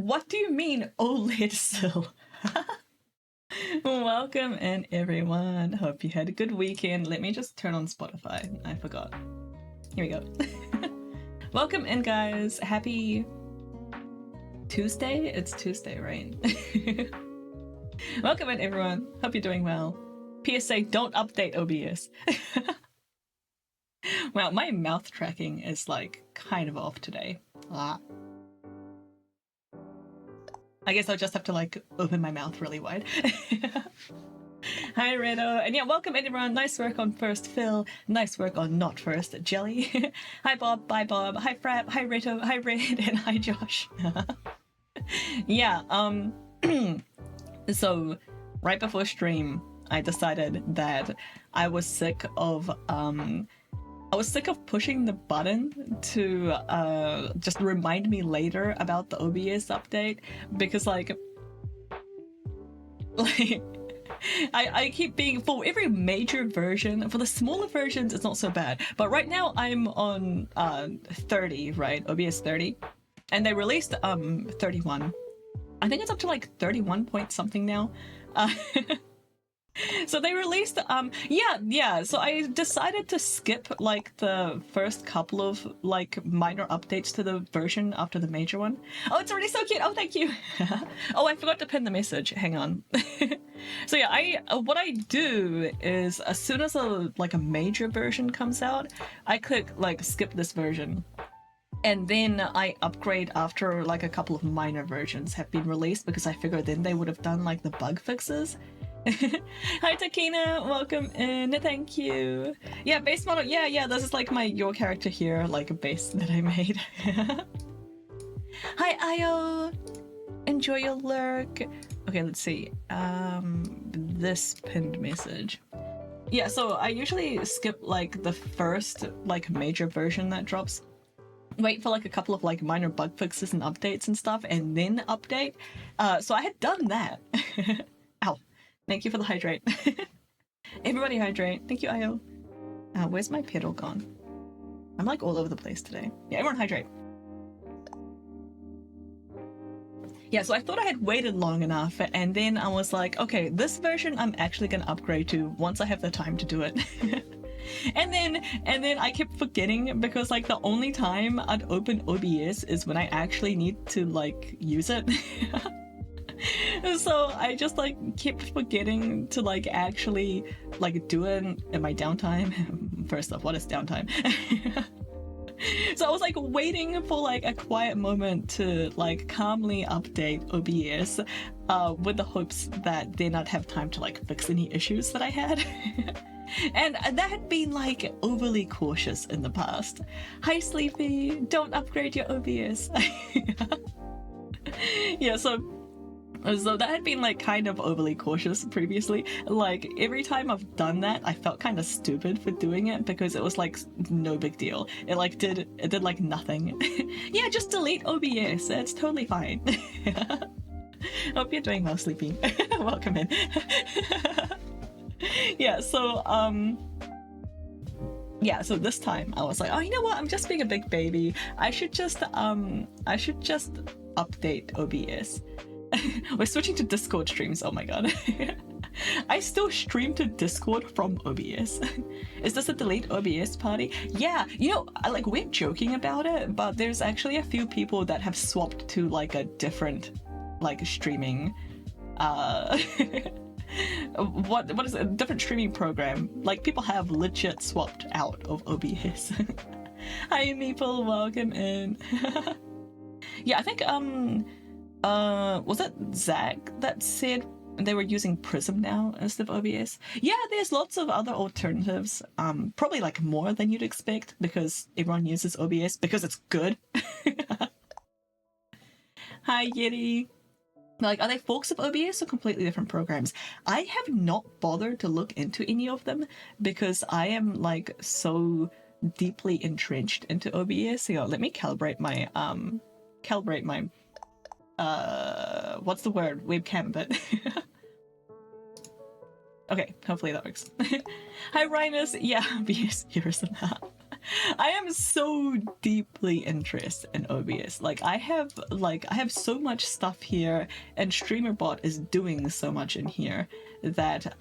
What do you mean, OLED sill? Welcome in, everyone. Hope you had a good weekend. Let me just turn on Spotify. I forgot. Here we go. Welcome in, guys. Happy Tuesday? It's Tuesday, right? Welcome in, everyone. Hope you're doing well. PSA, don't update OBS. Wow, my mouth tracking is like kind of off today. I guess I'll just have to like open my mouth really wide. Hi, Redo. And yeah, welcome everyone. Nice work on first, Phil. Nice work on not first, Jelly. Hi, Bob. Bye, Bob. Hi, Frap. Hi, Redo. Hi, Red. And hi, Josh. Yeah, so right before stream, I decided that I was sick of I was sick of pushing the button to just remind me later about the OBS update, because like I keep being, for every major version, for the smaller versions it's not so bad, but right now I'm on 30, right? OBS 30, and they released 31. I think it's up to like 31 point something now. So they released yeah, so I decided to skip like the first couple of like minor updates to the version after the major one. Oh, it's already so cute. Oh, thank you. Oh, I forgot to pin the message. Hang on. So yeah, what I do is as soon as a major version comes out, I click like skip this version. And then I upgrade after like a couple of minor versions have been released, because I figured then they would have done like the bug fixes. Hi Takina, welcome in, thank you. Yeah, base model, yeah, this is like your character here, like a base that I made. Hi Ayo, enjoy your lurk. Okay, let's see, this pinned message. Yeah, so I usually skip like the first like major version that drops, wait for like a couple of like minor bug fixes and updates and stuff, and then update. So I had done that. Ow. Thank you for the hydrate. Everybody hydrate. Thank you, Io. Where's my pedal gone? I'm like all over the place today. Yeah, everyone hydrate. Yeah, so I thought I had waited long enough, and then I was like, okay, this version I'm actually gonna upgrade to once I have the time to do it. And then I kept forgetting, because like the only time I'd open OBS is when I actually need to like use it. So I just like kept forgetting to like actually like do it in my downtime. First off, what is downtime? So I was like waiting for like a quiet moment to like calmly update OBS with the hopes that then I'd have time to like fix any issues that I had. And that had been like overly cautious in the past. Hi Sleepy, don't upgrade your OBS. Yeah, so that had been like kind of overly cautious previously. Like every time I've done that, I felt kind of stupid for doing it, because it was like no big deal. It did like nothing. Yeah, just delete OBS. It's totally fine. Hope you're doing well, Sleepy. Welcome in. Yeah, so yeah, so this time I was like, oh, you know what? I'm just being a big baby. I should just update OBS. We're switching to Discord streams. Oh my god. I still stream to Discord from OBS. Is this a delete OBS party? Yeah, you know, we're joking about it, but there's actually a few people that have swapped to like a different like streaming what is it? A different streaming program. Like people have legit swapped out of OBS. Hi Meeple, welcome in. Yeah, I think was it Zach that said they were using Prism now instead of OBS? Yeah, there's lots of other alternatives. Probably like more than you'd expect, because everyone uses OBS because it's good. Hi Yeti. Like, are they forks of OBS or completely different programs? I have not bothered to look into any of them, because I am like so deeply entrenched into OBS. You know, let me calibrate my what's the word? Webcam bit. Okay, hopefully that works. Hi Rhinus, yeah, OBS here's that. I am so deeply interested in OBS. Like I have so much stuff here, and StreamerBot is doing so much in here that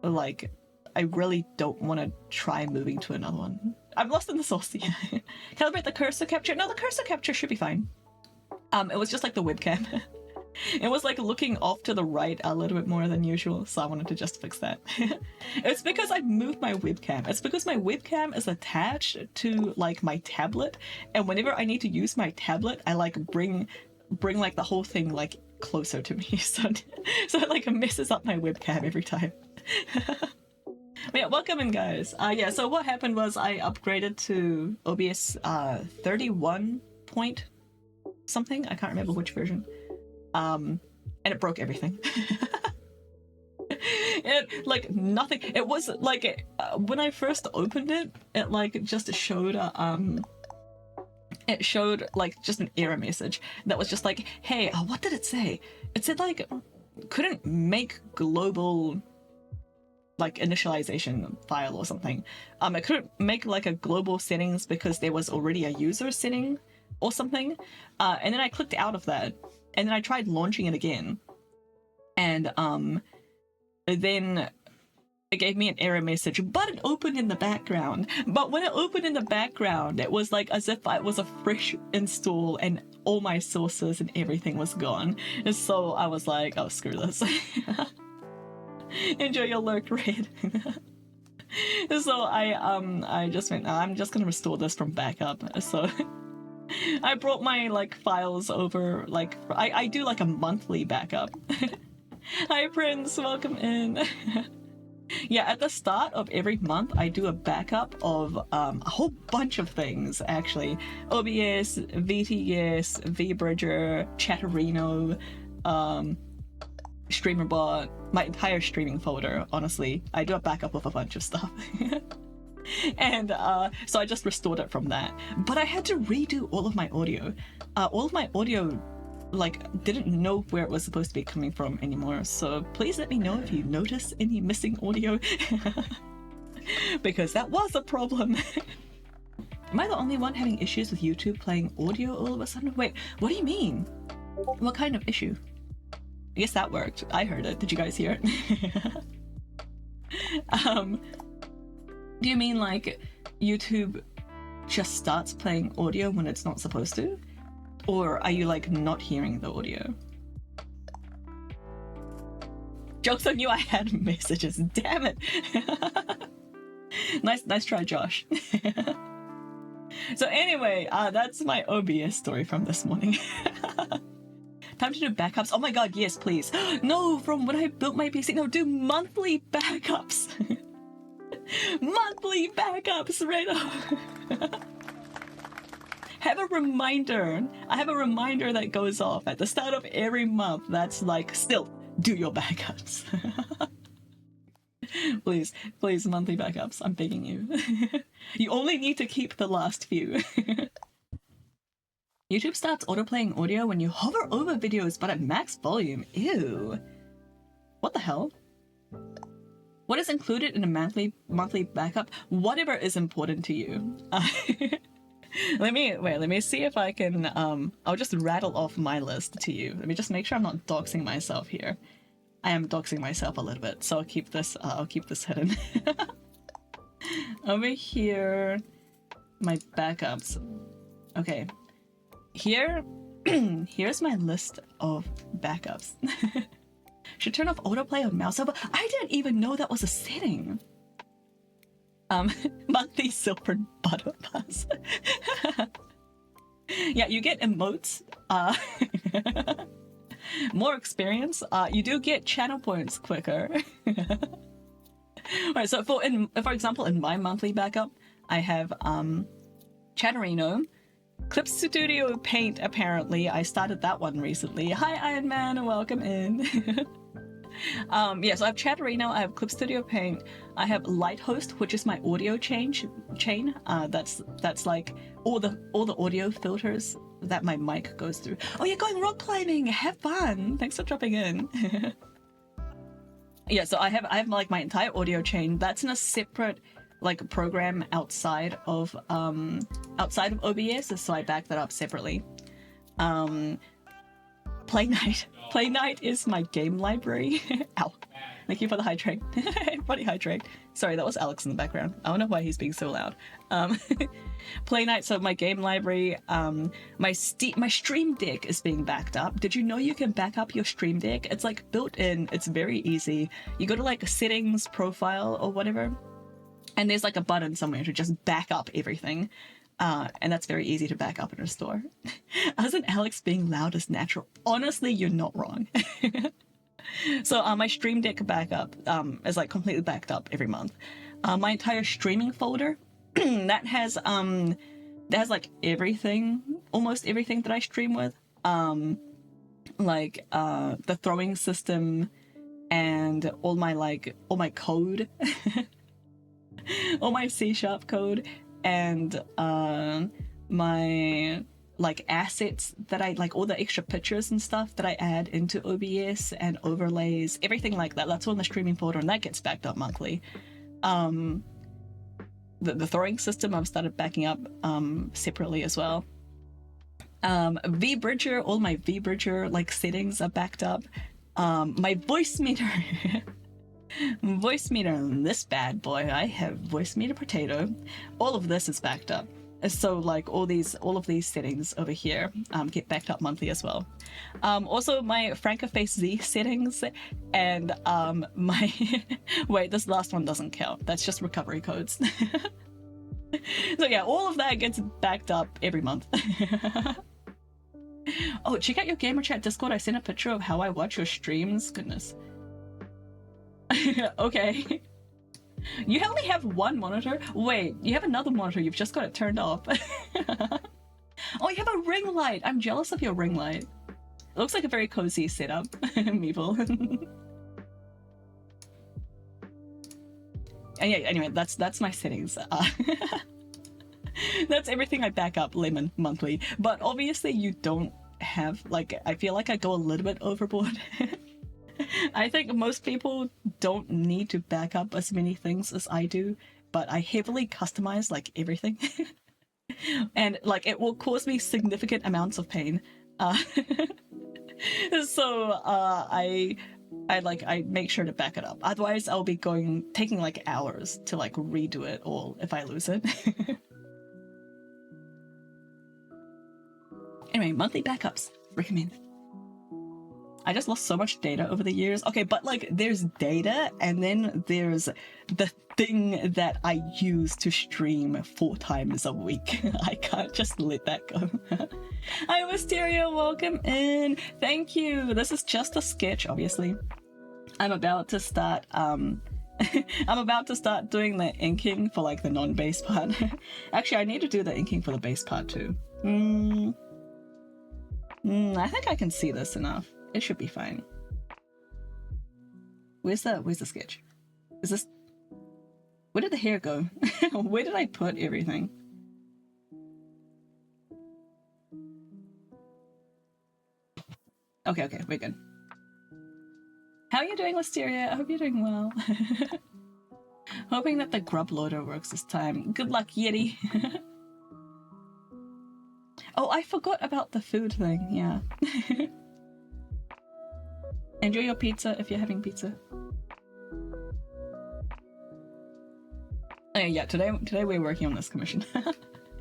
like I really don't want to try moving to another one. I'm lost in the sauce. Yeah. Calibrate the cursor capture. No, the cursor capture should be fine. It was just like the webcam. It was like looking off to the right a little bit more than usual, so I wanted to just fix that. It's because I moved my webcam. It's because my webcam is attached to like my tablet, and whenever I need to use my tablet, I like bring like the whole thing like closer to me, so it like messes up my webcam every time. But yeah, welcome in guys. Yeah, so what happened was I upgraded to OBS 31 point something. I can't remember which version. And it broke everything. It like nothing. It was like when I first opened it, it like just showed it showed like just an error message that was just like, hey, what did it say? It said like couldn't make global like initialization file or something. I couldn't make like a global settings because there was already a user setting or something. And then I clicked out of that, and then I tried launching it again, and then it gave me an error message, but it opened in the background. But when it opened in the background, it was like as if it was a fresh install and all my sources and everything was gone. And so I was like, oh, screw this. Enjoy your lurk, Red. So I just went, I'm just gonna restore this from backup. So I brought my like files over, like I do like a monthly backup. Hi Prince, welcome in. Yeah, at the start of every month I do a backup of a whole bunch of things actually. OBS, VTS, VBridger, Chatterino, StreamerBot, my entire streaming folder, honestly. I do a backup of a bunch of stuff. And so I just restored it from that. But I had to redo all of my audio. All of my audio like didn't know where it was supposed to be coming from anymore, so please let me know if you notice any missing audio. Because that was a problem. Am I the only one having issues with YouTube playing audio all of a sudden? Wait, what do you mean? What kind of issue? I guess that worked. I heard it. Did you guys hear it? Do you mean like YouTube just starts playing audio when it's not supposed to? Or are you like not hearing the audio? Joke's on you, I had messages. Damn it. Nice try, Josh. So anyway, that's my OBS story from this morning. Time to do backups. Oh my god, yes, please. No, from when I built my PC. No, do monthly backups. Monthly backups, right up. Have a reminder. I have a reminder that goes off at the start of every month that's like, still, do your backups. Please, monthly backups. I'm begging you. You only need to keep the last few. YouTube starts autoplaying audio when you hover over videos but at max volume. Ew. What the hell? What is included in a monthly backup? Whatever is important to you. Let me see if I can, I'll just rattle off my list to you. Let me just make sure I'm not doxing myself here. I am doxing myself a little bit, so I'll keep this hidden. Over here, my backups. Okay. Here's my list of backups. Should turn off autoplay on mouse over. I didn't even know that was a setting. Monthly silver butter pass. Yeah, you get emotes. More experience. You do get channel points quicker. Alright, so for example, in my monthly backup, I have Chatterino, Clip Studio Paint. Apparently, I started that one recently. Hi, Iron Man, welcome in. Yeah, so I have Chatterino, I have Clip Studio Paint, I have Lighthost, which is my audio chain. That's like all the audio filters that my mic goes through. Oh, you're going rock climbing! Have fun! Thanks for dropping in. Yeah, so I have like my entire audio chain. That's in a separate like program outside of OBS, so I back that up separately. Play Night is my game library. Ow. Thank you for the hydrate. Everybody hydrate. Sorry, that was Alex in the background. I don't know why he's being so loud. Play Night, so my game library. My Stream Deck is being backed up. Did you know you can back up your Stream Deck? It's like built in. It's very easy. You go to like settings, profile, or whatever, and there's like a button somewhere to just back up everything. And that's very easy to back up and restore. Isn't Alex being loud as natural? Honestly, you're not wrong. So my Stream Deck backup is like completely backed up every month. My entire streaming folder that has like everything, almost everything that I stream with, like the throwing system and and all my code, all my C# code, and my like assets that I like, all the extra pictures and stuff that I add into OBS and overlays, everything like that. That's all in the streaming folder, and that gets backed up monthly. The throwing system I've started backing up separately as well. VBridger, all my VBridger like settings are backed up. My voice meter, voice meter, this bad boy, I have voice meter potato. All of this is backed up. So like all of these settings over here get backed up monthly as well. Also my Francoface Z settings and my wait, this last one doesn't count. That's just recovery codes. So yeah, all of that gets backed up every month. Oh, check out your gamer chat Discord. I sent a picture of how I watch your streams. Goodness. Okay. You only have one monitor? Wait, you have another monitor. You've just got it turned off. Oh, you have a ring light. I'm jealous of your ring light. It looks like a very cozy setup, Meeple. And yeah, anyway, that's my settings. That's everything I back up Lemon monthly. But obviously you don't have, like, I feel like I go a little bit overboard. I think most people don't need to back up as many things as I do, but I heavily customize like everything. And like it will cause me significant amounts of pain. So I make sure to back it up. Otherwise I'll be taking like hours to like redo it all if I lose it. Anyway, monthly backups recommend. I just lost so much data over the years. Okay, but like there's data and then there's the thing that I use to stream 4 times a week. I can't just let that go. Hi Wisteria, welcome in. Thank you. This is just a sketch, obviously. I'm about to start I'm about to start doing the inking for like the non-bass part. Actually, I need to do the inking for the bass part too. I think I can see this enough. It should be fine. Where's the sketch? Is this... Where did the hair go? Where did I put everything? Okay, we're good. How are you doing, Wisteria? I hope you're doing well. Hoping that the grub loader works this time. Good luck, Yeti. Oh, I forgot about the food thing, yeah. Enjoy your pizza if you're having pizza. Oh, yeah, today we're working on this commission.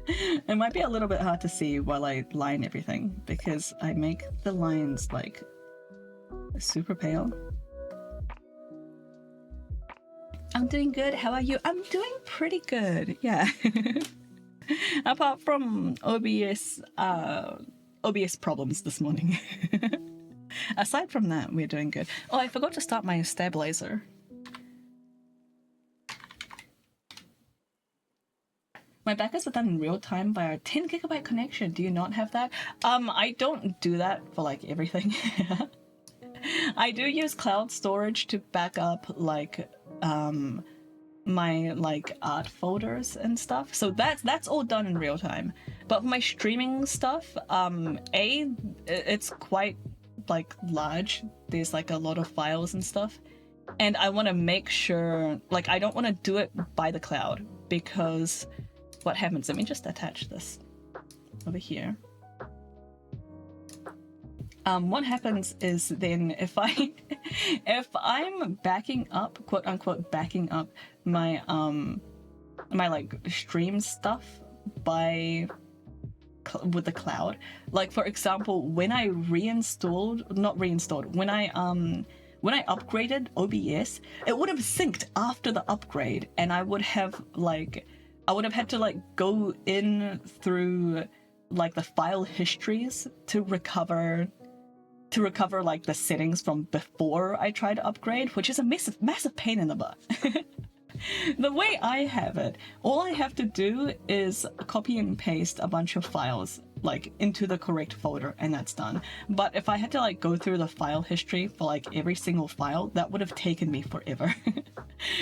It might be a little bit hard to see while I line everything because I make the lines like super pale. I'm doing good. How are you? I'm doing pretty good. Yeah. Apart from OBS problems this morning. Aside from that, we're doing good. Oh, I forgot to start my stabilizer. My backups are done in real time via a 10 GB connection. Do you not have that? I don't do that for like everything. I do use cloud storage to back up like my like art folders and stuff. So that's all done in real time. But for my streaming stuff, it's quite like large. There's like a lot of files and stuff. And I want to make sure, like I don't want to do it by the cloud because what happens, let me just attach this over here. What happens is then if I'm backing up, quote unquote backing up my my like stream stuff with the cloud, like for example when I when I upgraded OBS, it would have synced after the upgrade, and I would have had to like go in through like the file histories to recover like the settings from before I tried to upgrade, which is a massive pain in the butt. The way I have it, all I have to do is copy and paste a bunch of files like into the correct folder, and that's done. But if I had to like go through the file history for like every single file, that would have taken me forever.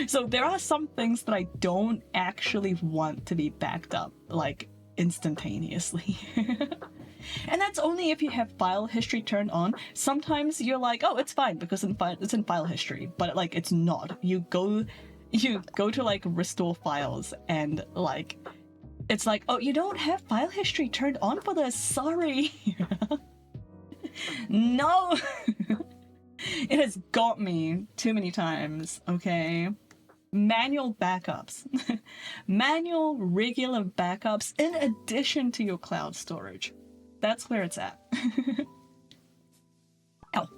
So there are some things that I don't actually want to be backed up like instantaneously. And that's only if you have file history turned on. Sometimes you're like, oh, it's fine because it's in file history, but like it's not. You go to like restore files and like it's like, oh, you don't have file history turned on for this, sorry. No. It has got me too many times, okay? Manual backups. Manual regular backups in addition to your cloud storage. That's where it's at. Ow.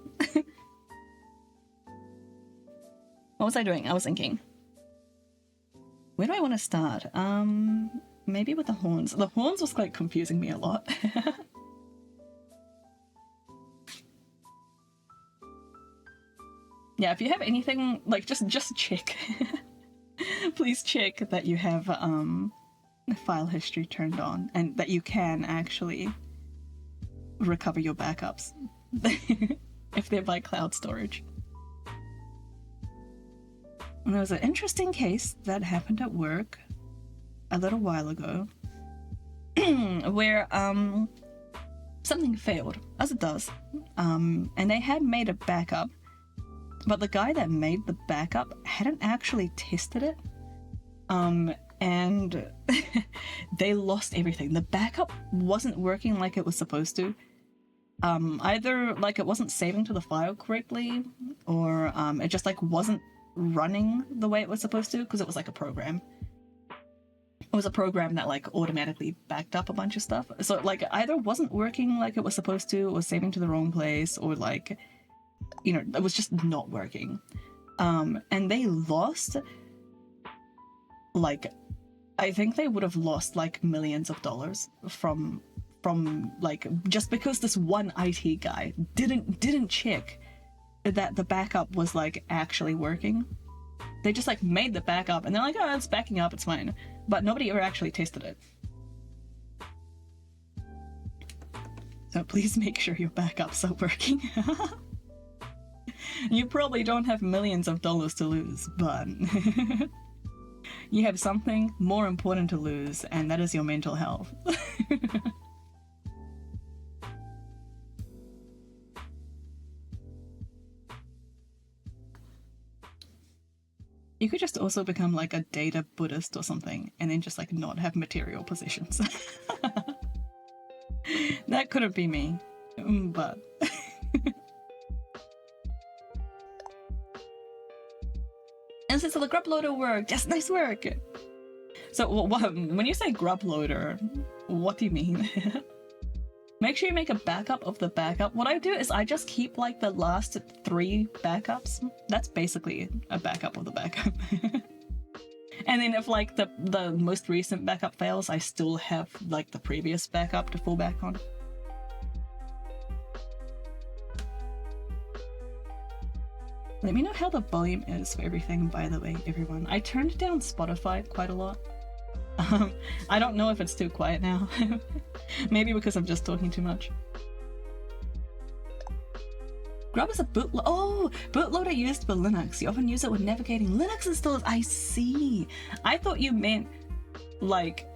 What was I doing? I was thinking. Where do I want to start? Maybe with the horns. The horns was like confusing me a lot. Yeah, if you have anything, like just check. Please check that you have file history turned on and that you can actually recover your backups if they're by cloud storage. And there was an interesting case that happened at work a little while ago where something failed, as it does, and they had made a backup, but the guy that made the backup hadn't actually tested it, and they lost everything. The backup wasn't working like it was supposed to. Either like it wasn't saving to the file correctly, or it just like wasn't running the way it was supposed to, because it was like a program. It was a program that like automatically backed up a bunch of stuff. So like either wasn't working like it was supposed to, or saving to the wrong place, or like, you know, it was just not working. And they lost, like, I think they would have lost like millions of dollars from like, just because this one IT guy didn't check that the backup was like actually working. They just like made the backup and they're like, oh, it's backing up, it's fine. But nobody ever actually tested it. So please make sure your backups are working. You probably don't have millions of dollars to lose, but you have something more important to lose, and that is your mental health. You could just also become like a data Buddhist or something, and then just like not have material possessions. That couldn't be me, but... And so the grub loader worked. Yes, nice work. So when you say grub loader, what do you mean? Make sure you make a backup of the backup. What I do is I just keep like the last 3 backups. That's basically a backup of the backup. And then if like the most recent backup fails, I still have like the previous backup to fall back on. Let me know how the volume is for everything, by the way, everyone. I turned down Spotify quite a lot. I don't know if it's too quiet now. Maybe because I'm just talking too much. Grub is a bootloader. Oh, bootloader used for Linux. You often use it when navigating Linux installs. I see. I thought you meant like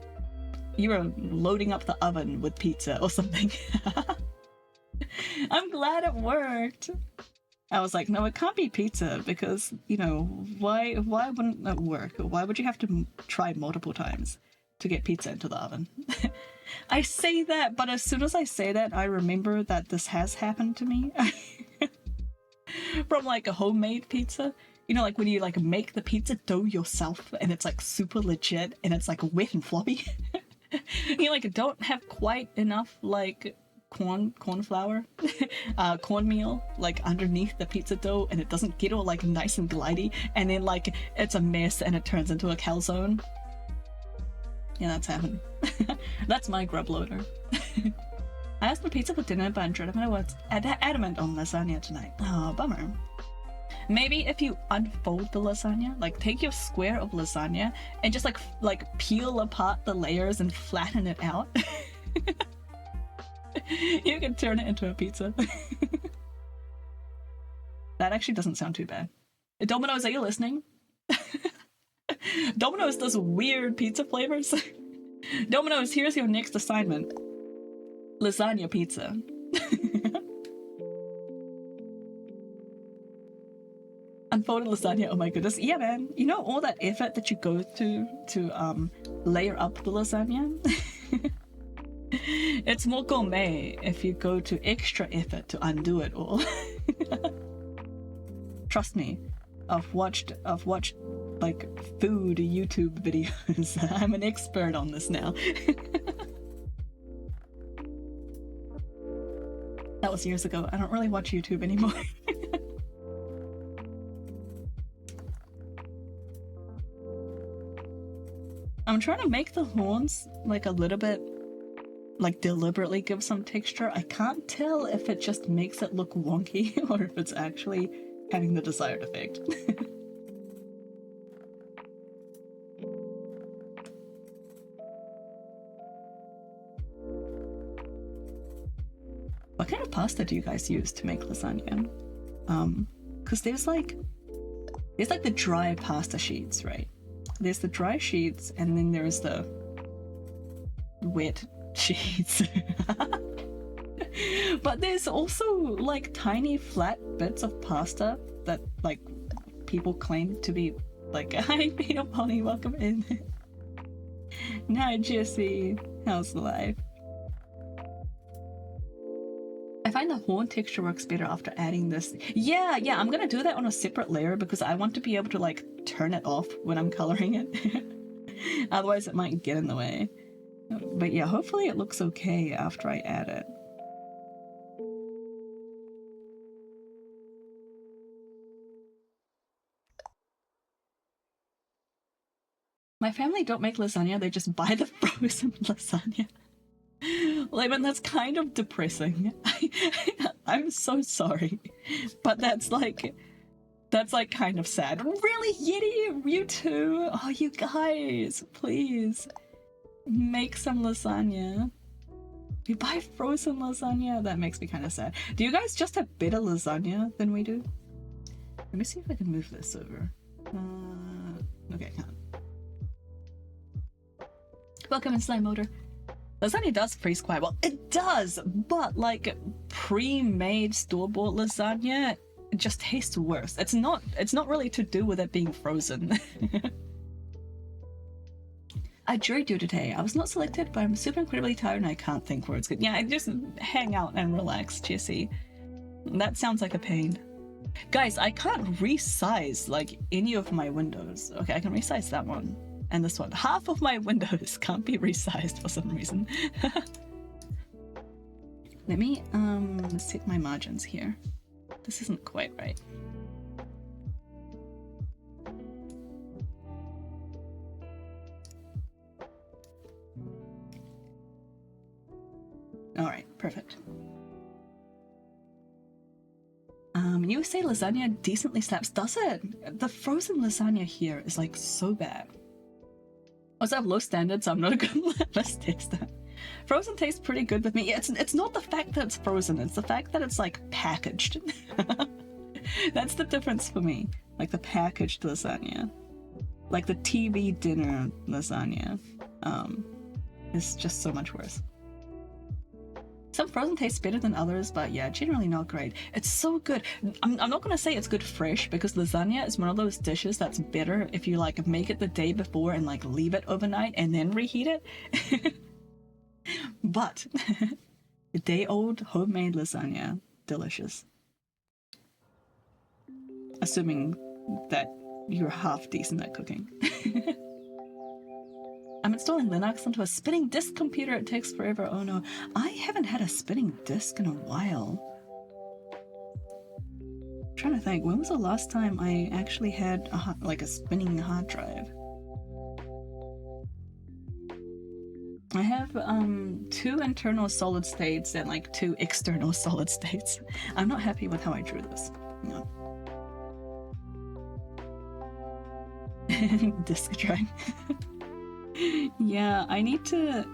you were loading up the oven with pizza or something. I'm glad it worked. I was like, no, it can't be pizza because, you know, why wouldn't that work? Why would you have to try multiple times to get pizza into the oven? I say that, but as soon as I say that, I remember that this has happened to me. From like a homemade pizza. You know, like when you like make the pizza dough yourself and it's like super legit and it's like wet and floppy. You like don't have quite enough like corn flour, cornmeal like underneath the pizza dough, and it doesn't get all like nice and glidey, and then like it's a mess and it turns into a calzone. Yeah, that's happened. That's my grub loader. I asked for pizza for dinner, but I was adamant on lasagna tonight. Oh, bummer. Maybe if you unfold the lasagna, like take your square of lasagna and just like peel apart the layers and flatten it out. You can turn it into a pizza. That actually doesn't sound too bad. Domino's, are you listening? Domino's does weird pizza flavors. Domino's, here's your next assignment. Lasagna pizza. Unfolded lasagna, oh my goodness. Yeah, man. You know all that effort that you go to layer up the lasagna? It's more gourmet if you go to extra effort to undo it all. Trust me, I've watched like food YouTube videos. I'm an expert on this now. That was years ago. I don't really watch YouTube anymore. I'm trying to make the horns like a little bit, like deliberately give some texture. I can't tell if it just makes it look wonky or if it's actually having the desired effect. What kind of pasta do you guys use to make lasagna? Because there's like the dry pasta sheets, right? There's the dry sheets, and then there's the wet sheets. But there's also like tiny flat bits of pasta that like people claim to be like, hi Peter Polly, welcome in. Hi Jesse, how's life? I find the horn texture works better after adding this. Yeah, I'm gonna do that on a separate layer because I want to be able to like turn it off when I'm coloring it. Otherwise it might get in the way. But yeah, hopefully it looks okay after I add it. My family don't make lasagna, they just buy the frozen lasagna. Layman, that's kind of depressing. I'm so sorry, but that's like kind of sad. Really, Yeti? You too? Oh, you guys, please make some lasagna. You buy frozen lasagna? That makes me kind of sad. Do you guys just have better lasagna than we do? Let me see if I can move this over. Okay, I can't. Welcome in Slime Motor. Lasagna does freeze quite well. It does, but like pre-made store-bought lasagna, it just tastes worse. It's not really to do with it being frozen. I juried you today. I was not selected, but I'm super incredibly tired and I can't think words good. Yeah, I just hang out and relax, Jesse. That sounds like a pain. Guys, I can't resize like any of my windows. Okay, I can resize that one. And this one. Half of my windows can't be resized for some reason. Let me set my margins here. This isn't quite right. Alright, perfect. You say lasagna decently slaps. Does it? The frozen lasagna here is like so bad. Also, I have low standards, so I'm not a good litmus tester. Frozen tastes pretty good with me. Yeah, it's not the fact that it's frozen, it's the fact that it's like packaged. That's the difference for me. Like the packaged lasagna. Like the TV dinner lasagna. Is just so much worse. Some frozen tastes better than others, but yeah, generally not great. It's so good. I'm not gonna say it's good fresh because lasagna is one of those dishes that's better if you like make it the day before and like leave it overnight and then reheat it. But the day-old homemade lasagna, delicious. Assuming that you're half decent at cooking. I'm installing Linux onto a spinning disk computer. It takes forever. Oh no. I haven't had a spinning disk in a while. I'm trying to think. When was the last time I actually had a spinning hard drive? I have 2 internal solid states and like 2 external solid states. I'm not happy with how I drew this. No. Disk drive. Yeah, I need to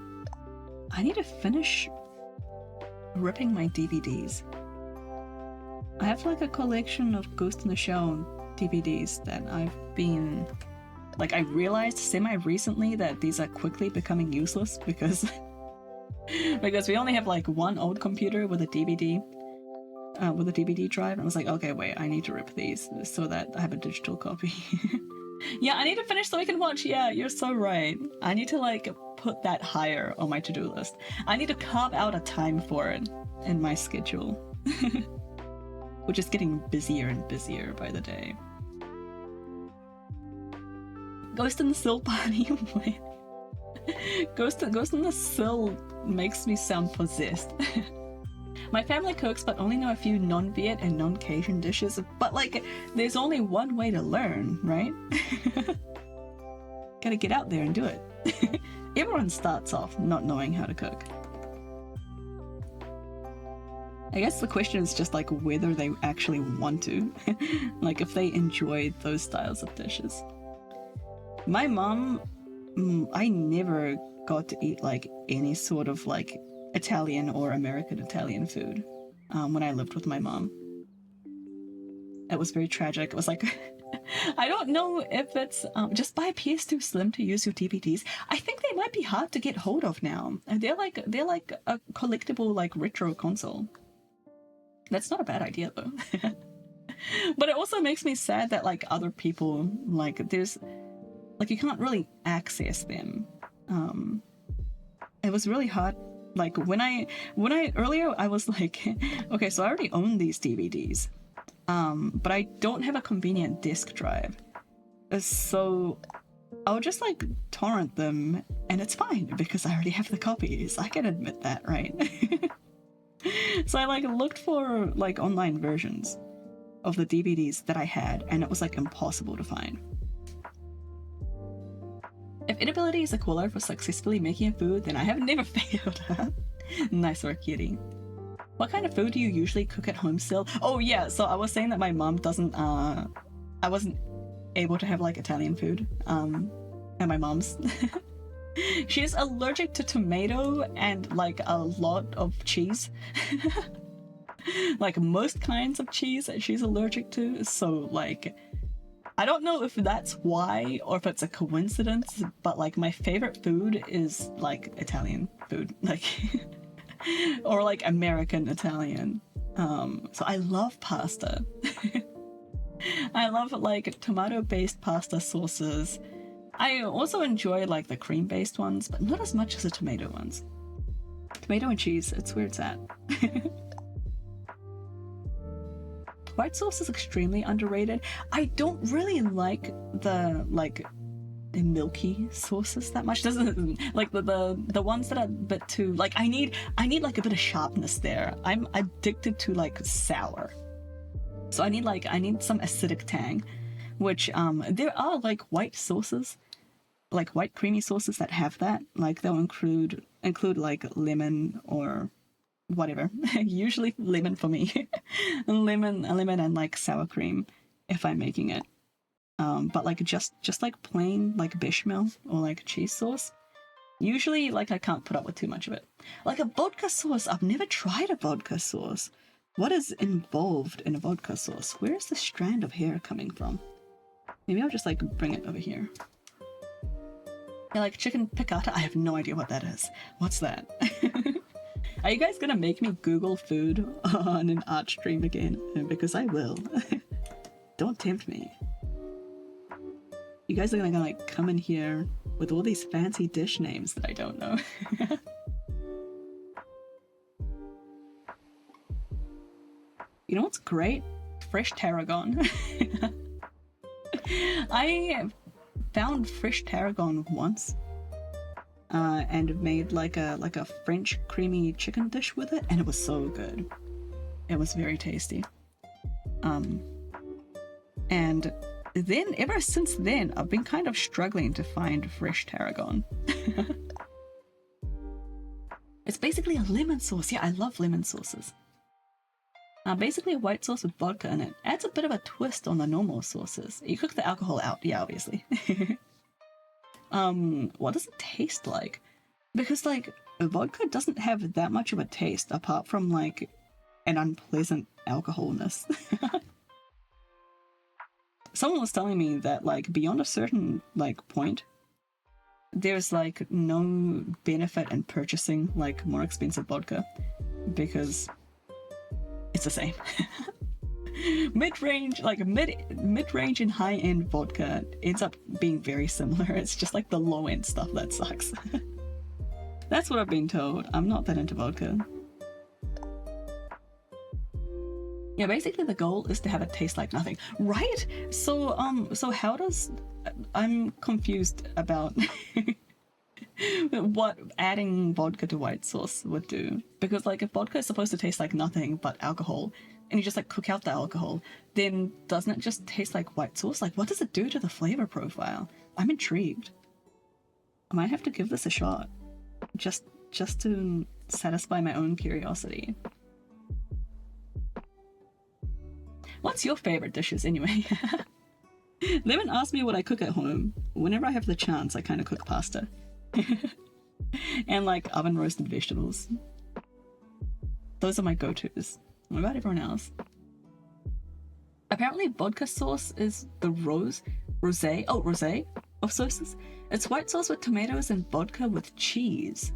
finish ripping my DVDs. I have like a collection of Ghost in the Shell DVDs that I've been... Like, I realized semi-recently that these are quickly becoming useless because... because we only have like one old computer with a DVD drive, and I was like, okay, wait, I need to rip these so that I have a digital copy. Yeah, I need to finish so we can watch. Yeah, you're so right. I need to like put that higher on my to-do list. I need to carve out a time for it in my schedule, which is getting busier and busier by the day. Ghost in the Sill party. Ghost in the Sill makes me sound possessed. My family cooks, but only know a few non-Viet and non-Cajun dishes. But like, there's only one way to learn, right? Gotta get out there and do it. Everyone starts off not knowing how to cook. I guess the question is just like whether they actually want to. Like if they enjoy those styles of dishes. My mom, I never got to eat like any sort of like Italian or American Italian food when I lived with my mom. It was very tragic. It was like, I don't know if it's just buy a PS2 Slim to use your DVDs. I think they might be hard to get hold of now. They're like a collectible like retro console. That's not a bad idea though. But it also makes me sad that like other people like there's like you can't really access them. It was really hard. Like when I earlier I was like, okay, so I already own these DVDs, but I don't have a convenient disk drive, so I'll just like torrent them, and it's fine because I already have the copies. I can admit that, right? So I like looked for like online versions of the DVDs that I had, and it was like impossible to find. If inability is a caller for successfully making food, then I have never failed. Nice work, Kitty. What kind of food do you usually cook at home still? Oh yeah, so I was saying that my mom doesn't, I wasn't able to have like Italian food, at my mom's. She's allergic to tomato and like a lot of cheese. Like most kinds of cheese that she's allergic to, so like... I don't know if that's why or if it's a coincidence, but like my favorite food is like Italian food, like or like American Italian. So I love pasta. I love like tomato-based pasta sauces. I also enjoy like the cream-based ones, but not as much as the tomato ones. Tomato and cheese, it's where it's at. White sauce is extremely underrated. I don't really like the milky sauces that much. Doesn't like the ones that are a bit too like I need like a bit of sharpness there. I'm addicted to like sour. So I need some acidic tang, which there are like white sauces, like white creamy sauces that have that. Like they'll include like lemon or whatever. Usually lemon for me. lemon and like sour cream if I'm making it. But like just like plain like bechamel or like cheese sauce. Usually like I can't put up with too much of it. Like a vodka sauce, I've never tried a vodka sauce. What is involved in a vodka sauce? Where is the strand of hair coming from? Maybe I'll just like bring it over here. Yeah, like chicken piccata, I have no idea what that is. What's that? Are you guys gonna make me Google food on an art stream again? Because I will. Don't tempt me. You guys are gonna like come in here with all these fancy dish names that I don't know. You know what's great? Fresh tarragon. I found fresh tarragon once. And made like a French creamy chicken dish with it, and it was so good. It was very tasty. And then ever since then, I've been kind of struggling to find fresh tarragon. It's basically a lemon sauce. Yeah, I love lemon sauces. Basically a white sauce with vodka in it. Adds a bit of a twist on the normal sauces. You cook the alcohol out, yeah, obviously. What does it taste like? Because like vodka doesn't have that much of a taste apart from like an unpleasant alcoholness. Someone was telling me that like beyond a certain like point, there's like no benefit in purchasing like more expensive vodka because it's the same. Mid-range, like mid-range and high-end vodka ends up being very similar. It's just like the low-end stuff that sucks. That's what I've been told. I'm not that into vodka. Yeah, basically the goal is to have it taste like nothing, right? So how does... I'm confused about what adding vodka to white sauce would do. Because like if vodka is supposed to taste like nothing but alcohol, and you just like cook out the alcohol, then doesn't it just taste like white sauce? Like what does it do to the flavor profile? I'm intrigued. I might have to give this a shot. Just to satisfy my own curiosity. What's your favorite dishes anyway? Lemon asked me what I cook at home. Whenever I have the chance, I kind of cook pasta. And like oven roasted vegetables. Those are my go-tos. What about everyone else? Apparently vodka sauce is the rosé of sauces. It's white sauce with tomatoes and vodka with cheese.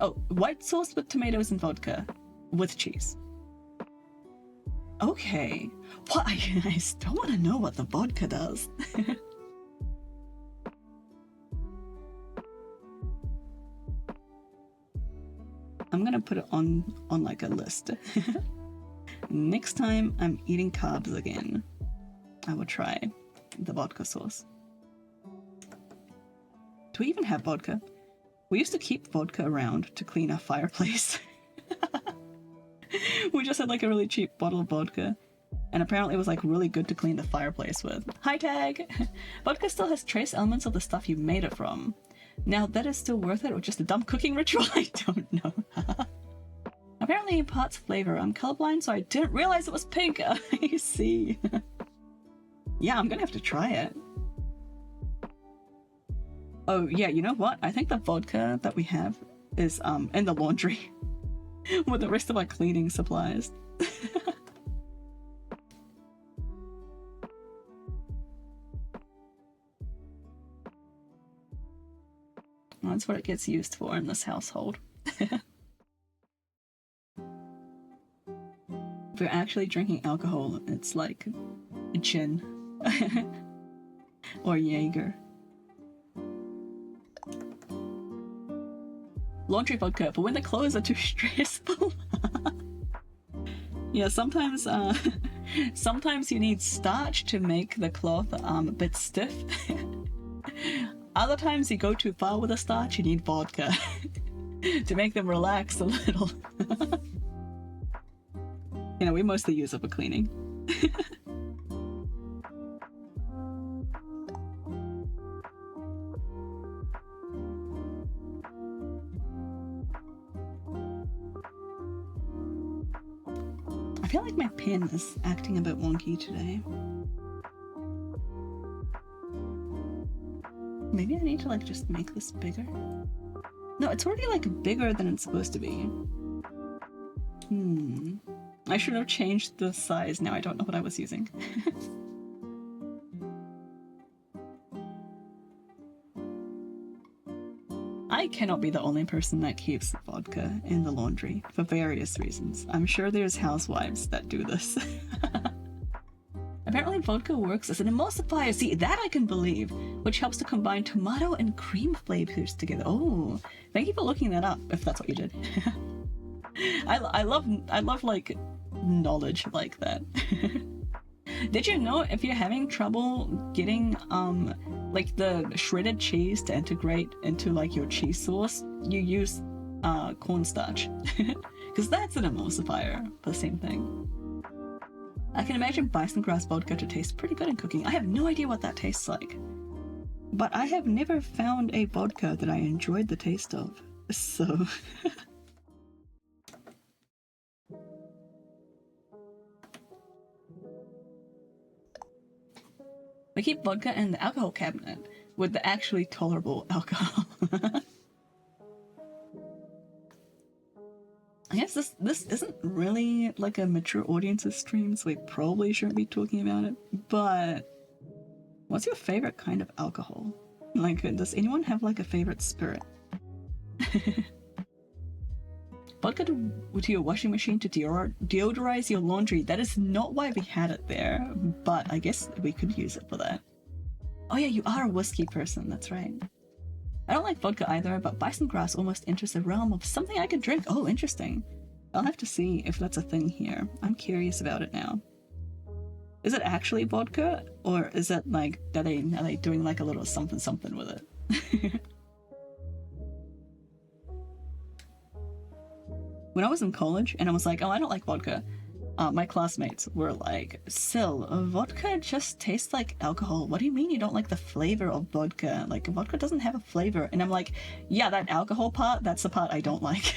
Oh, white sauce with tomatoes and vodka with cheese. Okay. What? I still want to know what the vodka does. I'm gonna put it on like a list. Next time I'm eating carbs again, I will try the vodka sauce. Do we even have vodka? We used to keep vodka around to clean our fireplace. We just had like a really cheap bottle of vodka, and apparently it was like really good to clean the fireplace with. Hi tag! Vodka still has trace elements of the stuff you made it from. Now, that is still worth it, or just a dumb cooking ritual? I don't know. Apparently, it imparts flavor. I'm colorblind, so I didn't realize it was pink. I see. Yeah, I'm gonna have to try it. Oh, yeah, you know what? I think the vodka that we have is in the laundry with the rest of our cleaning supplies. That's what it gets used for in this household. If you're actually drinking alcohol, it's like gin or Jaeger. Laundry vodka for when the clothes are too stressful. Yeah, sometimes you need starch to make the cloth a bit stiff. Other times you go too far with the starch, you need vodka to make them relax a little. You know, we mostly use it for cleaning. I feel like my pen is acting a bit wonky today. Maybe I need to like just make this bigger? No, it's already like bigger than it's supposed to be. I should have changed the size. Now I don't know what I was using. I cannot be the only person that keeps vodka in the laundry for various reasons. I'm sure there's housewives that do this. Apparently vodka works as an emulsifier. See, that I can believe, which helps to combine tomato and cream flavors together. Oh, thank you for looking that up, if that's what you did. I love like knowledge like that. Did you know if you're having trouble getting like the shredded cheese to integrate into like your cheese sauce, you use cornstarch, because that's an emulsifier for the same thing. I can imagine bison grass vodka to taste pretty good in cooking. I have no idea what that tastes like, but I have never found a vodka that I enjoyed the taste of, so... We keep vodka in the alcohol cabinet with the actually tolerable alcohol. guess this isn't really like a mature audience's stream, so we probably shouldn't be talking about it, but what's your favorite kind of alcohol? Like, does anyone have like a favorite spirit? Vodka to your washing machine to deodorize your laundry. That is not why we had it there, but I guess we could use it for that. Oh yeah, you are a whiskey person, that's right. I don't like vodka either, but bison grass almost enters the realm of something I could drink. Oh, interesting. I'll have to see if that's a thing here. I'm curious about it now. Is it actually vodka, or is it like, are they doing like a little something something with it? When I was in college and I was like, oh, I don't like vodka, my classmates were like, Sil, vodka just tastes like alcohol. What do you mean you don't like the flavor of vodka? Like, vodka doesn't have a flavor. And I'm like, yeah, that alcohol part, that's the part I don't like.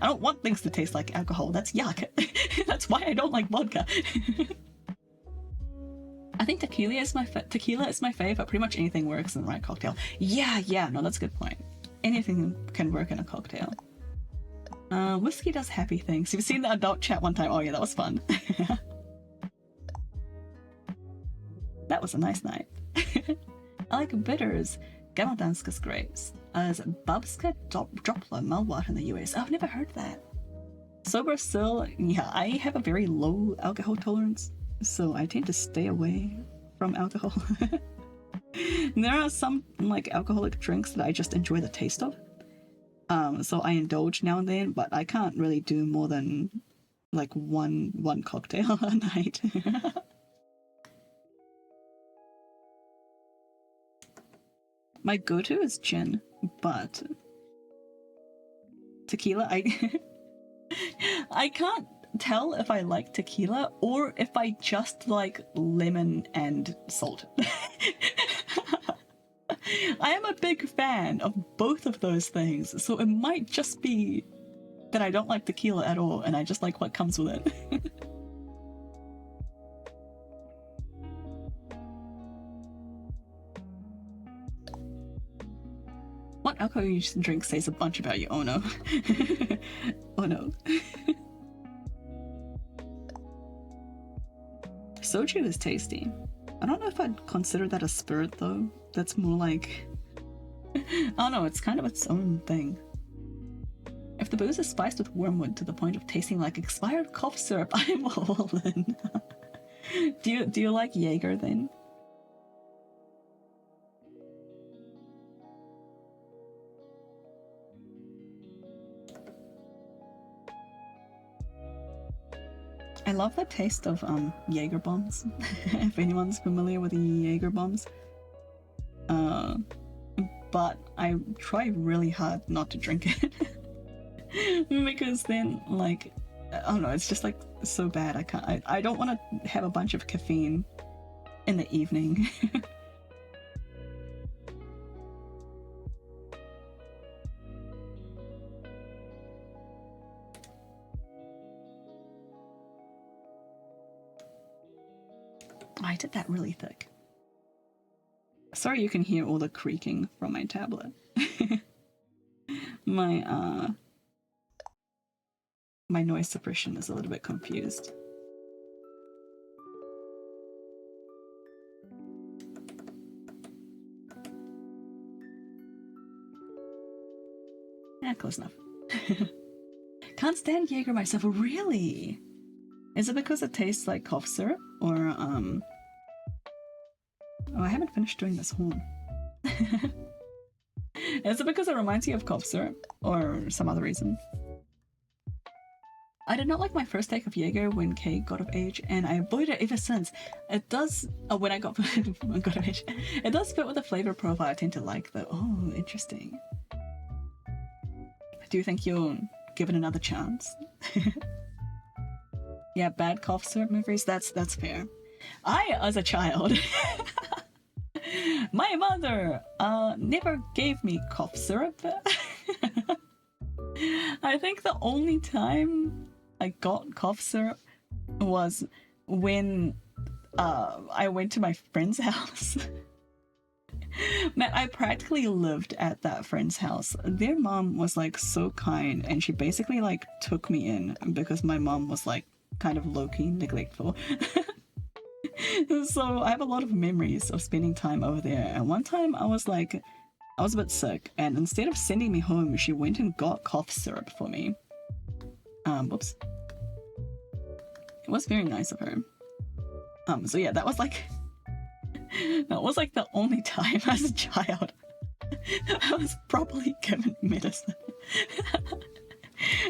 I don't want things to taste like alcohol. That's yuck. That's why I don't like vodka. I think tequila is my fave, but pretty much anything works in the right cocktail. Yeah, no, that's a good point. Anything can work in a cocktail. Whiskey does happy things. You've seen the adult chat one time. Oh yeah, that was fun. That was a nice night. I like bitters. Gammeldanskas grapes. As Babska Dropler Malwart in the US. Oh, I've never heard that. Sober still, yeah, I have a very low alcohol tolerance, so I tend to stay away from alcohol. There are some like alcoholic drinks that I just enjoy the taste of. So I indulge now and then, but I can't really do more than like one cocktail a night. My go-to is gin, but tequila, I can't tell if I like tequila or if I just like lemon and salt. I am a big fan of both of those things, so it might just be that I don't like tequila at all and I just like what comes with it. What alcohol you drink says a bunch about you. Oh no. Oh no. Soju is tasty. I don't know if I'd consider that a spirit though. That's more like... I don't know, it's kind of its own thing. If the booze is spiced with wormwood to the point of tasting like expired cough syrup, I'm all in. Do you like Jaeger then? I love the taste of Jaeger bombs. If anyone's familiar with the Jaeger bombs. But I try really hard not to drink it. Because then, like, I don't know, it's just like so bad. I don't want to have a bunch of caffeine in the evening. I did that really thick. Sorry you can hear all the creaking from my tablet. My noise suppression is a little bit confused. Yeah, close enough. Can't stand Jaeger myself, really? Is it because it tastes like cough syrup? Or, oh, I haven't finished doing this horn. Is it because it reminds you of cough syrup? Or some other reason? I did not like my first take of Jaeger when Kay got of age, and I avoided it ever since. It does... Oh, when I got of age. It does fit with the flavor profile I tend to like, though. Oh, interesting. Do you think you'll give it another chance? Yeah, bad cough syrup memories? That's fair. I, as a child... my mother never gave me cough syrup. I think the only time I got cough syrup was when I went to my friend's house Man, I practically lived at that friend's house. Their mom was like so kind, and she basically like took me in because my mom was like kind of low-key neglectful. So I have a lot of memories of spending time over there. And one time I was a bit sick, and instead of sending me home, she went and got cough syrup for me. Whoops. It was very nice of her. So yeah, that was like the only time as a child I was properly given medicine.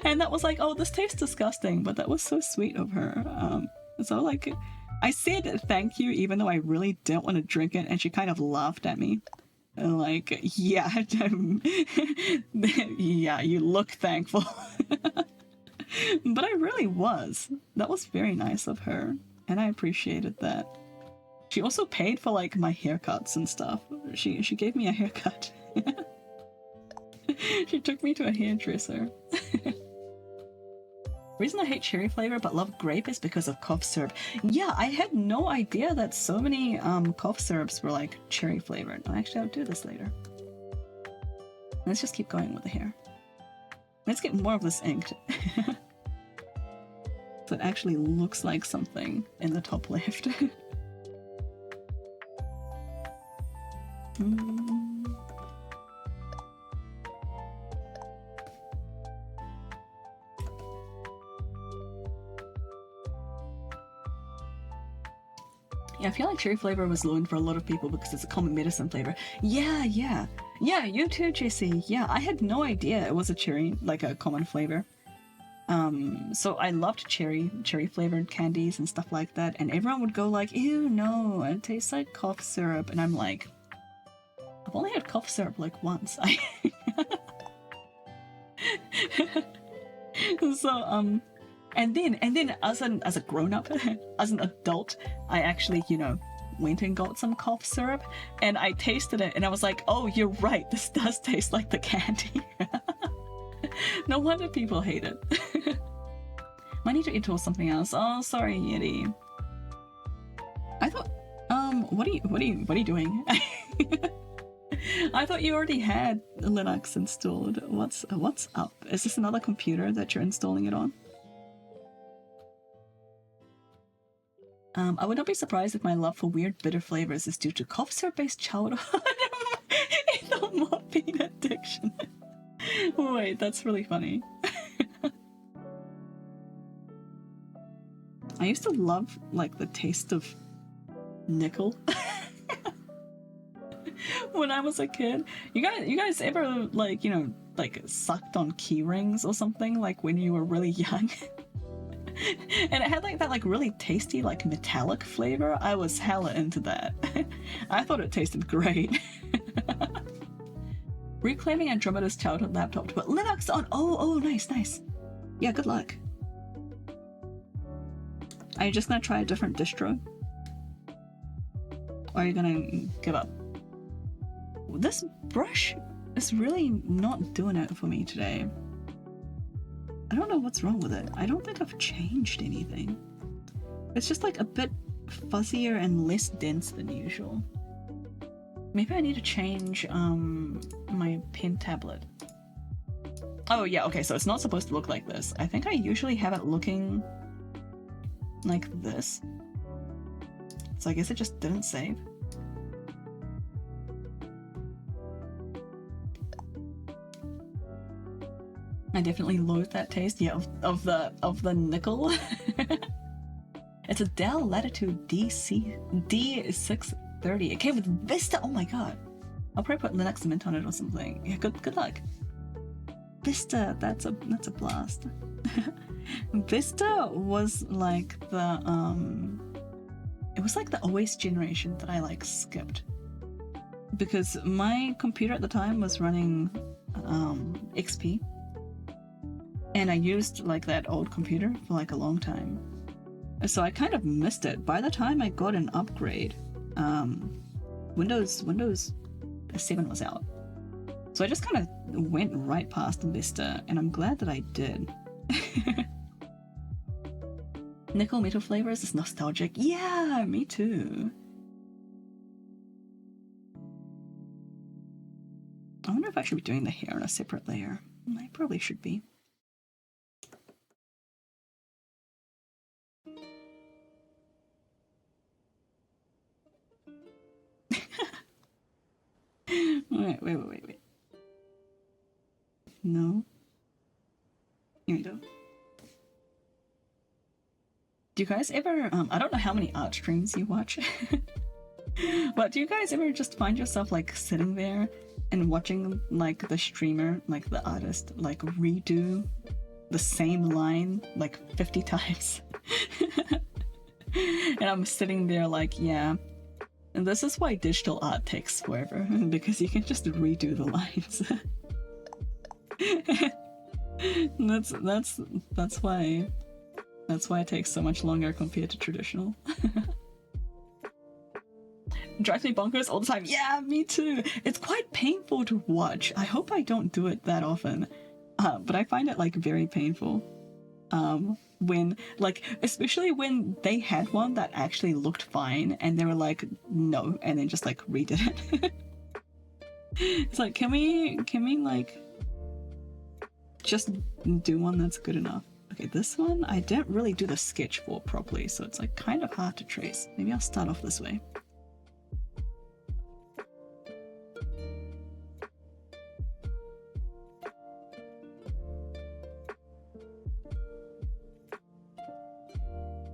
And that was like, oh, this tastes disgusting, but that was so sweet of her. So like, I said thank you even though I really didn't want to drink it, and she kind of laughed at me. Like, yeah, yeah, you look thankful. But I really was. That was very nice of her, and I appreciated that. She also paid for like my haircuts and stuff. She gave me a haircut. She took me to a hairdresser. The reason I hate cherry flavor but love grape is because of cough syrup. Yeah, I had no idea that so many cough syrups were like cherry flavored. Actually, I'll do this later. Let's just keep going with the hair. Let's get more of this inked. So it actually looks like something in the top left. Yeah, I feel like cherry flavor was known for a lot of people because it's a common medicine flavor. Yeah, you too, Jesse. Yeah, I had no idea it was a cherry, like a common flavor. So I loved cherry flavored candies and stuff like that, and everyone would go like, ew, no, it tastes like cough syrup, and I'm like, I've only had cough syrup like once. So, and then as a grown-up, as an adult, I actually, went and got some cough syrup, and I tasted it, and I was like, oh, you're right, this does taste like the candy. No wonder people hate it. Might need to install something else. Oh, sorry, Yeti. I thought, what are you doing? I thought you already had Linux installed. What's up? Is this another computer that you're installing it on? I would not be surprised if my love for weird bitter flavors is due to cough syrup-based childhood and the morphine addiction. Wait, that's really funny. I used to love like the taste of nickel when I was a kid. You guys ever like sucked on key rings or something like when you were really young? And it had like that like really tasty like metallic flavor. I was hella into that. I thought it tasted great. Reclaiming Andromeda's childhood laptop to put Linux on. Oh, nice. Yeah, good luck. Are you just gonna try a different distro? Or are you gonna give up? This brush is really not doing it for me today. I don't know what's wrong with it. I don't think I've changed anything. It's just like a bit fuzzier and less dense than usual. Maybe I need to change my pen tablet. Oh yeah, okay, so it's not supposed to look like this. I think I usually have it looking like this. So I guess it just didn't save. I definitely loathe that taste, yeah, of the nickel. It's a Dell Latitude D630. It came with Vista. Oh my god. I'll probably put Linux Mint on it or something. Yeah, good luck. Vista, that's a blast. Vista was like the it was like the OS generation that I like skipped. Because my computer at the time was running XP. And I used like that old computer for like a long time. So I kind of missed it. By the time I got an upgrade, Windows 7 was out. So I just kind of went right past Vista, and I'm glad that I did. Nickel metal flavors is nostalgic. Yeah, me too. I should be doing the hair on a separate layer. I probably should be. Wait. No. Here we go. Do you guys ever, I don't know how many art streams you watch, but do you guys ever just find yourself like sitting there and watching like the streamer, like the artist, like redo the same line like 50 times? And I'm sitting there like, yeah. And this is why digital art takes forever, because you can just redo the lines. That's why it takes so much longer compared to traditional. Drives me bonkers all the time. Yeah, me too. It's quite painful to watch. I hope I don't do it that often, but I find it like very painful. When like, especially when they had one that actually looked fine and they were like, no, and then just like redid it. It's like, can we like just do one that's good enough? Okay, this one I didn't really do the sketch for properly, so it's like kind of hard to trace. Maybe I'll start off this way.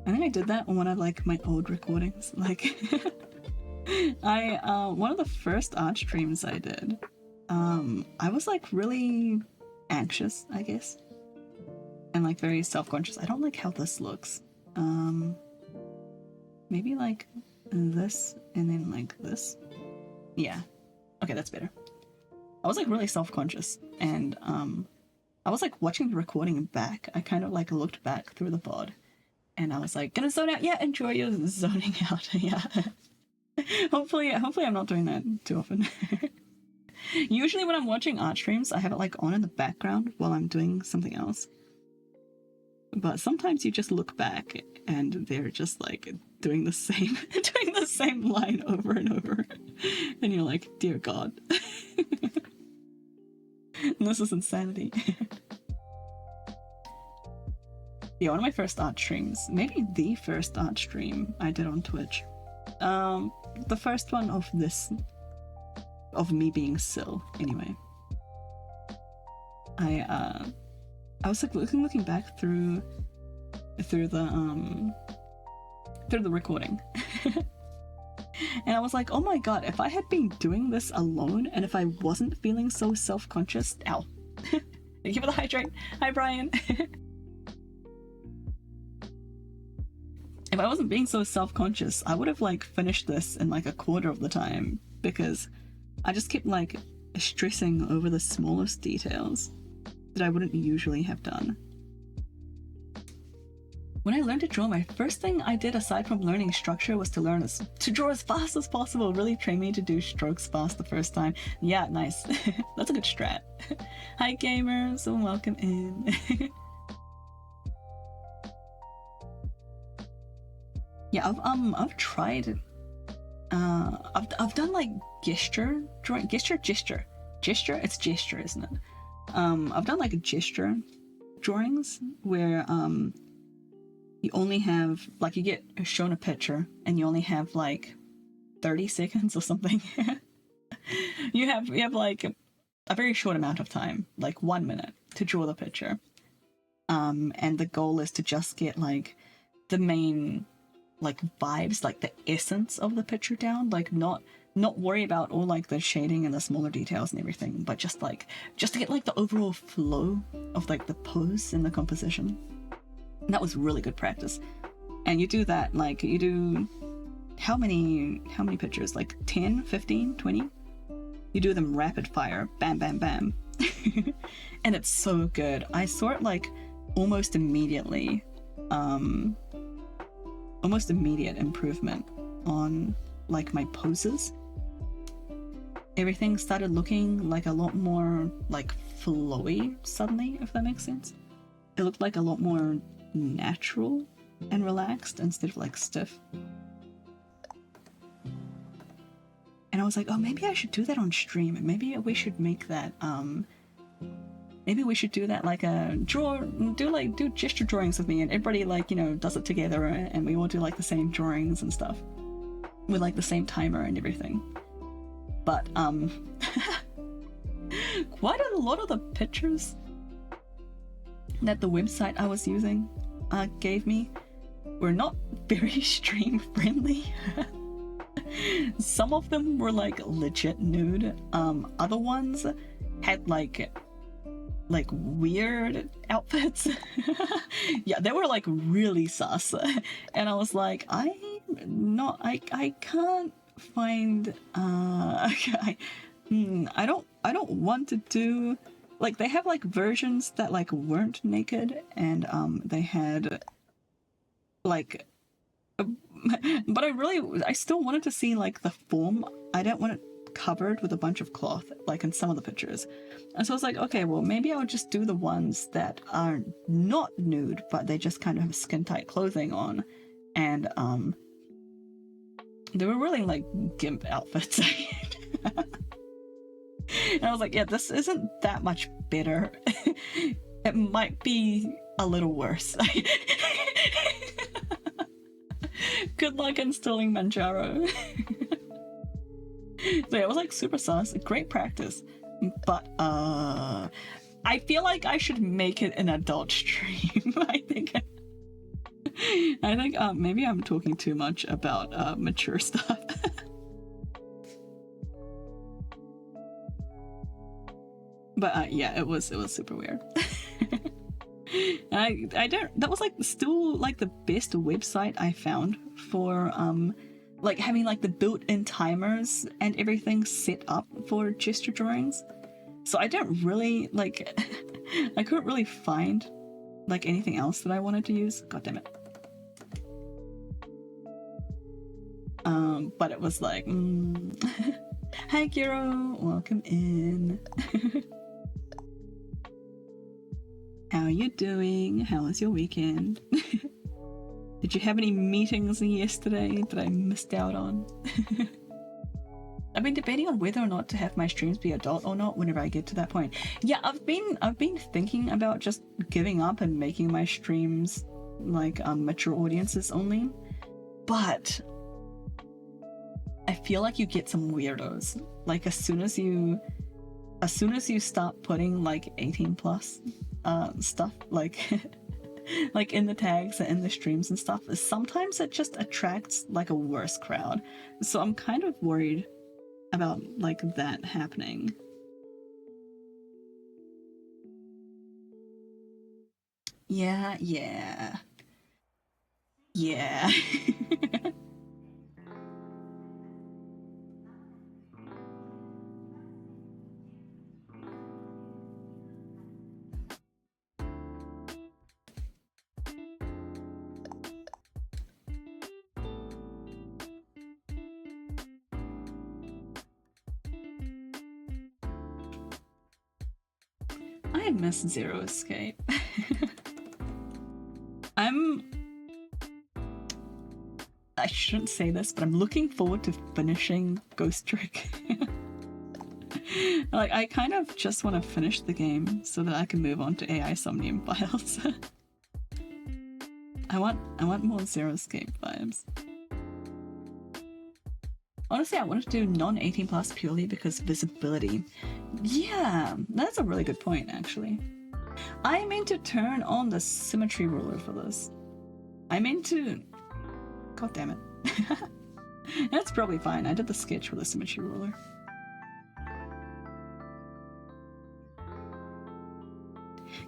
I think I did that on one of like my old recordings. Like one of the first art streams I did, I was like really anxious, I guess, and like very self-conscious. I don't like how this looks. Maybe like this and then like this. Yeah, okay, that's better. I was like really self-conscious, and I was like watching the recording back. I kind of like looked back through the VOD, and I was like, gonna zone out. Yeah, enjoy your zoning out. Yeah. Hopefully I'm not doing that too often. Usually when I'm watching art streams, I have it like on in the background while I'm doing something else. But sometimes you just look back and they're just like doing the same line over and over. And you're like, dear God. This is insanity. Yeah, one of my first art streams, maybe the first art stream I did on Twitch. The first one of of me being Syl, anyway. I was like looking back through the recording. And I was like, oh my god, if I had been doing this alone and if I wasn't feeling so self-conscious, ow. Thank you for the hydrate. Hi Brian. If I wasn't being so self-conscious, I would have like finished this in like a quarter of the time, because I just kept like stressing over the smallest details that I wouldn't usually have done. When I learned to draw, my first thing I did aside from learning structure was to draw as fast as possible. It really trained me to do strokes fast the first time. Yeah, nice. That's a good strat. Hi gamers, and welcome in. Yeah, I've tried. I've done like gesture drawing, gesture. It's gesture, isn't it? I've done like gesture drawings where you only have like, you get shown a picture and you only have like 30 seconds or something. you have like a very short amount of time, like 1 minute, to draw the picture. And the goal is to just get like the main like vibes, like the essence of the picture down, like not worry about all like the shading and the smaller details and everything, but just to get like the overall flow of like the pose and the composition. And that was really good practice. And you do that, like you do how many pictures, like 10, 15, 20? You do them rapid fire, bam bam bam. And it's so good. I saw it like almost immediate improvement on like my poses. Everything started looking like a lot more like flowy suddenly, if that makes sense. It looked like a lot more natural and relaxed instead of like stiff. And I was like, oh, maybe I should do that on stream. Maybe we should make that, maybe we should do that like a do gesture drawings with me, and everybody like, you know, does it together, and we all do like the same drawings and stuff with like the same timer and everything. But quite a lot of the pictures that the website I was using gave me were not very stream friendly. Some of them were like legit nude. Other ones had like weird outfits. Yeah, they were like really sus. And I was like, I can't find I don't want to do, like, they have like versions that like weren't naked, and they had like but I still wanted to see like the form. I don't want it covered with a bunch of cloth like in some of the pictures. And so I was like, okay, well, maybe I'll just do the ones that are not nude, but they just kind of have skin tight clothing on. And they were really like gimp outfits. And I was like, yeah, this isn't that much better. It might be a little worse. Good luck installing Manjaro. So yeah, it was like super sus, great practice. But I feel like I should make it an adult stream. I think maybe I'm talking too much about mature stuff. But yeah, it was super weird. And that was like still like the best website I found for like having like the built-in timers and everything set up for gesture drawings. So I don't really like I couldn't really find like anything else that I wanted to use. God damn it. But it was like hi Kiro, welcome in. How are you doing? How was your weekend? Did you have any meetings yesterday that I missed out on? I've been debating on whether or not to have my streams be adult or not whenever I get to that point. Yeah, I've been thinking about just giving up and making my streams like mature audiences only. But I feel like you get some weirdos. Like as soon as you start putting like 18 plus stuff like like in the tags and in the streams and stuff, sometimes it just attracts like a worse crowd. So I'm kind of worried about like that happening. Yeah. I miss Zero Escape. I shouldn't say this, but I'm looking forward to finishing Ghost Trick. Like, I kind of just want to finish the game so that I can move on to AI Somnium Files. I want more Zero Escape vibes. Honestly, I wanted to do non-18 plus purely because visibility. Yeah, that's a really good point, actually. I meant to turn on the symmetry ruler for this. I meant to... God damn it. That's probably fine. I did the sketch for the symmetry ruler.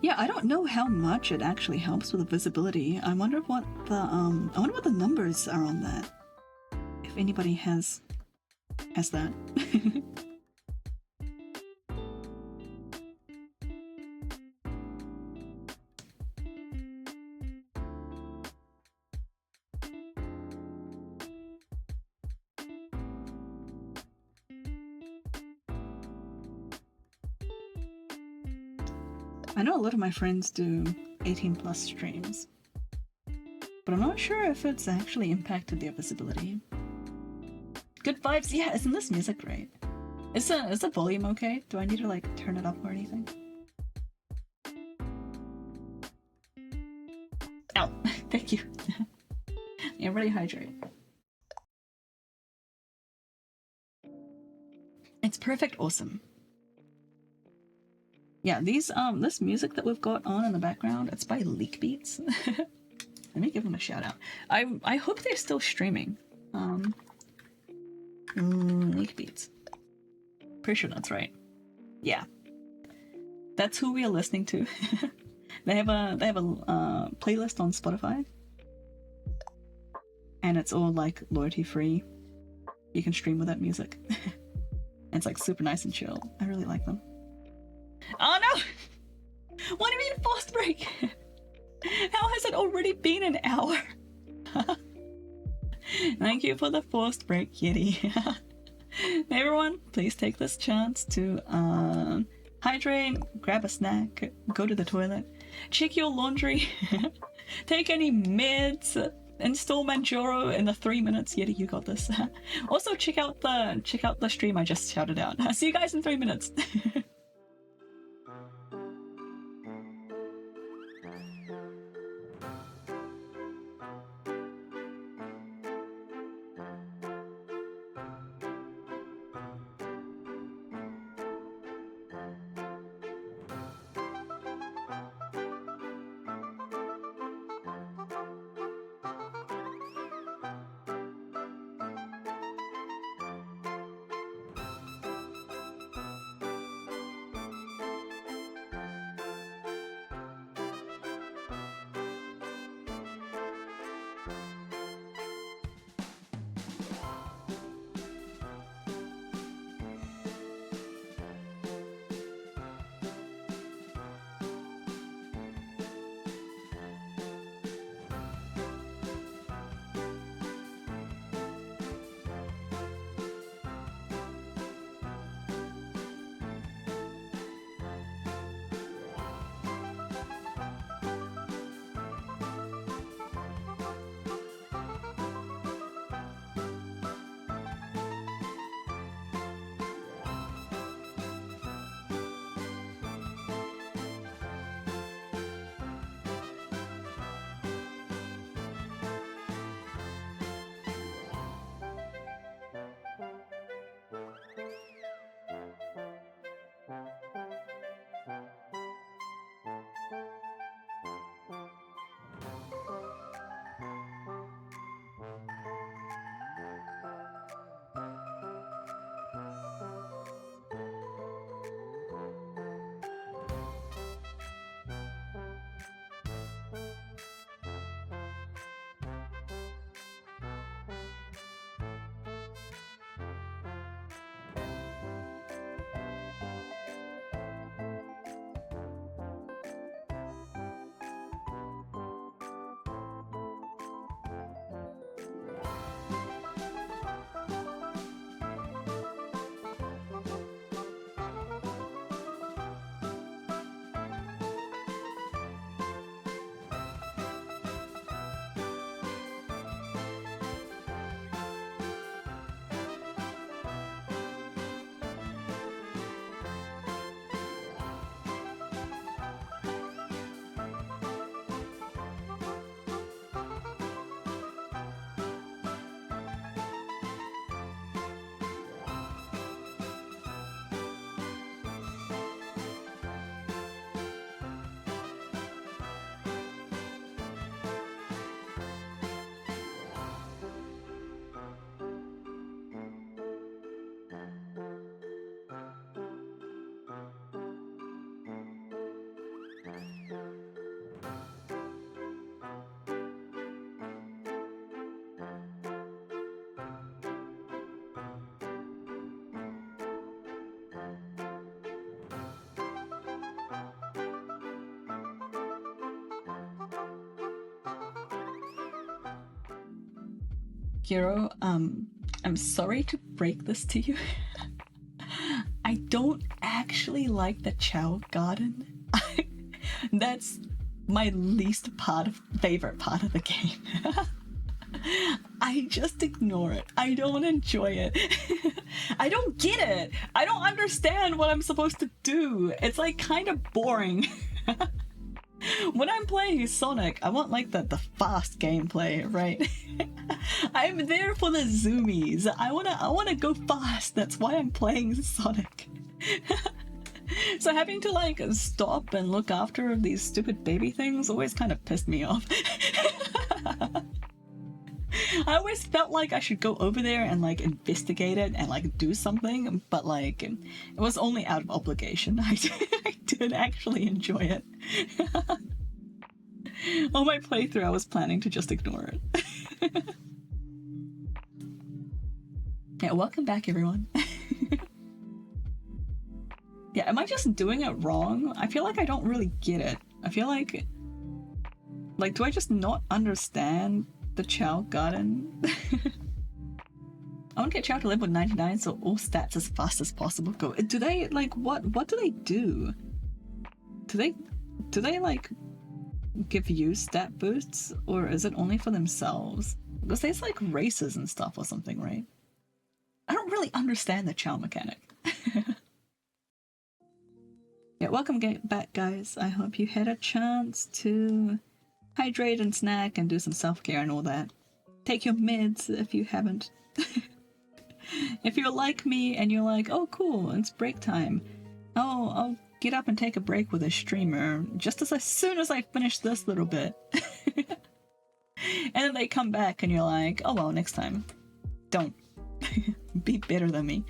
Yeah, I don't know how much it actually helps with the visibility. I wonder what the numbers are on that. If anybody has that. I know a lot of my friends do 18 plus streams, but I'm not sure if it's actually impacted their visibility. Good vibes. Yeah, isn't this music great? Is the volume okay? Do I need to like turn it up or anything? Oh, thank you. Everybody hydrate. It's perfect. Awesome. Yeah, these this music that we've got on in the background, it's by Leak Beats. Let me give them a shout out. I hope they're still streaming. Leak Beats. Pretty sure that's right. Yeah. That's who we are listening to. They have a playlist on Spotify. And it's all like royalty free. You can stream with that music. It's like super nice and chill. I really like them. Oh no! What do you mean fast break? How has it already been an hour? Thank you for the forced break, Kitty. Hey everyone, please take this chance to hydrate, grab a snack, go to the toilet, check your laundry, take any meds, install Manjaro in the 3 minutes. Yeti, you got this. Also check out the stream I just shouted out. See you guys in 3 minutes. Hero, I'm sorry to break this to you. I don't actually like the Chow Garden. That's my least favorite part of the game. I just ignore it. I don't enjoy it. I don't get it. I don't understand what I'm supposed to do. It's like kind of boring. When I'm playing Sonic, I want like the fast gameplay, right? I'm there for the zoomies. I wanna go fast. That's why I'm playing Sonic. So having to like stop and look after these stupid baby things always kind of pissed me off. I always felt like I should go over there and like investigate it and like do something, but like it was only out of obligation. I didn't actually enjoy it. On my playthrough, I was planning to just ignore it. Yeah, welcome back, everyone. Yeah, am I just doing it wrong? I feel like I don't really get it. I feel like do I just not understand the Chow Garden? I want to get Chow to level 99 so all stats as fast as possible go. Do they, like, what do they do? Do they like give you stat boosts, or is it only for themselves? Because there's like races and stuff or something, right? I don't really understand the Chow mechanic. Yeah, welcome back, guys. I hope you had a chance to hydrate and snack and do some self-care and all that. Take your meds if you haven't. If you're like me and you're like, oh cool, it's break time. Oh, I'll get up and take a break with a streamer just as soon as I finish this little bit. And then they come back and you're like, oh well, next time. Don't. Be better than me.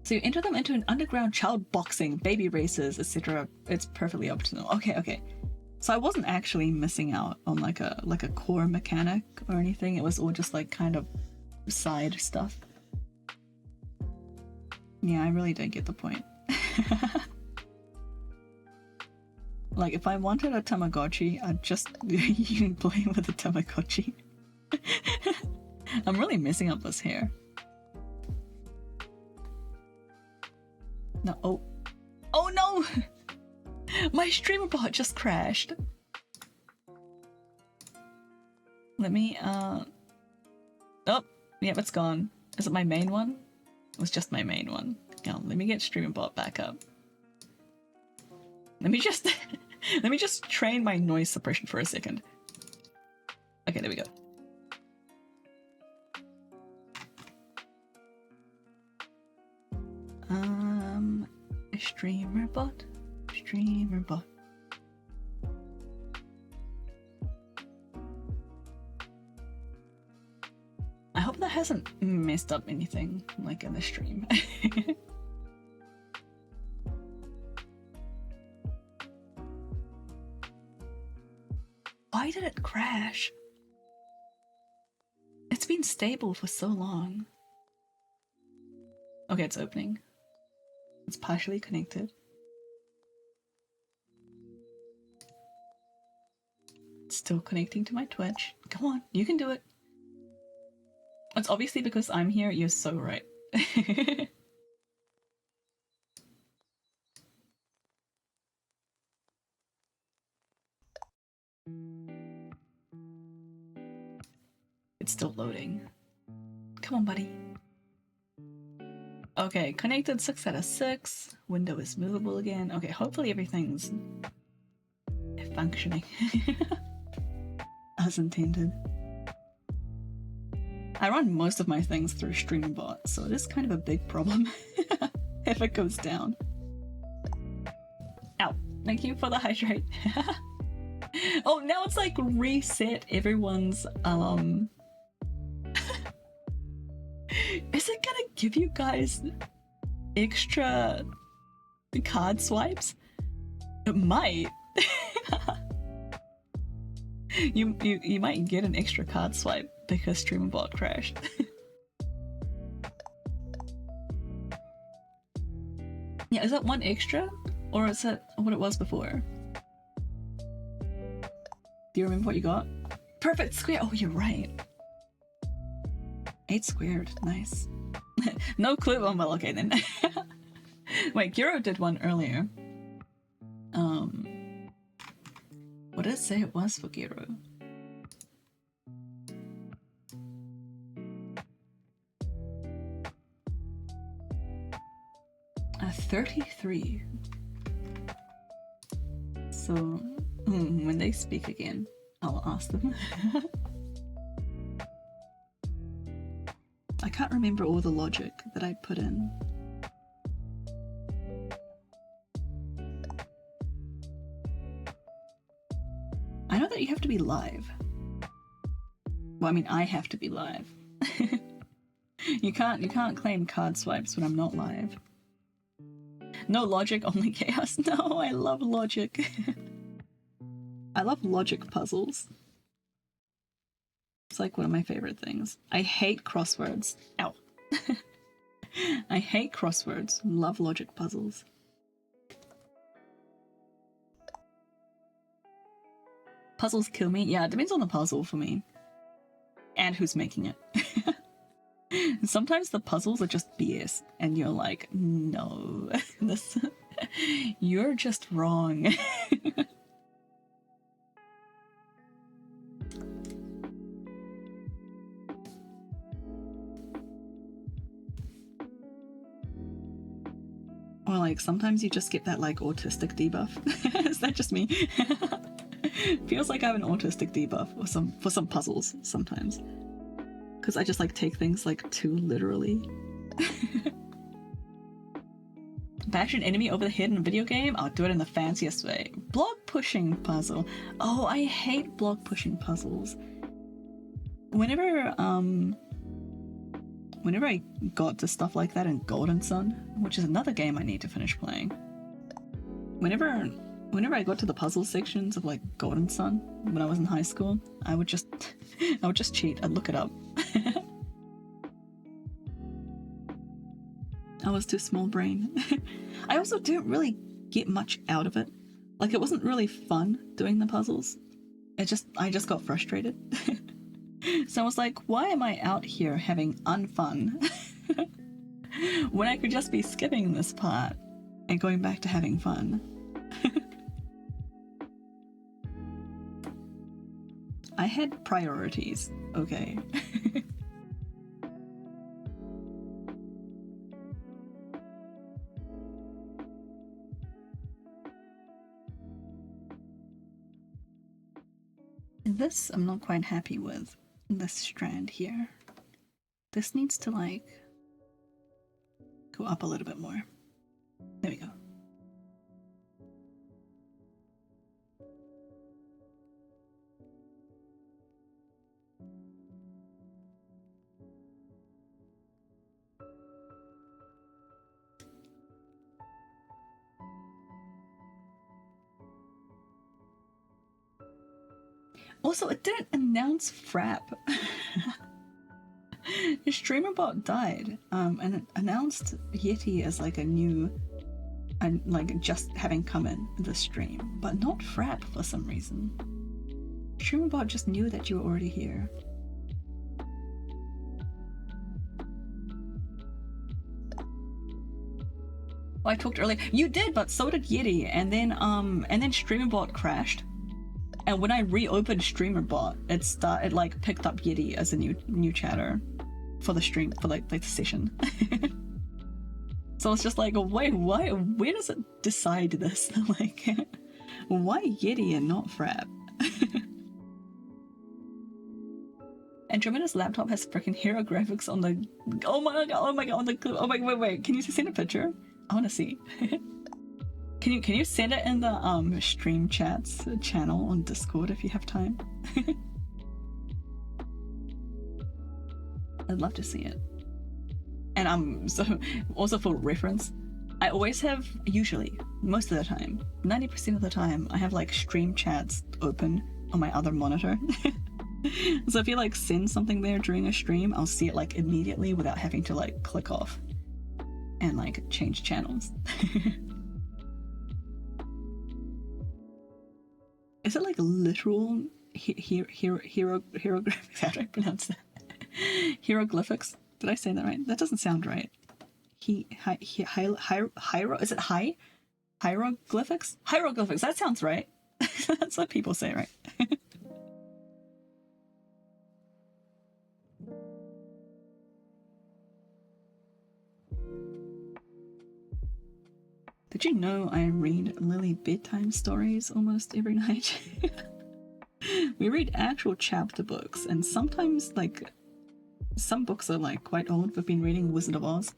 So you enter them into an underground child boxing, baby races, etc. It's perfectly optional. Okay. So I wasn't actually missing out on like a core mechanic or anything. It was all just like kind of side stuff. Yeah, I really did get the point. Like if I wanted a Tamagotchi, I'd just play with a Tamagotchi. I'm really messing up this hair. No, oh no! My streamer bot just crashed. Let me, oh, yep, it's gone. Is it my main one? It was just my main one. Now, let me get streamer bot back up. Let me just, let me just train my noise suppression for a second. Okay, there we go. Streamer bot. I hope that hasn't messed up anything, like in the stream. Why did it crash? It's been stable for so long. Okay, it's opening. It's partially connected. It's still connecting to my Twitch. Come on, you can do it. It's obviously because I'm here. You're so right. It's still loading. Come on, buddy. Okay, connected 6 out of 6. Window is movable again. Okay, hopefully everything's functioning as intended. I run most of my things through StreamBot, so it is kind of a big problem if it goes down. Ow, thank you for the hydrate. Oh, now it's like reset everyone's Is it gonna give you guys extra card swipes? It might. You might get an extra card swipe because StreamBot crashed. Yeah, is that one extra? Or is that what it was before? Do you remember what you got? Perfect square! Oh, you're right. 8 squared, nice. No clue. Oh, well, okay then. Wait, Giro did one earlier. What did it say it was for Gero? A 33. So, when they speak again, I'll ask them. I can't remember all the logic that I put in. I know that you have to be live. Well, I mean, I have to be live. You can't claim card swipes when I'm not live. No logic, only chaos. No, I love logic. I love logic puzzles. It's like one of my favorite things. I hate crosswords. Ow. I hate crosswords. Love logic puzzles. Puzzles kill me? Yeah, it depends on the puzzle for me. And who's making it. Sometimes the puzzles are just BS, and you're like, no, this, you're just wrong. Or like, sometimes you just get that like autistic debuff. Is that just me? Feels like I have an autistic debuff for some puzzles sometimes. Because I just like take things like too literally. Bash an enemy over the head in a video game? I'll do it in the fanciest way. Block pushing puzzle. Oh, I hate block pushing puzzles. Whenever I got to stuff like that in Golden Sun, which is another game I need to finish playing. Whenever I got to the puzzle sections of like Golden Sun when I was in high school, I would just cheat. I'd look it up. I was too small brain. I also didn't really get much out of it. Like, it wasn't really fun doing the puzzles. I just got frustrated. So I was like, why am I out here having unfun when I could just be skipping this part and going back to having fun? I had priorities, okay. This I'm not quite happy with, this strand here. This needs to like go up a little bit more. There we go. Also, it didn't announce Frap. The streamer bot died, and it announced Yeti as like a new, and like just having come in the stream, but not Frap for some reason. Streamer bot just knew that you were already here. Oh, I talked earlier. You did, but so did Yeti, and then streamer bot crashed. And when I reopened StreamerBot, it like picked up Yeti as a new chatter for the stream, for like the session. So it's just like, wait, why? Where does it decide this? Like, why Yeti and not Frap? Andromeda's laptop has freaking hero graphics on the. Oh my god! On the. Oh my wait! Can you send a picture? I want to see. Can you send it in the stream chats channel on Discord if you have time? I'd love to see it. And so also for reference, I always have, usually, most of the time, 90% of the time, I have like stream chats open on my other monitor. So if you like send something there during a stream, I'll see it like immediately without having to like click off and like change channels. Is it like literal hieroglyphics? How do I pronounce that? Hieroglyphics? Did I say that right? That doesn't sound right. Is it hieroglyphics? Hieroglyphics. That sounds right. That's what people say, right? Did you know I read Lily bedtime stories almost every night? We read actual chapter books, and sometimes, like, some books are, like, quite old. We've been reading Wizard of Oz.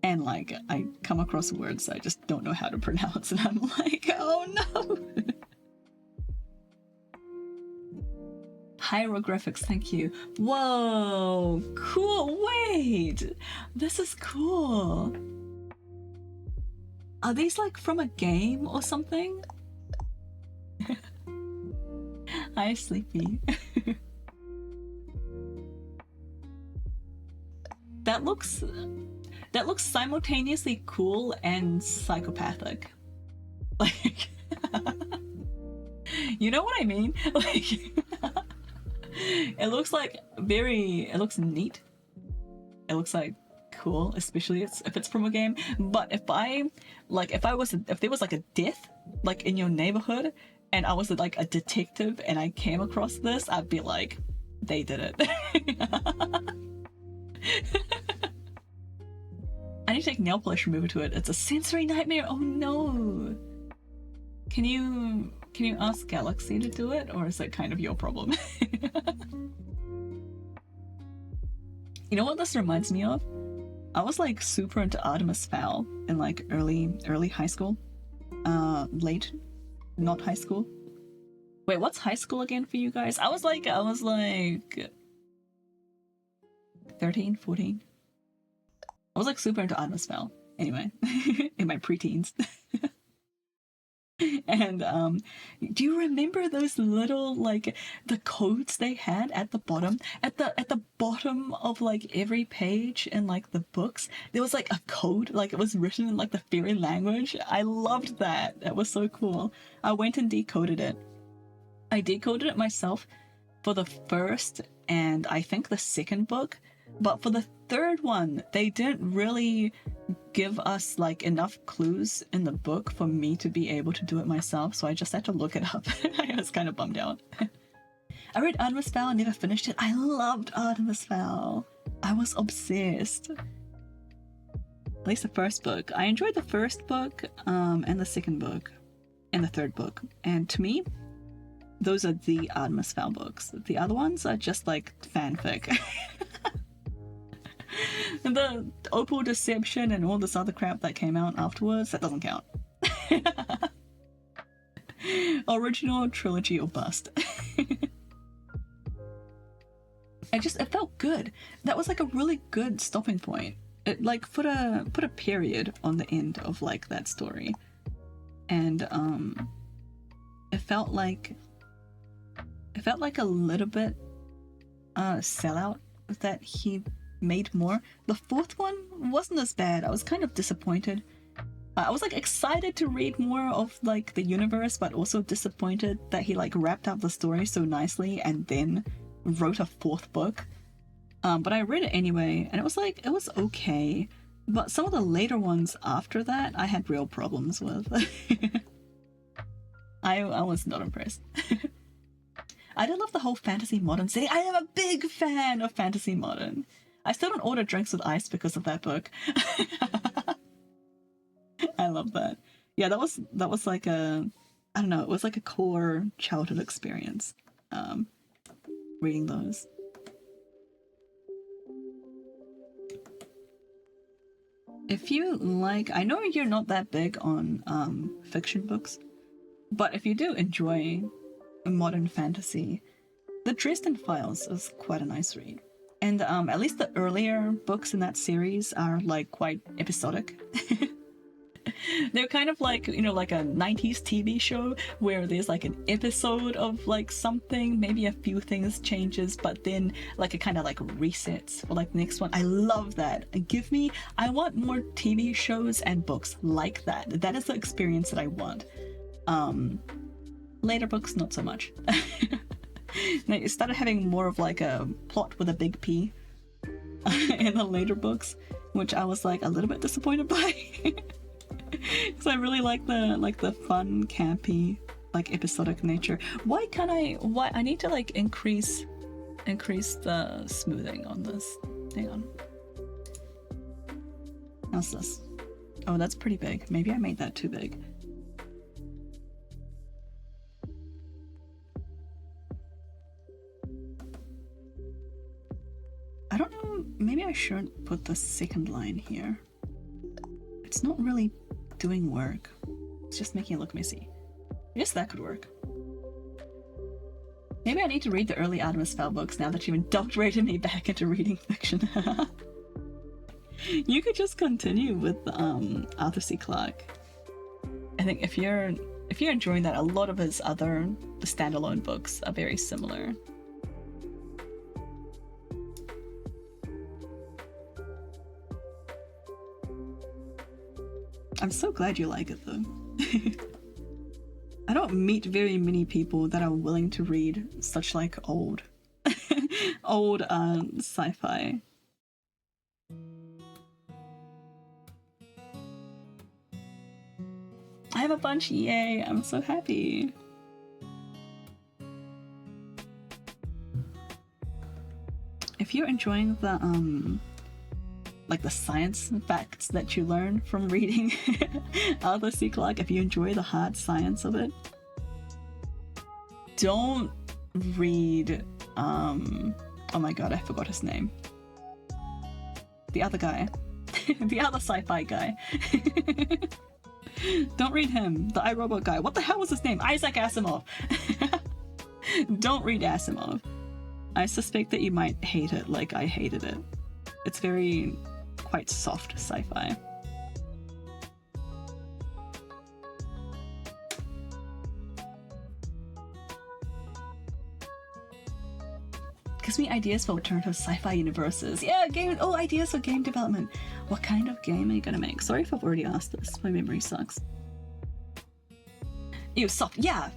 And, like, I come across words I just don't know how to pronounce, and I'm like, oh no! Hieroglyphics, thank you. Whoa! Cool! Wait! This is cool! Are these, like, from a game or something? Hi, Sleepy. That looks simultaneously cool and psychopathic. Like, you know what I mean? Like, it looks neat. It looks like cool, especially if it's from a game. But if there was like a death like in your neighborhood and I was like a detective and I came across this, I'd be like, they did it. I need to take nail polish remover to it. It's a sensory nightmare. Oh no. Can you ask Galaxy to do it, or is it kind of your problem? You know what this reminds me of? I was like super into Artemis Fowl in like early high school. Late, not high school. Wait, what's high school again for you guys? I was like 13, 14. I was like super into Artemis Fowl. Anyway, in my preteens. And do you remember those little like the codes they had at the bottom at the bottom of like every page in like the books? There was like a code, like it was written in like the fairy language. I loved that. That was so cool. I went and decoded it. I decoded it myself for the first and I think the second book, but for the third one they didn't really give us like enough clues in the book for me to be able to do it myself, so I just had to look it up. I was kind of bummed out. I read Artemis Fowl and never finished it. I loved Artemis Fowl. I was obsessed. At least the first book. I enjoyed the first book and the second book and the third book, and to me those are the Artemis Fowl books. The other ones are just like fanfic. And the Opal Deception and all this other crap that came out afterwards, that doesn't count. Original trilogy or bust. It felt good. That was like a really good stopping point. It like put a period on the end of like that story. And it felt like a little bit sellout that he made more. The fourth one wasn't as bad. I was kind of disappointed. I was like excited to read more of like the universe, but also disappointed that he like wrapped up the story so nicely and then wrote a fourth book. But I read it anyway, and it was okay. But some of the later ones after that, I had real problems with. I was not impressed. I did love the whole Fantasy Modern thing. I am a big fan of Fantasy Modern. I still don't order drinks with ice because of that book. I love that. Yeah, that was like I don't know, it was like a core childhood experience. Reading those. If you like, I know you're not that big on fiction books, but if you do enjoy modern fantasy, the Dresden Files is quite a nice read. And at least the earlier books in that series are like quite episodic. They're kind of like, you know, like a 90s TV show where there's like an episode of like something, maybe a few things changes, but then like it kind of like resets for like the next one. I love that. I want more TV shows and books like that. That is the experience that I want. Later books, not so much. Now, it started having more of like a plot with a big P in the later books, which I was like a little bit disappointed by. Because I really like the fun, campy like episodic nature. Why can't I need to like increase the smoothing on this. Hang on. How's this? Oh, that's pretty big. Maybe I made that too big. I don't know, maybe I shouldn't put the second line here. It's not really doing work. It's just making it look messy. I guess that could work. Maybe I need to read the early Artemis Fowl books now that you've indoctrinated me back into reading fiction. You could just continue with Arthur C. Clarke. I think if you're enjoying that, a lot of his the standalone books are very similar. I'm so glad you like it though. I don't meet very many people that are willing to read such like old sci-fi. I have a bunch, yay, I'm so happy. If you're enjoying the like the science facts that you learn from reading Arthur C. Clarke, if you enjoy the hard science of it, don't read oh my god, I forgot his name. The other guy. The other sci-fi guy. Don't read him. The iRobot guy. What the hell was his name? Isaac Asimov. Don't read Asimov. I suspect that you might hate it like I hated it. It's very quite soft sci-fi. Gives me ideas for alternative sci-fi universes. Yeah, ideas for game development. What kind of game are you gonna make? Sorry if I've already asked this. My memory sucks. Ew, soft. Yeah.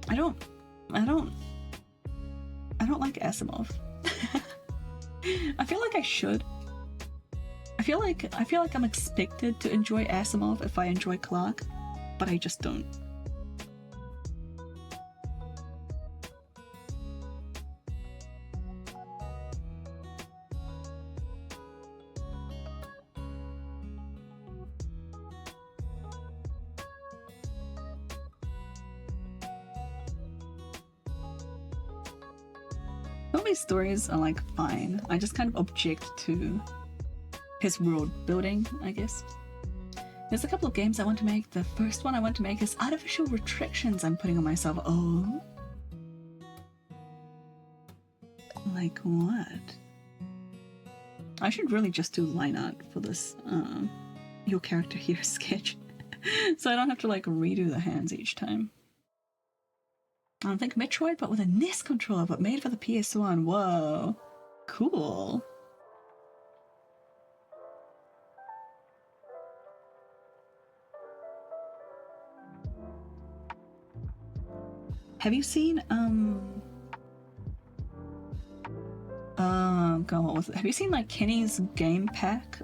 I don't like Asimov. I feel like I should. I feel like I'm expected to enjoy Asimov if I enjoy Clarke, but I just don't. Stories are like fine. I just kind of object to his world building, I guess. There's a couple of games I want to make. The first one I want to make is artificial restrictions I'm putting on myself. Oh. Like what? I should really just do line art for this your character here sketch. So I don't have to like redo the hands each time. I don't think Metroid, but with a NES controller, but made for the PS1. Whoa. Cool. Have you seen, God, what was it? Have you seen, like, Kenny's game pack,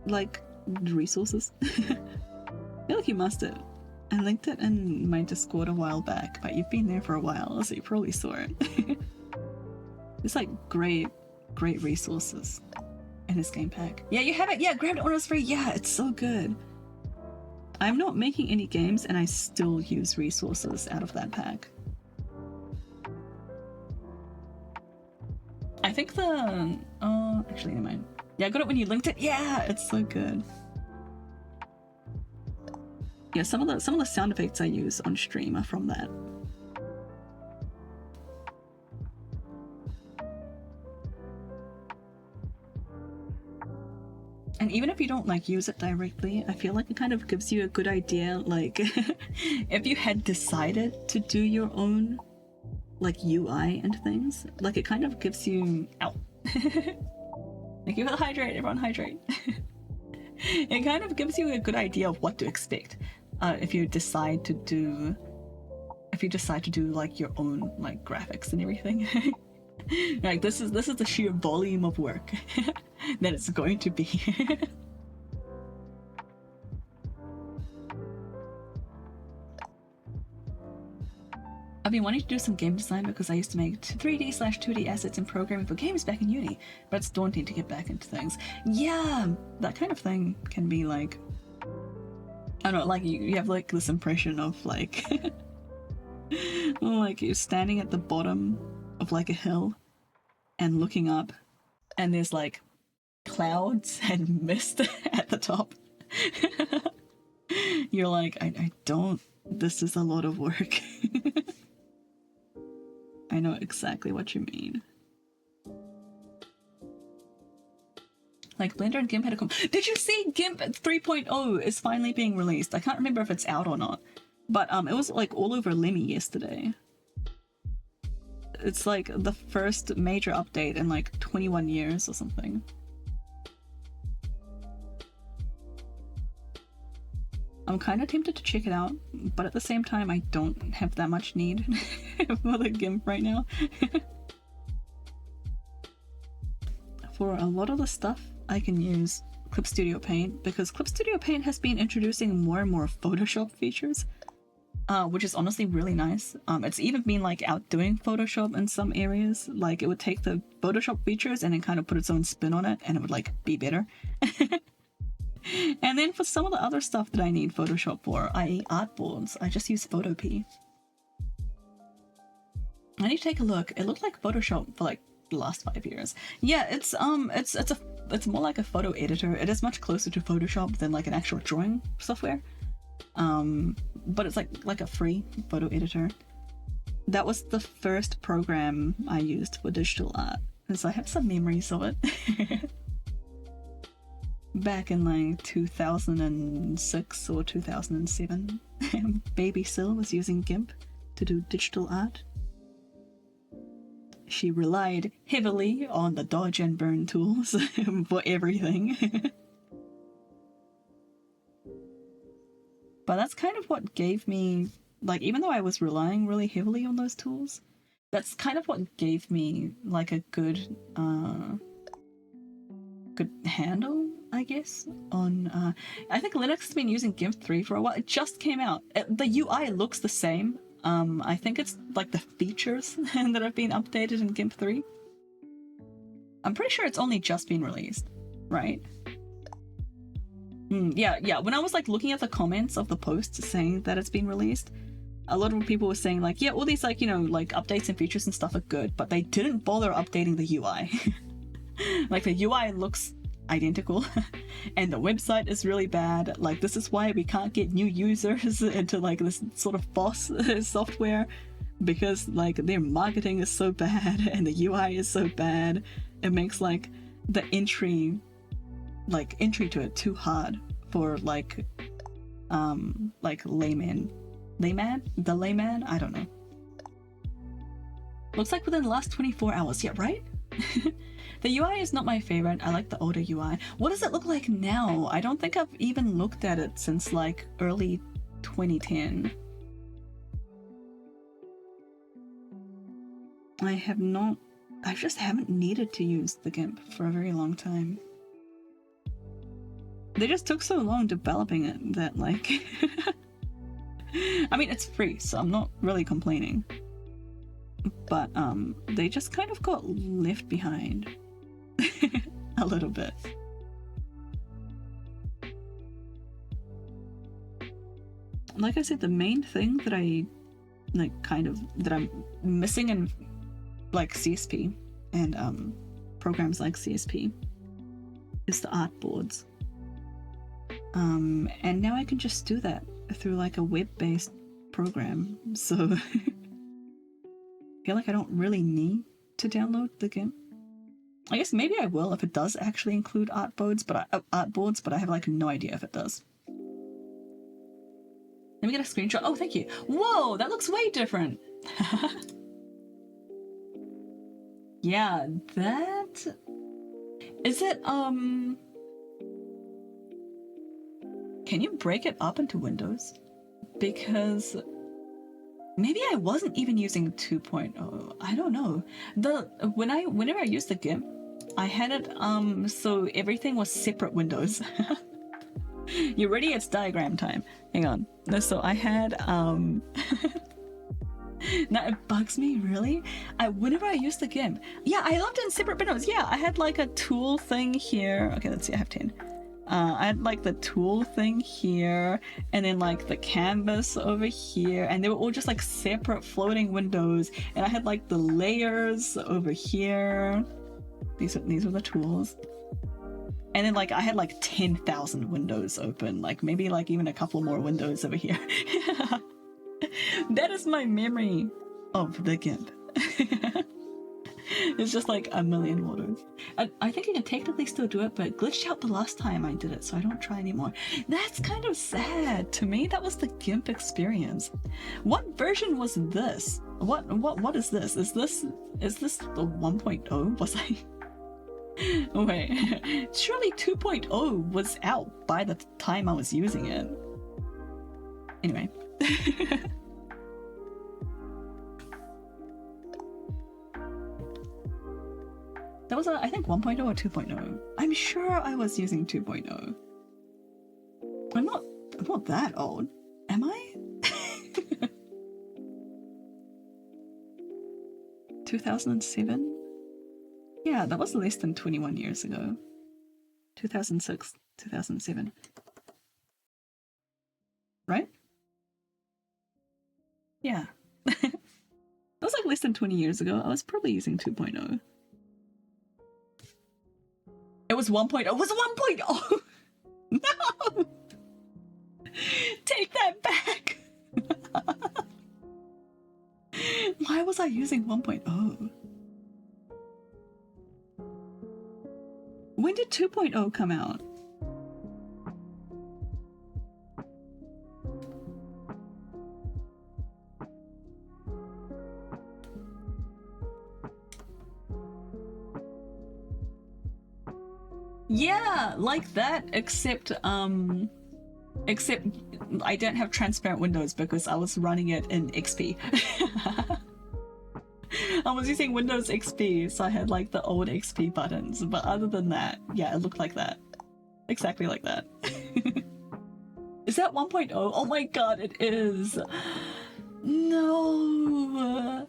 like, resources? I feel like you must have. I linked it in my Discord a while back, but you've been there for a while, so you probably saw it. It's like great resources in his game pack. Yeah, you have it! Yeah, grabbed it when it was free! Yeah, it's so good! I'm not making any games and I still use resources out of that pack. I think actually never mind. Yeah, I got it when you linked it! Yeah, it's so good. Yeah, some of the sound effects I use on stream are from that. And even if you don't like use it directly, I feel like it kind of gives you a good idea, like if you had decided to do your own like UI and things, like it kind of gives you Thank you for the hydrate, everyone hydrate. It kind of gives you a good idea of what to expect if you decide to do like your own like graphics and everything. Like this is the sheer volume of work that it's going to be. I've been wanting to do some game design because I used to make 3D/2D assets and programming for games back in uni, but it's daunting to get back into things. Yeah, that kind of thing can be like, I don't know, like you have like this impression of like, like you're standing at the bottom of like a hill and looking up, and there's like clouds and mist at the top. You're like, I don't, this is a lot of work. I know exactly what you mean. Like Blender and GIMP had a Did you see GIMP 3.0 is finally being released? I can't remember if it's out or not, but it was like all over Lemmy yesterday. It's like the first major update in like 21 years or something. I'm kind of tempted to check it out, but at the same time, I don't have that much need for the GIMP right now. For a lot of the stuff, I can use Clip Studio Paint, because Clip Studio Paint has been introducing more and more Photoshop features, which is honestly really nice. It's even been like outdoing Photoshop in some areas. Like it would take the Photoshop features and then kind of put its own spin on it, and it would like be better. And then for some of the other stuff that I need Photoshop for, i.e. artboards, I just use Photopea. I need to take a look. It looked like Photoshop for like the last 5 years. Yeah, it's more like a photo editor. It is much closer to Photoshop than like an actual drawing software. But it's like a free photo editor. That was the first program I used for digital art, and so I have some memories of it. Back in like 2006 or 2007, Baby Sil was using GIMP to do digital art. She relied heavily on the dodge and burn tools for everything. But that's kind of what gave me, like, even though I was relying really heavily on those tools, that's kind of what gave me like a good handle, I guess, on I think Linux has been using GIMP 3 for a while. It just came out. The UI looks the same. I think it's like the features that have been updated in GIMP 3. I'm pretty sure it's only just been released, right? Yeah, when I was like looking at the comments of the posts saying that it's been released, a lot of people were saying like, yeah, all these like, you know, like updates and features and stuff are good, but they didn't bother updating the UI. Like the UI looks identical and the website is really bad. Like this is why we can't get new users into like this sort of boss software, because like their marketing is so bad and the UI is so bad. It makes like the entry to it too hard for like layman, I don't know. Looks like within the last 24 hours. Yeah, right? The UI is not my favorite. I like the older UI. What does it look like now? I don't think I've even looked at it since like early 2010. I just haven't needed to use the GIMP for a very long time. They just took so long developing it that like I mean, it's free, so I'm not really complaining. But they just kind of got left behind a little bit. Like I said, the main thing that that I'm missing in like CSP and programs like CSP is the artboards. And now I can just do that through like a web-based program, so I feel like I don't really need to download the GIMP. I guess maybe I will if it does actually include artboards, but I have like no idea if it does. Let me get a screenshot. Oh, thank you. Whoa, that looks way different. Yeah, that... Is it, Can you break it up into windows? Because maybe I wasn't even using 2.0. I don't know. Whenever I used the GIMP, I had it so everything was separate windows. You ready? It's diagram time. Hang on. So I had Now it bugs me, really. Whenever I use the GIMP, yeah, I looked in separate windows. Yeah, I had like a tool thing here. Okay, let's see, I have 10. I had like the tool thing here, and then like the canvas over here, and they were all just like separate floating windows, and I had like the layers over here. These were the tools. And then like I had like 10,000 windows open, like maybe like even a couple more windows over here. That is my memory of the GIMP. It's just like a million waters. I think you can technically still do it, but it glitched out the last time I did it, so I don't try anymore. That's kind of sad. To me, that was the GIMP experience. What version was this? What is this? Is this the 1.0? Was I? Wait, surely 2.0 was out by the time I was using it. Anyway. That was, I think, 1.0 or 2.0. I'm sure I was using 2.0. I'm not that old. Am I? 2007? Yeah, that was less than 21 years ago. 2006, 2007. Right? Yeah. That was like less than 20 years ago. I was probably using 2.0. It was 1.0. It was 1.0! No! Take that back! Why was I using 1.0? When did 2.0 come out? Yeah, like that, except I don't have transparent windows because I was running it in XP. I was using Windows XP, so I had like the old XP buttons, but other than that, yeah, it looked like that. Exactly like that. Is that 1.0? Oh my god, it is! No!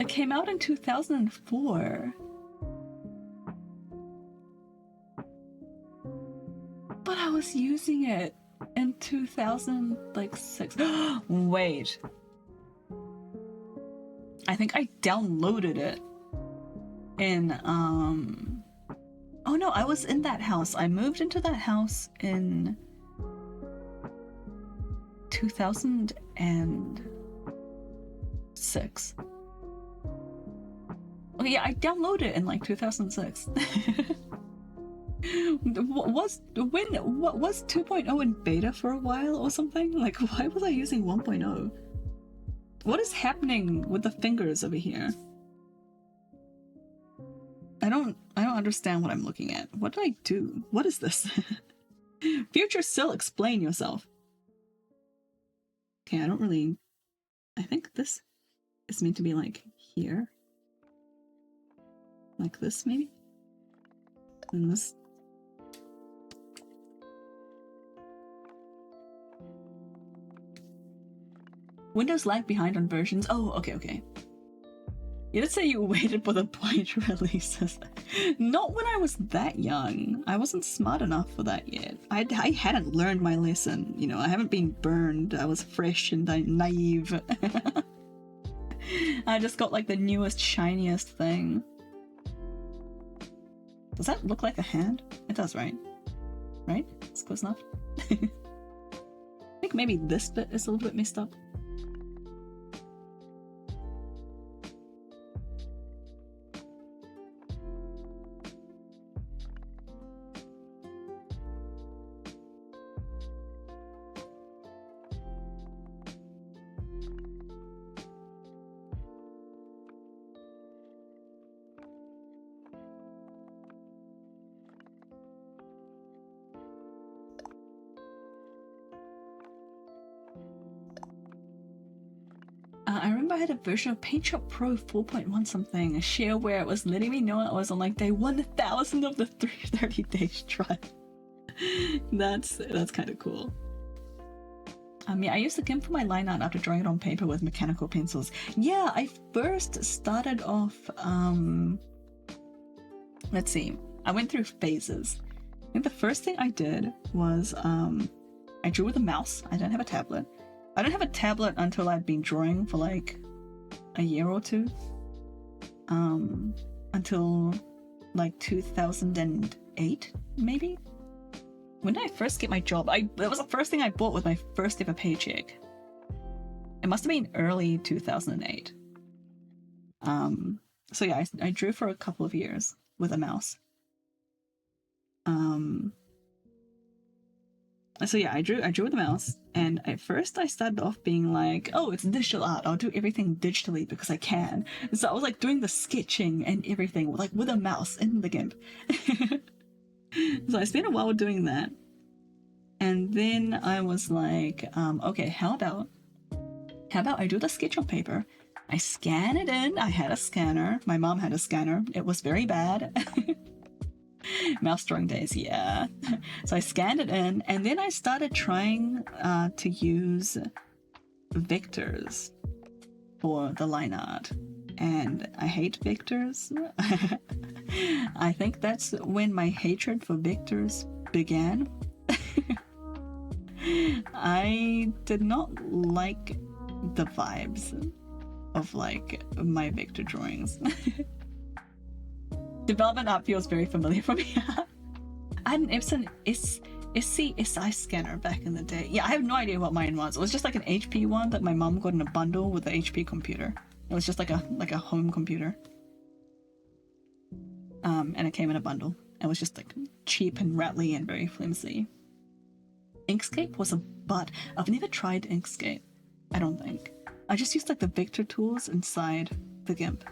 It came out in 2004. But I was using it in 2006. Wait. I think I downloaded it in, oh no, I was in that house. I moved into that house in 2006. Oh yeah, I downloaded it in like 2006. Was 2.0 in beta for a while or something? Like, why was I using 1.0? What is happening with the fingers over here? I don't understand what I'm looking at. What did I do? What is this? Future Still, explain yourself. Okay, I think this is meant to be like here. Like this, maybe? And this. Windows lag behind on versions. Oh, okay. You did say you waited for the point releases. Not when I was that young. I wasn't smart enough for that yet. I hadn't learned my lesson. You know, I haven't been burned. I was fresh and naive. I just got like the newest, shiniest thing. Does that look like a hand? It does, right? Right? It's close enough. I think maybe this bit is a little bit messed up. I remember I had a version of PaintShop Pro 4.1 something, a share where it was letting me know I was on like day 1000 of the 330 days trial. That's kind of cool. Yeah, I used the GIMP for my line art after drawing it on paper with mechanical pencils. Yeah, I first started off, let's see, I went through phases. I think the first thing I did was, I drew with a mouse. I didn't have a tablet. I didn't have a tablet until I'd been drawing for like a year or two. Until like 2008, maybe? When did I first get my job? That was the first thing I bought with my first ever paycheck. It must have been early 2008. So yeah, I drew for a couple of years with a mouse. So yeah, I drew with a mouse, and at first I started off being like, oh, it's digital art, I'll do everything digitally because I can. And so I was like doing the sketching and everything like with a mouse in the GIMP. So I spent a while doing that, and then I was like, okay, how about I do the sketch on paper, I scan it in. I had a scanner, my mom had a scanner, it was very bad. Mouse drawing days, yeah. So I scanned it in, and then I started trying to use vectors for the line art, and I hate vectors. I think that's when my hatred for vectors began. I did not like the vibes of like my vector drawings. Development art feels very familiar for me. I had an Epson SCSI scanner back in the day. Yeah, I have no idea what mine was. It was just like an HP one that my mom got in a bundle with the HP computer. It was just like a home computer. And it came in a bundle. It was just like cheap and rattly and very flimsy. Inkscape was a butt. I've never tried Inkscape, I don't think. I just used like the vector tools inside the GIMP.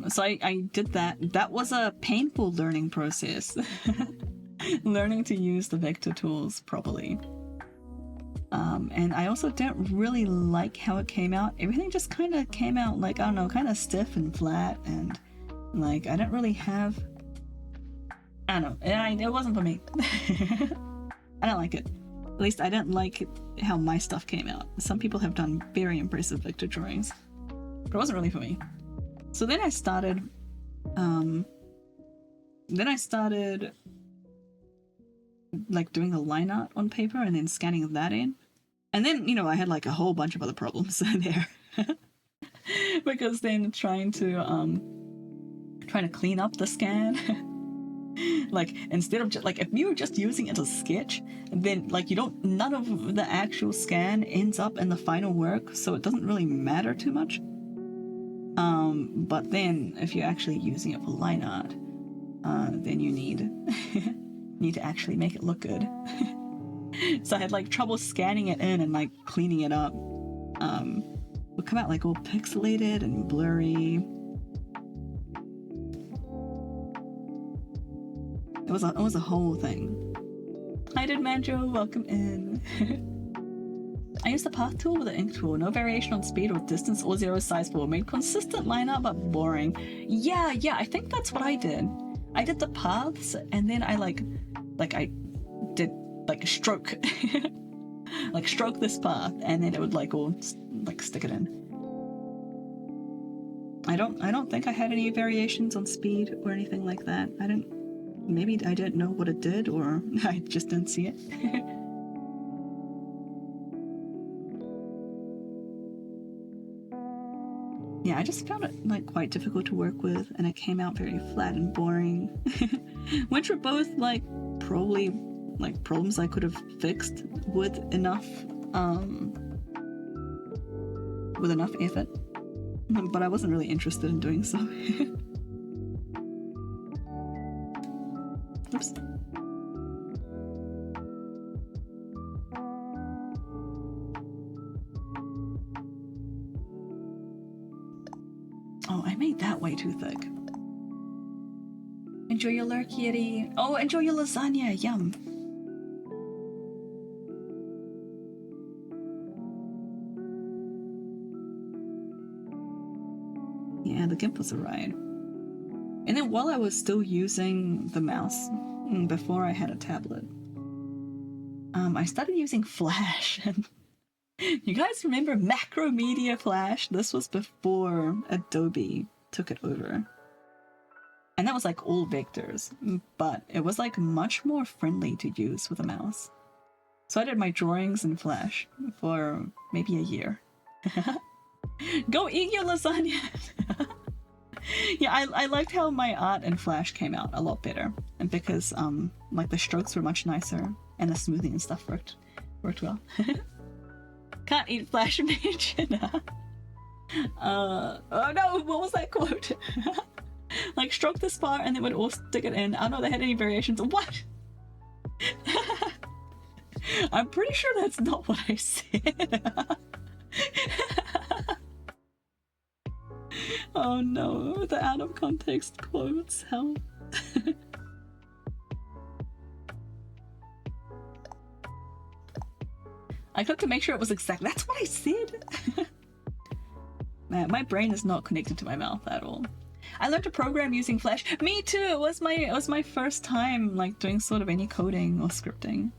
So I did that. That was a painful learning process. Learning to use the vector tools properly. And I also didn't really like how it came out. Everything just kind of came out like, I don't know, kind of stiff and flat, and like I didn't really have, I don't know, it wasn't for me. I don't like it. At least I didn't like how my stuff came out. Some people have done very impressive vector drawings, but it wasn't really for me. So then I started, like doing the line art on paper and then scanning that in. And then, you know, I had like a whole bunch of other problems there. Because then trying to clean up the scan. Like, instead of just, like, if you were just using it as a sketch, then like none of the actual scan ends up in the final work, so it doesn't really matter too much. But then if you're actually using it for line art, then you need to actually make it look good. So I had like trouble scanning it in and like cleaning it up. It would come out like all pixelated and blurry. It was a whole thing. Hi, Did Manjo, welcome in. I used the path tool with the ink tool. No variation on speed or distance or zero size for. Made consistent line art but boring. Yeah, I think that's what I did. I did the paths, and then I I did like a stroke. Like stroke this path, and then it would like all like stick it in. I don't think I had any variations on speed or anything like that. Maybe I didn't know what it did, or I just didn't see it. Yeah, I just found it like quite difficult to work with, and it came out very flat and boring. Which were both like probably like problems I could have fixed with enough effort. But I wasn't really interested in doing so. Oops. Oh, I made that way too thick. Enjoy your lurk, Yeti. Oh, enjoy your lasagna. Yum. Yeah, the GIMP was a ride. And then while I was still using the mouse, before I had a tablet, I started using Flash. And you guys remember Macromedia Flash? This was before Adobe took it over. And that was like all vectors, but it was like much more friendly to use with a mouse. So I did my drawings in Flash for maybe a year. Go eat your lasagna! Yeah, I liked how my art in Flash came out a lot better. And because like the strokes were much nicer and the smoothing and stuff worked well. Can't eat Flash image. Oh no, what was that quote? Like stroke this part and they would all stick it in. I don't know if they had any variations. What? I'm pretty sure that's not what I said. Oh no, the out of context quotes, help. I clicked to make sure it was exact. That's what I said. Man, my brain is not connected to my mouth at all. I learned to program using Flash. Me too. It was my first time like doing sort of any coding or scripting.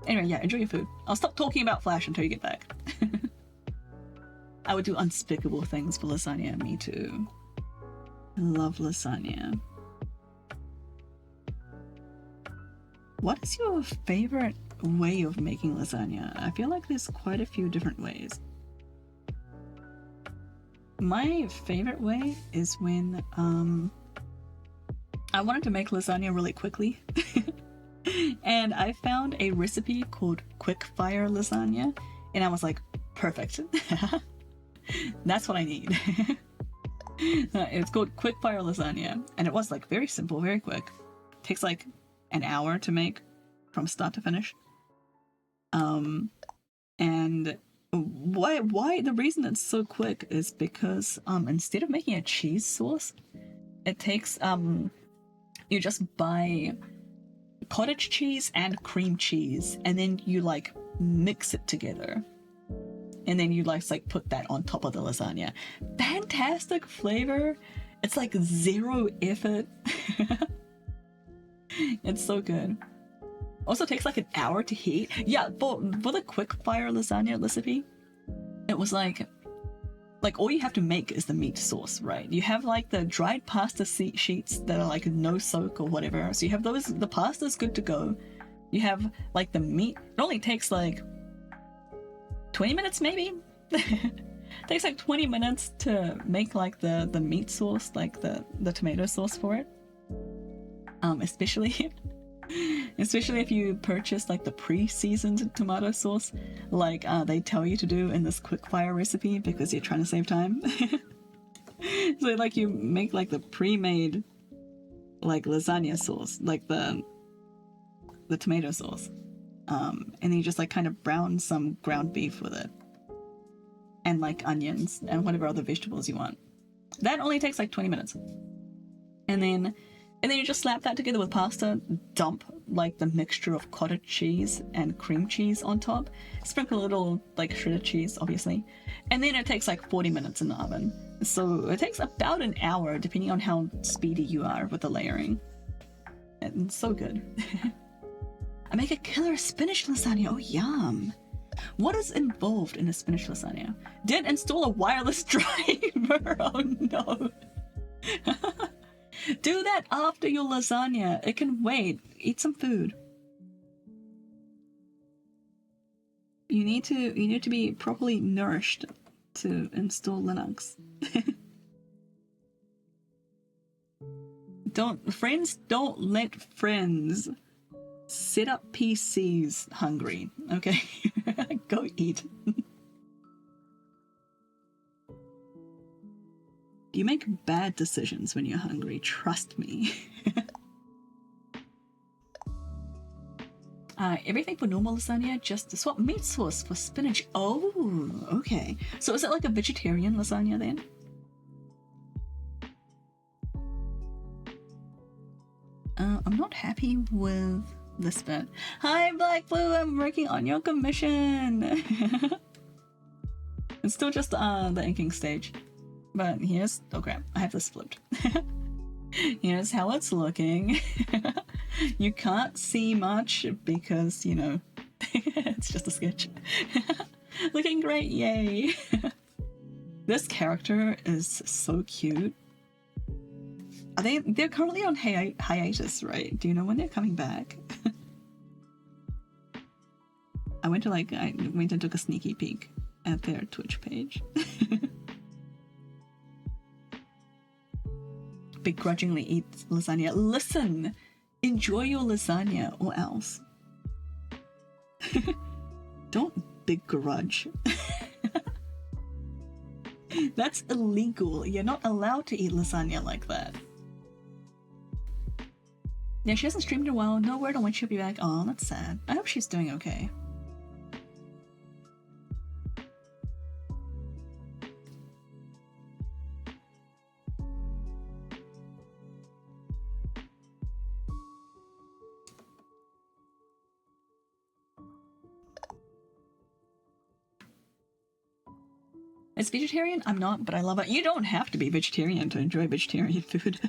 Anyway, yeah, enjoy your food. I'll stop talking about Flash until you get back. I would do unspeakable things for lasagna. Me too. I love lasagna. What is your favorite way of making lasagna? I feel like there's quite a few different ways. My favorite way is when I wanted to make lasagna really quickly. And I found a recipe called quick fire lasagna and I was like, perfect. That's what I need. It's called quick fire lasagna and it was like very simple, very quick. Takes like an hour to make from start to finish. And why the reason it's so quick is because instead of making a cheese sauce, it takes you just buy cottage cheese and cream cheese and then you like mix it together and then you like put that on top of the lasagna. Fantastic flavor. It's like zero effort. It's so good. Also takes like an hour to heat. Yeah, for the quick fire lasagna recipe, it was like all you have to make is the meat sauce, right? You have like the dried pasta sheets that are like no soak or whatever. So you have those, the pasta's good to go. You have like the meat. It only takes like 20 minutes maybe. Takes like 20 minutes to make like the meat sauce, like the tomato sauce for it. Especially if you purchase like the pre-seasoned tomato sauce, like they tell you to do in this quick fire recipe because you're trying to save time. So like you make like the pre-made like lasagna sauce, like the tomato sauce, and then you just like kind of brown some ground beef with it, and like onions and whatever other vegetables you want. That only takes like 20 minutes, and then you just slap that together with pasta, dump like the mixture of cottage cheese and cream cheese on top, sprinkle a little like shredded cheese, obviously, and then it takes like 40 minutes in the oven. So it takes about an hour depending on how speedy you are with the layering. And it's so good. I make a killer spinach lasagna. Oh, yum. What is involved in a spinach lasagna? Did install a wireless driver. Oh no. Do that after your lasagna. It can wait. Eat some food. You need to be properly nourished to install Linux. Don't let friends set up PCs hungry. Okay? Go eat. You make bad decisions when you're hungry, trust me. Everything for normal lasagna, just swap meat sauce for spinach. Oh, okay. So is it like a vegetarian lasagna then? I'm not happy with this bit. Hi, Blackbluue, I'm working on your commission. It's still just the inking stage. But here's, oh crap, I have this flipped. Here's how it's looking. You can't see much because, you know, It's just a sketch. Looking great, yay! This character is so cute. They're currently on hiatus, right? Do you know when they're coming back? I went and took a sneaky peek at their Twitch page. Begrudgingly eat lasagna. Listen! Enjoy your lasagna or else. Don't begrudge. That's illegal. You're not allowed to eat lasagna like that. Yeah, she hasn't streamed in a while. No word on when she'll be back. Oh, that's sad. I hope she's doing okay. As vegetarian, I'm not, but I love it. You don't have to be vegetarian to enjoy vegetarian food.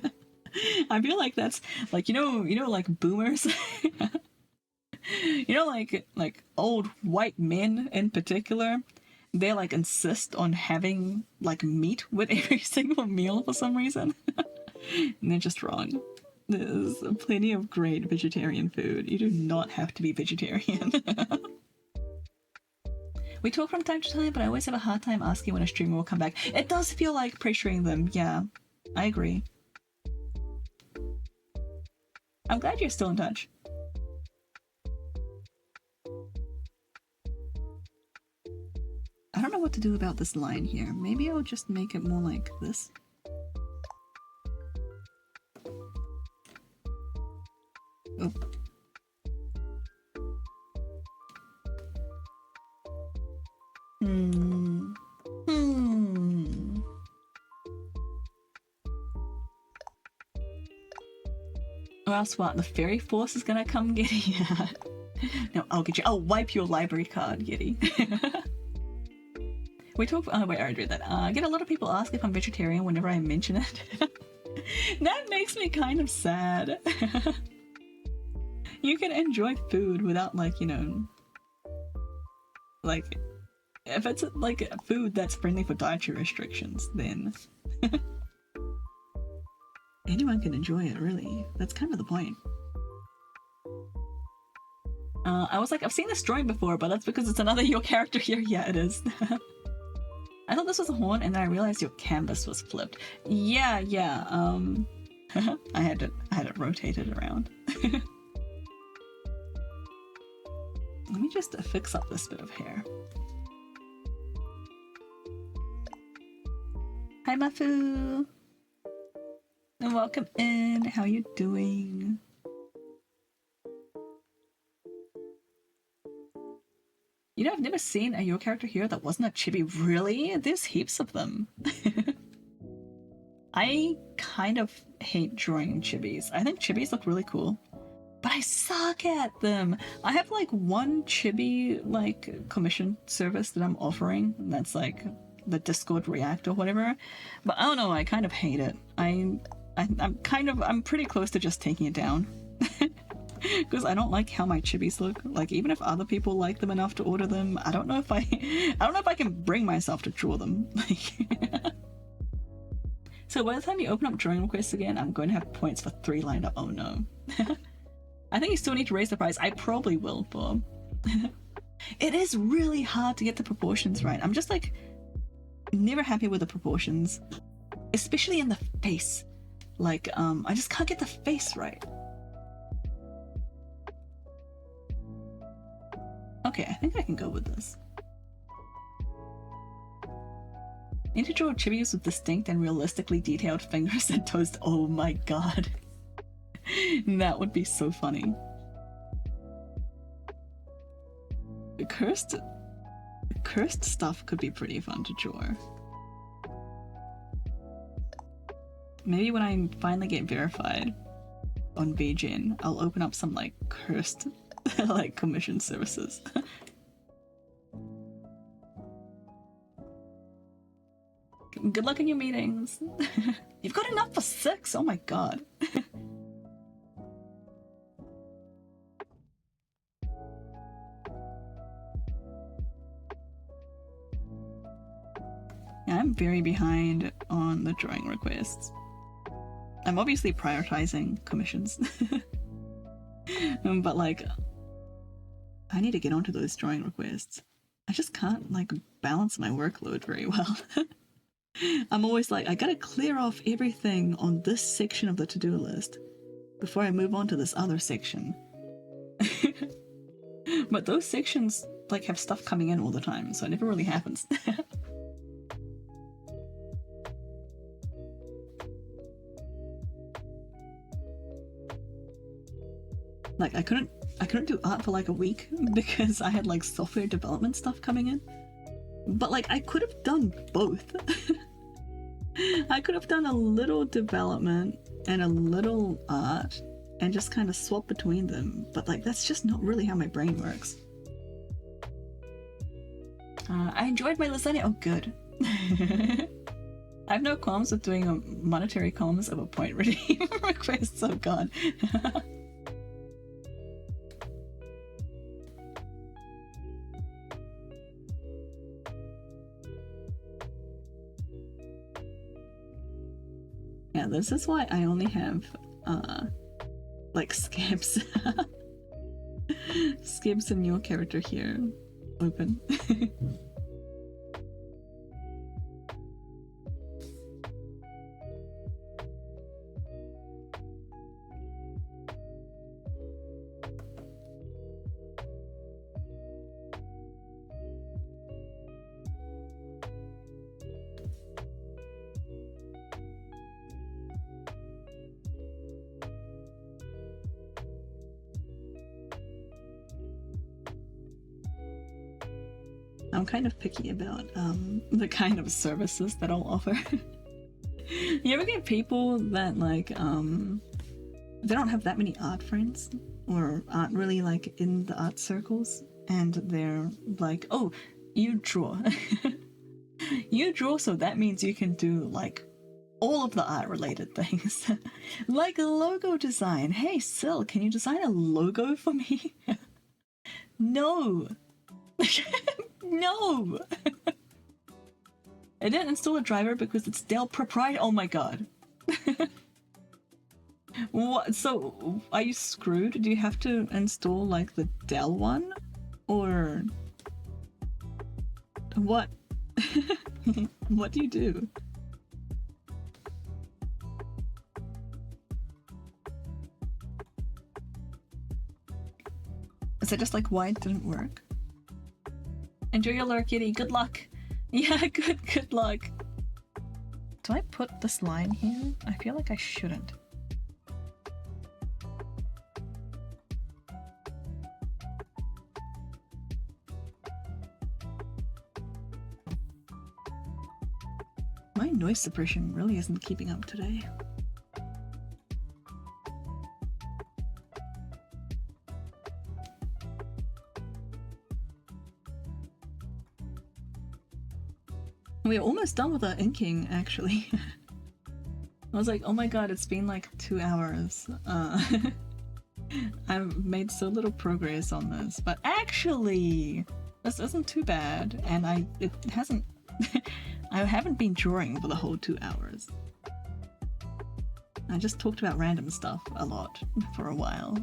I feel like that's like, you know, like boomers. You know, like old white men in particular, they like insist on having like meat with every single meal for some reason. And they're just wrong. There's plenty of great vegetarian food. You do not have to be vegetarian. We talk from time to time, but I always have a hard time asking when a streamer will come back. It does feel like pressuring them. Yeah, I agree. I'm glad you're still in touch. I don't know what to do about this line here. Maybe I'll just make it more like this. Oh. Or else what? The fairy force is gonna come get you. No, I'll get you. I'll wipe your library card, Giddy. We talk. Oh wait, I already read that. I get a lot of people ask if I'm vegetarian whenever I mention it. That makes me kind of sad. You can enjoy food without, like, you know, like, if it's like food that's friendly for dietary restrictions, then anyone can enjoy it, really. That's kind of the point. I was like, I've seen this drawing before, but that's because it's another your character here. Yeah, it is. I thought this was a horn, and then I realized your canvas was flipped. Yeah. I had it rotated around. Let me just fix up this bit of hair. Hi, Mafu! And welcome in. How you doing? You know, I've never seen a your character here that wasn't a chibi. Really? There's heaps of them. I kind of hate drawing chibis. I think chibis look really cool, but I suck at them. I have like one chibi like commission service that I'm offering, and that's like the Discord React or whatever. But I don't know, I kind of hate it. I'm pretty close to just taking it down. Because I don't like how my chibis look. Like, even if other people like them enough to order them, I don't know if I can bring myself to draw them. So by the time you open up drawing requests again, I'm going to have points for 3 lined up. Oh no. I think you still need to raise the price. I probably will, Bob. It is really hard to get the proportions right. I'm just like never happy with the proportions, especially in the face. Like, I just can't get the face right. Okay, I think I can go with this. Need to draw chibis with distinct and realistically detailed fingers and toes. Oh my god. That would be so funny. Cursed stuff could be pretty fun to draw. Maybe when I finally get verified on VGen, I'll open up some like cursed like commission services. Good luck in your meetings. You've got enough for 6. Oh my god. I'm very behind on the drawing requests. I'm obviously prioritizing commissions. But like, I need to get onto those drawing requests. I just can't like balance my workload very well. I'm always like, I gotta clear off everything on this section of the to-do list before I move on to this other section. But those sections like have stuff coming in all the time, so it never really happens. Like I couldn't do art for like a week because I had like software development stuff coming in. But like I could have done both. I could have done a little development and a little art and just kind of swap between them. But like that's just not really how my brain works. I enjoyed my lasagna. Oh, good. I have no qualms with doing a monetary columns of a point redeem request. Oh god. Yeah, this is why I only have like skips. Skips and your character here open. I'm kind of picky about the kind of services that I'll offer. You ever get people that like they don't have that many art friends or aren't really like in the art circles, and they're like, oh, you draw. You draw, so that means you can do like all of the art related things. Like logo design. Hey Sil, can you design a logo for me? No. No! I didn't install a driver because it's Dell proprietary. Oh my god. What? So, are you screwed? Do you have to install like the Dell one? Or what? What do you do? Is it just like why it didn't work? Enjoy your lure, kitty. Good luck. Yeah, good luck. Do I put this line here? I feel like I shouldn't. My noise suppression really isn't keeping up today. We're almost done with our inking, actually. I was like, oh my god, it's been like 2 hours. I've made so little progress on this, but actually, this isn't too bad, and I haven't been drawing for the whole 2 hours. I just talked about random stuff a lot for a while.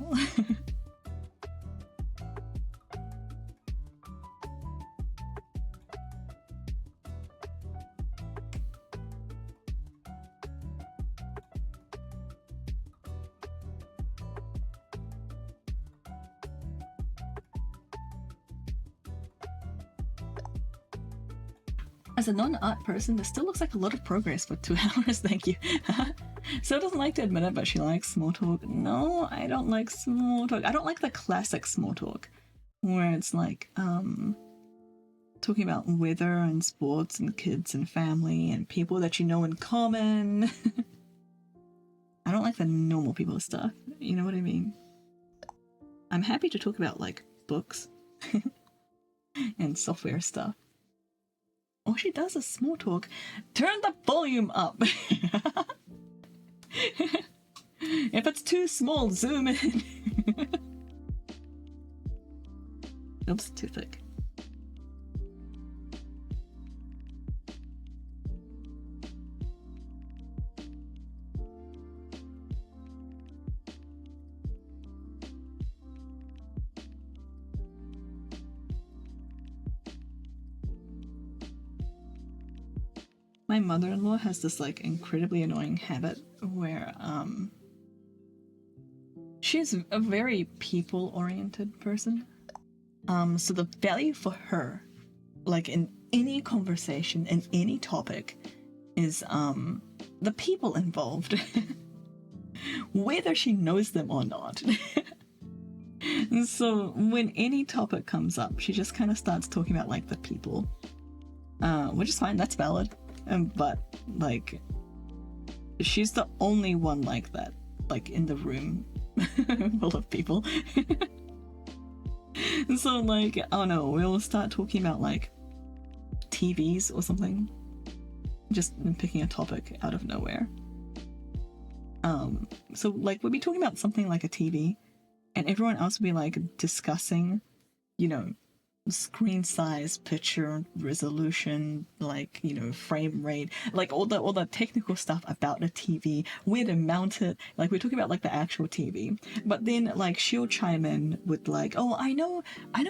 As a non-art person, this still looks like a lot of progress for 2 hours, thank you. So doesn't like to admit it, but she likes small talk. No, I don't like small talk. I don't like the classic small talk, where it's like, talking about weather and sports and kids and family and people that you know in common. I don't like the normal people stuff, you know what I mean? I'm happy to talk about, like, books and software stuff. All she does is small talk. Turn the volume up! If it's too small, zoom in. Oops, too thick. My mother-in-law has this like incredibly annoying habit where she's a very people-oriented person. So the value for her, like in any conversation, in any topic, is the people involved. Whether she knows them or not. So when any topic comes up, she just kind of starts talking about like the people, which is fine, that's valid. But like, she's the only one like that, like in the room full of people. So like, I don't know, we'll start talking about like TVs or something, just picking a topic out of nowhere. So like we'll be talking about something like a TV, and everyone else will be like discussing, you know, screen size, picture resolution, like, you know, frame rate, like all the technical stuff about the TV, where to mount it. Like we're talking about like the actual TV, but then like she'll chime in with like, oh, I know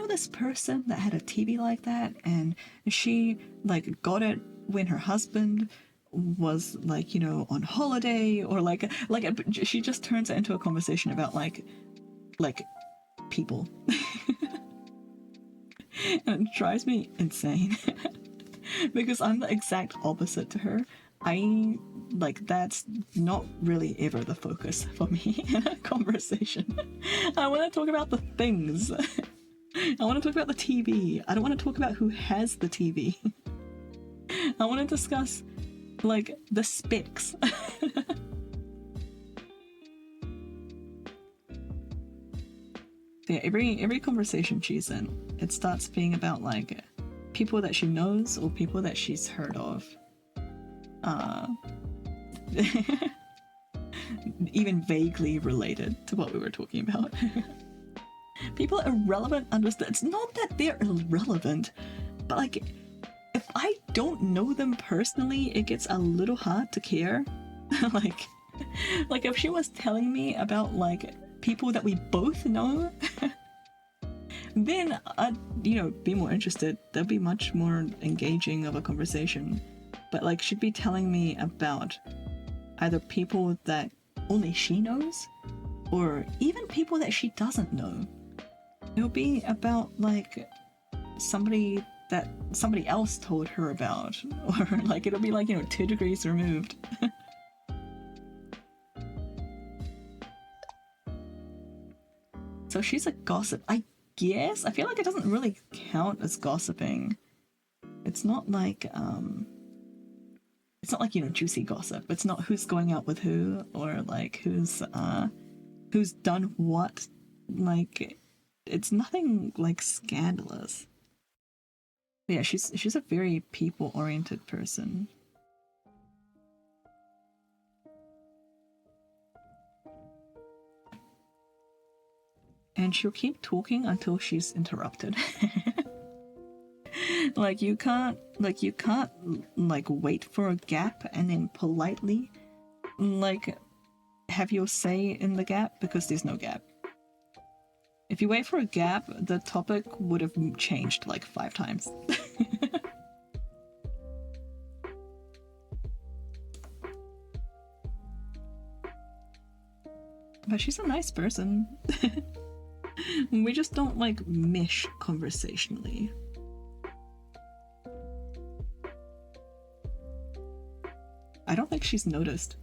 this person that had a TV like that, and she like got it when her husband was like, you know, on holiday, or like she just turns it into a conversation about like people. And it drives me insane because I'm the exact opposite to her. I like, that's not really ever the focus for me in a conversation. I want to talk about the things. I want to talk about the TV. I don't want to talk about who has the TV. I want to discuss like the specs. Yeah, every conversation she's in, it starts being about like people that she knows or people that she's heard of. Even vaguely related to what we were talking about. People irrelevant understand. It's not that they're irrelevant, but like, if I don't know them personally, it gets a little hard to care. like if she was telling me about like people that we both know, then I'd, you know, be more interested. That'd be much more engaging of a conversation. But like, she'd be telling me about either people that only she knows, or even people that she doesn't know. It'll be about like somebody that somebody else told her about, or like it'll be like, you know, 2 degrees removed. So she's a gossip, I guess. I feel like it doesn't really count as gossiping. It's not like, you know, juicy gossip. It's not who's going out with who, or like who's done what. Like, it's nothing like scandalous. But yeah, she's a very people-oriented person. And she'll keep talking until she's interrupted. Like you can't wait for a gap and then politely like have your say in the gap, because there's no gap. If you wait for a gap, the topic would have changed like 5 times. But she's a nice person. We just don't like mesh conversationally. I don't think she's noticed.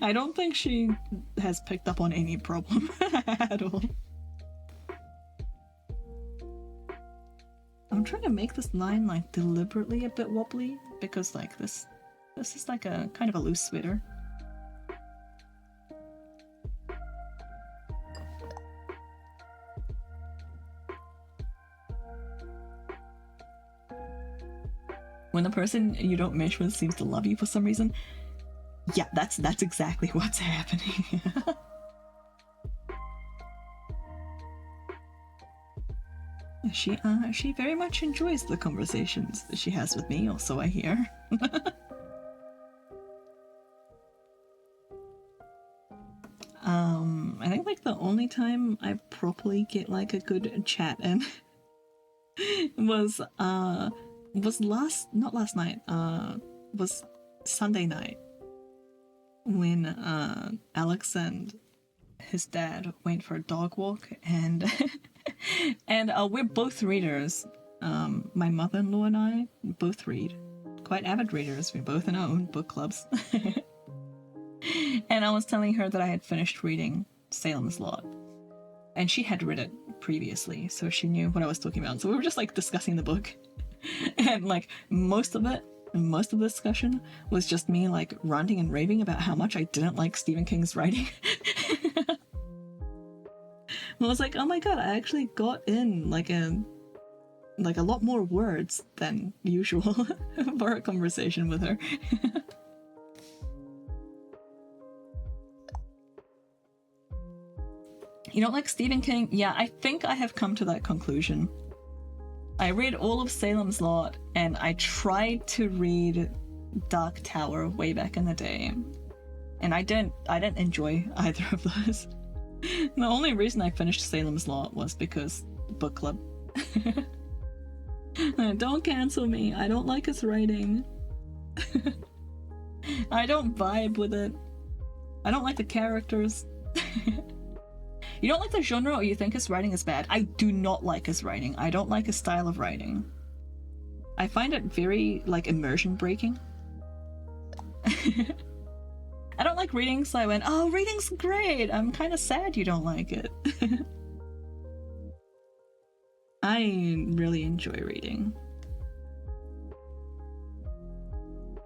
I don't think she has picked up on any problem at all. I'm trying to make this line like deliberately a bit wobbly, because like this is like a kind of a loose sweater. When the person you don't mesh with seems to love you for some reason, yeah, that's exactly what's happening. She very much enjoys the conversations that she has with me, or so I hear. I think like the only time I properly get like a good chat in was not last night, was Sunday night when Alex and his dad went for a dog walk, and and we're both readers. My mother-in-law and I both read, quite avid readers. We're both in our own book clubs. And I was telling her that I had finished reading Salem's Lot, and she had read it previously, so she knew what I was talking about. So we were just like discussing the book, and like most of the discussion was just me like ranting and raving about how much I didn't like Stephen King's writing. I was like, oh my god, I actually got in like a lot more words than usual for a conversation with her. You don't like Stephen King? Yeah, I think I have come to that conclusion. I read all of Salem's Lot, and I tried to read Dark Tower way back in the day, and I didn't enjoy either of those. The only reason I finished Salem's Lot was because book club. Don't cancel me. I don't like his writing. I don't vibe with it. I don't like the characters. You don't like the genre, or you think his writing is bad? I do not like his writing. I don't like his style of writing. I find it very, like, immersion breaking. I don't like reading, so I went, oh, reading's great! I'm kind of sad you don't like it. I really enjoy reading.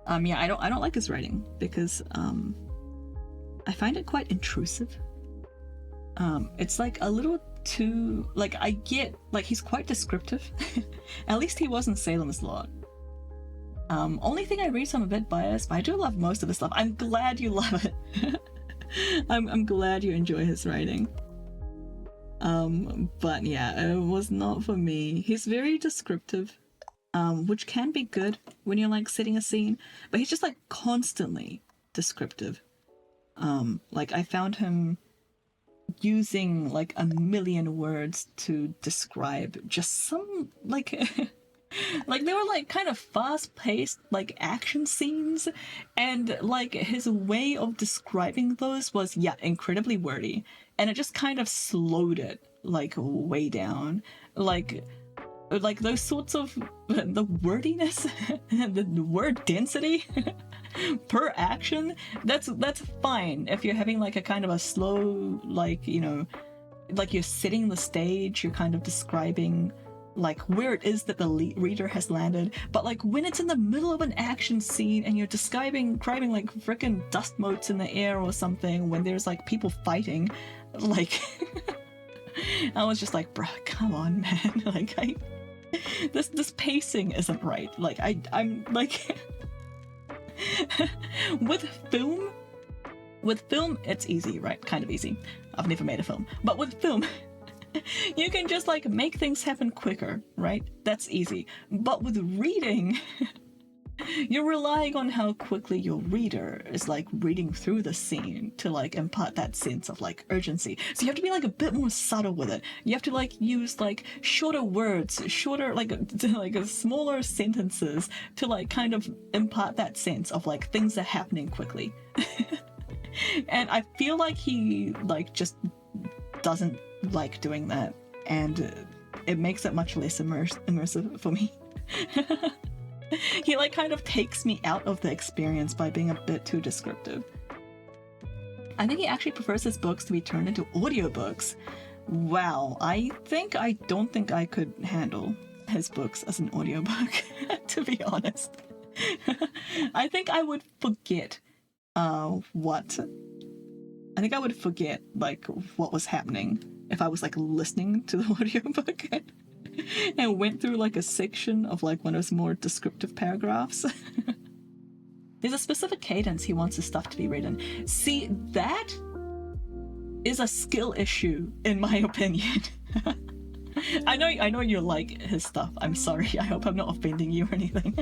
Yeah, I don't like his writing because I find it quite intrusive. It's like a little too, like, I get, like, he's quite descriptive. At least he was in Salem's Lot. Only thing I read, so I'm a bit biased, but I do love most of his stuff. I'm glad you love it. I'm glad you enjoy his writing. But yeah, it was not for me. He's very descriptive, which can be good when you're like setting a scene, but he's just like constantly descriptive. Like I found him using like a million words to describe just some like like they were like kind of fast-paced like action scenes, and like his way of describing those was incredibly wordy, and it just kind of slowed it like way down, like those sorts of the wordiness the word density per action, that's fine if you're having like a kind of a slow, like, you know, like you're setting the stage, you're kind of describing like where it is that the reader has landed. But like when it's in the middle of an action scene and you're describing like frickin' dust motes in the air or something, when there's like people fighting, like I was just like, bruh, come on, man. Like this pacing isn't right. Like I'm like with film it's easy, right? Kind of easy. I've never made a film, but with film you can just like make things happen quicker, right? That's easy. But with reading you're relying on how quickly your reader is like reading through the scene to like impart that sense of like urgency. So you have to be like a bit more subtle with it. You have to like use like shorter words, shorter like smaller sentences to like kind of impart that sense of like things are happening quickly. And I feel like he like just doesn't like doing that, and it makes it much less immersive for me. He like kind of takes me out of the experience by being a bit too descriptive. I think he actually prefers his books to be turned into audiobooks. Wow, I don't think I could handle his books as an audiobook, to be honest. I think I would forget like what was happening if I was like listening to the audiobook and went through like a section of like one of his more descriptive paragraphs. There's a specific cadence he wants his stuff to be read in. See, that is a skill issue in my opinion. I know you like his stuff. I'm sorry. I hope I'm not offending you or anything.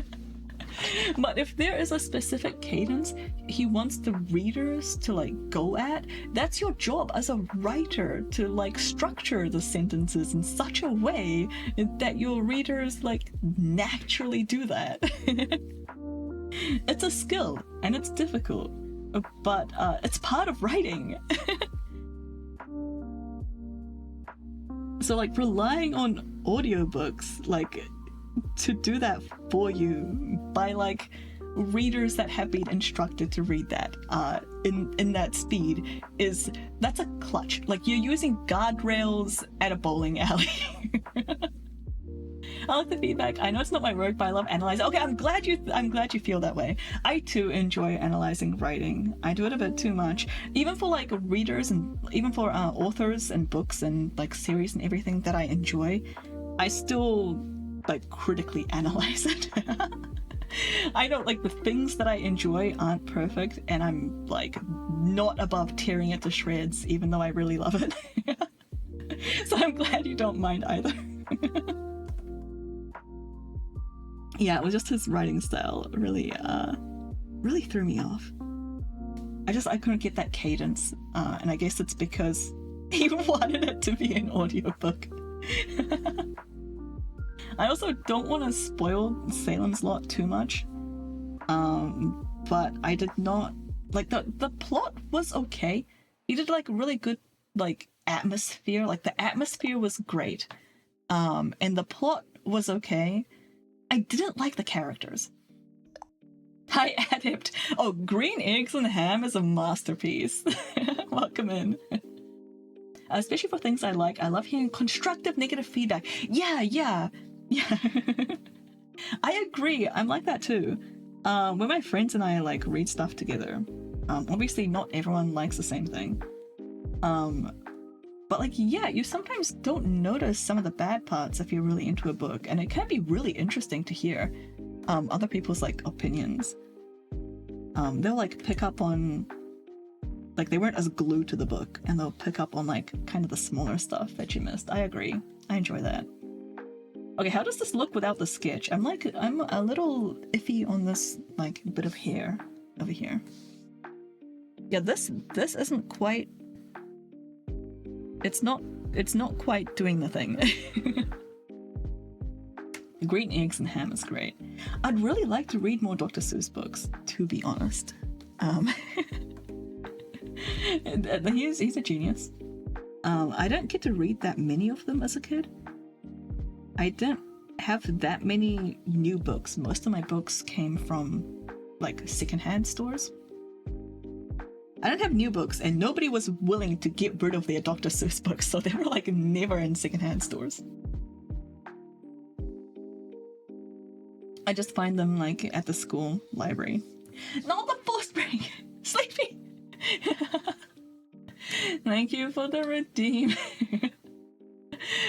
But if there is a specific cadence he wants the readers to like go at, that's your job as a writer to like structure the sentences in such a way that your readers like naturally do that. It's a skill and it's difficult, but it's part of writing. So like relying on audiobooks like to do that for you by like readers that have been instructed to read that in that speed that's a clutch. Like you're using guardrails at a bowling alley. I like the feedback. I know it's not my work, but I love analyzing. Okay, I'm glad you feel that way. I too enjoy analyzing writing. I do it a bit too much, even for like readers and even for authors and books and like series and everything that I enjoy. I still like critically analyze it. I know like the things that I enjoy aren't perfect, and I'm like not above tearing it to shreds, even though I really love it. So I'm glad you don't mind either. Yeah, it was just his writing style really threw me off. I couldn't get that cadence, and I guess it's because he wanted it to be an audiobook. I also don't want to spoil Salem's Lot too much, but I did not like the plot was okay. He did like really good like atmosphere, like the atmosphere was great, and the plot was okay. I didn't like the characters. Hi, Adept. Oh, Green Eggs and Ham is a masterpiece. Welcome in. Especially for things I like. I love hearing constructive negative feedback. Yeah. I agree. I'm like that too. When my friends and I like read stuff together, obviously not everyone likes the same thing. But like, yeah, you sometimes don't notice some of the bad parts if you're really into a book, and it can be really interesting to hear other people's like opinions. They'll like pick up on, like they weren't as glued to the book, and they'll pick up on like kind of the smaller stuff that you missed. I agree. I enjoy that. Okay, how does this look without the sketch? I'm a little iffy on this like bit of hair over here. Yeah, this isn't quite. It's not quite doing the thing. Green Eggs and Ham is great. I'd really like to read more Dr. Seuss books, to be honest. He's a genius. I didn't get to read that many of them as a kid. I didn't have that many new books. Most of my books came from like secondhand stores. I didn't have new books, and nobody was willing to get rid of their Dr. Seuss books, so they were like never in secondhand stores. I just find them like at the school library. Not the forced break! Sleepy! Thank you for the redeem.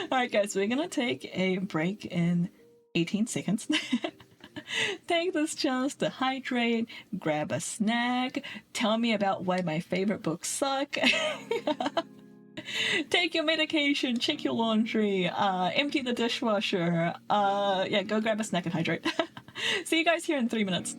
Alright guys, we're gonna take a break in 18 seconds. Take this chance to hydrate, grab a snack, tell me about why my favorite books suck. Take your medication, check your laundry, empty the dishwasher, yeah, go grab a snack and hydrate. See you guys here in 3 minutes.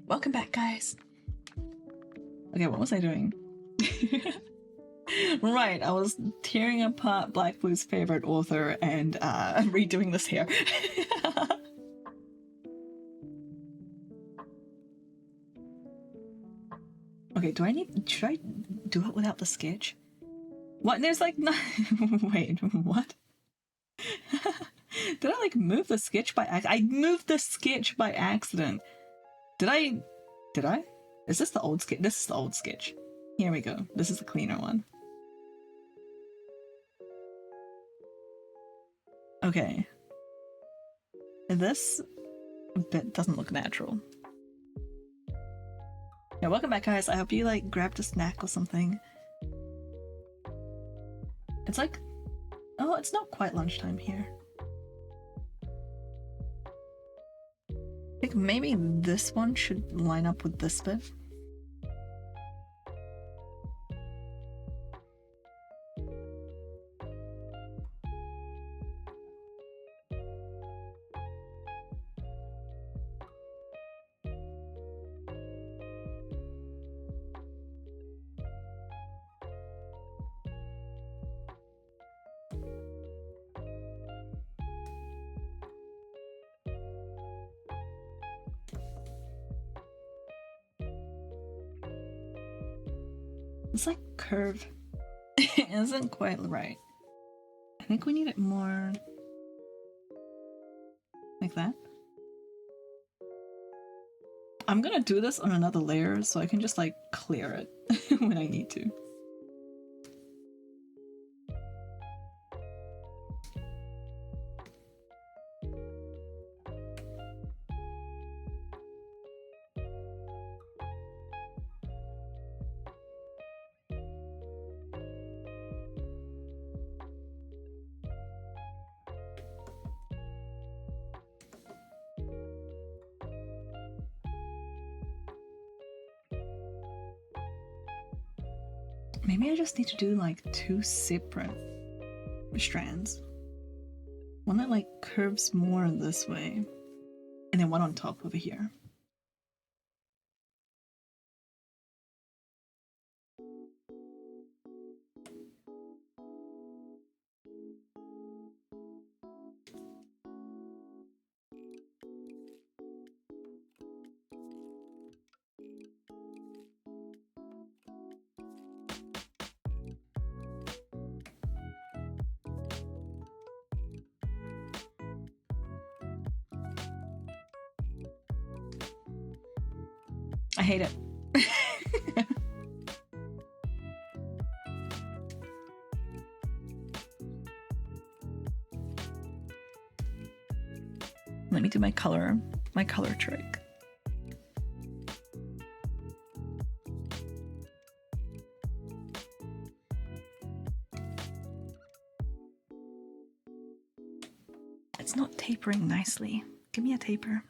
Welcome back, guys. Okay, what was I doing? Right, I was tearing apart Blackblue's favorite author and redoing this hair. Okay, should I do it without the sketch? What? There's like no. Wait, what? Did I like move the sketch by I moved the sketch by accident. Did I? Is this the old sketch? This is the old sketch. Here we go. This is the cleaner one. Okay. This bit doesn't look natural. Yeah, welcome back, guys. I hope you like grabbed a snack or something. It's like, oh, it's not quite lunchtime here. I think maybe this one should line up with this bit. It's like curve isn't quite right. I think we need it more like that. I'm gonna do this on another layer so I can just like clear it when I need to. Maybe I just need to do like 2 separate strands. One that like curves more this way, and then one on top over here. I hate it. Let me do my color trick. It's not tapering nicely. Give me a taper.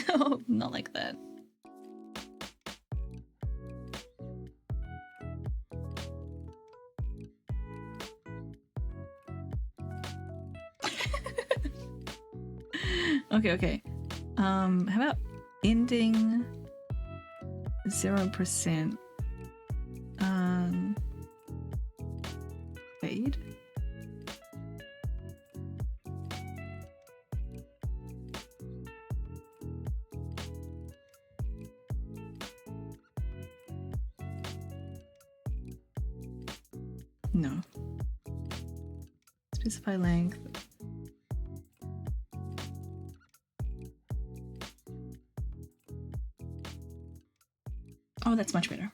No, not like that. Okay. How about ending 0% fade? No. Specify length. Oh, that's much better.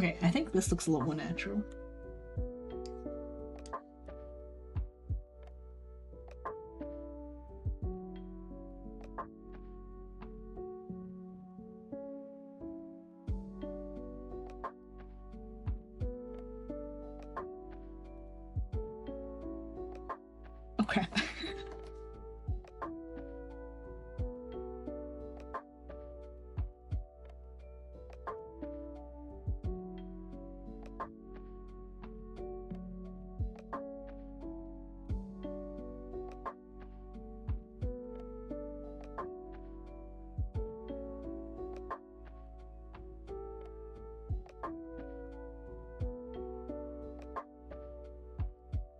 Okay, I think this looks a little more natural. Okay.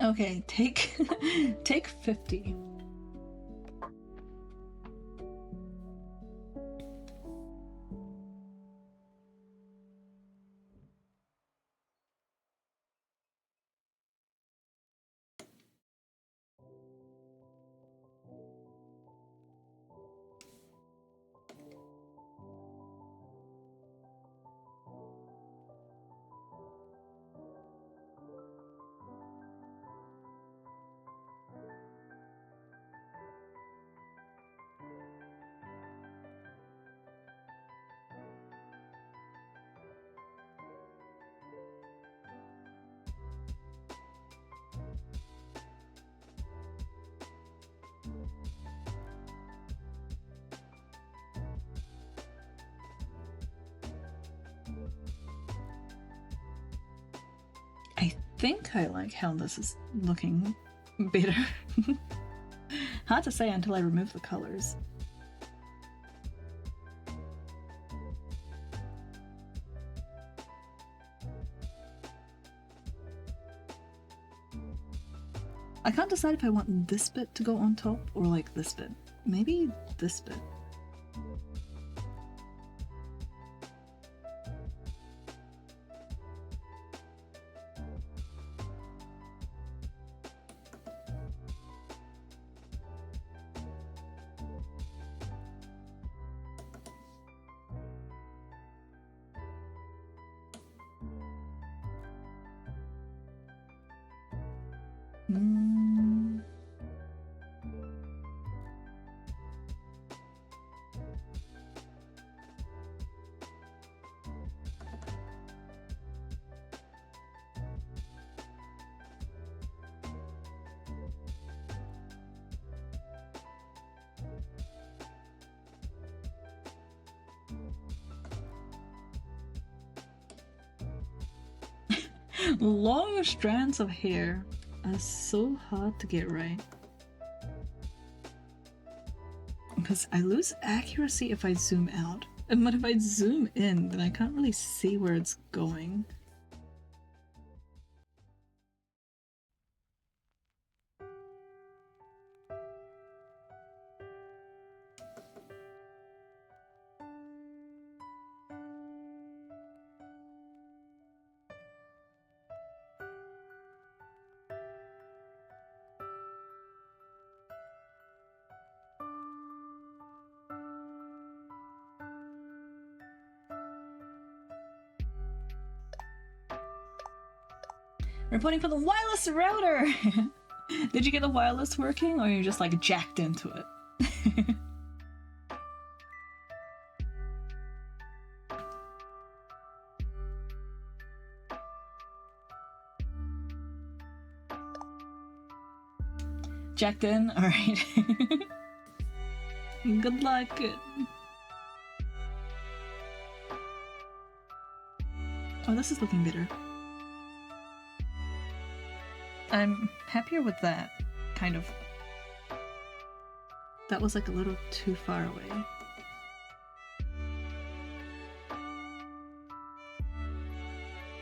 Okay, take 50. I think I like how this is looking better. Hard to say until I remove the colors. I can't decide if I want this bit to go on top or like this bit. Maybe this bit. Long strands of hair are so hard to get right. Because I lose accuracy if I zoom out. But if I zoom in, then I can't really see where it's going. Reporting for the wireless router! Did you get the wireless working, or you just like jacked into it? Jacked in? Alright. Good luck. Oh, this is looking better. I'm happier with that, kind of. That was like a little too far away.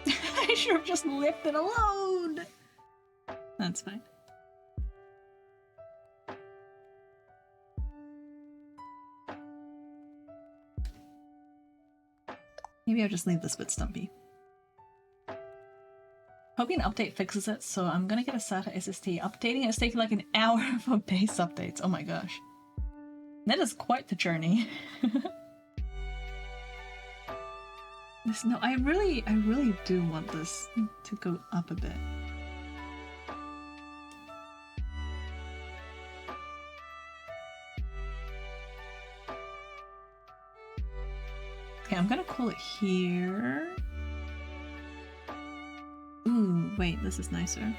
I should have just left it alone! That's fine. Maybe I'll just leave this bit stumpy. Hoping an update fixes it, so I'm gonna get a SATA SSD. Updating it's taking like an hour for base updates. Oh my gosh. That is quite the journey. No, I really do want this to go up a bit. Okay, I'm gonna call it here. Ooh, wait, this is nicer.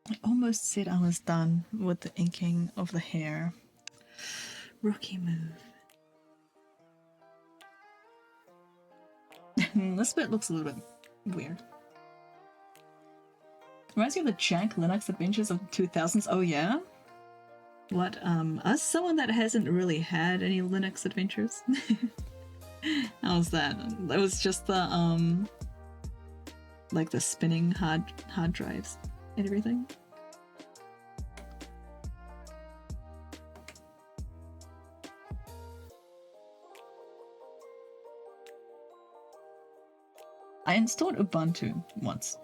I almost said I was done with the inking of the hair. Rookie move. This bit looks a little bit weird. Reminds me of the jank Linux adventures of the 2000s. Oh yeah? What, as someone that hasn't really had any Linux adventures? How's that? That was just the, like the spinning hard drives and everything. I installed Ubuntu once.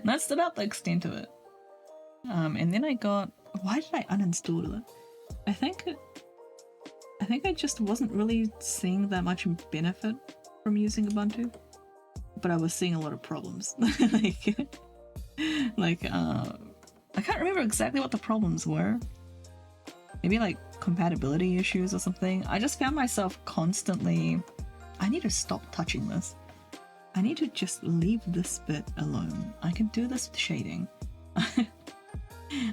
That's about the extent of it. And then I got... Why did I uninstall it? I think I just wasn't really seeing that much benefit from using Ubuntu. But I was seeing a lot of problems. I can't remember exactly what the problems were. Maybe like compatibility issues or something. I just found myself constantly... I need to stop touching this. I need to just leave this bit alone. I can do this with shading.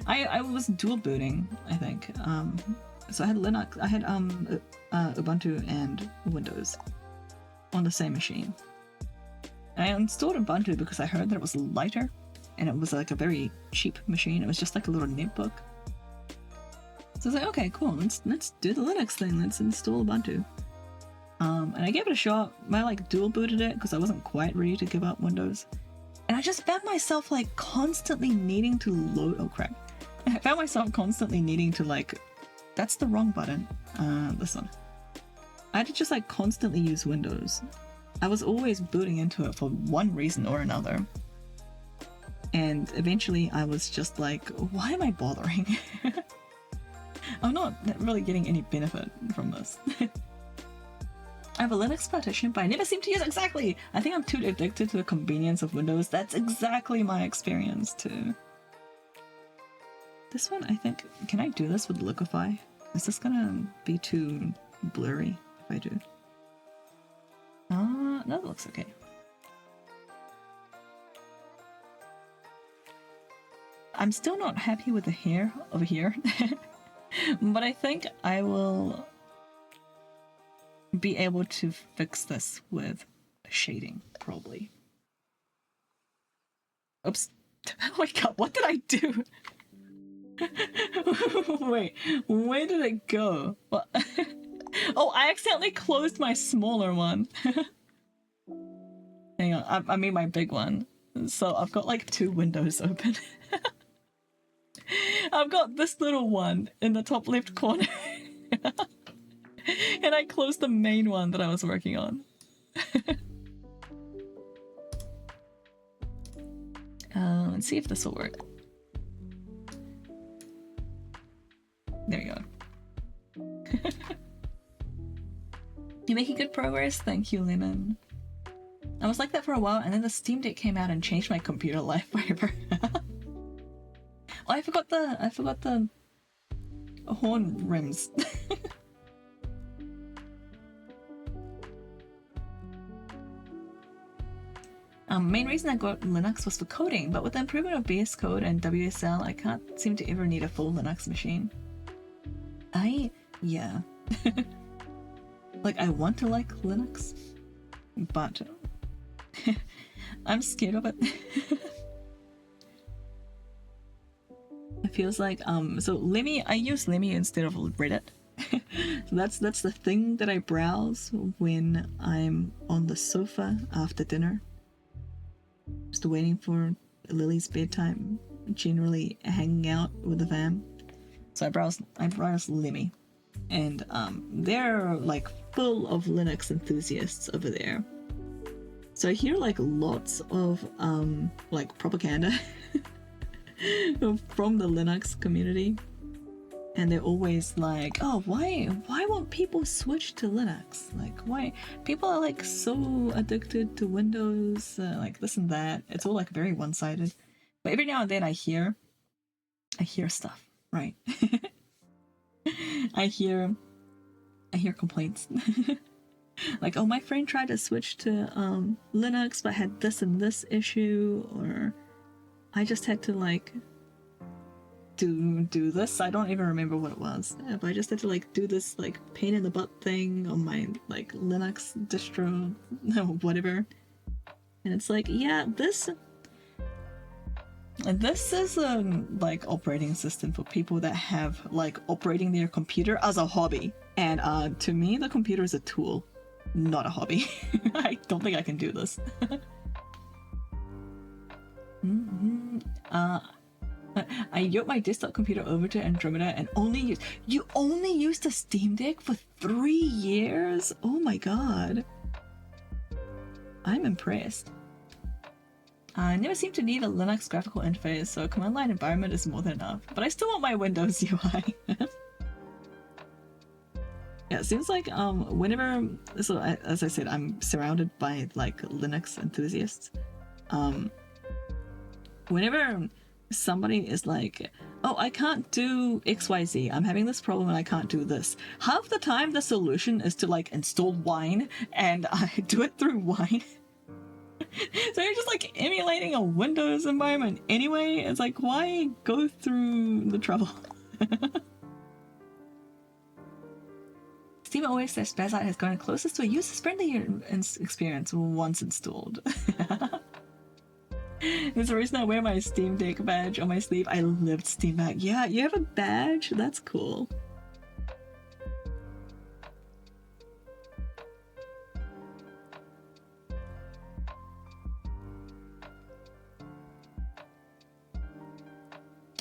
I was dual booting, I think. So I had Linux, I had Ubuntu and Windows on the same machine. And I installed Ubuntu because I heard that it was lighter and it was like a very cheap machine. It was just like a little netbook. So I was like, okay, cool. Let's do the Linux thing. Let's install Ubuntu. And I gave it a shot. I like dual booted it because I wasn't quite ready to give up Windows. And I just found myself like constantly needing to load. Oh crap. I found myself constantly needing to like, that's the wrong button. This one. I had to just like constantly use Windows. I was always booting into it for one reason or another. And eventually I was just like, why am I bothering? I'm not really getting any benefit from this. I have a Linux partition, but I never seem to use it exactly. I think I'm too addicted to the convenience of Windows. That's exactly my experience too. This one, I think, can I do this with Liquify? Is this gonna be too blurry if I do? That looks okay. I'm still not happy with the hair over here, but I think I will be able to fix this with shading, probably. Oops. Oh my god, what did I do? Wait, where did it go? What? Oh, I accidentally closed my smaller one. Hang on, I mean my big one. So I've got like two windows open. I've got this little one in the top left corner. And I closed the main one that I was working on. Let's see if this will work. There you go. You're making good progress, thank you, Lemon. I was like that for a while, and then the Steam Deck came out and changed my computer life forever. Oh, I forgot the horn rims. Main reason I got Linux was for coding, but with the improvement of VS Code and WSL, I can't seem to ever need a full Linux machine. Yeah. Like, I want to like Linux, but I'm scared of it. It feels like, so Lemmy, I use Lemmy instead of Reddit. So that's the thing that I browse when I'm on the sofa after dinner. Just waiting for Lily's bedtime, generally hanging out with the fam. So I browse Lemmy. And they're like full of Linux enthusiasts over there. So I hear like lots of like propaganda from the Linux community, and they're always like, oh, why won't people switch to Linux? Like, why people are like so addicted to Windows, like this and that. It's all like very one-sided. But every now and then I hear stuff, right? I hear complaints. Like, oh, my friend tried to switch to Linux but had this and this issue, or I just had to like do this. I don't even remember what it was, but I just had to like do this like pain in the butt thing on my like Linux distro, whatever. And it's like, yeah, this is a like operating system for people that have like operating their computer as a hobby. And to me, the computer is a tool, not a hobby. I don't think I can do this. I yoked my desktop computer over to Andromeda and you only used a Steam Deck for 3 years? Oh my god. I'm impressed. I never seem to need a Linux graphical interface, so a command line environment is more than enough. But I still want my Windows UI. Yeah, it seems like whenever, so as I said, I'm surrounded by like Linux enthusiasts. Whenever somebody is like, oh, I can't do XYZ, I'm having this problem and I can't do this, half the time the solution is to like install Wine, and I do it through Wine. So you're just like emulating a Windows environment anyway. It's like, why go through the trouble? Steam OS Spazite has gone closest to a user-friendly experience once installed. There's a reason I wear my Steam Deck badge on my sleeve. I lived Steam Deck. Yeah, you have a badge? That's cool.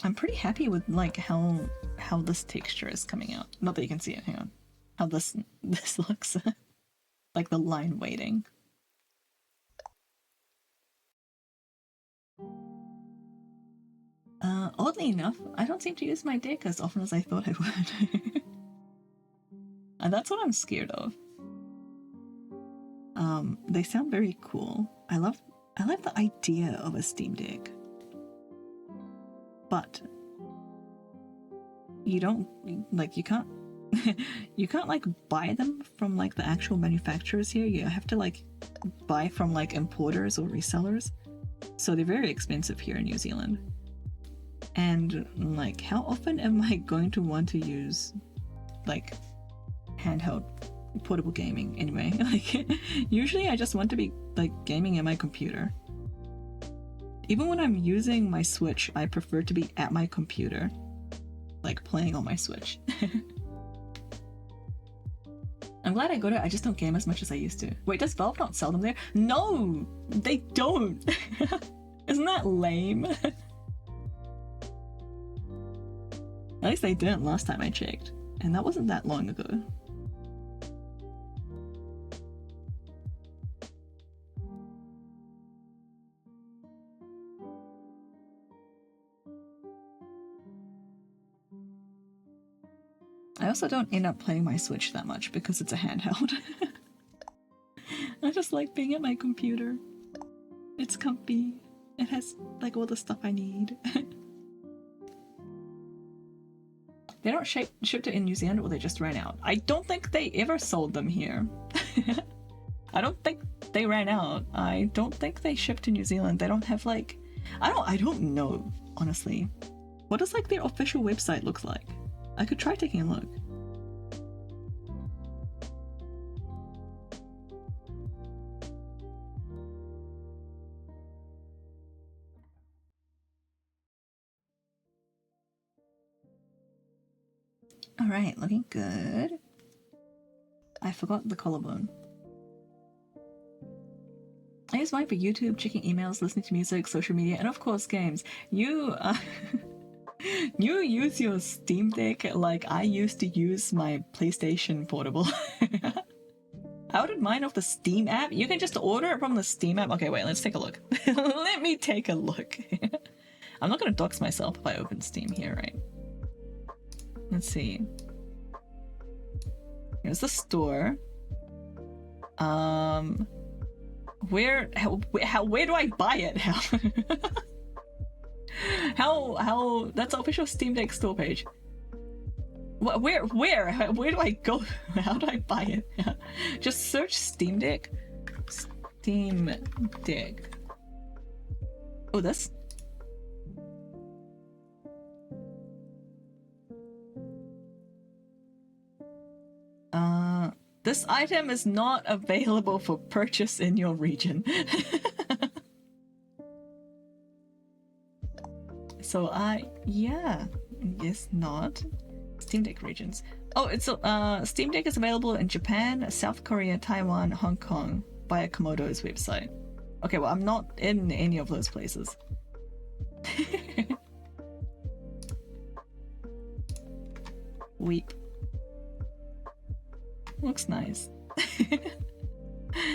I'm pretty happy with like how this texture is coming out. Not that you can see it, hang on. How this looks. Like the line weighting. Oddly enough, I don't seem to use my deck as often as I thought I would. And that's what I'm scared of. They sound very cool. I love the idea of a Steam Deck. But you don't like, you can't like buy them from like the actual manufacturers here. You have to like buy from like importers or resellers. So they're very expensive here in New Zealand. And like, how often am I going to want to use like handheld portable gaming anyway? Like, usually I just want to be like gaming at my computer. Even when I'm using my Switch, I prefer to be at my computer, like playing on my Switch. I'm glad I got it, I just don't game as much as I used to. Wait, does Valve not sell them there? No! They don't! Isn't that lame? At least they didn't last time I checked, and that wasn't that long ago. I also don't end up playing my Switch that much because it's a handheld. I just like being at my computer. It's comfy. It has like all the stuff I need. They don't ship it in New Zealand, or they just ran out. I don't think they ever sold them here. I don't think they ran out. I don't think they shipped to New Zealand. They don't have like, I don't know, honestly. What does like their official website look like? I could try taking a look. Alright, looking good. I forgot the collarbone. I use mine for YouTube, checking emails, listening to music, social media, and of course games. You use your Steam Deck like I used to use my PlayStation Portable. How did download mine off the Steam app? You can just order it from the Steam app? Okay, wait, let's take a look. Let me take a look. I'm not gonna dox myself if I open Steam here, right? Let's see. Here's the store. Where do I buy it? How that's official Steam Deck store page. Where do I go? How do I buy it? Just search Steam Deck. Steam Deck. Oh, this? This item is not available for purchase in your region. So yeah, guess not. Steam Deck regions. Oh, it's Steam Deck is available in Japan, South Korea, Taiwan, Hong Kong via Komodo's website. Okay, well, I'm not in any of those places. Weep. Looks nice.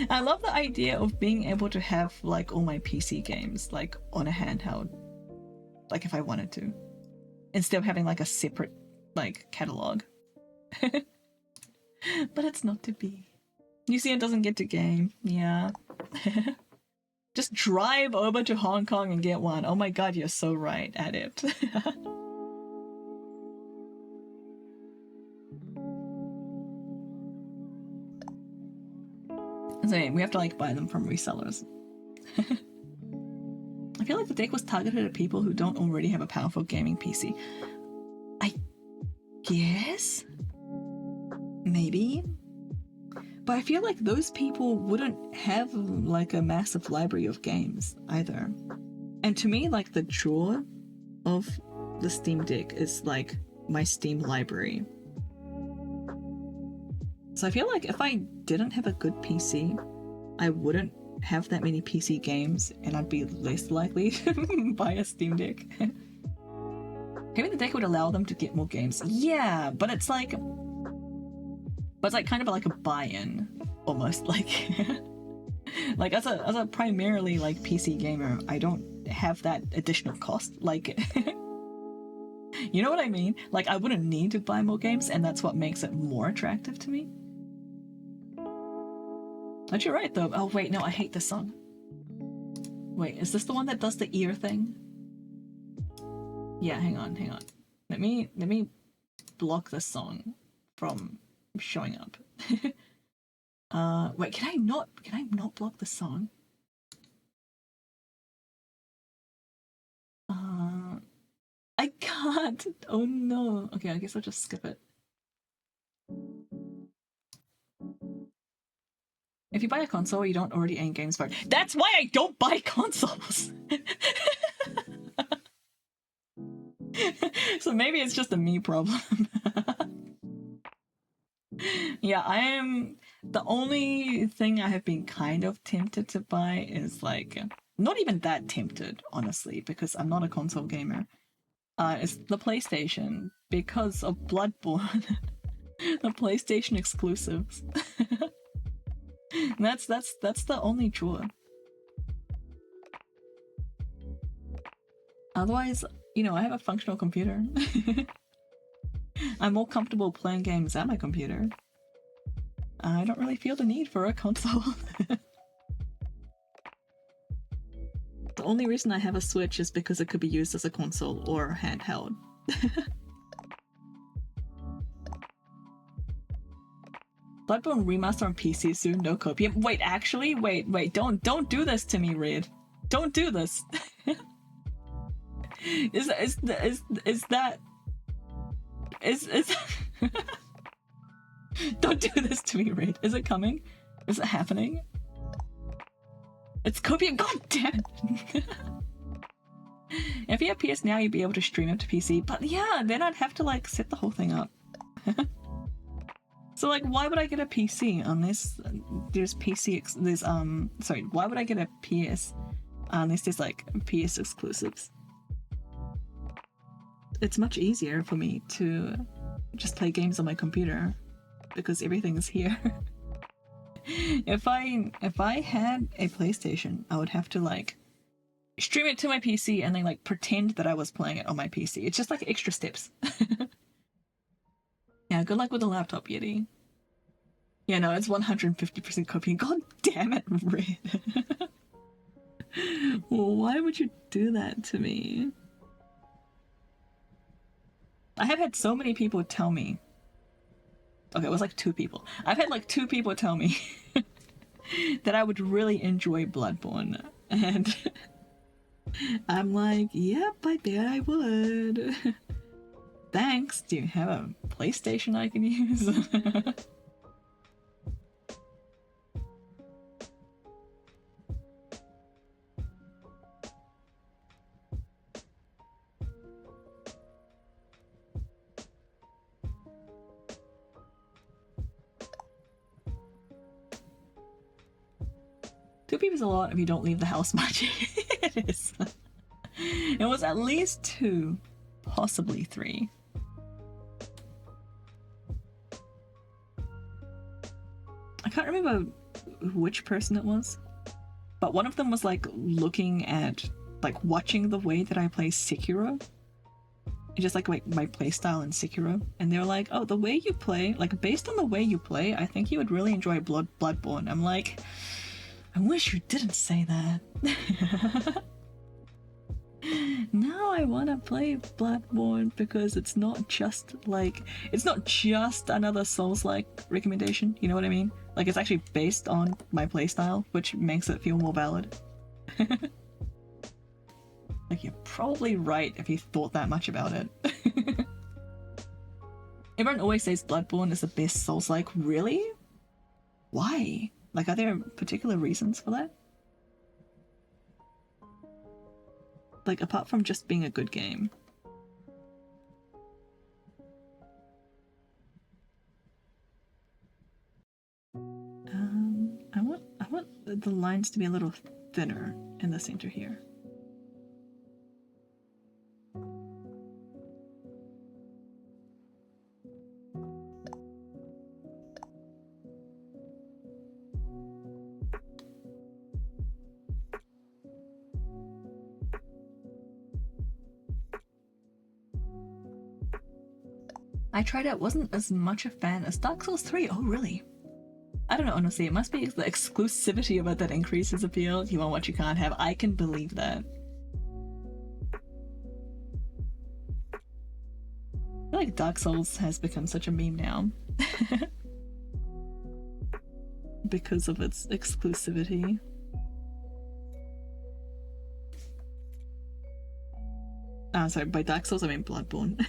I love the idea of being able to have like all my PC games like on a handheld, like if I wanted to, instead of having like a separate like catalog. But it's not to be. New Zealand doesn't get to game. Yeah. Just drive over to Hong Kong and get one. Oh my god, you're so right, Adept. So yeah, we have to like buy them from resellers. I feel like the deck was targeted at people who don't already have a powerful gaming PC. I guess? Maybe? But I feel like those people wouldn't have like a massive library of games either. And to me, like the draw of the Steam Deck is like my Steam library. So I feel like if I didn't have a good PC, I wouldn't have that many PC games and I'd be less likely to buy a Steam Deck. Having the deck would allow them to get more games. Yeah, but it's like kind of like a buy-in, almost like. Like as a primarily like PC gamer, I don't have that additional cost. Like, you know what I mean? Like I wouldn't need to buy more games, and that's what makes it more attractive to me. But you're right though. Oh wait, no, I hate this song. Wait, is this the one that does the ear thing? Yeah, hang on. Let me block this song from showing up. Wait, can I not block the song? I can't. Oh no. Okay, I guess I'll just skip it. If you buy a console, you don't already own games for it. That's why I don't buy consoles! So maybe it's just a me problem. Yeah, I am... The only thing I have been kind of tempted to buy is like... Not even that tempted, honestly, because I'm not a console gamer. It's the PlayStation, because of Bloodborne. The PlayStation exclusives. That's the only draw. Otherwise, you know, I have a functional computer. I'm more comfortable playing games at my computer. I don't really feel the need for a console. The only reason I have a Switch is because it could be used as a console or handheld. Bloodborne remaster on PC soon, no copium. Wait, actually? Wait, don't do this to me, Red. Don't do this. Is that Don't do this to me, Red. Is it coming? Is it happening? It's copium. God damn it. If you have PS Now, you'd be able to stream it to PC, but yeah, then I'd have to like set the whole thing up. So like, why would I get a PC unless there's why would I get a PS unless there's like PS exclusives? It's much easier for me to just play games on my computer because everything is here. If I had a PlayStation, I would have to like stream it to my PC and then like pretend that I was playing it on my PC. It's just like extra steps. Yeah, good luck with the laptop, Yeti. Yeah, no, it's 150% copying. God damn it, Red. Well, why would you do that to me? I have had so many people tell me. Okay, it was like 2 people. I've had like 2 people tell me that I would really enjoy Bloodborne. And I'm like, yep, I bet I would. Thanks. Do you have a PlayStation I can use? Two people is a lot if you don't leave the house much. It is. It was at least 2, possibly 3. I can't remember which person it was, but one of them was like looking at, like watching the way that I play Sekiro. Just like my playstyle in Sekiro. And they were like, oh, the way you play, like based on the way you play, I think you would really enjoy Bloodborne. I'm like, I wish you didn't say that. Now I want to play Bloodborne because it's not just another Souls-like recommendation, you know what I mean? Like it's actually based on my playstyle, which makes it feel more valid. Like you're probably right if you thought that much about it. Everyone always says Bloodborne is the best Souls-like. Really? Why? Like, are there particular reasons for that? Like, apart from just being a good game. I want the lines to be a little thinner in the center here. I tried it, wasn't as much a fan as Dark Souls 3. Oh, really? I don't know, honestly. It must be the exclusivity of it that increases appeal. You want what you can't have. I can believe that. I feel like Dark Souls has become such a meme now. Because of its exclusivity. Oh, sorry, by Dark Souls I mean Bloodborne.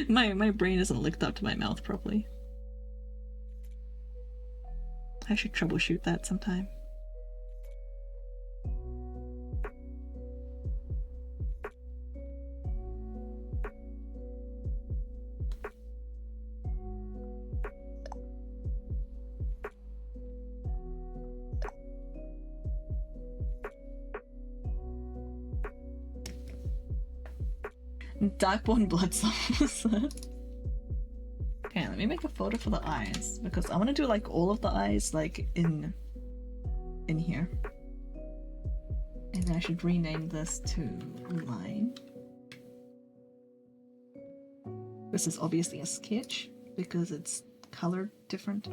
My brain isn't linked up to my mouth properly. I should troubleshoot that sometime. Darkborn Blood Souls. Okay, let me make a photo for the eyes because I want to do like all of the eyes like in here. And then I should rename this to line. This is obviously a sketch because it's colored different.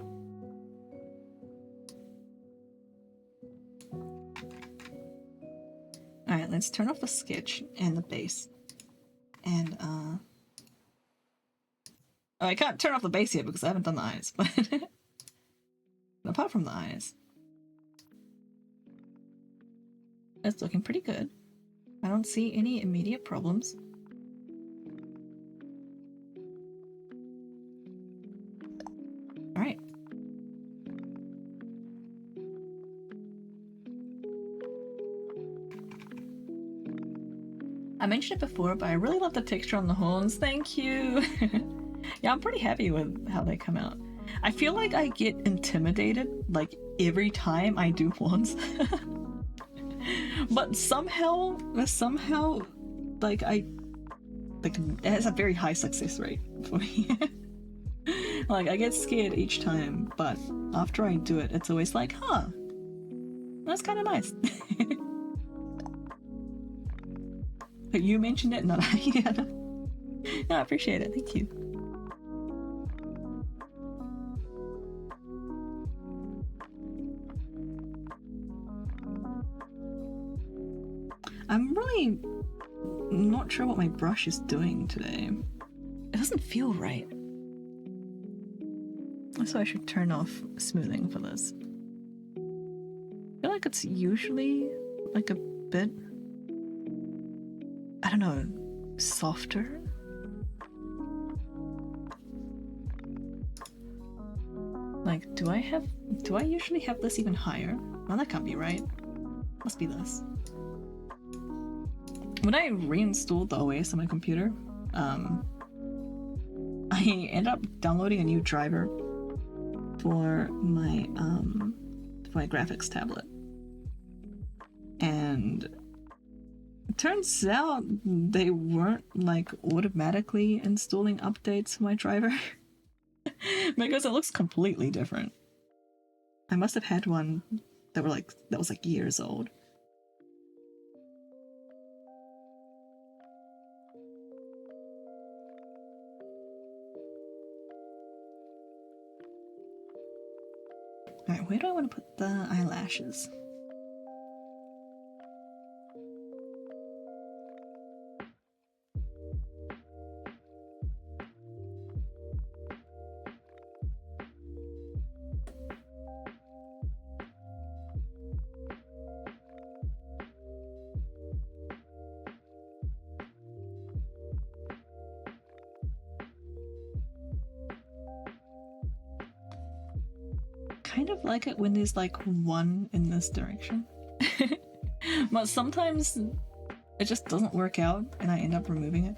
Alright, let's turn off the sketch and the base. And oh, I can't turn off the base yet because I haven't done the eyes, but apart from the eyes, it's looking pretty good. I don't see any immediate problems. Alright. I mentioned it before, but I really love the texture on the horns. Thank you! Yeah, I'm pretty happy with how they come out. I feel like I get intimidated, like, every time I do horns. But somehow, like, it has a very high success rate for me. Like, I get scared each time, but after I do it, it's always like, huh, that's kind of nice. But you mentioned it, not I. Yeah. No, I appreciate it. Thank you. I'm really not sure what my brush is doing today. It doesn't feel right. So I should turn off smoothing for this. I feel like it's usually like a bit, I don't know, softer. Like, do I usually have this even higher? Well, that can't be right. Must be this. When I reinstalled the OS on my computer, I ended up downloading a new driver for my graphics tablet. And it turns out they weren't like automatically installing updates for my driver because it looks completely different. I must have had one that was like years old. Alright, where do I want to put the eyelashes? Kind of like it when there's like one in this direction. But sometimes it just doesn't work out and I end up removing it.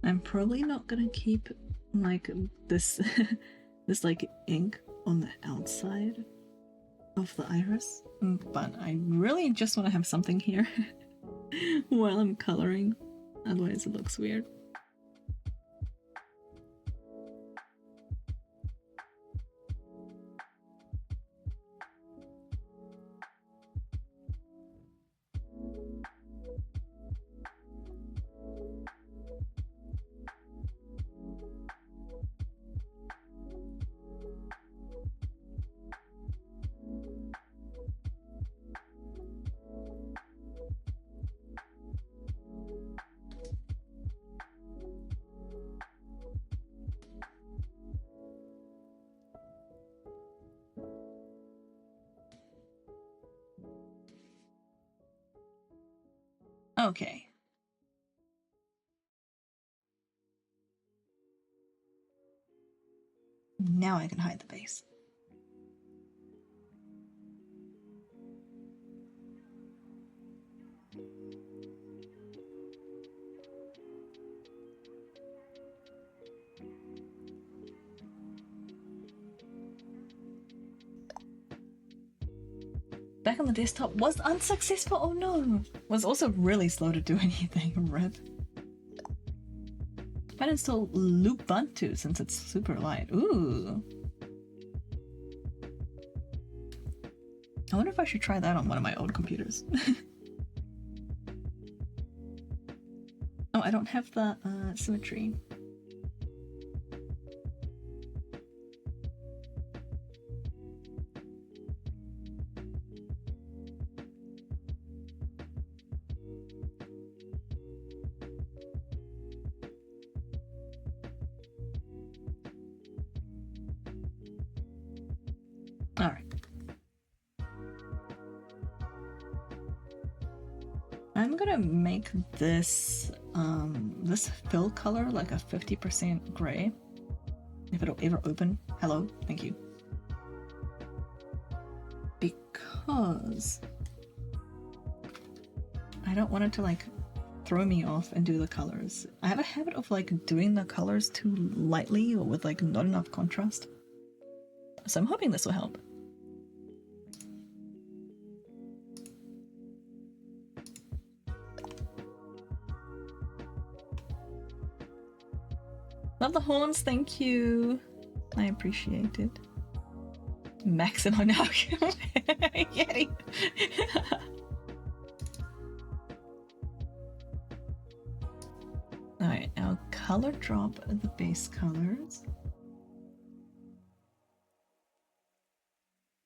I'm probably not gonna keep like this this like ink on the outside of the iris, but I really just want to have something here while I'm coloring, otherwise it looks weird. Okay. Now I can hide the base. Back on the desktop was unsuccessful. Oh no. Was also really slow to do anything. Rip. Might install Ubuntu since it's super light. Ooh. I wonder if I should try that on one of my old computers. Oh, I don't have the symmetry. Alright. I'm gonna make this this fill color like a 50% gray. If it'll ever open. Hello, thank you. Because I don't want it to like throw me off and do the colors. I have a habit of like doing the colors too lightly or with like not enough contrast. So I'm hoping this will help. Love the horns, thank you. I appreciate it. Maxing on now. Yeti. Alright, now color drop the base colors.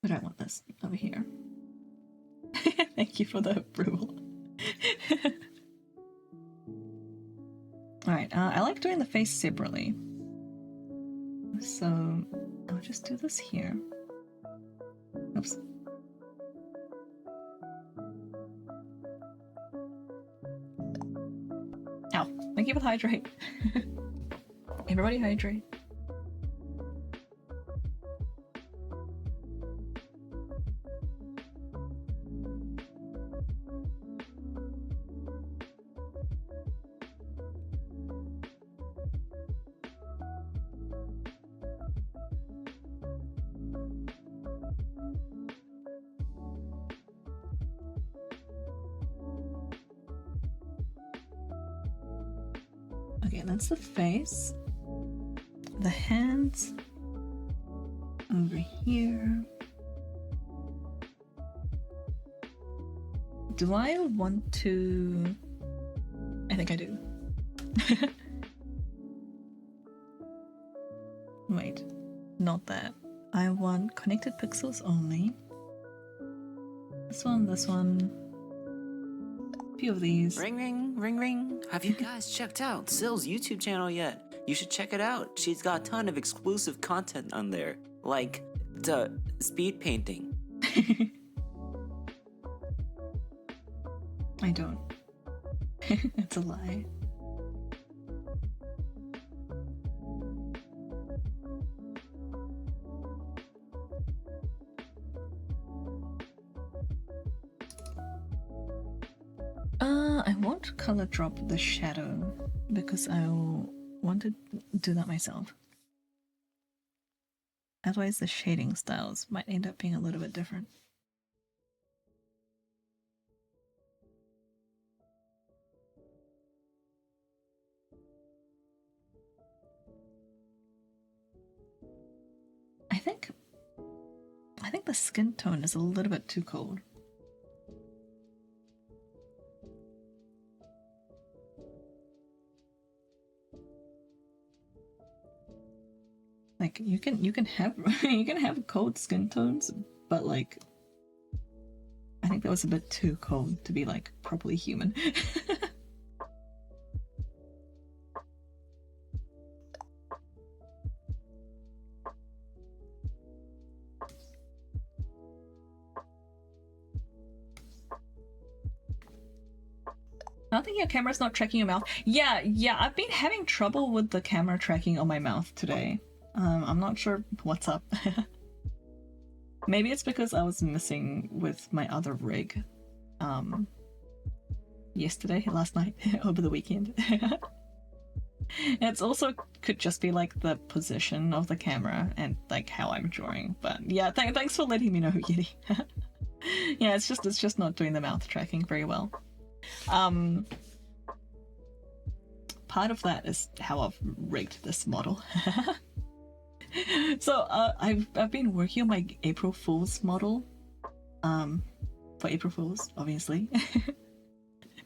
But I want this over here. Thank you for the approval. Alright, I like doing the face separately. So I'll just do this here. Oops. Ow. Thank you for the hydrate. Everybody hydrate. Okay, that's the face. The hands over here. Do I want to... I think I do. Wait, not that. I want connected pixels only. This one. A few of these. Ring, ring, ring, ring. Have you guys checked out Syl's YouTube channel yet? You should check it out. She's got a ton of exclusive content on there, like the speed painting. I don't. It's a lie. I won't color drop the shadow because I want to do that myself. Otherwise the shading styles might end up being a little bit different. I think the skin tone is a little bit too cold. Like you can have you can have cold skin tones, but like I think that was a bit too cold to be like properly human. don't think your camera's not tracking your mouth. Yeah, I've been having trouble with the camera tracking on my mouth today. I'm not sure what's up. Maybe it's because I was messing with my other rig last night, over the weekend. It's also could just be like the position of the camera and like how I'm drawing. But yeah, thanks for letting me know, Yeti. Yeah, it's just not doing the mouth tracking very well. Part of that is how I've rigged this model. So I've been working on my April Fool's model, for April Fool's, obviously.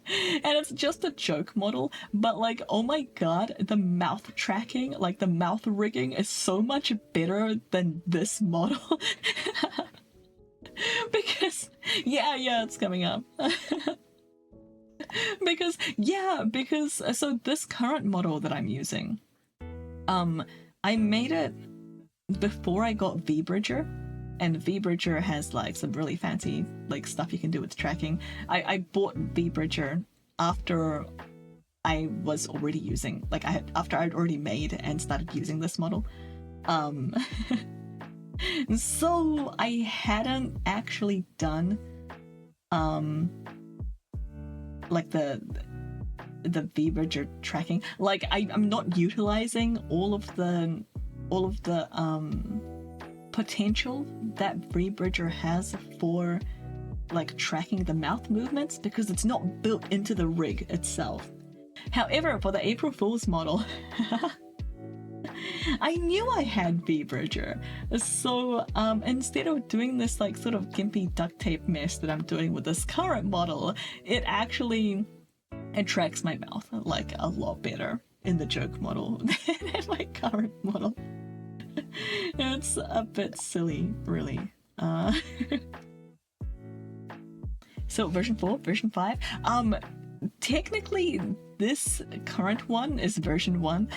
And it's just a joke model, but like, oh my god, the mouth tracking, like the mouth rigging is so much better than this model. Because, yeah, it's coming up. because so this current model that I'm using, I made it before I got VBridger, and VBridger has like some really fancy like stuff you can do with tracking. I bought VBridger after I was already using, like after I'd already made and started using this model. So I hadn't actually done like the VBridger tracking. Like I'm not utilizing all of the potential that VBridger has for like tracking the mouth movements, because it's not built into the rig itself. However, for the April Fool's model, I knew I had VBridger, so instead of doing this like sort of gimpy duct tape mess that I'm doing with this current model, it tracks my mouth like a lot better in the joke model than in my current model. It's a bit silly, really. So version 4, version 5. Technically this current one is version 1.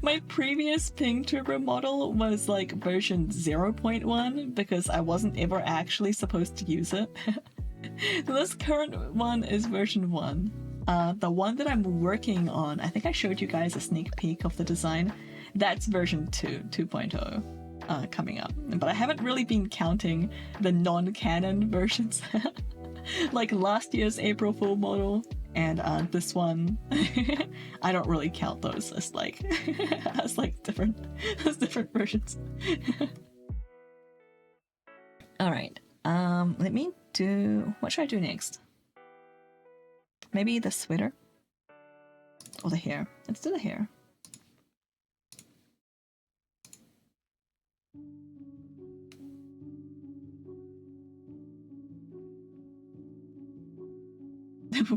My previous PingTuber model was like version 0.1 because I wasn't ever actually supposed to use it. This current one is version 1. The one that I'm working on, I think I showed you guys a sneak peek of the design. That's version 2.0 coming up. But I haven't really been counting the non-canon versions. Like last year's April Fool model and this one. I don't really count those as like different versions. Alright. Let me do, what should I do next? Maybe the sweater? Or the hair. Let's do the hair.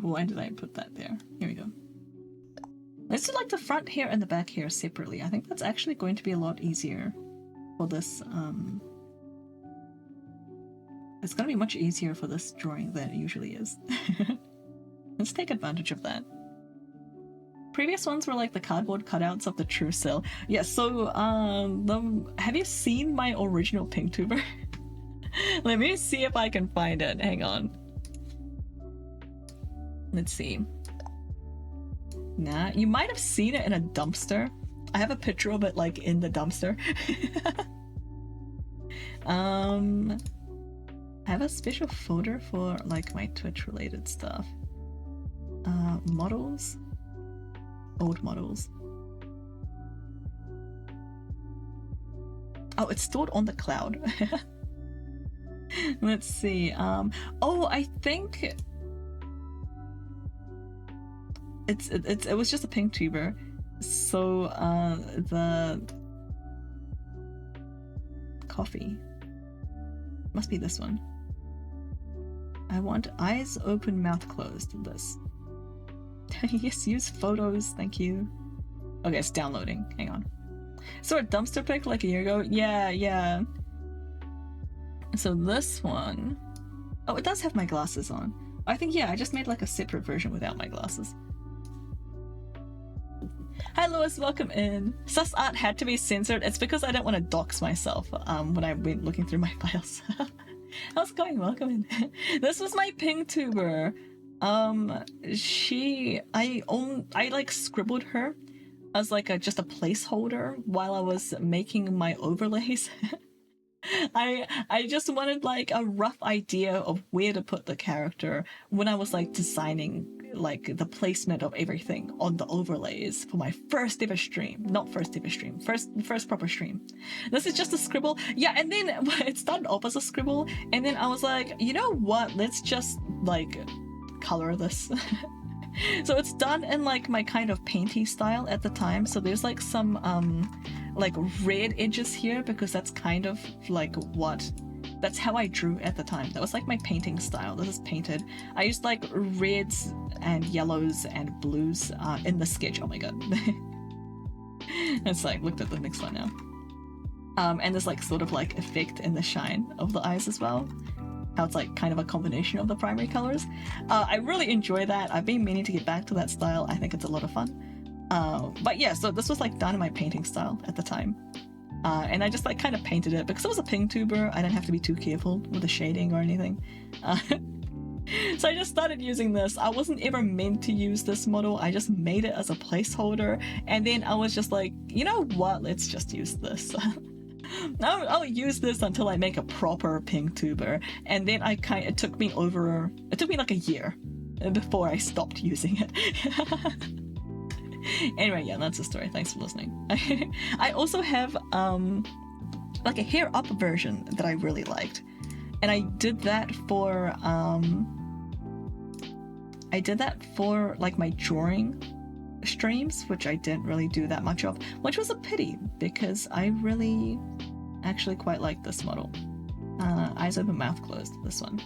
Why did I put that there? Here we go. Let's do like the front hair and the back hair separately. I think that's actually going to be a lot easier for this. It's going to be much easier for this drawing than it usually is. Let's take advantage of that. Previous ones were like the cardboard cutouts of the true Sil. Yeah, so have you seen my original PingTuber? Let me see if I can find it. Hang on. Let's see. Nah, you might have seen it in a dumpster. I have a picture of it like in the dumpster. I have a special folder for like my Twitch related stuff. Models. Old models. Oh, it's stored on the cloud. Let's see. Oh, I think it was just a PingTuber. So the coffee must be this one. I want eyes open, mouth closed. This. Yes, use photos. Thank you. Okay, it's downloading. Hang on. So a dumpster pic like a year ago. Yeah. So this one. Oh, it does have my glasses on. I think I just made like a separate version without my glasses. Hi Lewis, welcome in. Sus art had to be censored. It's because I don't want to dox myself when I went looking through my files. How's it going? Welcome in. This was my PingTuber I like scribbled her as like just a placeholder while I was making my overlays. I just wanted like a rough idea of where to put the character when I was like designing like the placement of everything on the overlays for my first ever stream. Not first ever stream, first proper stream. This is just a scribble. Yeah, and then it started off as a scribble, and then I was like, you know what? Let's just like color this. So it's done in like my kind of painty style at the time. So there's like some like red edges here because that's kind of like that's how I drew at the time. That was like my painting style. This is painted. I used like reds and yellows and blues in the sketch. Oh my god. It's like, looked at the next one now. And there's like sort of like effect in the shine of the eyes as well. How it's like kind of a combination of the primary colors. I really enjoy that. I've been meaning to get back to that style. I think it's a lot of fun. But yeah, so this was like done in my painting style at the time. And I just like kind of painted it because it was a pink tuber. I didn't have to be too careful with the shading or anything. So I just started using this. I wasn't ever meant to use this model. I just made it as a placeholder. And then I was just like, you know what? Let's just use this. I'll use this until I make a proper pink tuber. And then it took me like a year before I stopped using it. Anyway, yeah, that's the story. Thanks for listening. I also have like a hair up version that I really liked, and I did that for like my drawing streams, which I didn't really do that much of, which was a pity because I really actually quite like this model. Eyes open, mouth closed. This one.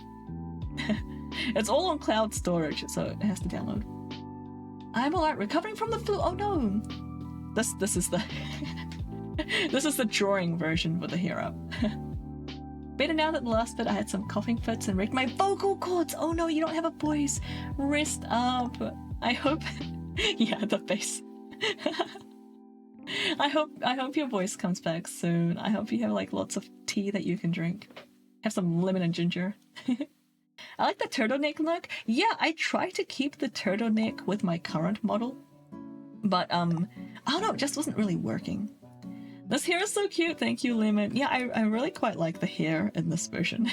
It's all on cloud storage, so it has to download. I'm alright, recovering from the flu. Oh no! This is the this is the drawing version with the hair up. Better now that the last bit I had some coughing fits and wrecked my vocal cords. Oh no, you don't have a voice. Rest up. I hope. Yeah, the face. I hope your voice comes back soon. I hope you have like lots of tea that you can drink. Have some lemon and ginger. I like the turtleneck look. Yeah, I try to keep the turtleneck with my current model, but I don't know, it just wasn't really working. This hair is so cute. Thank you, Lemon. Yeah, I really quite like the hair in this version.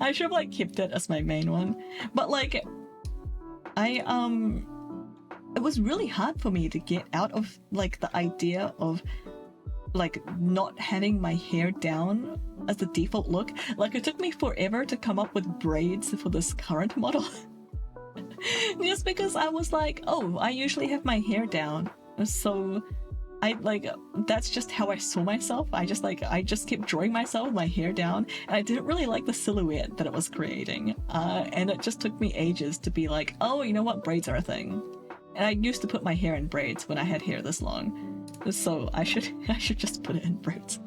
I should have like kept it as my main one, but like it was really hard for me to get out of like the idea of like not having my hair down as the default look. Like it took me forever to come up with braids for this current model. Just because I was like, oh, I usually have my hair down, so I like that's just how I saw myself. I just kept drawing myself with my hair down, and I didn't really like the silhouette that it was creating. And it just took me ages to be like, oh, you know what, braids are a thing. And I used to put my hair in braids when I had hair this long, so I should just put it in braids.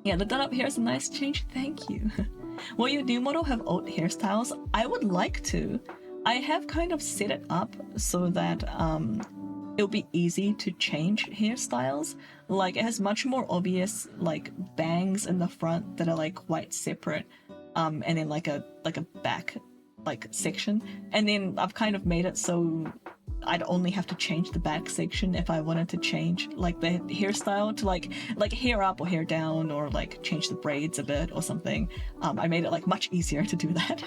Yeah, the done up hair is a nice change. Thank you. Will your new model have alt hairstyles? I would like to. I have kind of set it up so that it'll be easy to change hairstyles. Like it has much more obvious like bangs in the front that are like quite separate, and then like a back like section, and then I've kind of made it so I'd only have to change the back section if I wanted to change like the hairstyle to like hair up or hair down, or like change the braids a bit or something. I made it like much easier to do that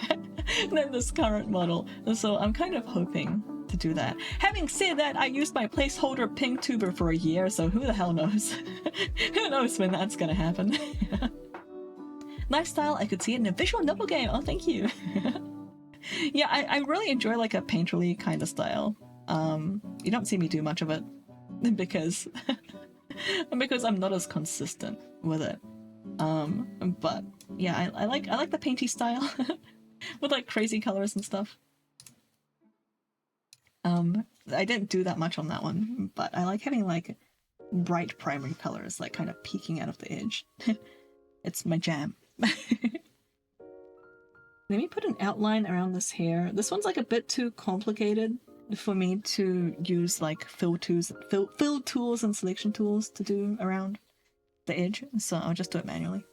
than this current model, so I'm kind of hoping to do that. Having said that, I used my placeholder pink tuber for a year, so who the hell knows? Who knows when that's gonna happen? Nice style. I could see it in a visual novel game. Oh, thank you. Yeah, I really enjoy like a painterly kind of style. You don't see me do much of it because I'm not as consistent with it. But yeah, I like the painty style with like crazy colors and stuff. I didn't do that much on that one, but I like having like bright primary colors like kind of peeking out of the edge. It's my jam. Let me put an outline around this hair. This one's like a bit too complicated for me to use like fill tools and selection tools to do around the edge, so I'll just do it manually.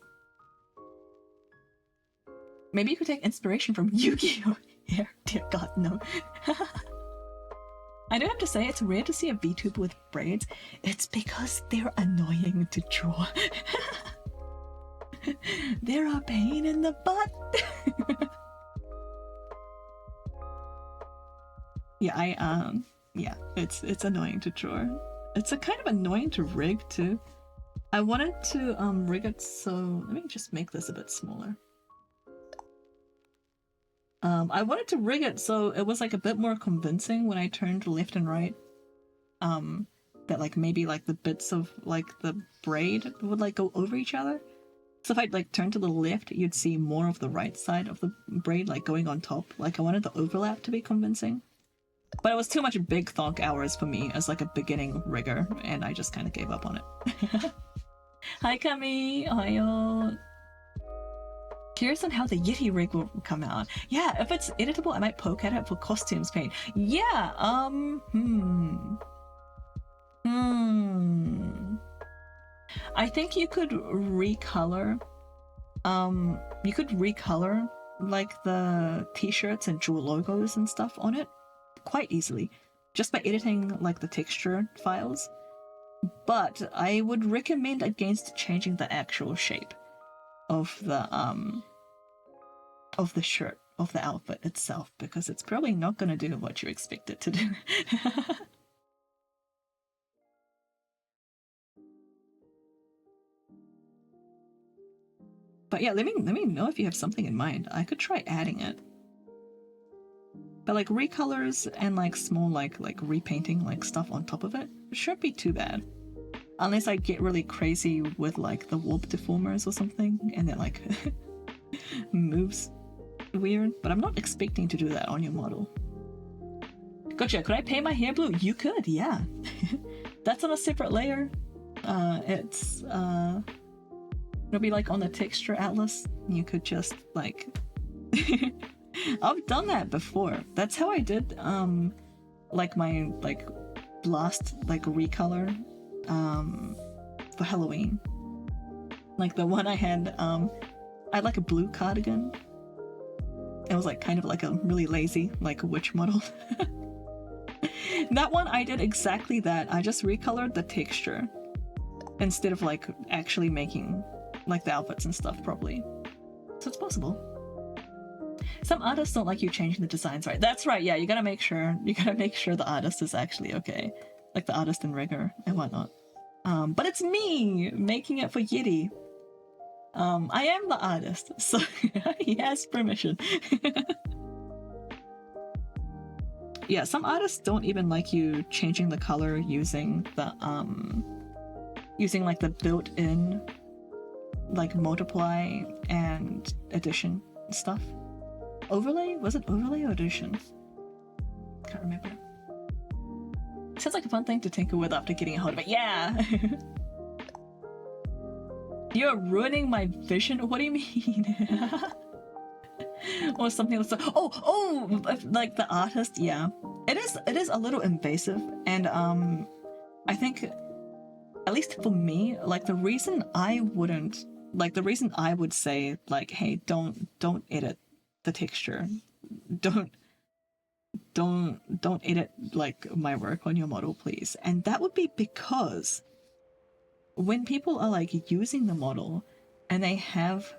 Maybe you could take inspiration from Yu-Gi-Oh! Hair. Dear God, no. I do have to say, it's rare to see a VTuber with braids. It's because they're annoying to draw. They're a pain in the butt. Yeah, yeah, it's annoying to draw. It's a kind of annoying to rig too. I wanted to rig it so, let me just make this a bit smaller. I wanted to rig it so it was like a bit more convincing when I turned left and right. That like maybe like the bits of like the braid would like go over each other. So if I like turn to the left, you'd see more of the right side of the braid like going on top. Like I wanted the overlap to be convincing. But it was too much big thonk hours for me as like a beginning rigger, and I just kind of gave up on it. Hi Kami, ohayo. Curious on how the Yeti rig will come out. Yeah, if it's editable, I might poke at it for costumes paint. Yeah, I think you could recolor, like the t-shirts and jewel logos and stuff on it quite easily, just by editing like the texture files. But I would recommend against changing the actual shape of the shirt, of the outfit itself, because it's probably not going to do what you expect it to do. But yeah, let me know if you have something in mind. I could try adding it. But like recolors and like small like repainting like stuff on top of it shouldn't be too bad. Unless I get really crazy with like the warp deformers or something and it like moves weird. But I'm not expecting to do that on your model. Gotcha, could I paint my hair blue? You could, yeah. That's on a separate layer. It'll be like on the texture atlas. You could just like I've done that before. That's how I did like my like last like recolor for Halloween. Like the one I had I had like a blue cardigan. It was like kind of like a really lazy like witch model. That one I did exactly that. I just recolored the texture instead of like actually making like the outfits and stuff properly. So it's possible. Some artists don't like you changing the designs, right? That's right, yeah, you gotta make sure the artist is actually okay. Like the artist and rigger and whatnot. But it's me making it for Yeti. I am the artist, so he has permission. Yeah, some artists don't even like you changing the color using the using like the built-in like multiply and addition stuff. Overlay? Was it overlay or addition? Can't remember. Sounds like a fun thing to tinker with after getting a hold of it. Yeah! You're ruining my vision? What do you mean? Or something else. Oh, like the artist, yeah. It is a little invasive, and I think, at least for me, like the reason I would say like, hey, don't edit the texture, don't edit like my work on your model, please. And that would be because when people are like using the model and they have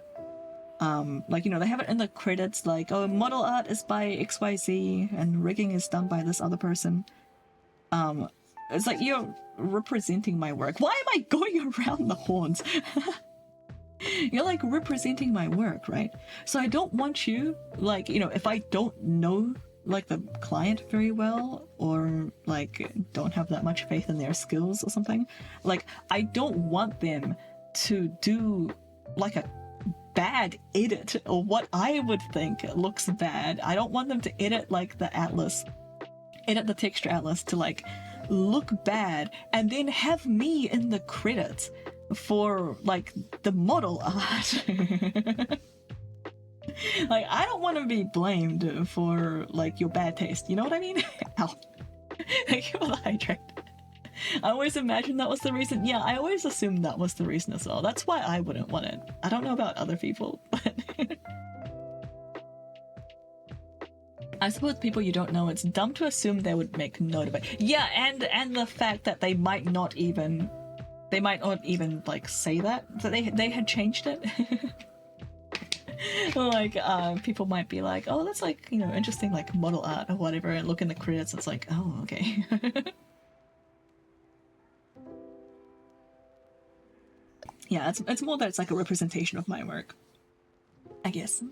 like, you know, they have it in the credits like, oh, model art is by XYZ and rigging is done by this other person. It's like you're representing my work. Why am I going around the horns? You're like representing my work, right? So I don't want you, like, you know, if I don't know like the client very well, or like don't have that much faith in their skills or something, like I don't want them to do like a bad edit or what I would think looks bad. I don't want them to edit like the atlas, edit the texture atlas to like look bad and then have me in the credits for like the model art. Like I don't want to be blamed for like your bad taste, you know what I mean? Ow. Thank you for the hydrate. I always imagined that was the reason. Yeah, I always assumed that was the reason as well. That's why I wouldn't want it. I don't know about other people, but I suppose people you don't know, it's dumb to assume they would make note of it. Yeah, and the fact that they might not even like say that they had changed it. Like people might be like, oh, that's like, you know, interesting like model art or whatever, and look in the credits, it's like, oh, okay. Yeah, it's more that it's like a representation of my work, I guess.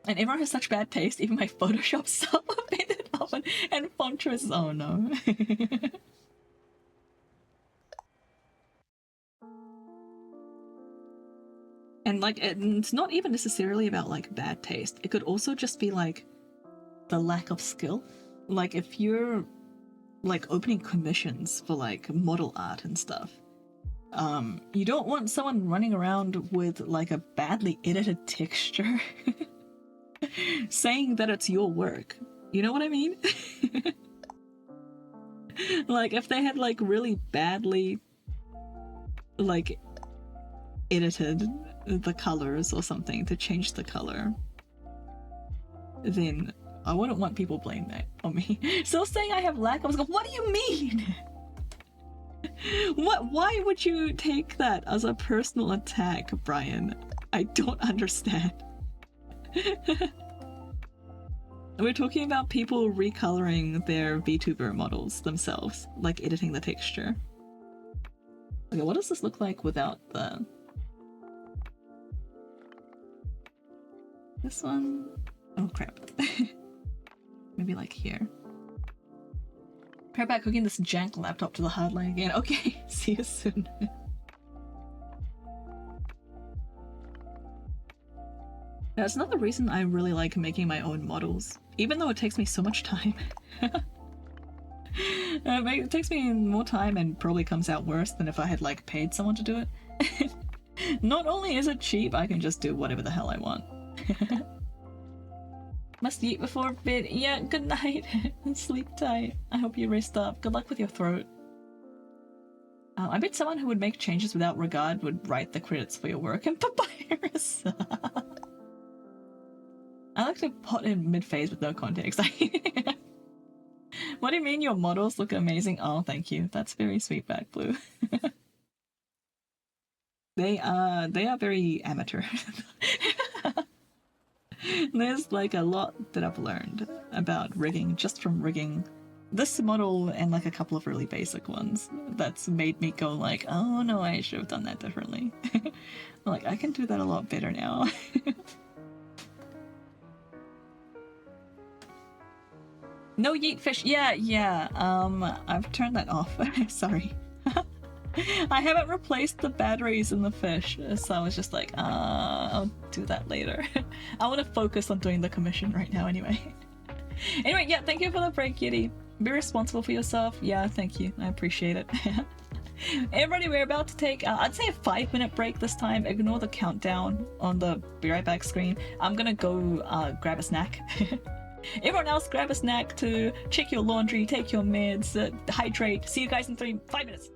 And everyone has such bad taste, even my Photoshop stuff made it up, and font choices, oh no. And like, it's not even necessarily about like bad taste. It could also just be like the lack of skill. Like if you're like opening commissions for like model art and stuff, you don't want someone running around with like a badly edited texture saying that it's your work. You know what I mean? Like if they had like really badly like edited the colors or something to change the color, then I wouldn't want people blame that on me. Still saying I have lack, I was like, what do you mean? Why would you take that as a personal attack, Brian? I don't understand. We're talking about people recoloring their VTuber models themselves, like editing the texture. Okay, what does this look like without the... This one? Oh crap. Maybe like here. Prepare back hooking this jank laptop to the hardline again. Okay, see you soon. That's another reason I really like making my own models, even though it takes me so much time. It takes me more time and probably comes out worse than if I had like paid someone to do it. Not only is it cheap, I can just do whatever the hell I want. Must eat before bed. Yeah, good night. Sleep tight. I hope you rest up. Good luck with your throat. I bet someone who would make changes without regard would write the credits for your work in Papyrus. I like to pot in mid-phase with no context. What do you mean your models look amazing? Oh, thank you. That's very sweet, Blackbluue. They are very amateur. There's like a lot that I've learned about rigging just from rigging this model and like a couple of really basic ones that's made me go like, oh no, I should have done that differently. Like, I can do that a lot better now. No yeet fish. Yeah. I've turned that off. Sorry. I haven't replaced the batteries in the fish, so I was just like, I'll do that later. I want to focus on doing the commission right now anyway. Anyway, yeah, thank you for the break, Yeti. Be responsible for yourself. Yeah, thank you. I appreciate it. Everybody, we're about to take, I'd say a 5-minute break this time. Ignore the countdown on the be right back screen. I'm gonna go grab a snack. Everyone else, grab a snack to check your laundry, take your meds, hydrate. See you guys in 5 minutes.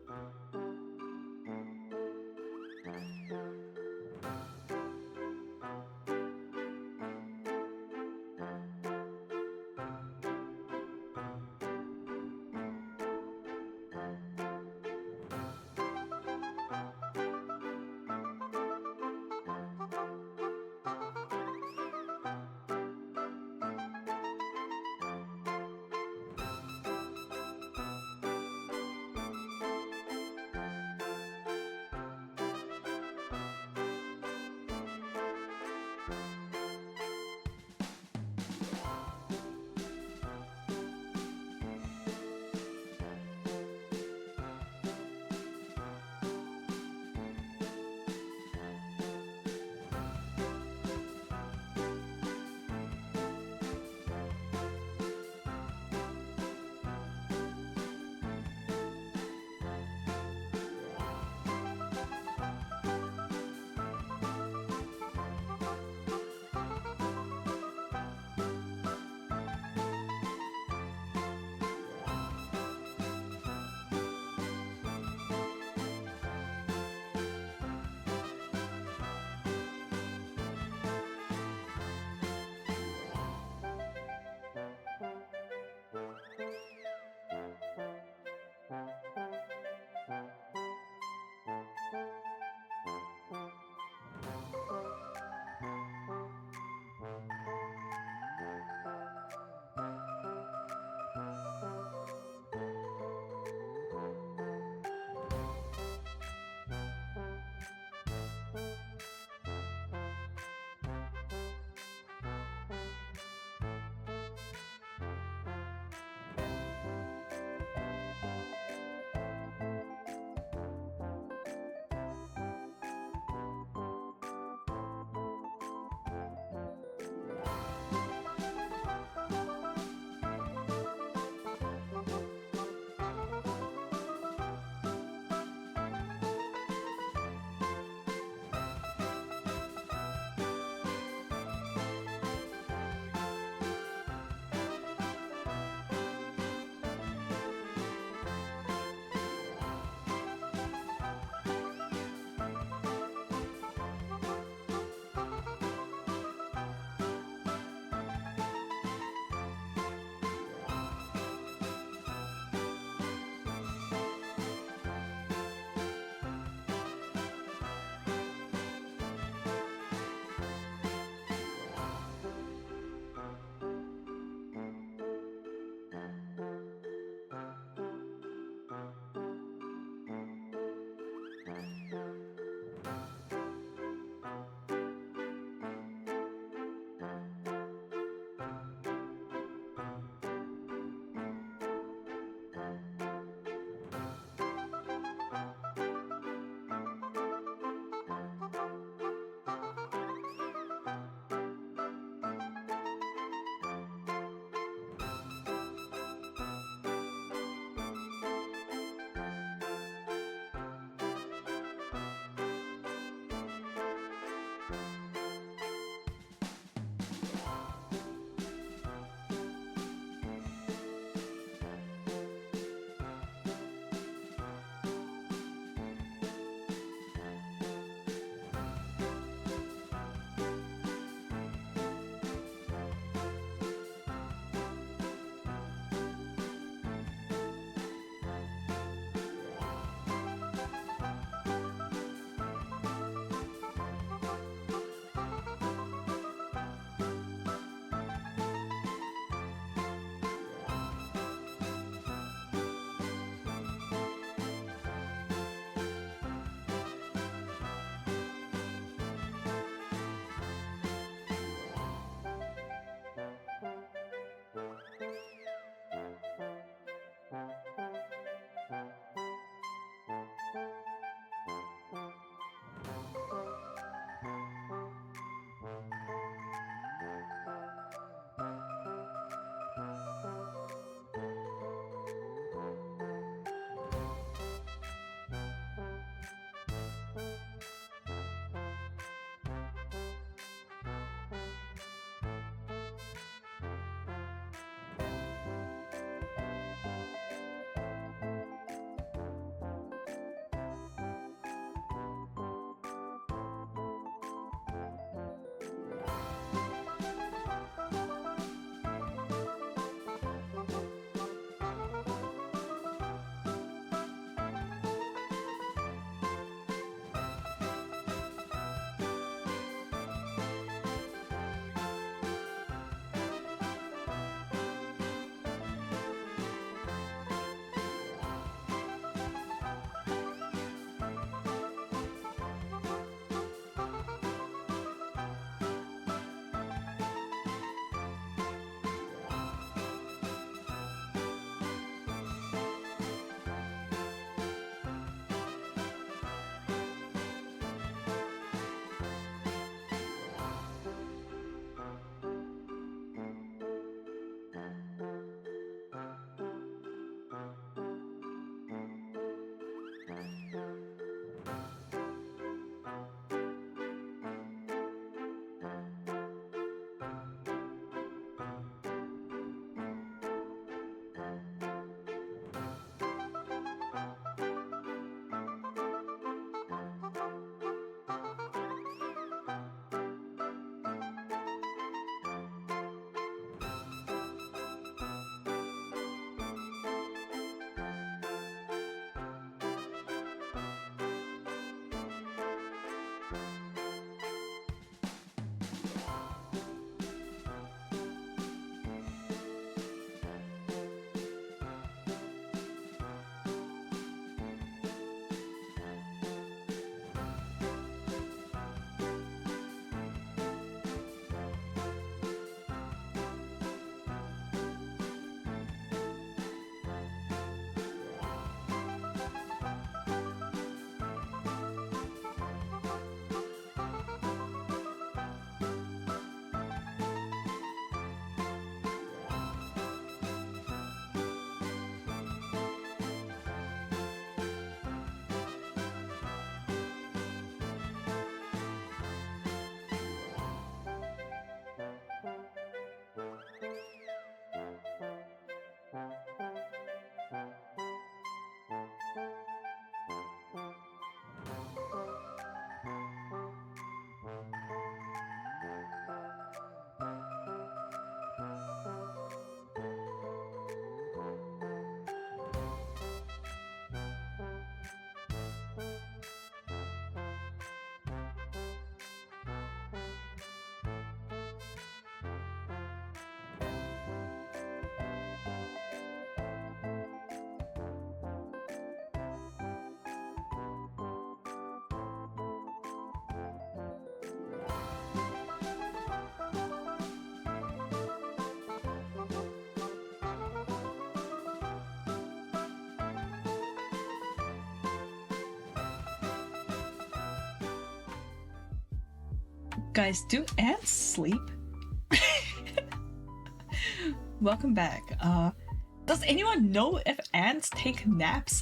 Guys, do ants sleep? Welcome back. Does anyone know if ants take naps?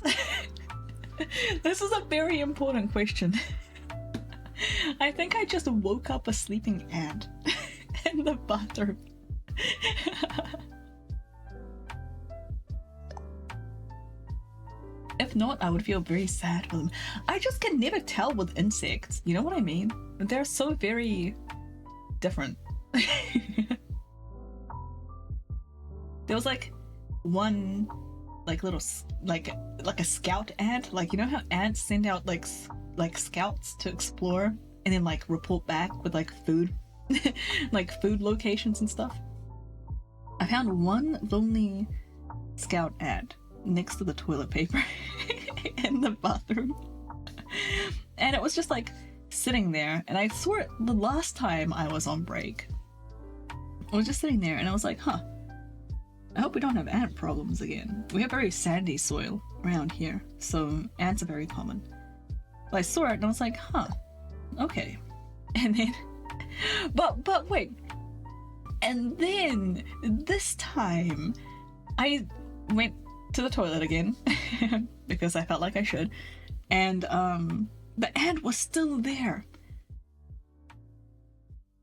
This is a very important question. I think I just woke up a sleeping ant in the bathroom. If not, I would feel very sad for them. I just can never tell with insects. You know what I mean? They're so very different. There was like one like little like a scout ant. Like, you know how ants send out like scouts to explore and then like report back with like food like food locations and stuff? I found one lonely scout ant next to the toilet paper in the bathroom, and it was just like sitting there, and I saw it the last time I was on break. I was just sitting there and I was like, huh, I hope we don't have ant problems again. We have very sandy soil around here, so ants are very common. But I saw it and I was like, huh, okay. And then but wait, and then this time I went to the toilet again because I felt like I should, and the ant was still there.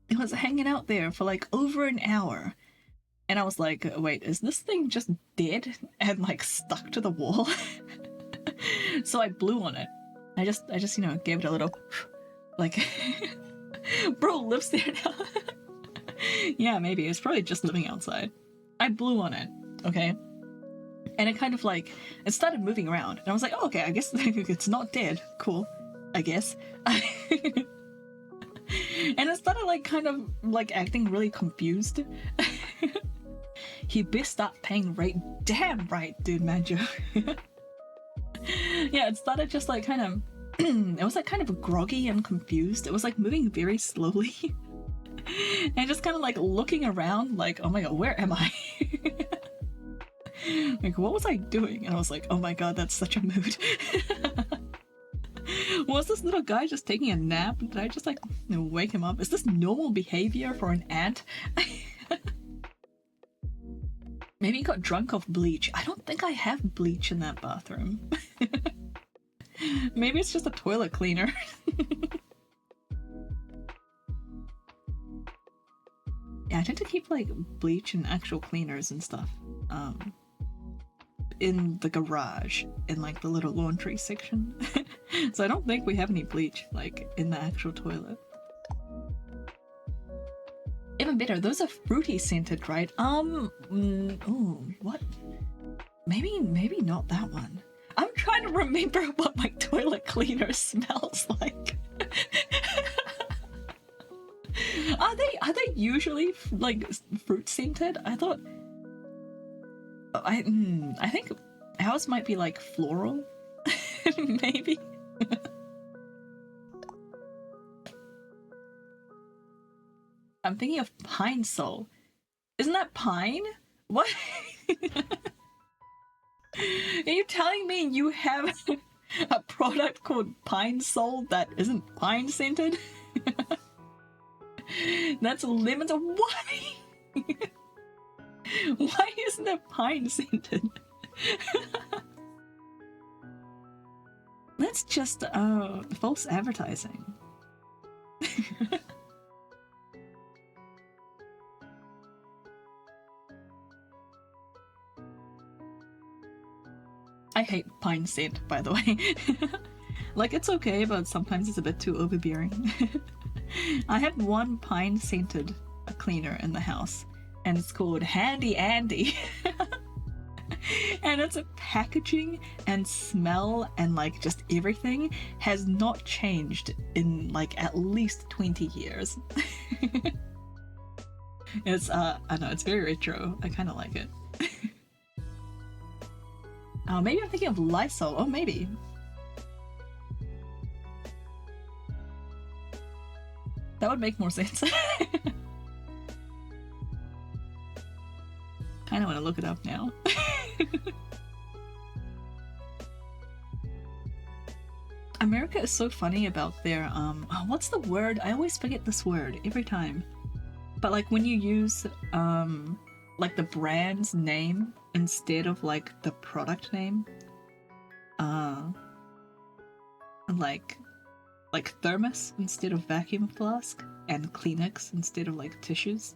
It was hanging out there for like over an hour, and I was like, wait, is this thing just dead and like stuck to the wall? So I blew on it. I just you know, gave it a little like bro lives there now. Yeah, maybe it's probably just living outside. I blew on it, okay, and it kind of like, it started moving around, and I was like, oh, okay, I guess it's not dead. Cool, I guess. And it started like kind of like acting really confused. He best start paying rate. Damn right, dude, man. Yeah, it started just like kind of it was like kind of groggy and confused. It was like moving very slowly. And just kind of like looking around like, oh my god, where am I? Like, what was I doing? And I was like, oh my god, that's such a mood. Was this little guy just taking a nap? Did I just like, you know, wake him up? Is this normal behavior for an ant? Maybe he got drunk off bleach. I don't think I have bleach in that bathroom. Maybe it's just a toilet cleaner. Yeah, I tend to keep like bleach and actual cleaners and stuff in the garage, in like the little laundry section. So I don't think we have any bleach like in the actual toilet. Even better, those are fruity scented, right? Oh, what? Maybe not that one. I'm trying to remember what my toilet cleaner smells like. Are they usually like fruit scented? I thought I think ours might be like floral. Maybe. I'm thinking of Pine Sol. Isn't that pine? What? Are you telling me you have a product called Pine Sol that isn't pine scented? That's lemons. Why? Why isn't it pine scented? That's just false advertising. I hate pine scent, by the way. Like, it's okay, but sometimes it's a bit too overbearing. I have one pine scented cleaner in the house, and it's called Handy Andy. And its packaging and smell and like just everything has not changed in like at least 20 years. It's I know, it's very retro. I kind of like it. Oh, maybe I'm thinking of Lysol. Oh, maybe. That would make more sense. Kinda want to look it up now. America is so funny about their what's the word? I always forget this word every time. But like when you use like the brand's name instead of like the product name, like thermos instead of vacuum flask, and Kleenex instead of like tissues.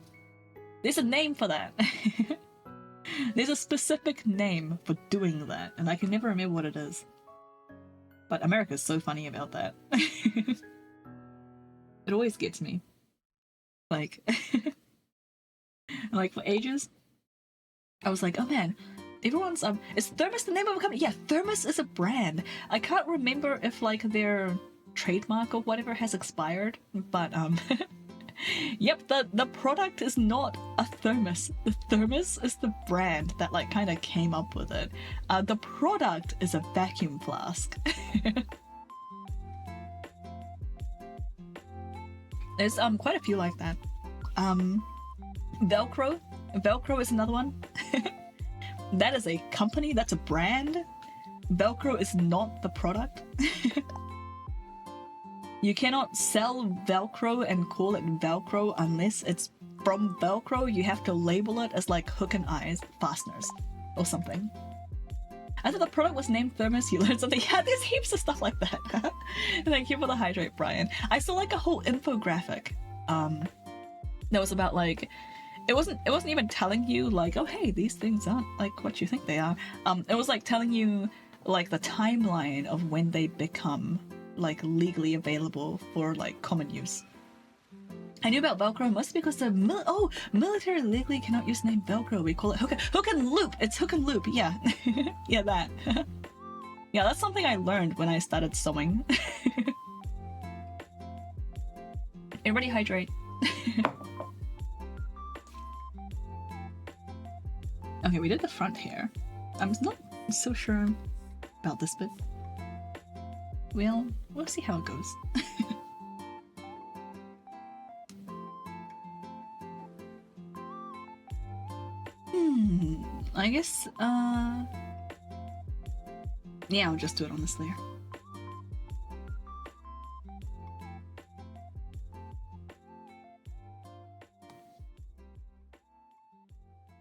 There's a name for that. There's a specific name for doing that, and I can never remember what it is. But America's so funny about that. It always gets me. Like, like for ages, I was like, oh man, everyone's is Thermos the name of a company? Yeah, Thermos is a brand. I can't remember if like their trademark or whatever has expired, but yep, the product is not a thermos. The thermos is the brand that like kind of came up with it. The product is a vacuum flask. There's quite a few like that. Velcro is another one. That is a company, that's a brand. Velcro is not the product. You cannot sell Velcro and call it Velcro unless it's from Velcro. You have to label it as like hook and eyes fasteners or something. I thought the product was named Thermos. You learned something. Yeah, there's heaps of stuff like that. Thank you for the hydrate, Brian. I saw like a whole infographic that was about like it wasn't even telling you like, oh hey, these things aren't like what you think they are. It was like telling you like the timeline of when they become like legally available for like common use. I knew about Velcro mostly because the military legally cannot use the name Velcro. We call it hook and loop. It's hook and loop. Yeah, yeah, that. Yeah, that's something I learned when I started sewing. Everybody hydrate. Okay, we did the front hair. I'm not so sure about this bit. We'll see how it goes. I guess, yeah, I'll just do it on this layer.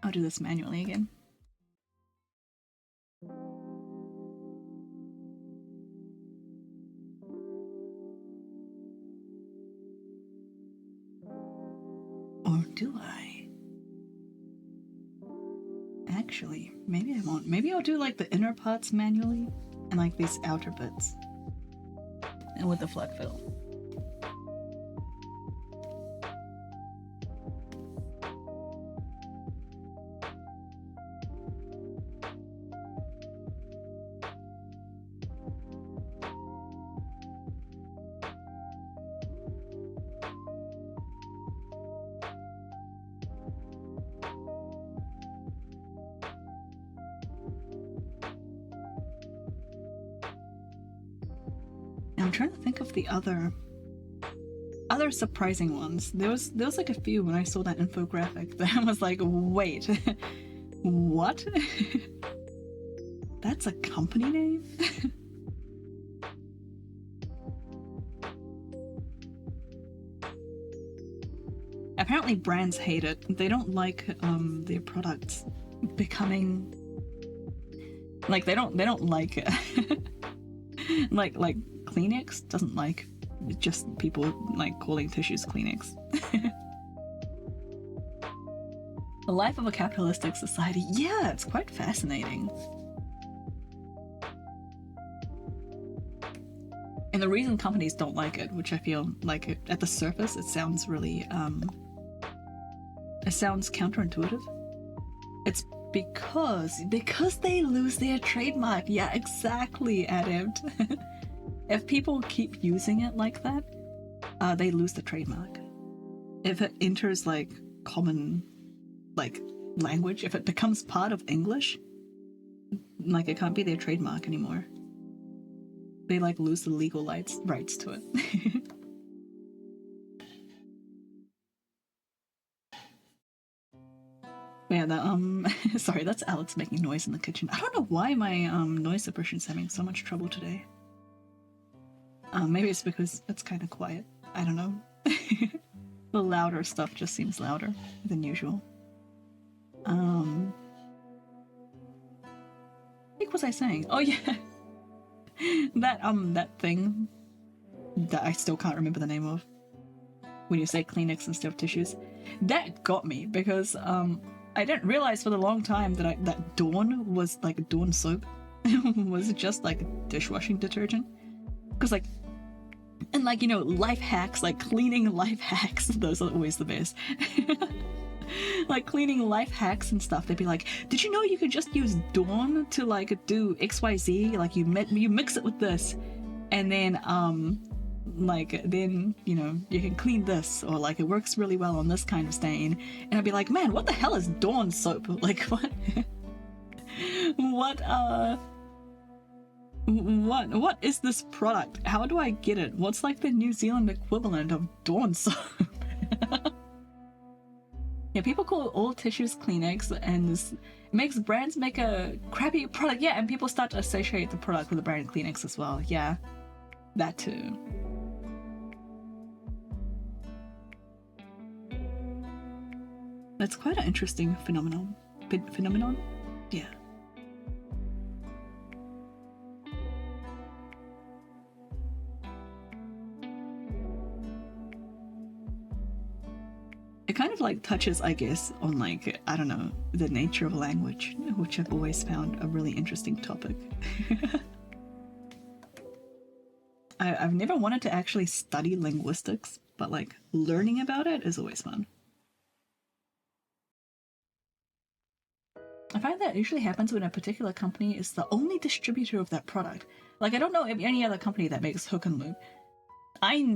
I'll do this manually again. Or do I? Actually, maybe I won't. Maybe I'll do like the inner parts manually and like these outer bits. And with the flood fill. I'm trying to think of the other surprising ones. There was like a few when I saw that infographic that I was like, wait, what? That's a company name? Apparently brands hate it. They don't like their products becoming like they don't like like Kleenex doesn't like just people like calling tissues Kleenex. The life of a capitalistic society. Yeah, it's quite fascinating. And the reason companies don't like it, which I feel like at the surface it sounds really it sounds counterintuitive. It's because they lose their trademark. Yeah, exactly, Adept. If people keep using it like that, they lose the trademark. If it enters like common like language, if it becomes part of English, like it can't be their trademark anymore. They like lose the legal rights to it. Yeah, sorry, that's Alex making noise in the kitchen. I don't know why my noise suppression's having so much trouble today. Maybe it's because it's kind of quiet. I don't know. The louder stuff just seems louder than usual. What was I saying? Oh yeah, that thing that I still can't remember the name of. When you say Kleenex instead of tissues, that got me because I didn't realize for the long time that Dawn was like Dawn soap was just like dishwashing detergent. Because like, and like, you know, life hacks, like cleaning life hacks, those are always the best. Like cleaning life hacks and stuff, they'd be like, did you know you could just use Dawn to like do XYZ? Like you mix it with this, and then like then, you know, you can clean this, or like it works really well on this kind of stain. And I'd be like, man, what the hell is Dawn soap? Like what? What is this product? How do I get it? What's like the New Zealand equivalent of Dawn soap? Yeah, people call all tissues Kleenex, and this makes brands make a crappy product. Yeah, and people start to associate the product with the brand Kleenex as well. Yeah, that too. That's quite an interesting phenomenon. Yeah. It kind of like touches, I guess, on like, I don't know, the nature of language, which I've always found a really interesting topic. I've never wanted to actually study linguistics, but like learning about it is always fun. I find that usually happens when a particular company is the only distributor of that product. Like, I don't know of any other company that makes hook and loop. I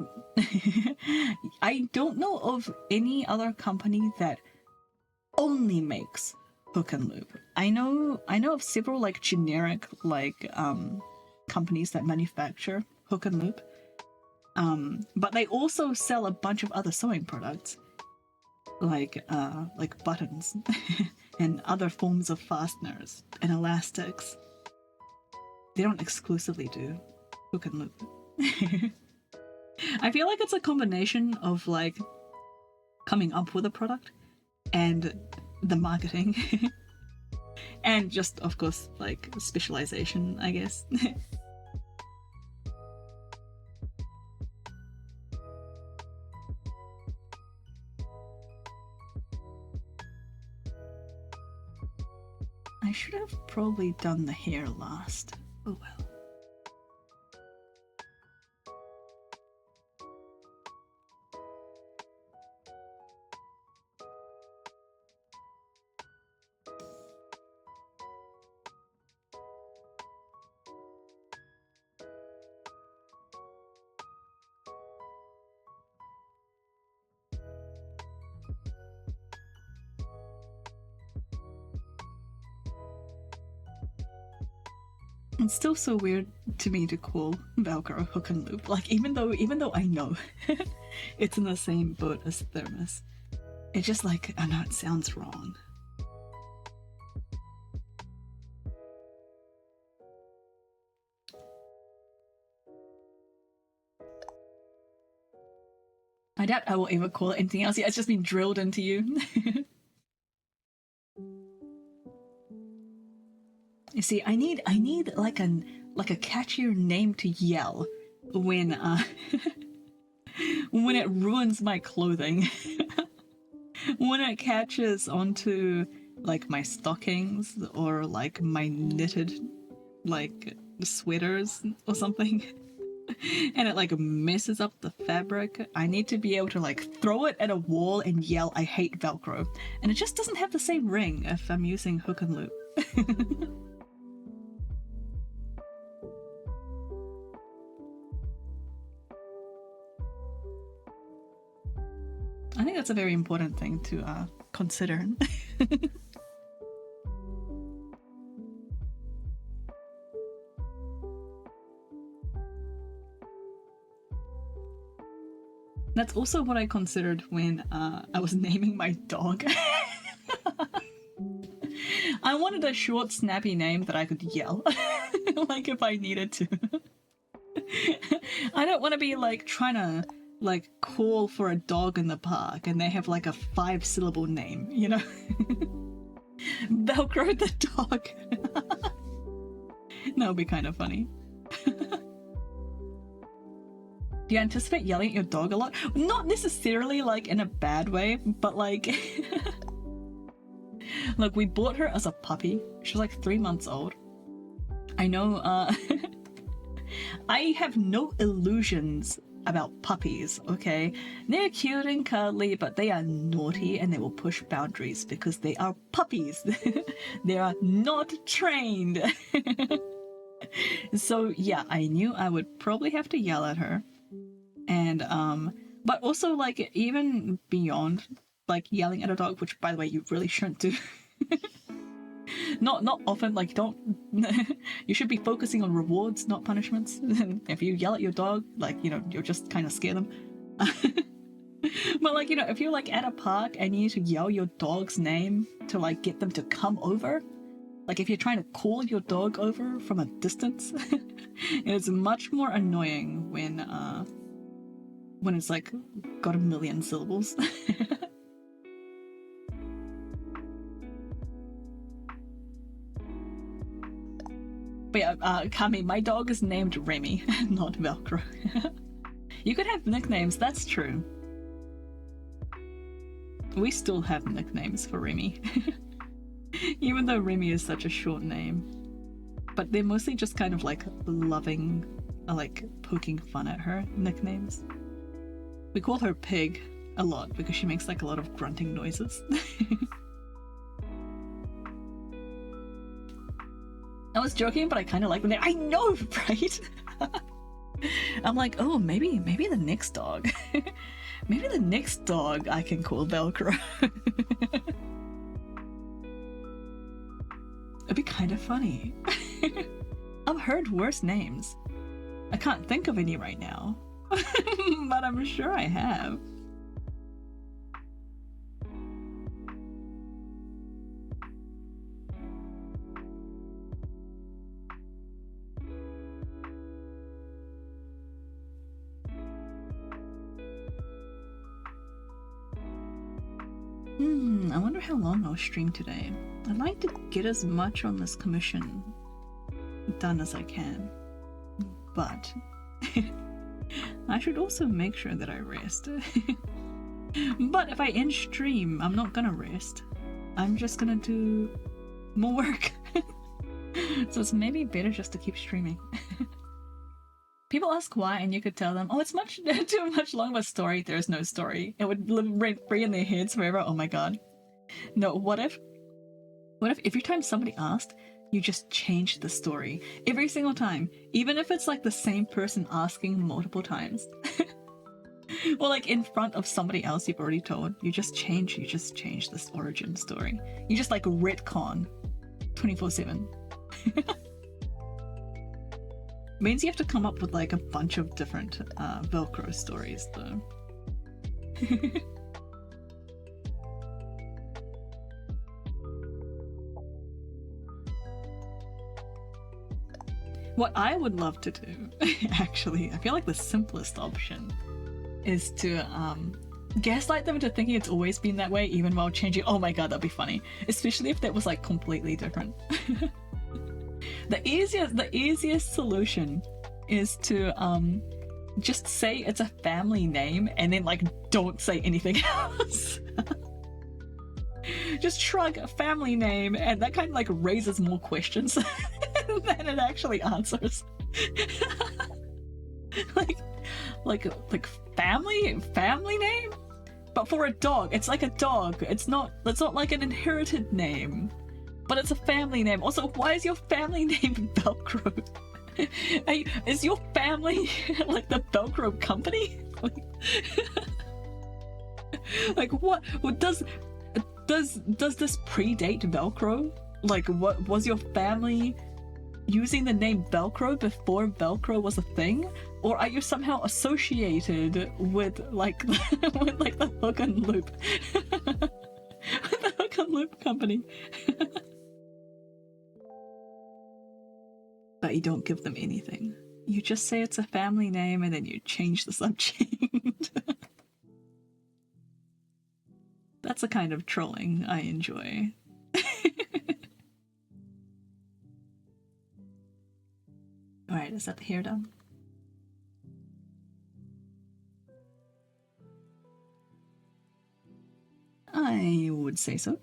don't know of any other company that only makes hook and loop. I know of several like generic like companies that manufacture hook and loop, but they also sell a bunch of other sewing products like buttons and other forms of fasteners and elastics. They don't exclusively do hook and loop. I feel like it's a combination of like coming up with a product and the marketing and just, of course, like specialization, I guess. I should have probably done the hair last. Oh well. It's still so weird to me to call Velcro hook and loop. Like, even though I know it's in the same boat as thermos, it's just like, I know it sounds wrong. I doubt I will ever call it anything else. Yeah, it's just been drilled into you. You see, I need like a catchier name to yell when when it ruins my clothing. When it catches onto like my stockings or like my knitted like sweaters or something, and it like messes up the fabric, I need to be able to like throw it at a wall and yell, I hate Velcro. And it just doesn't have the same ring if I'm using hook and loop. I think that's a very important thing to consider. That's also what I considered when I was naming my dog. I wanted a short, snappy name that I could yell, like if I needed to. I don't want to be like trying to like call for a dog in the park and they have like a 5-syllable name, you know? Velcro the dog. That would be kind of funny. Do you anticipate yelling at your dog a lot? Not necessarily like in a bad way, but like... Look, we bought her as a puppy. She was like 3 months old. I know, I have no illusions about puppies, okay? They're cute and cuddly, but they are naughty and they will push boundaries because they are puppies. They are not trained. So yeah, I knew I would probably have to yell at her. And, but also like even beyond like yelling at a dog, which by the way, you really shouldn't do. Not often, like don't, you should be focusing on rewards, not punishments. If you yell at your dog, like, you know, you'll just kind of scare them. But like, you know, if you're like at a park and you need to yell your dog's name to like get them to come over, like if you're trying to call your dog over from a distance, it's much more annoying when it's like got a million syllables. But yeah, Kami, my dog is named Remy, not Velcro. You could have nicknames, that's true. We still have nicknames for Remy. Even though Remy is such a short name. But they're mostly just kind of like loving, like poking fun at her nicknames. We call her Pig a lot because she makes like a lot of grunting noises. I was joking, but I kind of like the name. I know, right? I'm like, oh, maybe the next dog. Maybe the next dog I can call Velcro. It'd be kind of funny. I've heard worse names. I can't think of any right now. But I'm sure I have. I wonder how long I'll stream today. I'd like to get as much on this commission done as I can, but I should also make sure that I rest. But if I end stream, I'm not gonna rest. I'm just gonna do more work. So it's maybe better just to keep streaming. People ask why, and you could tell them, oh, it's much too much long of a story. There is no story. It would live rent free in their heads forever. Oh my god. No, what if every time somebody asked, you just changed the story every single time, even if it's like the same person asking multiple times. Or like in front of somebody else you've already told, you just change this origin story. You just like retcon 24/7. Means you have to come up with like a bunch of different Velcro stories though. What I would love to do, actually, I feel like the simplest option is to gaslight them into thinking it's always been that way even while changing. Oh my god, that'd be funny. Especially if that was like completely different. The easiest solution is to just say it's a family name and then like don't say anything else. Just shrug a family name, and that kind of like raises more questions than it actually answers. like family name, but for a dog, it's like a dog. It's not like an inherited name, but it's a family name. Also, why is your family name Velcro? Is your family like the Velcro company? Like what does this predate Velcro? Like, what was your family using the name Velcro before Velcro was a thing? Or are you somehow associated with like with the hook and loop with the hook and loop company? But you don't give them anything. you just say it's a family name and then you change the subject. That's the kind of trolling I enjoy. Alright, is that the hair done? I would say so.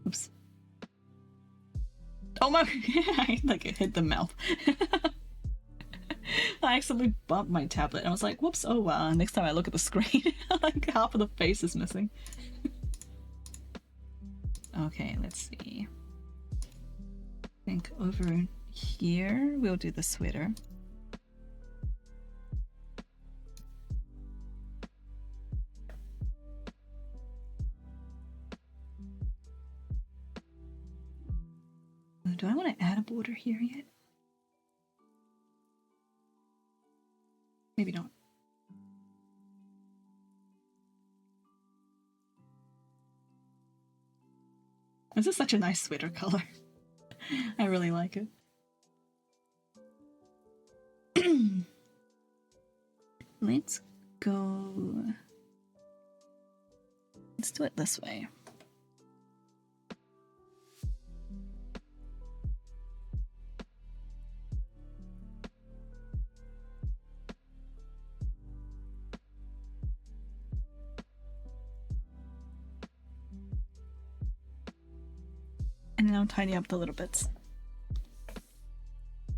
Oops. Oh my, I like it hit the mouth. I accidentally bumped my tablet and I was like, whoops, oh wow, next time I look at the screen, like half of the face is missing. Okay, let's see. I think over here we'll do the sweater. Do I want to add a border here yet? Maybe not. This is such a nice sweater color. I really like it. Let's go. Let's do it this way. And then I'll tidy up the little bits.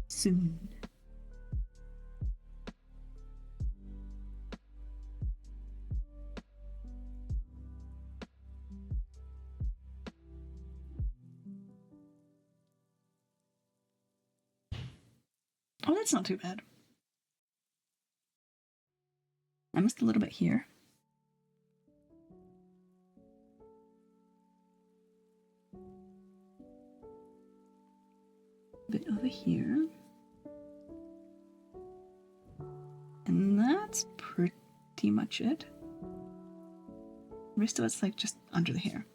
Soon. Oh, that's not too bad. I missed a little bit here. Bit over here, and that's pretty much it. The rest of it's like just under the hair.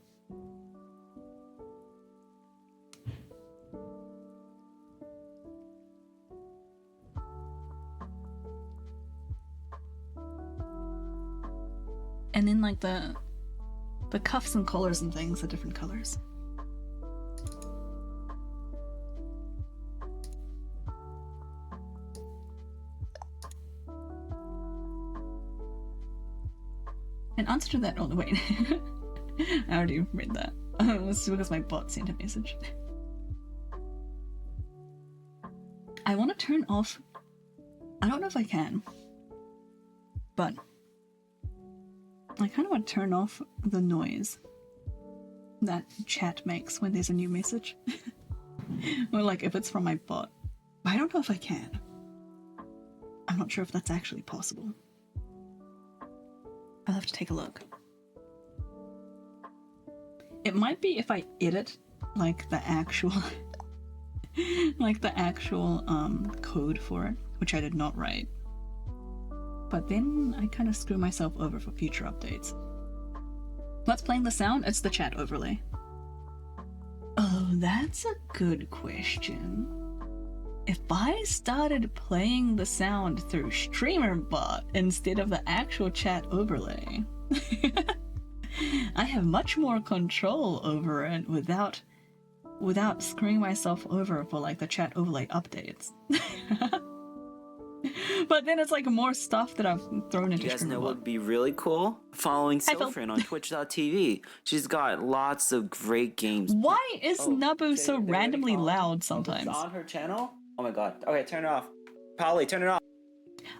And then like the cuffs and collars and things are different colors. In answer to that, oh wait, I already read that. It's because my bot sent a message. I want to turn off, I don't know if I can, but I kind of want to turn off the noise that chat makes when there's a new message. Or like if it's from my bot. But I don't know if I can. I'm not sure if that's actually possible. I'll have to take a look. It might be if I edit like the actual code for it, which I did not write. But then I kind of screw myself over for future updates. What's playing the sound? It's the chat overlay. Oh, that's a good question. If I started playing the sound through StreamerBot instead of the actual chat overlay, I have much more control over it without screwing myself over for like the chat overlay updates. But then it's like more stuff that I've thrown into StreamerBot. You guys know what would be really cool? Following Sylphrin on Twitch.tv. She's got lots of great games. Why is Nabu so randomly loud sometimes? It's on her channel? Oh my god. Okay, turn it off. Polly, turn it off.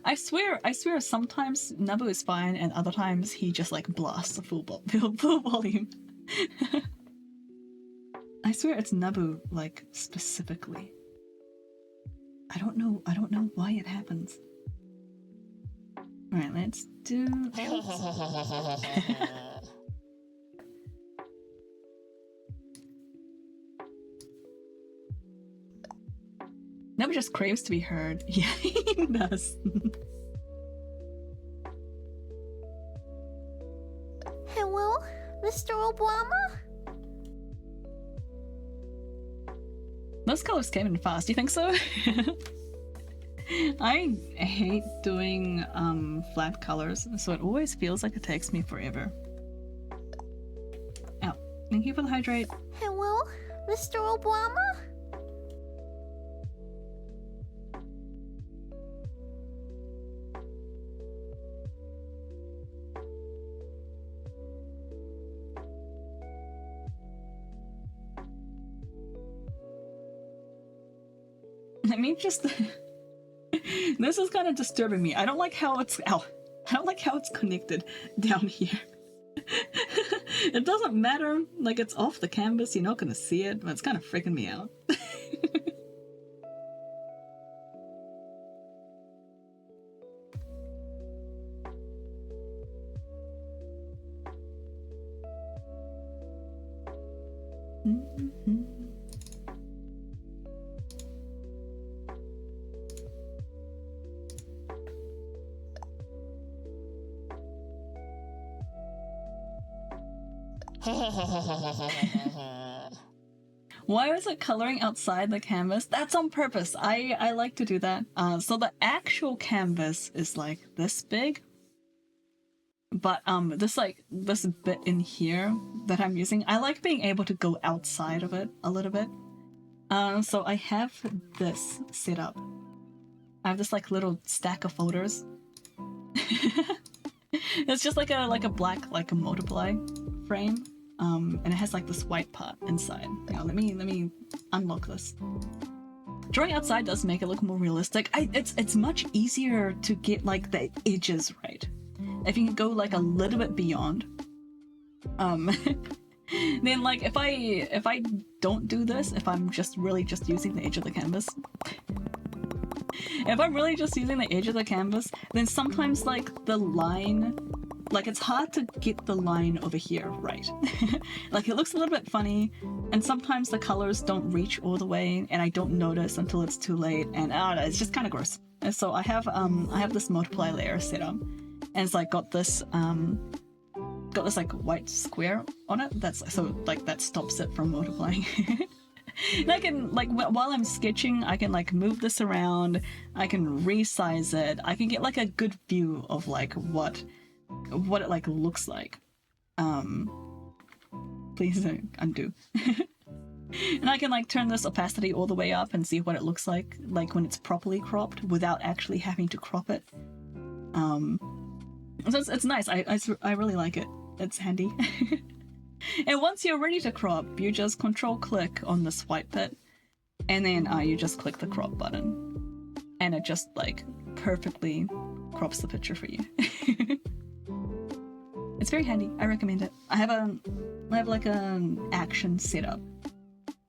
I swear sometimes Nabu is fine and other times he just like blasts a full volume. I swear it's Nabu, like, specifically. I don't know why it happens. Alright, let's do this. Nabu just craves to be heard. Yeah, he does. Hello, Mr. Obama? Those colors came in fast, you think so? I hate doing flat colors, so it always feels like it takes me forever. Oh, thank you for the hydrate. Hello, Mr. Obama? Let me just... This is kind of disturbing me. I don't like how it's... Ow. I don't like how it's connected down here. It doesn't matter. Like, it's off the canvas. You're not going to see it, but it's kind of freaking me out. Why is it coloring outside the canvas? That's on purpose. I like to do that. So the actual canvas is like this big, but this bit in here that I'm using, I like being able to go outside of it a little bit. So I have this set up. I have this like little stack of folders. It's just like a black like a multiply frame, and it has like this white part inside. Now let me unlock this. Drawing outside does make it look more realistic. It's much easier to get like the edges right if you can go like a little bit beyond. Then like if I don't do this, if I'm just really just using the edge of the canvas. If I'm really just using the edge of the canvas, then sometimes like the line, like it's hard to get the line over here right. Like it looks a little bit funny, and sometimes the colors don't reach all the way, and I don't notice until it's too late, and it's just kind of gross. And so I have this multiply layer set up, and it's like got this like white square on it. That's so like that stops it from multiplying. And I can, like, while I'm sketching, I can, like, move this around, I can resize it, I can get, like, a good view of, like, what it, like, looks like. Please undo. And I can, like, turn this opacity all the way up and see what it looks like when it's properly cropped without actually having to crop it. So it's nice. I really like it. It's handy. And once you're ready to crop, you just control-click on this white bit, and then you just click the crop button, and it just like perfectly crops the picture for you. It's very handy. I recommend it. I have like an action set up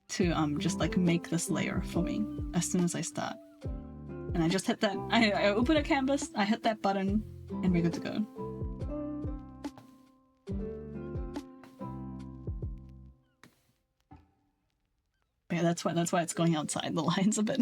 to just like make this layer for me as soon as I start, and I just hit that. I open a canvas, I hit that button, and we're good to go. Yeah, that's why it's going outside the lines a bit.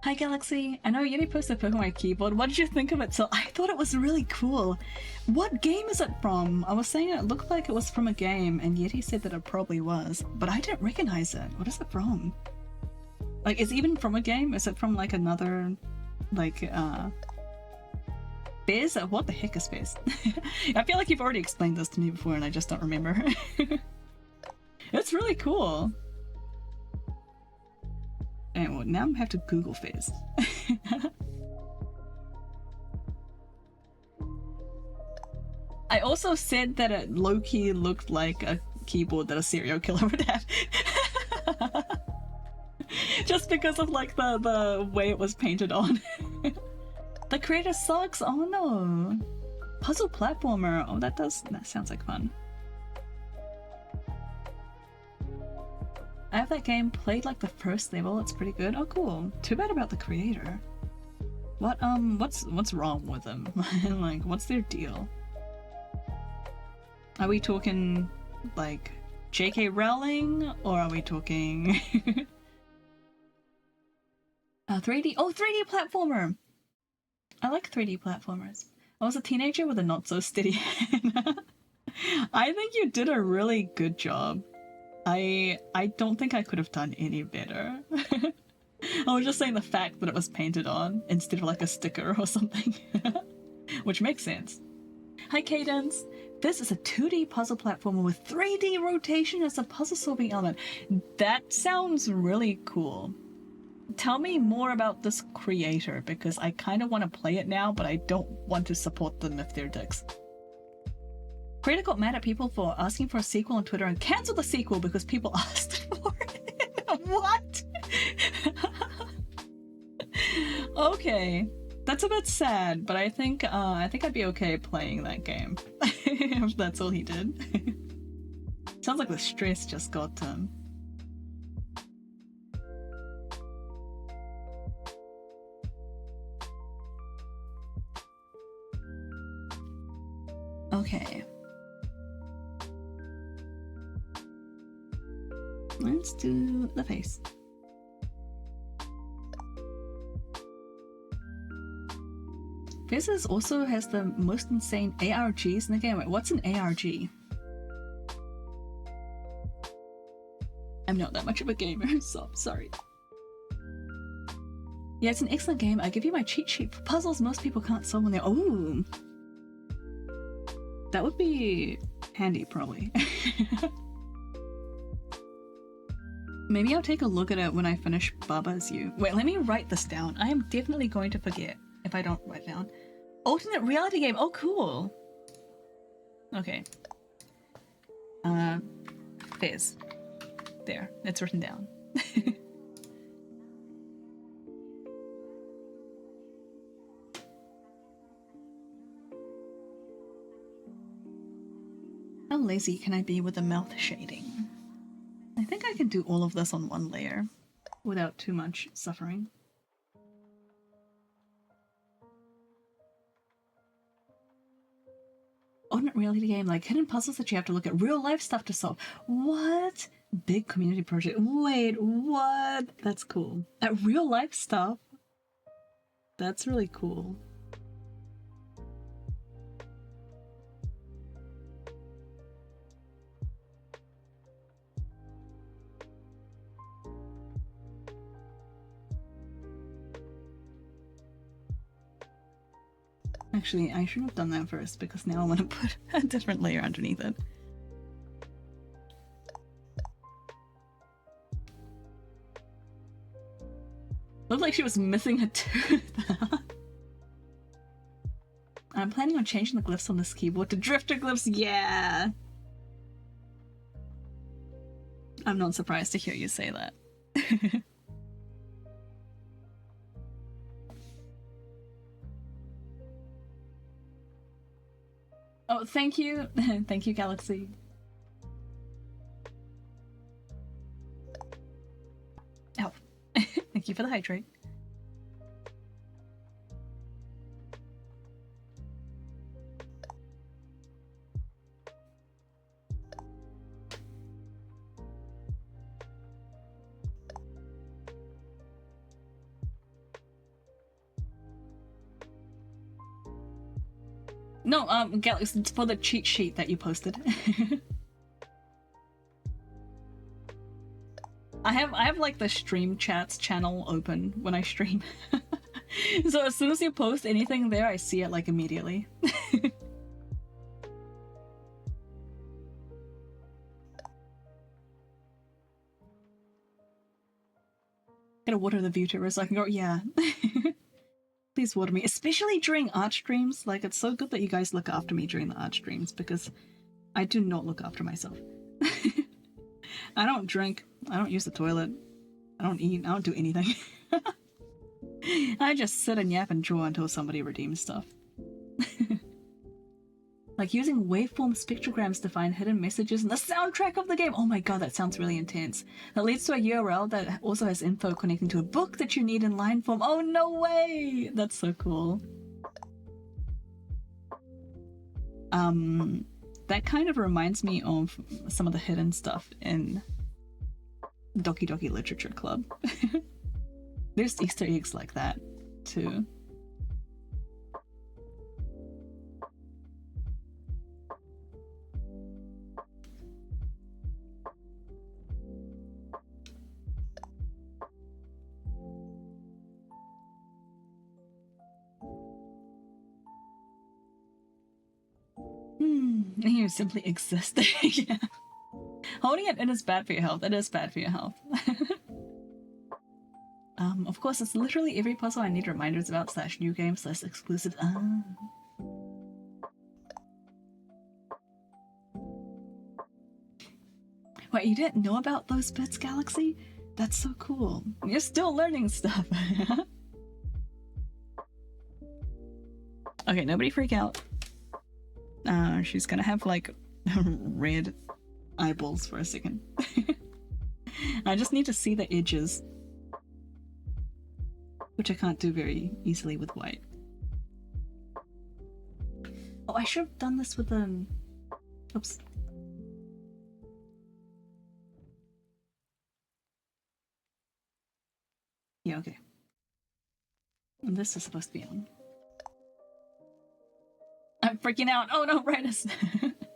Hi Galaxy, I know Yeti posted a Pokemon keyboard. What did you think of it? So I thought it was really cool. What game is it from? I was saying it looked like it was from a game, and Yeti said that it probably was, but I didn't recognize it. What is it from? Like, is it even from a game? Is it from like another, like, Fizz? What the heck is Fizz? I feel like you've already explained this to me before and I just don't remember. It's really cool. And well, now I'm gonna have to Google Fizz. I also said that it low-key looked like keyboard that a serial killer would have. Just because of like the way it was painted on. The creator sucks. Oh no. Puzzle platformer. Oh, that sounds like fun. I have that game, played like the first level. It's pretty good. Oh, cool. Too bad about the creator. What's wrong with them? Like, what's their deal? Are we talking like J.K. Rowling, or are we talking 3D? Oh, 3D platformer. I like 3D platformers. I was a teenager with a not so steady hand. I think you did a really good job. I don't think I could have done any better. I was just saying the fact that it was painted on instead of like a sticker or something. Which makes sense. Hi Cadence! This is a 2D puzzle platformer with 3D rotation as a puzzle solving element. That sounds really cool. Tell me more about this creator, because I kind of want to play it now, but I don't want to support them if they're dicks. Creator got mad at people for asking for a sequel on Twitter and cancelled the sequel because people asked for it. What? Okay, that's a bit sad, but I think I'd be okay playing that game if that's all he did. Sounds like the stress just got to him. Okay. Let's do the face. Faces also has the most insane ARGs in the game. Wait, what's an ARG? I'm not that much of a gamer, so sorry. Yeah, it's an excellent game. I give you my cheat sheet for puzzles most people can't solve when they're— oh! That would be handy, probably. Maybe I'll take a look at it when I finish Baba's You. Wait, let me write this down. I am definitely going to forget if I don't write down. Alternate reality game. Oh, cool. Okay. Fizz. There. It's written down. How lazy can I be with the mouth shading? I think I can do all of this on one layer without too much suffering. Alternate reality game, like hidden puzzles that you have to look at real life stuff to solve. What? Big community project. Wait, what? That's cool. At real life stuff? That's really cool. Actually, I should have done that first, because now I want to put a different layer underneath it. Looked like she was missing a tooth. I'm planning on changing the glyphs on this keyboard to drifter glyphs. Yeah! I'm not surprised to hear you say that. Oh, thank you. Thank you, Galaxy. Oh, thank you for the hydrate. No, Galaxy, it's for the cheat sheet that you posted. I have like the stream chats channel open when I stream. So as soon as you post anything there, I see it like immediately. Gotta water the VTubers so I can go, yeah. Please water me, especially during art streams. Like, it's so good that you guys look after me during the art streams, because I do not look after myself. I don't drink. I don't use the toilet. I don't eat. I don't do anything. I just sit and yap and draw until somebody redeems stuff. Like using waveform spectrograms to find hidden messages in the soundtrack of the game. Oh my god, that sounds really intense. That leads to a URL that also has info connecting to a book that you need in line form. Oh no way! That's so cool. That kind of reminds me of some of the hidden stuff in Doki Doki Literature Club. There's Easter eggs like that too. You simply exist. Yeah. Holding it in is bad for your health. It is bad for your health. Of course, it's literally every puzzle I need reminders about / new game / exclusive. Wait, you didn't know about those bits, Galaxy? That's so cool. You're still learning stuff. Okay, nobody freak out. She's gonna have like red eyeballs for a second. I just need to see the edges, which I can't do very easily with white. Oh, I should have done this with oops. Yeah, okay. And this is supposed to be on. I'm freaking out. Oh no, Brightness.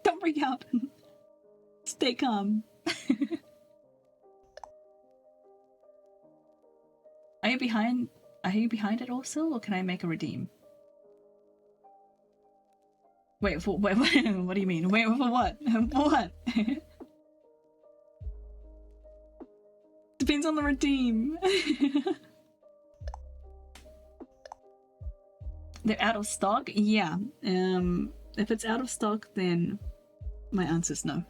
Don't freak out. Stay calm. Are you behind it also, or can I make a redeem? Wait, wait, what do you mean? Wait, for what? What? Depends on the redeem. They're out of stock? Yeah. If it's out of stock, then my answer's no.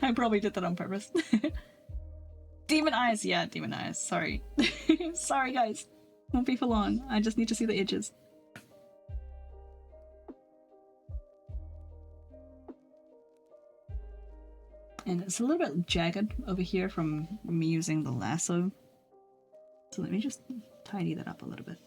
I probably did that on purpose. Demon eyes, yeah, demon eyes. Sorry. Sorry, guys. Won't be for long. I just need to see the edges. And it's a little bit jagged over here from me using the lasso. So let me just tidy that up a little bit.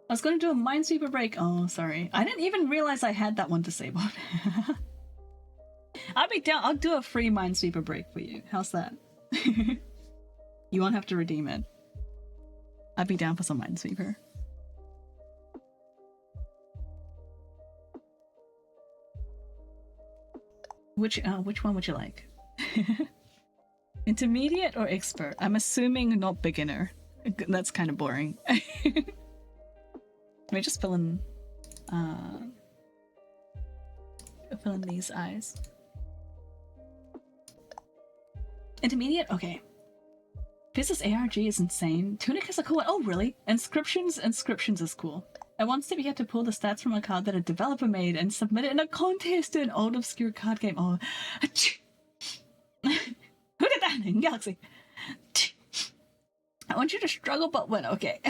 I was going to do a Minesweeper break. Oh, sorry. I didn't even realize I had that one disabled. I'll be down. I'll do a free Minesweeper break for you. How's that? You won't have to redeem it. I'd be down for some Minesweeper. Which one would you like? Intermediate or expert? I'm assuming not beginner. That's kind of boring. Let me just fill in these eyes. Intermediate? Okay. This ARG is insane. Tunic is a cool one. Oh, really? Inscriptions is cool. At one step, you have to pull the stats from a card that a developer made and submit it in a contest in an old obscure card game. Oh, who did that in Galaxy? I want you to struggle but win. Okay.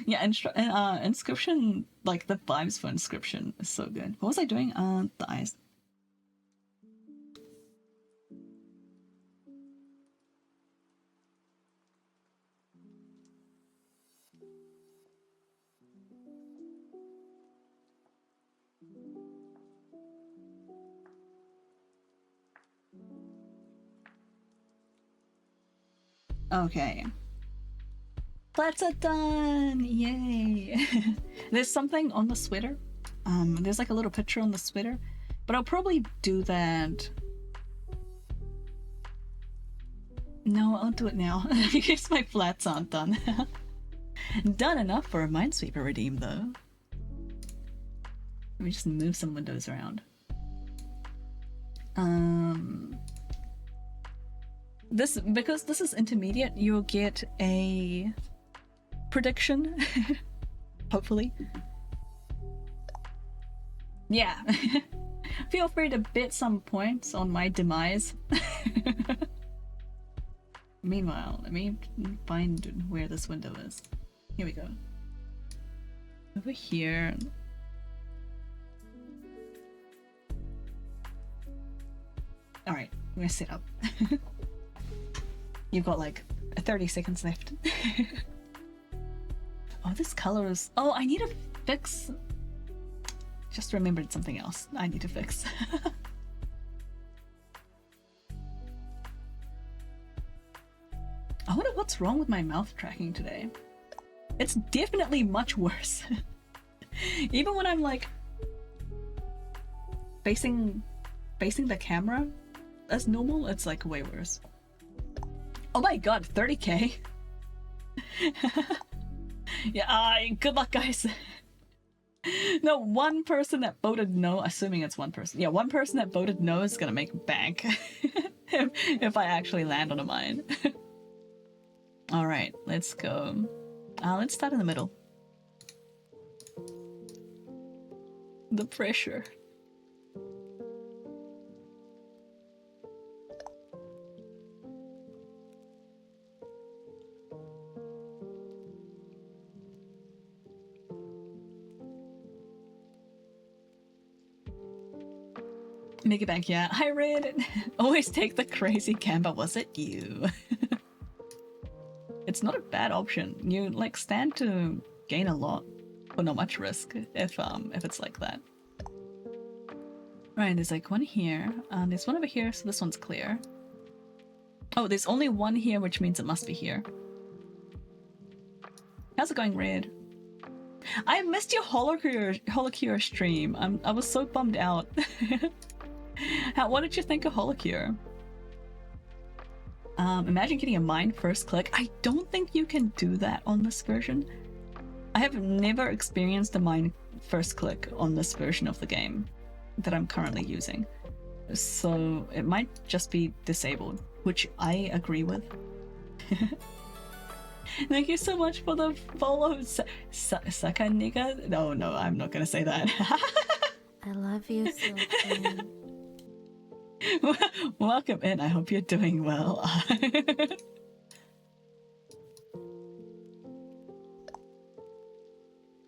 Yeah, Inscription, like the vibes for Inscription is so good. What was I doing? The eyes. Okay. Flats are done! Yay! There's something on the sweater. There's like a little picture on the sweater. But I'll probably do that... No, I'll do it now. Because my flats aren't done. Done enough for a Minesweeper redeem, though. Let me just move some windows around. because this is intermediate, you'll get a prediction, hopefully. Yeah. Feel free to bet some points on my demise. Meanwhile, let me find where this window is. Here we go. Over here. Alright, we're gonna sit up. You've got like 30 seconds left. Oh, this color is... Oh, I need to fix... Just remembered something else I need to fix. I wonder what's wrong with my mouth tracking today. It's definitely much worse. Even when I'm like facing the camera as normal, it's like way worse. Oh my god, 30k. Yeah, good luck, guys. No, one person that voted no, assuming it's one person. Yeah, one person that voted no is gonna make bank if I actually land on a mine. Alright, let's go. Let's start in the middle. The pressure. Make it back, yeah. Hi, Red. Always take the crazy camper. Was it you? It's not a bad option. You like stand to gain a lot, but not much risk if it's like that. Right, there's like one here. There's one over here, so this one's clear. Oh, there's only one here, which means it must be here. How's it going, Red? I missed your Holocure stream. I was so bummed out. What did you think of Holocure? Imagine getting a mine first click. I don't think you can do that on this version. I have never experienced a mine first click on this version of the game that I'm currently using. So it might just be disabled, which I agree with. Thank you so much for the follow, Saka nigga. No, I'm not gonna say that. I love you, Sylvie. Welcome in. I hope you're doing well.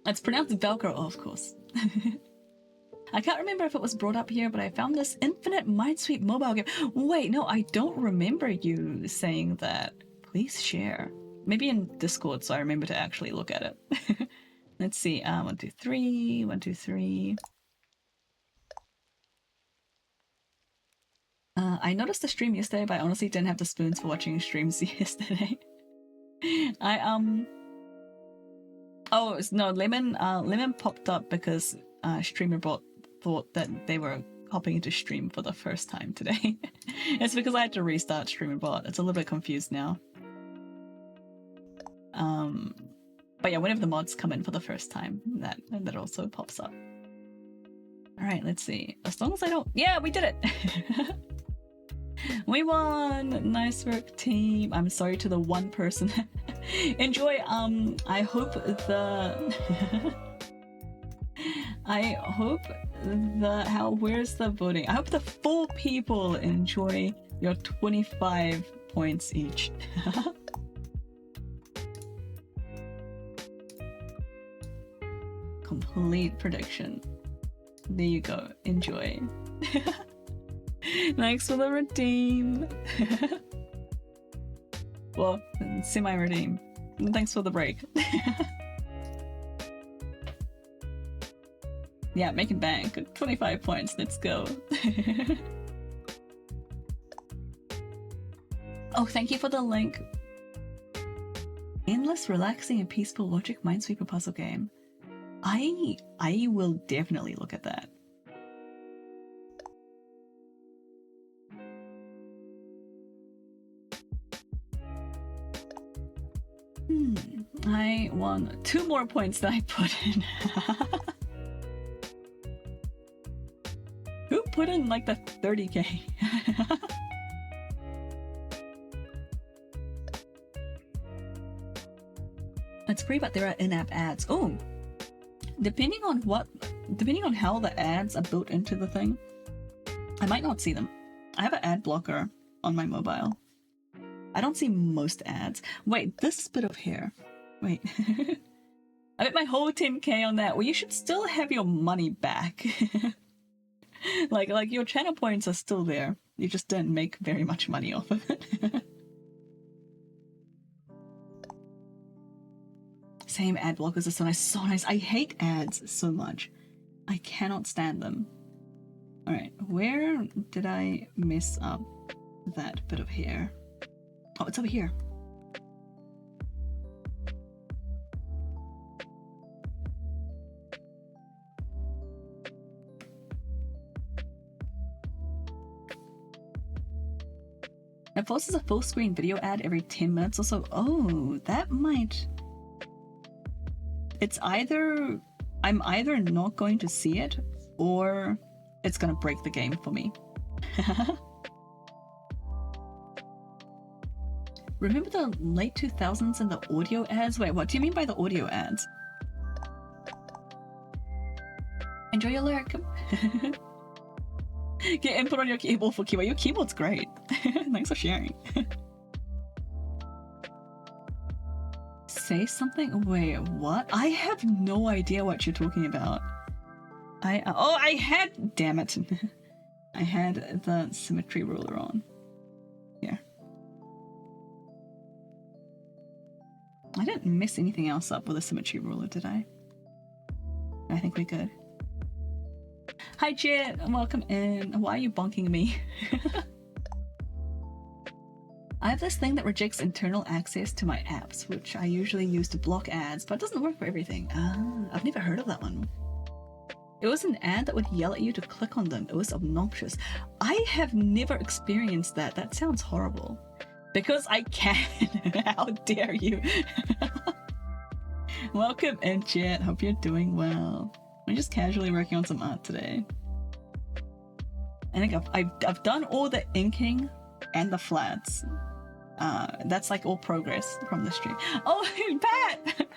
It's pronounced Velcro, oh, of course. I can't remember if it was brought up here, but I found this Infinite Minesweep mobile game. Wait, no, I don't remember you saying that. Please share. Maybe in Discord, so I remember to actually look at it. Let's see. 1, 2, 3. 1, 2, 3. I noticed the stream yesterday, but I honestly didn't have the spoons for watching streams yesterday. Oh no, Lemon popped up because StreamerBot thought that they were hopping into stream for the first time today. It's because I had to restart StreamerBot. It's a little bit confused now. But yeah, whenever the mods come in for the first time, that also pops up. All right, let's see. As long as I don't... Yeah, we did it! We won! Nice work, team. I'm sorry to the one person. Enjoy. I hope the... Where's the voting? I hope the 4 people enjoy your 25 points each. Complete prediction. There you go. Enjoy. Thanks for the redeem. Well, semi-redeem. Thanks for the break. Yeah, making bank. 25 points. Let's go. Oh, thank you for the link. Endless, relaxing, and peaceful logic minesweeper puzzle game. I will definitely look at that. I won 2 more points than I put in. Who put in like the 30k? It's free, but there are in-app ads. Oh, depending on how the ads are built into the thing, I might not see them. I have an ad blocker on my mobile. I don't see most ads. Wait, this bit of hair. Wait. I bet my whole 10k on that. Well, you should still have your money back. like your channel points are still there. You just didn't make very much money off of it. Same ad blockers are so nice. So nice. I hate ads so much. I cannot stand them. Alright, where did I mess up that bit of hair? Oh, it's over here. It forces a full screen video ad every 10 minutes or so. Oh, that might... It's either... I'm either not going to see it, or it's gonna break the game for me. Remember the late 2000s and the audio ads? Wait, what do you mean by the audio ads? Enjoy your lyric. Get input on your keyboard for keyboard. Your keyboard's great. Thanks for sharing. Say something? Wait, what? I have no idea what you're talking about. I had... Damn it. I had the symmetry ruler on. Here. I didn't mess anything else up with a symmetry ruler, did I? I think we're good. Hi, Jet. Welcome in. Why are you bonking me? I have this thing that rejects internal access to my apps, which I usually use to block ads, but it doesn't work for everything. Ah, I've never heard of that one. It was an ad that would yell at you to click on them. It was obnoxious. I have never experienced that. That sounds horrible. Because I can. How dare you? Welcome in, Jet. Hope you're doing well. I'm just casually working on some art today. I think I've done all the inking and the flats. That's like all progress from the stream. Oh, Pat!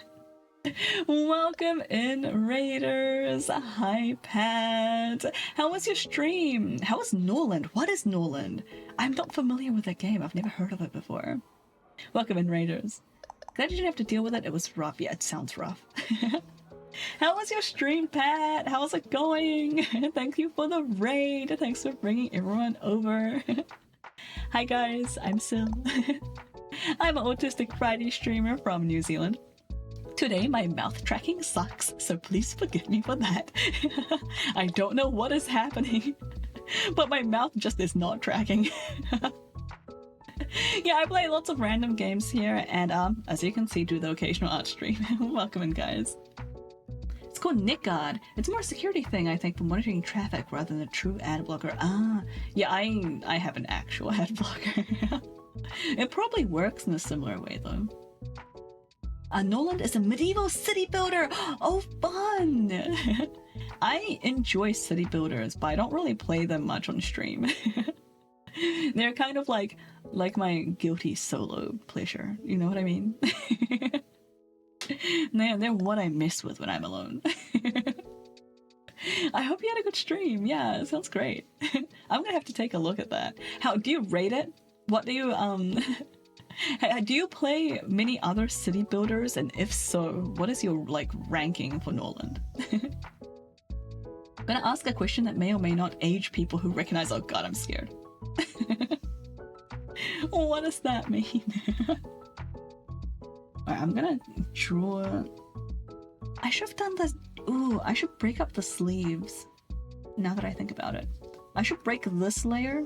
Welcome in, Raiders. Hi, Pat. How was your stream? How was Norland? What is Norland? I'm not familiar with that game. I've never heard of it before. Welcome in, Raiders. Glad you didn't have to deal with it. It was rough. Yeah, it sounds rough. How was your stream, Pat? How's it going? Thank you for the raid. Thanks for bringing everyone over. Hi guys, I'm Sil. I'm an Autistic Friday streamer from New Zealand. Today my mouth tracking sucks, so please forgive me for that. I don't know what is happening, but my mouth just is not tracking. Yeah, I play lots of random games here, and as you can see, do the occasional art stream. Welcome in, guys. It's called NetGuard. It's more a security thing, I think, for monitoring traffic rather than a true ad blocker. Ah, yeah, I have an actual ad blocker. It probably works in a similar way, though. Noland is a medieval city builder. Oh, fun! I enjoy city builders, but I don't really play them much on stream. They're kind of like my guilty solo pleasure. You know what I mean? They're what I mess with when I'm alone. I hope you had a good stream. Yeah, it sounds great. I'm gonna have to take a look at that. How do you rate it? What do you do you play many other city builders, and if so, what is your ranking for Norland? I'm gonna ask a question that may or may not age people who recognize. Oh god, I'm scared. What does that mean? Alright, I'm gonna draw... I should have done this... Ooh, I should break up the sleeves. Now that I think about it. I should break this layer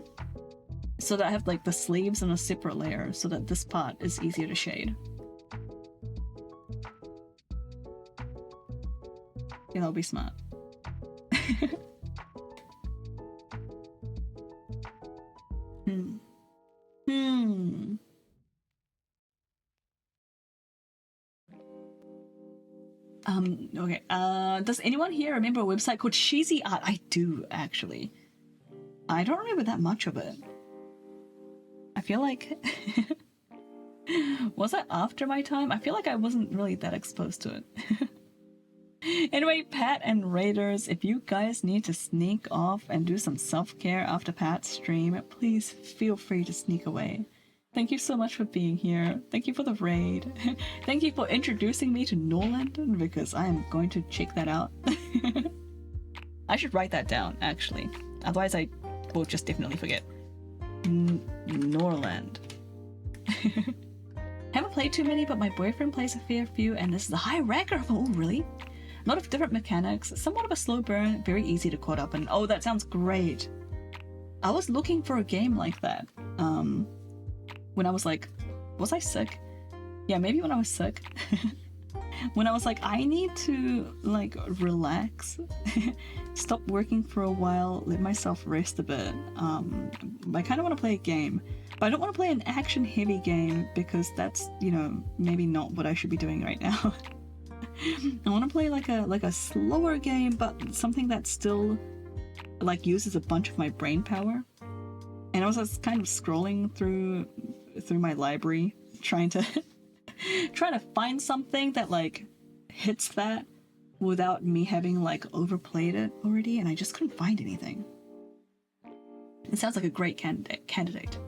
so that I have the sleeves on a separate layer so that this part is easier to shade. Yeah, that'll be smart. Okay, does anyone here remember a website called Cheesy Art? I do, actually. I don't remember that much of it. I feel like... Was that after my time? I feel like I wasn't really that exposed to it. Anyway, Pat and Raiders, if you guys need to sneak off and do some self-care after Pat's stream, please feel free to sneak away. Thank you so much for being here. Thank you for the raid. Thank you for introducing me to Norland, because I am going to check that out. I should write that down, actually. Otherwise I will just definitely forget. Norland. Haven't played too many, but my boyfriend plays a fair few, and this is a high ranker. Oh, really? A lot of different mechanics, somewhat of a slow burn, very easy to caught up in. Oh, that sounds great. I was looking for a game like that. When I was like, was I sick? Yeah, maybe when I was sick. When I was like, I need to like relax, stop working for a while, let myself rest a bit. I kind of want to play a game, but I don't want to play an action-heavy game because that's, you know, maybe not what I should be doing right now. I want to play like a slower game, but something that still like uses a bunch of my brain power. And I was just kind of scrolling through my library, trying to find something that like hits that without me having like overplayed it already, and I just couldn't find anything. It sounds like a great candidate.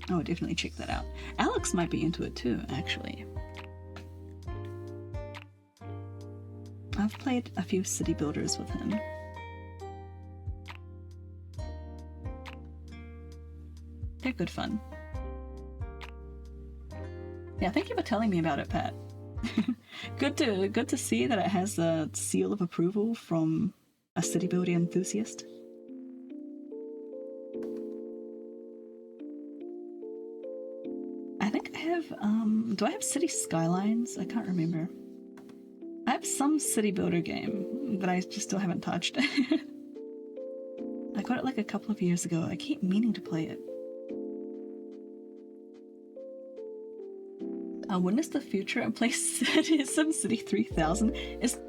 Oh, definitely check that out. Alex might be into it too, actually. I've played a few city builders with him. They're good fun. Yeah, thank you for telling me about it, Pat. Good to see that it has a seal of approval from a city building enthusiast. I think I have, do I have City Skylines? I can't remember. I have some city builder game that I just still haven't touched. I got it like a couple of years ago. I keep meaning to play it. Witness the future and play SimCity 3000. Is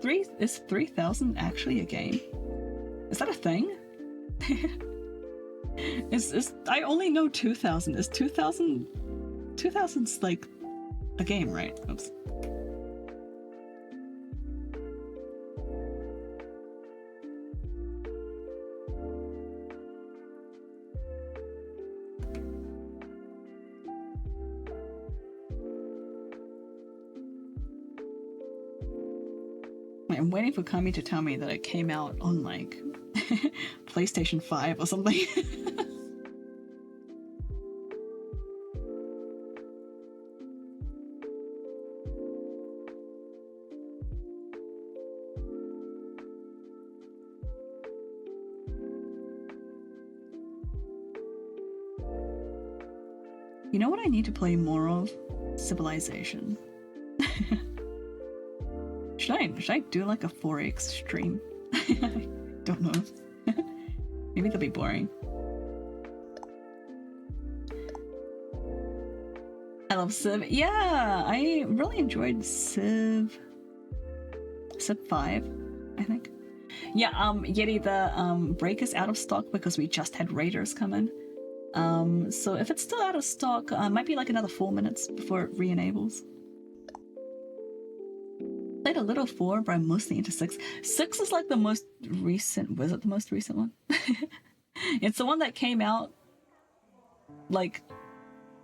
3000 actually a game? Is that a thing? I only know 2000. Is 2000's like a game, right? Oops. I'm waiting for Kami to tell me that it came out on like PlayStation 5 or something. You know what I need to play more of? Civilization. Should I do like a 4X stream? I don't know. Maybe that'll be boring. I love Civ. Yeah, I really enjoyed Civ 5, I think. Yeah, Yeti, the break is out of stock because we just had Raiders come in. So if it's still out of stock, might be like another 4 minutes before it re-enables. Played a little 4, but I'm mostly into 6. 6 is like the most recent. Was it the most recent one? It's the one that came out like,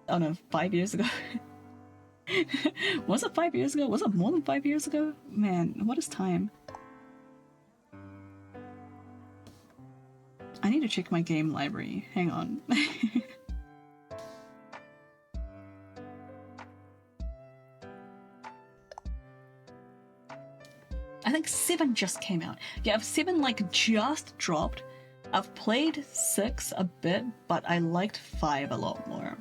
I don't know, 5 years ago. Was it 5 years ago? Was it more than 5 years ago? Man, what is time? I need to check my game library. Hang on. I think 7 just came out. Yeah, 7 like just dropped. I've played 6 a bit, but I liked 5 a lot more.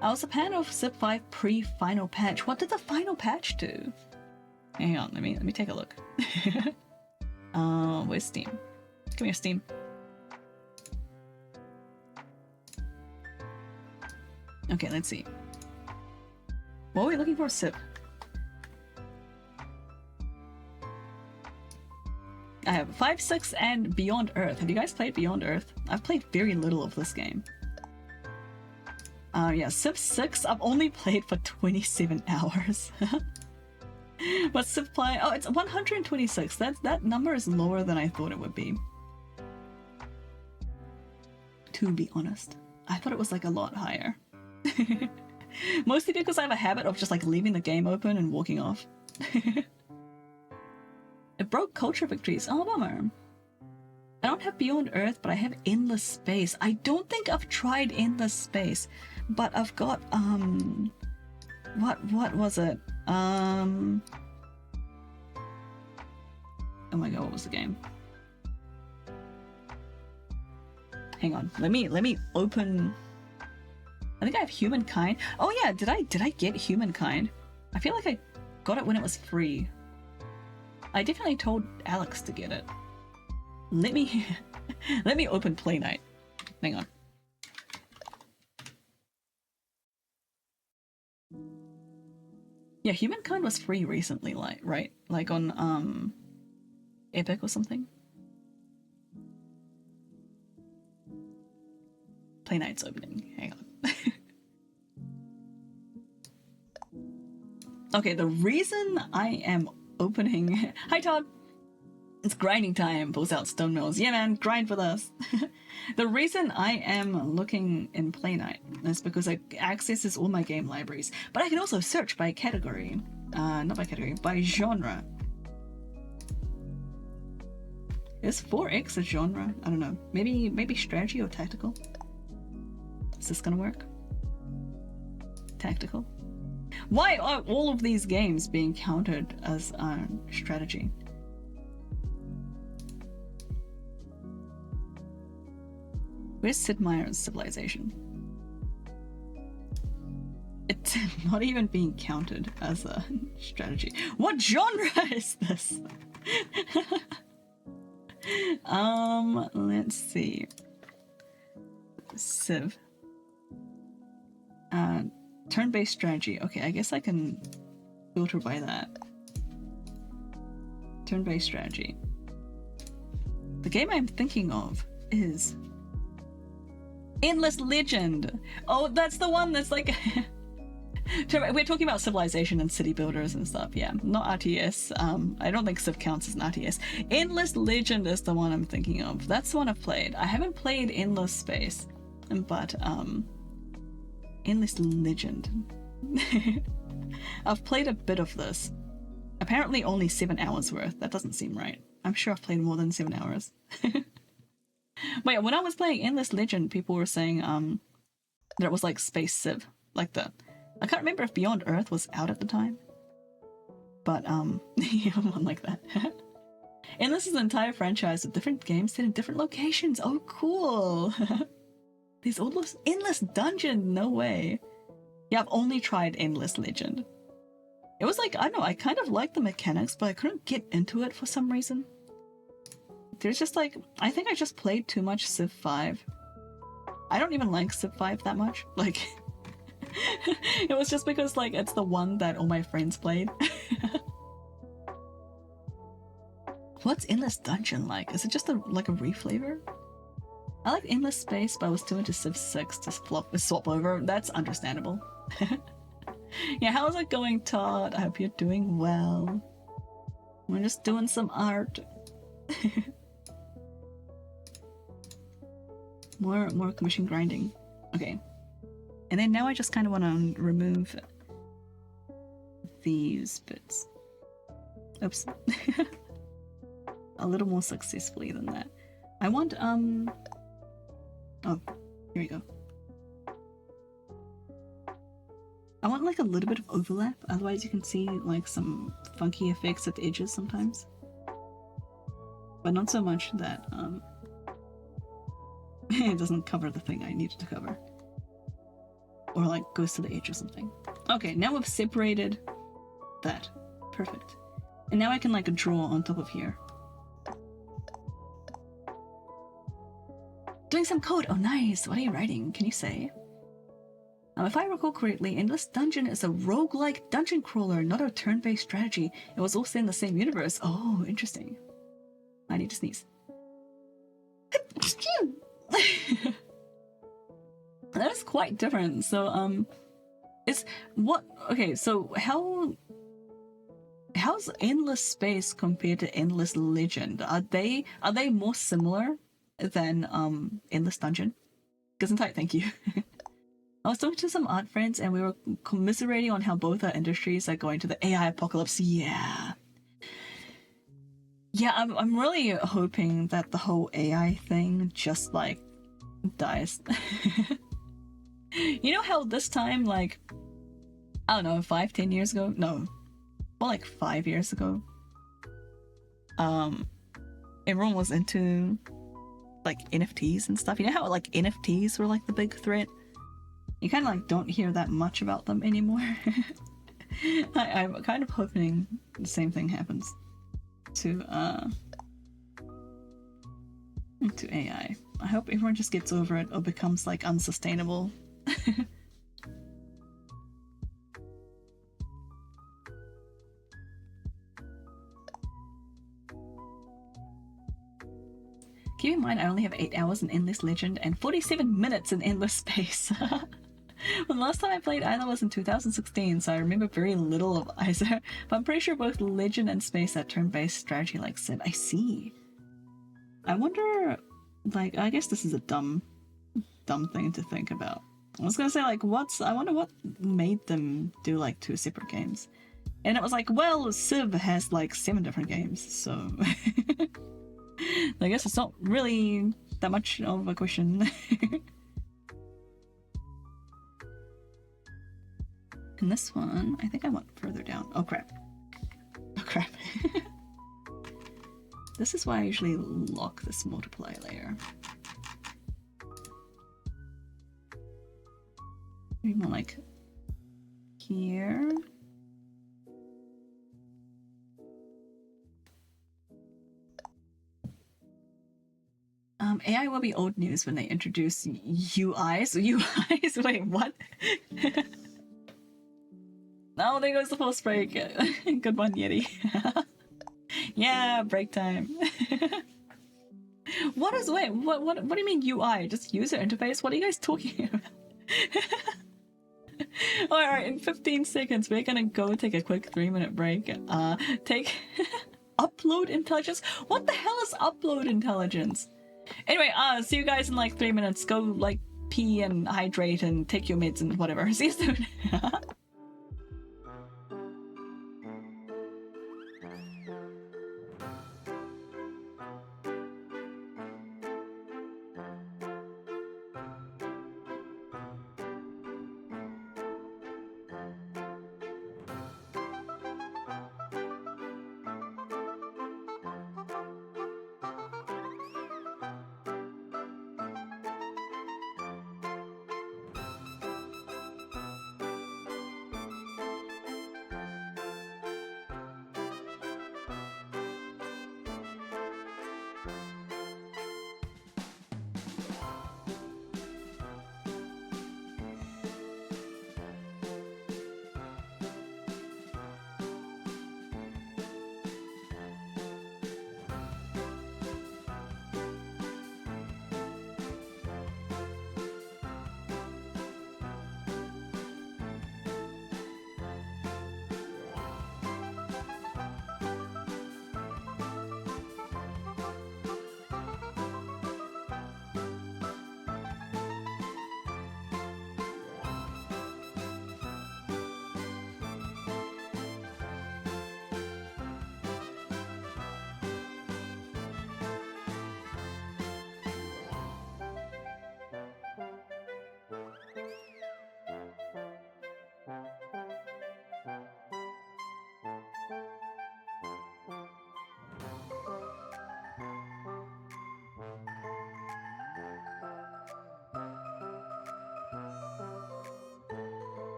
I was a fan of Civ 5 pre-final patch. What did the final patch do? Hang on, let me take a look. Where's Steam? Come here, Steam. Okay, let's see. What were we looking for? Civ. I have? 5, 6, and Beyond Earth. Have you guys played Beyond Earth? I've played very little of this game. Yeah, Civ 6, I've only played for 27 hours. What's Civ play? Oh, it's 126. That number is lower than I thought it would be. To be honest. I thought it was like a lot higher. Mostly because I have a habit of just like leaving the game open and walking off. It broke culture victories. Oh, bummer. I don't have Beyond Earth, but I have Endless Space. I don't think I've tried Endless Space, but I've got what was it? Oh my god, what was the game? Hang on, let me open. I think I have Humankind. Oh yeah, did I get Humankind? I feel like I got it when it was free. I definitely told Alex to get it. Let me open Play Night. Hang on. Yeah, Humankind was free recently, like, right? Like on Epic or something. Play Night's opening. Hang on. Okay, the reason I am opening... Hi, Todd! It's grinding time, pulls out stone mills. Yeah, man, grind with us. The reason I am looking in Play Night is because it accesses all my game libraries, but I can also search by category. Not by category, by genre. Is 4X a genre? I don't know. Maybe strategy or tactical? Is this gonna work? Tactical? Why are all of these games being counted as strategy? Where's Sid Meier's Civilization? It's not even being counted as a strategy. What genre is this? Let's see. Civ. Turn-based strategy. Okay, I guess I can filter by that. Turn-based strategy. The game I'm thinking of is Endless Legend. Oh, that's the one that's like... We're talking about Civilization and city builders and stuff, yeah. Not RTS. I don't think Civ counts as an RTS. Endless Legend is the one I'm thinking of. That's the one I've played. I haven't played Endless Space, but Endless Legend. I've played a bit of this. Apparently only 7 hours worth. That doesn't seem right. I'm sure I've played more than 7 hours. Wait, when I was playing Endless Legend, people were saying that it was like Space Civ. Like the... I can't remember if Beyond Earth was out at the time. But, yeah, one like that. And this is an entire franchise with different games set in different locations. Oh, cool! There's almost Endless Dungeon, no way. Yeah, I've only tried Endless Legend. It was like, I don't know, I kind of liked the mechanics, but I couldn't get into it for some reason. There's just like, I think I just played too much Civ 5. I don't even like Civ 5 that much. Like, it was just because like it's the one that all my friends played. What's Endless Dungeon like? Is it just like a reflavor? I like Endless Space, but I was too into Civ 6 to swap over. That's understandable. Yeah, how's it going, Todd? I hope you're doing well. We're just doing some art. More commission grinding. Okay. And then now I just kind of want to remove these bits. Oops. A little more successfully than that. I want, oh, here we go. I want like a little bit of overlap, otherwise you can see like some funky effects at the edges sometimes. But not so much that, it doesn't cover the thing I needed to cover. Or like goes to the edge or something. Okay, now we've separated that. Perfect. And now I can like draw on top of here. Doing some code. Oh, nice. What are you writing? Can you say? If I recall correctly, Endless Dungeon is a roguelike dungeon crawler, not a turn-based strategy. It was also in the same universe. Oh, interesting. I need to sneeze. That is quite different. So it's what? Okay, so how's Endless Space compared to Endless Legend? Are they more similar than Endless Dungeon? Gesundheit, thank you. I was talking to some art friends and we were commiserating on how both our industries are going to the AI apocalypse. Yeah, I'm really hoping that the whole AI thing just like dies. You know how this time, like, I don't know, 5-10 years ago? No, more like 5 years ago. Everyone was into like NFTs and stuff. You know how like NFTs were like the big threat? You kind of like don't hear that much about them anymore. I'm kind of hoping the same thing happens to AI. I hope everyone just gets over it or becomes like unsustainable. Keep in mind I only have 8 hours in Endless Legend and 47 minutes in Endless Space. Well, the last time I played either was in 2016, so I remember very little of either, but I'm pretty sure both Legend and Space are turn-based strategy like Civ. I see. I wonder, like, I guess this is a dumb thing to think about. I was gonna say, like, I wonder what made them do, like, 2 separate games. And it was like, well, Civ has, like, 7 different games, so... I guess it's not really that much of a question. And this one, I think I went further down. Oh crap. Oh crap. This is why I usually lock this multiply layer. Maybe more like here. AI will be old news when they introduce UIs. UIs? Wait, what? Oh, there goes the first break. Good one, Yeti. Yeah, break time. What do you mean UI? Just user interface? What are you guys talking about? Alright, in 15 seconds, we're gonna go take a quick 3-minute break. Take upload intelligence? What the hell is upload intelligence? Anyway, see you guys in like 3 minutes. Go like pee and hydrate and take your meds and whatever. See you soon.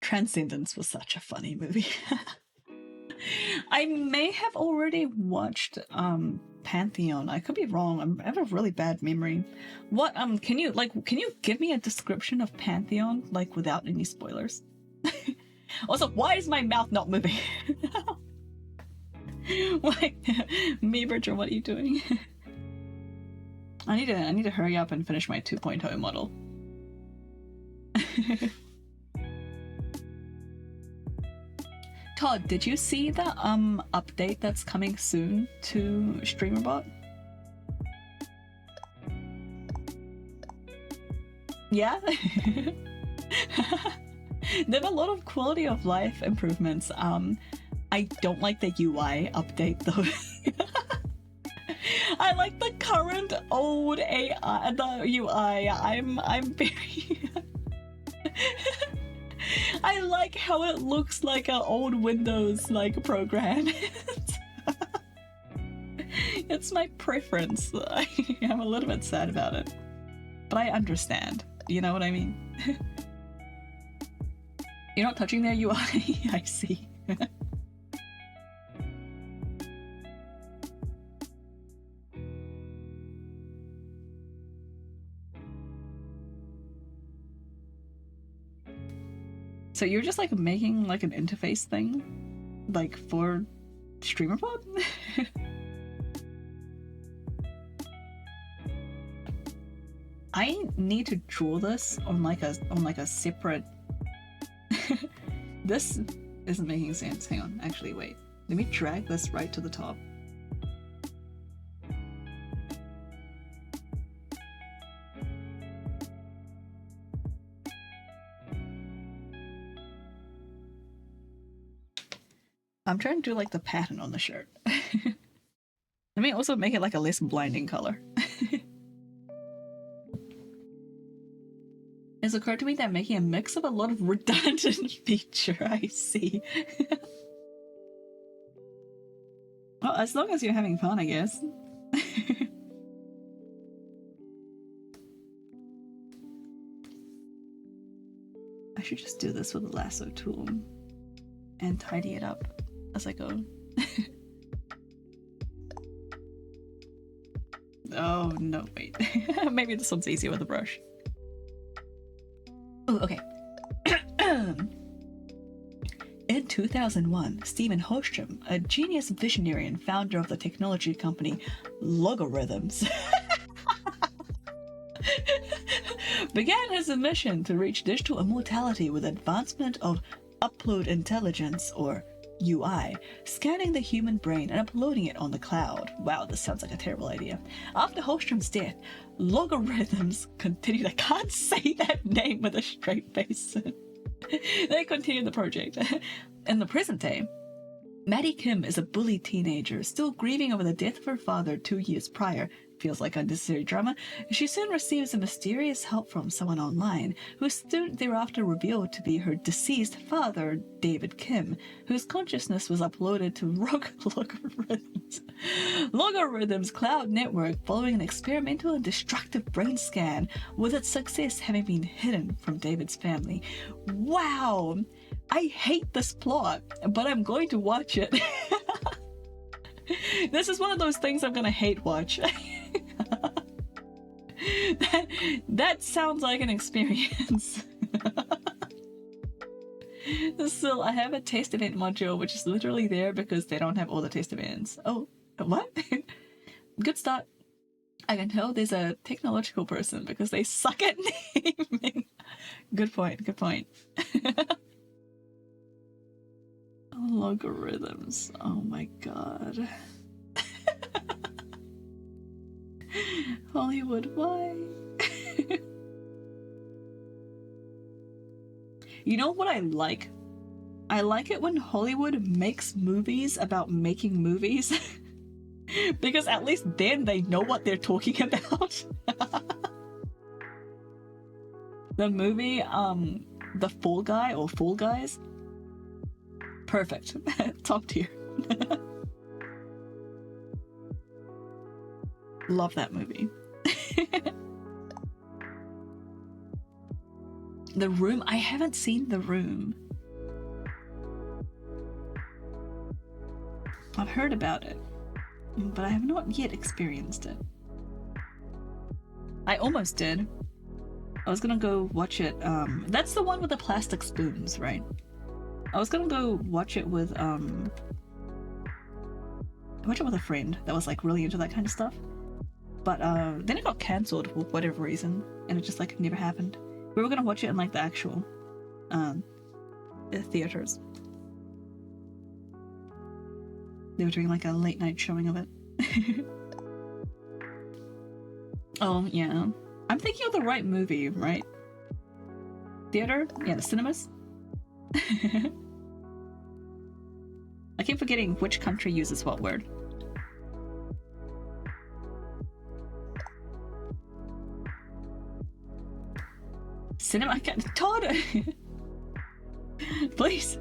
Transcendence was such a funny movie. I may have already watched Pantheon. I could be wrong. I have a really bad memory. What can you give me a description of Pantheon, like without any spoilers? Also, why is my mouth not moving? Why, me, Bridger, what are you doing? I need to hurry up and finish my 2.0 model. Todd, did you see the update that's coming soon to StreamerBot? Yeah? There are a lot of quality of life improvements. I don't like the UI update though. I like the current old AI, the UI. I'm very I like how it looks like an old Windows like program. It's my preference. I'm a little bit sad about it, but I understand. You know what I mean? You're not touching their UI. I see. So you're just like making like an interface thing, like for StreamerBot? I need to draw this on like a separate. This isn't making sense. Hang on, actually wait. Let me drag this right to the top. I'm trying to do like the pattern on the shirt. Let me also make it like a less blinding color. It's occurred to me that making a mix of a lot of redundant feature, I see. Well, as long as you're having fun, I guess. I should just do this with the lasso tool and tidy it up as I go. Oh no, wait. Maybe this one's easier with a brush. Oh, okay. In 2001, Stephen Holstrom, a genius visionary and founder of the technology company Logarithms, began his mission to reach digital immortality with advancement of upload intelligence, or UI, scanning the human brain and uploading it on the cloud. Wow, this sounds like a terrible idea. After Holstrom's death, Logarithms continued. I can't say that name with a straight face. They continued the project. In the present day, Maddie Kim is a bullied teenager, still grieving over the death of her father 2 years prior. Feels like unnecessary drama. She soon receives a mysterious help from someone online, who is soon thereafter revealed to be her deceased father, David Kim, whose consciousness was uploaded to Logarithms cloud network following an experimental and destructive brain scan, with its success having been hidden from David's family. Wow! I hate this plot, but I'm going to watch it. This is one of those things I'm gonna hate watch. That sounds like an experience. Still, I have a test event module which is literally there because they don't have all the test events. Oh, what? Good start. I can tell there's a technological person because they suck at naming. Good point, good point. Logarithms. Oh my god. Hollywood, why? You know what I like? I like it when Hollywood makes movies about making movies. Because at least then they know what they're talking about. The movie, The Fall Guy or Fall Guys. Perfect. Top tier. Love that movie. The Room. I haven't seen The Room. I've heard about it, but I have not yet experienced it. I almost did. I was gonna go watch it. That's the one with the plastic spoons, right? I was gonna go watch it with a friend that was like really into that kind of stuff. But then it got cancelled for whatever reason, and it just like never happened. We were gonna watch it in like the actual theaters. They were doing like a late night showing of it. Oh yeah, I'm thinking of the right movie, right? Theater? Yeah, the cinemas. I keep forgetting which country uses what word. Cinema? I can't. Todd! Please!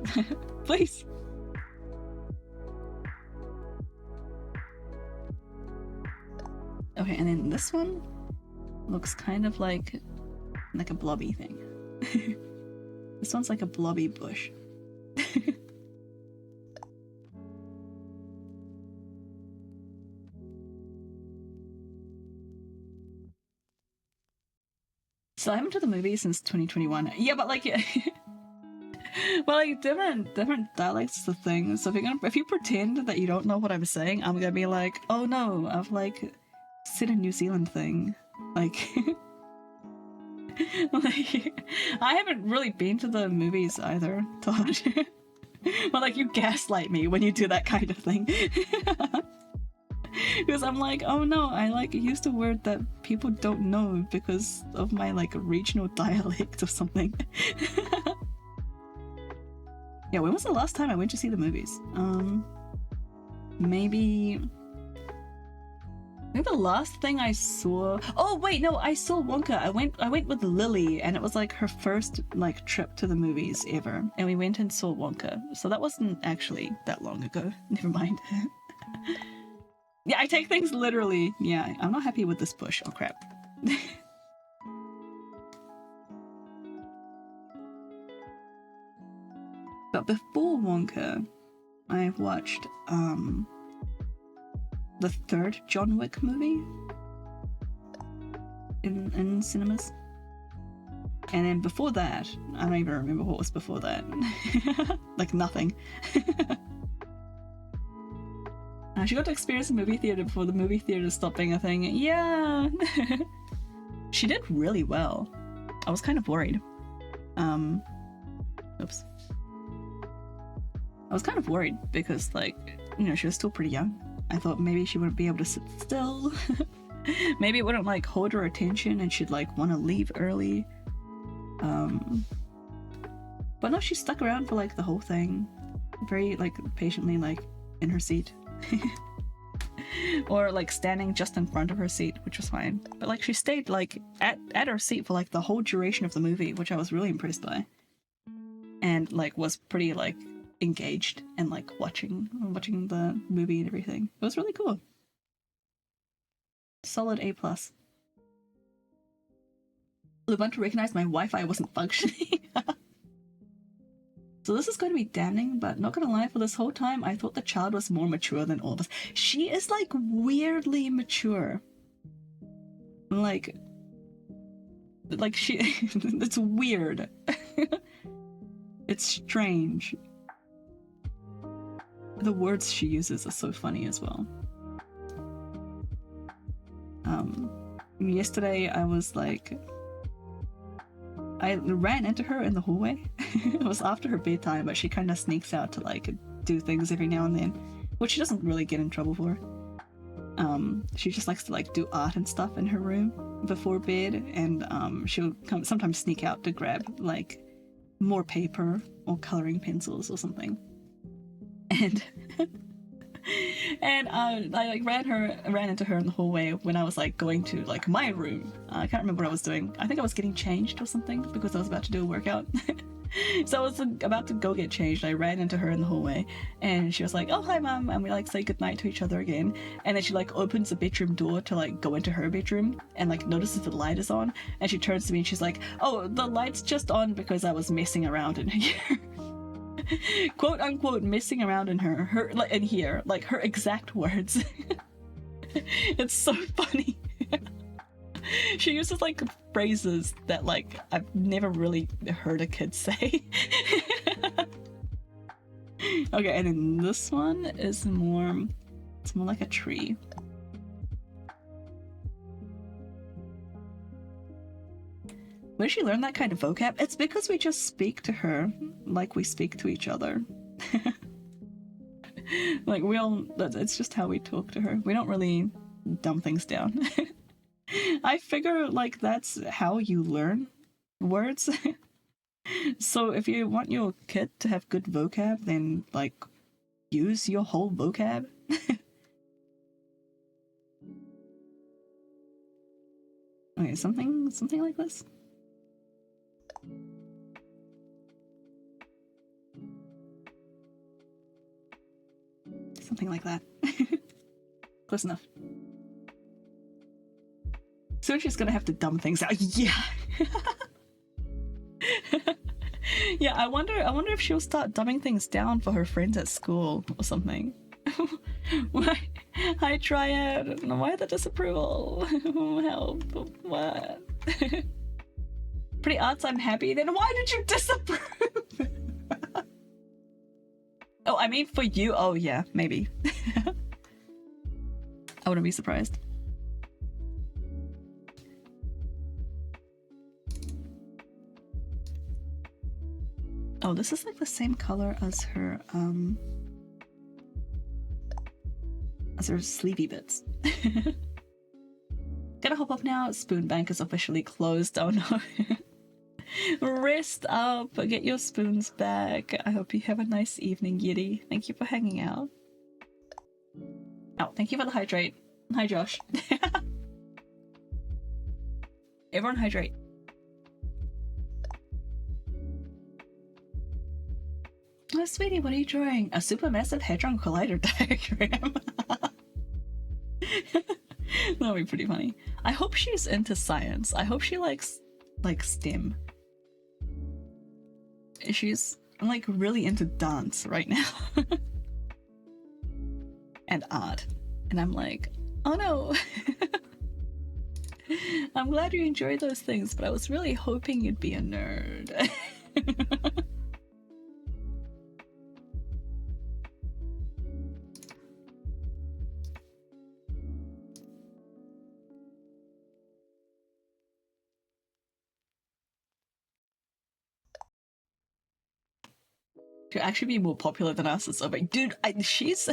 Please! Okay, and then this one looks kind of like a blobby thing. This one's like a blobby bush. So I haven't been to the movies since 2021. Yeah, but like, well, like different dialects is the thing. So if you pretend that you don't know what I'm saying, I'm gonna be like, oh no, I've like said a New Zealand thing, like. Like, I haven't really been to the movies either, Todd. But like, you gaslight me when you do that kind of thing. Because I'm like, oh no, I like used a word that people don't know because of my like regional dialect or something. Yeah, when was the last time I went to see the movies? Maybe the last thing I saw. Oh wait, no, I saw Wonka. I went with Lily, and it was like her first like trip to the movies ever, and we went and saw Wonka. So that wasn't actually that long ago. Never mind. Yeah, I take things literally. Yeah, I'm not happy with this bush. Oh crap. But before Wonka, I watched the third John Wick movie in cinemas. And then before that, I don't even remember what was before that. Like nothing. She got to experience a movie theater before the movie theater stopped being a thing. Yeah! She did really well. I was kind of worried. Oops. I was kind of worried because, like, you know, she was still pretty young. I thought maybe she wouldn't be able to sit still. Maybe it wouldn't, like, hold her attention and she'd, like, want to leave early. But no, she stuck around for, like, the whole thing. Very, like, patiently, like, in her seat. Or like standing just in front of her seat, which was fine. But like she stayed like at her seat for like the whole duration of the movie, which I was really impressed by. And like was pretty like engaged and like watching the movie and everything. It was really cool. Solid A+. Ubuntu recognized my Wi-Fi wasn't functioning. So this is going to be damning, but not gonna lie, for this whole time, I thought the child was more mature than all of us. She is, like, weirdly mature. Like she... it's weird. It's strange. The words she uses are so funny as well. Yesterday, I was, like... I ran into her in the hallway. It was after her bedtime, but she kind of sneaks out to like do things every now and then, which she doesn't really get in trouble for. She just likes to like do art and stuff in her room before bed, and she'll sometimes sneak out to grab like more paper or coloring pencils or something. And and I like ran into her in the hallway when I was like going to like my room. I can't remember what I was doing. I think I was getting changed or something because I was about to do a workout. So I was about to go get changed. I ran into her in the hallway and she was like, "Oh, hi mom," and we like say goodnight to each other again. And then she like opens the bedroom door to like go into her bedroom and like notices the light is on, and she turns to me and she's like, "Oh, the light's just on because I was messing around in here." quote unquote messing around in her like in here, like her exact words. It's so funny. She uses like phrases that like I've never really heard a kid say. Okay, and then this one is more, it's more like a tree. Where did she learn that kind of vocab? It's because we just speak to her like we speak to each other. Like we all, it's just how we talk to her. We don't really dumb things down. I figure like that's how you learn words. So if you want your kid to have good vocab, then like use your whole vocab. Okay, something like this. Something like that. Close enough. Soon she's gonna have to dumb things out. Yeah. Yeah, I wonder if she'll start dumbing things down for her friends at school or something. Why? Hi, Triad. Why the disapproval? Help. What? Pretty arts, I'm happy. Then why did you disapprove? Oh, I mean for you. Oh, yeah, maybe. I wouldn't be surprised. Oh, this is like the same color as her sleevey bits. Gotta hop off now. Spoon bank is officially closed. Oh no. Rest up. Get your spoons back. I hope you have a nice evening, Yiddy. Thank you for hanging out. Oh, thank you for the hydrate. Hi, Josh. Everyone hydrate. Oh, sweetie, what are you drawing? A supermassive hadron collider diagram. That'll be pretty funny. I hope she's into science. I hope she likes STEM. She's like really into dance right now. And art. And I'm like, oh no. I'm glad you enjoyed those things, but I was really hoping you'd be a nerd. To actually be more popular than us is so big. Dude, she's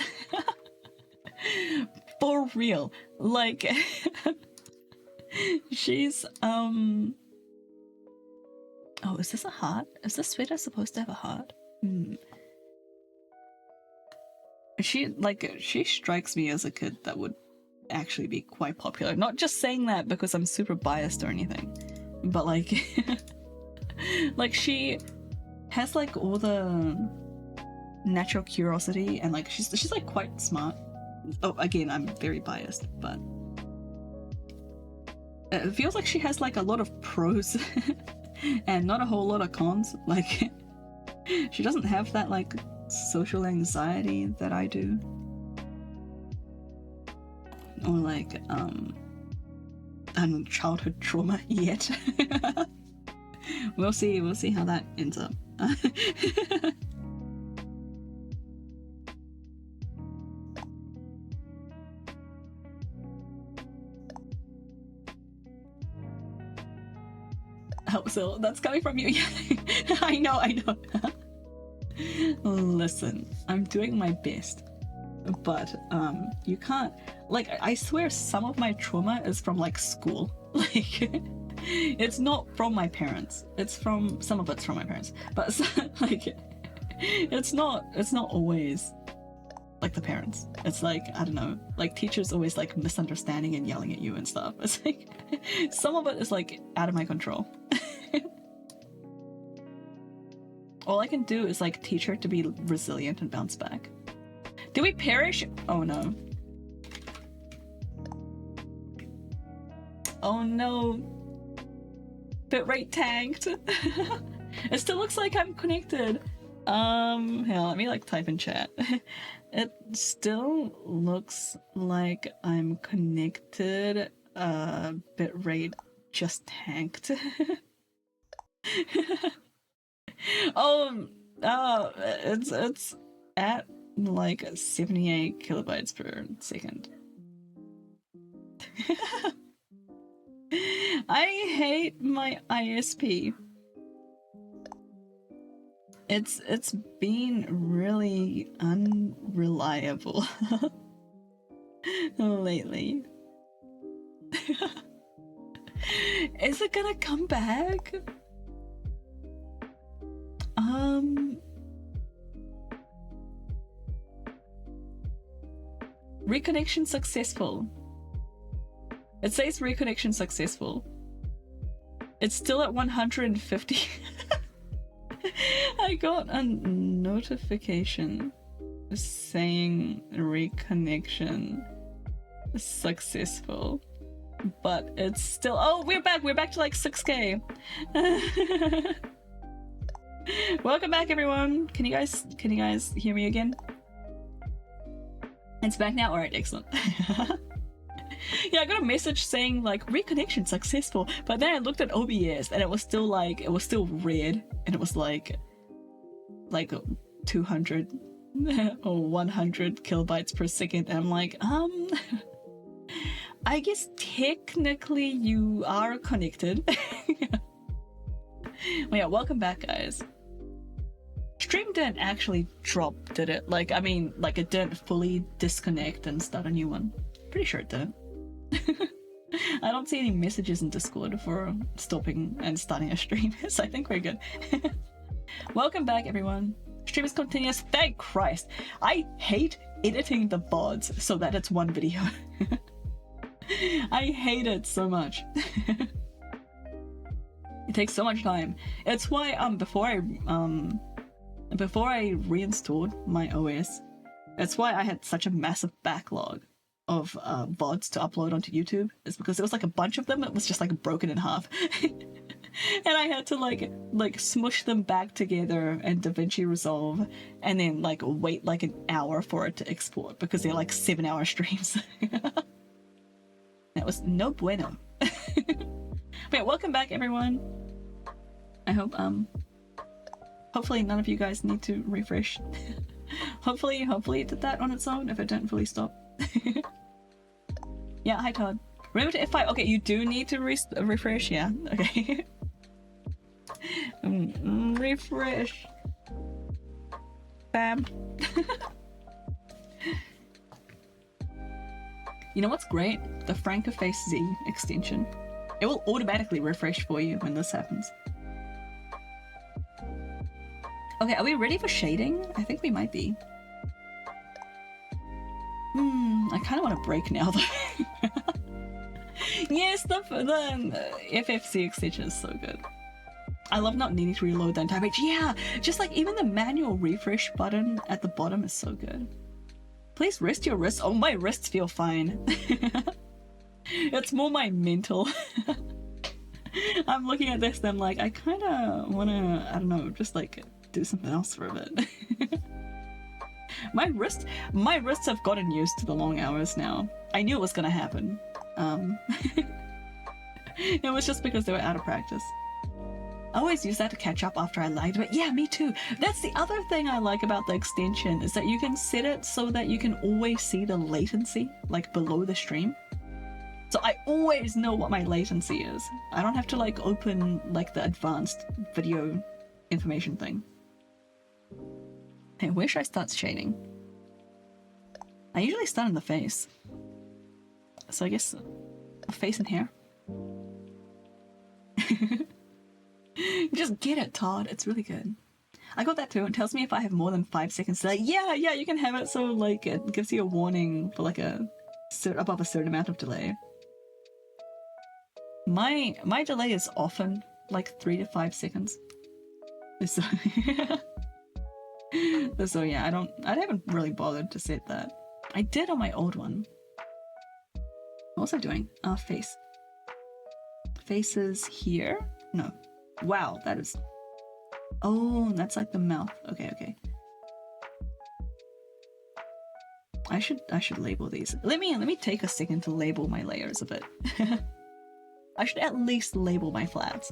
for real. Like she's oh, is this a heart? Is this sweater supposed to have a heart? She strikes me as a kid that would actually be quite popular. Not just saying that because I'm super biased or anything, but like like she has like all the natural curiosity and like she's like quite smart. Oh, again, I'm very biased, but it feels like she has like a lot of pros and not a whole lot of cons. Like she doesn't have that like social anxiety that I do, or like childhood trauma yet. We'll see how that ends up. Oh, so that's coming from you. I know. Listen, I'm doing my best, but you can't, like, I swear some of my trauma is from like school. Like it's not from my parents. Some of it's from my parents, but like it's not always like the parents. It's like, I don't know, like teachers always like misunderstanding and yelling at you and stuff. It's like some of it is like out of my control. All I can do is like teach her to be resilient and bounce back. Did we perish? Oh no. Oh no. Bitrate tanked. It still looks like I'm connected. Hang on, let me like type in chat. It still looks like I'm connected. Bitrate just tanked. It's at like 78 kilobytes per second. I hate my ISP. It's been really unreliable lately. Is it gonna come back? Reconnection successful. It says reconnection successful. It's still at 150. I got a notification saying reconnection successful, but it's still— oh, we're back to like 6k. Welcome back, everyone. Can you guys hear me again? It's back now. All right, excellent. Yeah, I got a message saying like reconnection successful, but then I looked at OBS and it was still red, and it was like 200 or 100 kilobytes per second, and I'm like, I guess technically you are connected. Well, yeah, welcome back, guys. Stream didn't actually drop, did it? Like, I mean, like it didn't fully disconnect and start a new one. Pretty sure it didn't. I don't see any messages in Discord for stopping and starting a stream, so I think we're good. Welcome back, everyone. Stream is continuous. Thank Christ. I hate editing the VODs so that it's one video. I hate it so much. It takes so much time. It's why before I reinstalled my OS, that's why I had such a massive backlog of VODs to upload onto YouTube. Is because there was like a bunch of them. It was just like broken in half. And I had to like smush them back together in DaVinci Resolve, and then like wait like an hour for it to export because they're like 7-hour streams. That was no bueno. But welcome back, everyone. I hope hopefully none of you guys need to refresh. hopefully it did that on its own if it didn't fully stop. Yeah, hi Todd. Remember to F5. Okay, you do need to refresh. Yeah, okay. Refresh. Bam. You know what's great? The Francoface Z extension. It will automatically refresh for you when this happens. Okay, are we ready for shading? I think we might be. I kind of want to break now though. Yes, the FFC extension is so good. I love not needing to reload the entire page. Yeah, just like even the manual refresh button at the bottom is so good. Please rest your wrists. Oh, my wrists feel fine. It's more my mental. I'm looking at this and I'm like, I kind of want to, I don't know, just like do something else for a bit. My wrists have gotten used to the long hours now. I knew it was going to happen. It was just because they were out of practice. I always use that to catch up after I lagged, but yeah, me too. That's the other thing I like about the extension, is that you can set it so that you can always see the latency, like below the stream. So I always know what my latency is. I don't have to like open like the advanced video information thing. Hey, where should I start shading? I usually start in the face. So I guess face and hair. Just get it, Todd. It's really good. I got that too. It tells me if I have more than 5 seconds to like, yeah, you can have it. So like it gives you a warning for like above a certain amount of delay. My delay is often like 3 to 5 seconds. So, so yeah, I haven't really bothered to set that. I did on my old one. What was I doing? Face. Faces here? No. Wow, that is Oh, that's like the mouth. Okay, okay. I should label these. Let me take a second to label my layers a bit. I should at least label my flats.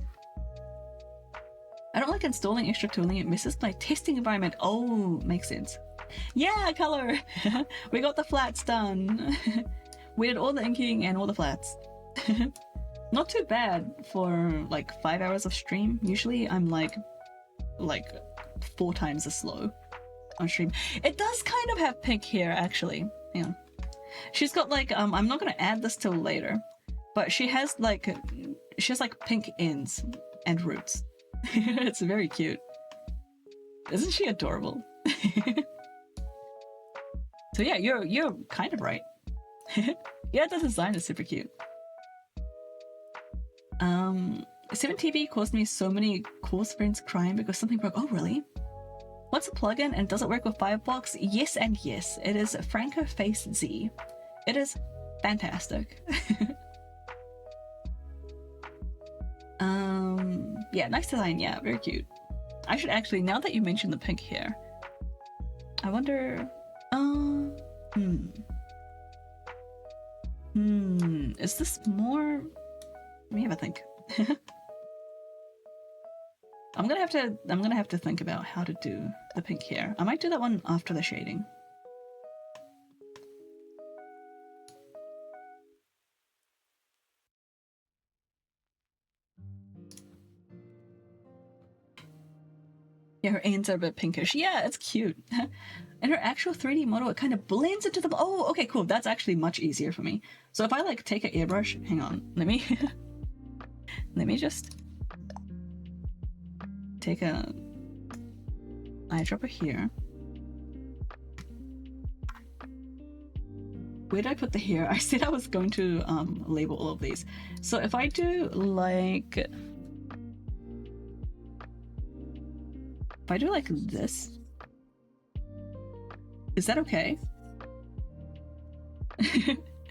I don't like installing extra tooling. It messes my testing environment. Oh, makes sense. Yeah, color. We got the flats done. We did all the inking and all the flats. Not too bad for like 5 hours of stream. Usually I'm like 4 times as slow on stream. It does kind of have pink hair actually. Yeah. She's got like I'm not gonna add this till later, but she has like pink ends and roots. It's very cute. Isn't she adorable? So yeah, you're kind of right. Yeah, the design is super cute. 7TV caused me so many course friends crying because something broke. Oh really? What's a plugin and does it work with Firefox? Yes and yes. It is Franco Face Z. It is fantastic. Yeah, nice design. Yeah, very cute. I should actually, now that you mentioned the pink hair, I wonder. Is this more? Let me have a think. I'm gonna have to think about how to do the pink hair. I might do that one after the shading. Yeah, her ends are a bit pinkish. Yeah, it's cute. And her actual 3D model, it kind of blends into the... Oh, okay, cool. That's actually much easier for me. So if I like take an airbrush, hang on, let me... let me just take a eyedropper here. Where did I put the hair? I said I was going to label all of these. So if I do like... If I do like this, is that okay?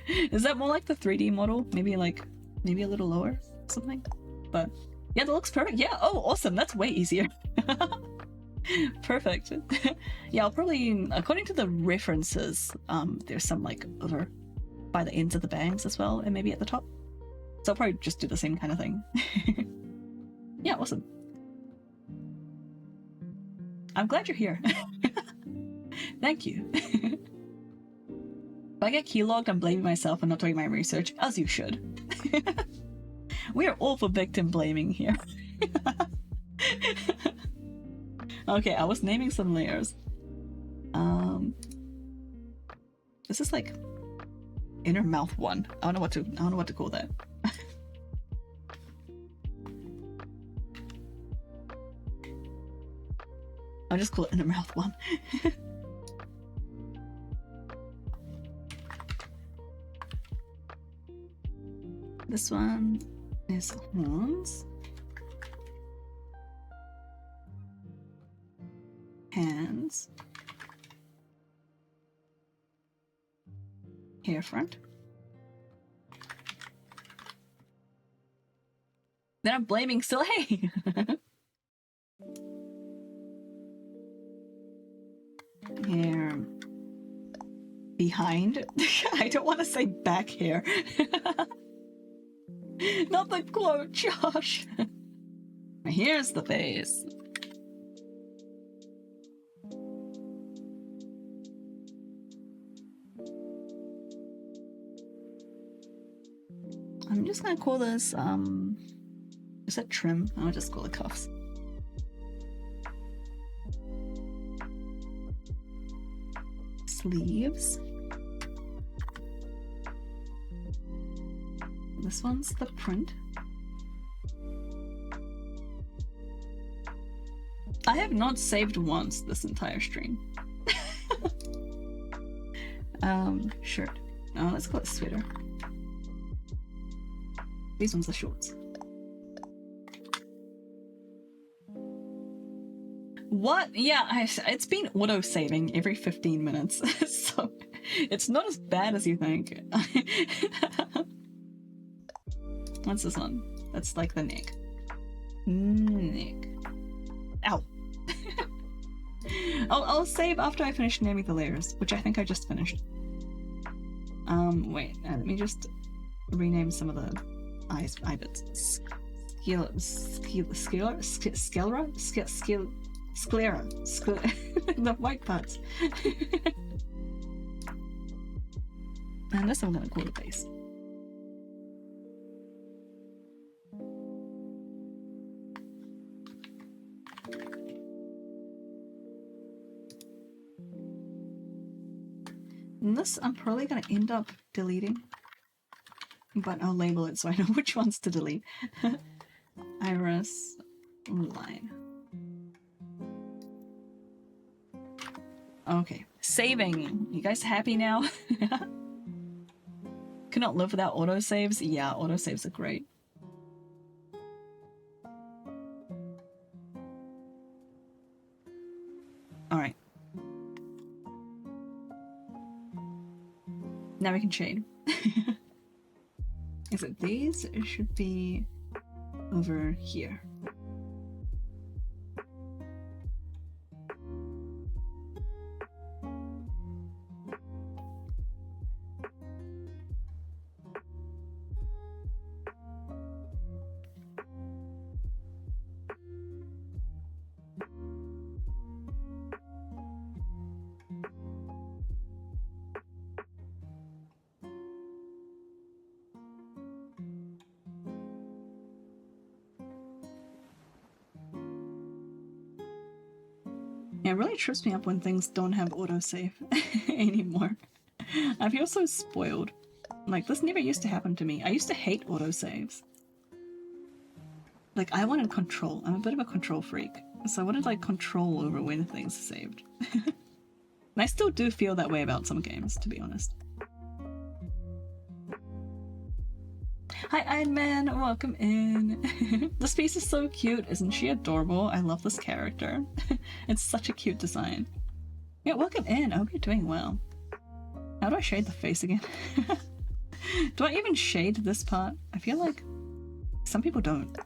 Is that more like the 3D model? Maybe a little lower, something? But yeah, that looks perfect. Yeah, oh, awesome. That's way easier. Perfect. Yeah, I'll probably, according to the references, there's some like over by the ends of the bangs as well, and maybe at the top. So I'll probably just do the same kind of thing. Yeah, awesome. I'm glad you're here. Thank you. If I get keylogged, I'm blaming myself and not doing my research, as you should. We are all for victim blaming here. Okay, I was naming some layers. This is like inner mouth 1. I don't know what to call that. I'll just call it inner mouth 1. This one is horns, hands, hair front. Then I'm blaming still. Hey. Hair behind. I don't want to say back hair. Not the quote, Josh. Here's the face. I'm just gonna call this is that trim? I'll just call it cuffs. Sleeves. This one's the print. I have not saved once this entire stream. Shirt. Oh, let's call it sweater. These ones are shorts. What? Yeah, it's been auto-saving every 15 minutes, so it's not as bad as you think. What's this one? That's like the neck. Neck. Ow. I'll save after I finish naming the layers, which I think I just finished. Wait, let me just rename some of the I bits. Sclera. The white parts. And this I'm gonna call the base. And this I'm probably gonna end up deleting, but I'll label it so I know which ones to delete. Iris line. Okay, saving. You guys happy now? Cannot live without autosaves? Yeah, autosaves are great. Alright. Now we can shade. Is it these? It should be over here. Yeah, it really trips me up when things don't have autosave anymore. I feel so spoiled. Like, this never used to happen to me. I used to hate autosaves. Like, I wanted control. I'm a bit of a control freak. So I wanted, like, control over when things are saved. And I still do feel that way about some games, to be honest. Hi, Ironman, welcome in. This piece is so cute, isn't she adorable? I love this character. It's such a cute design. Yeah, welcome in. I hope you're doing well. How do I shade the face again? Do I even shade this part? I feel like some people don't.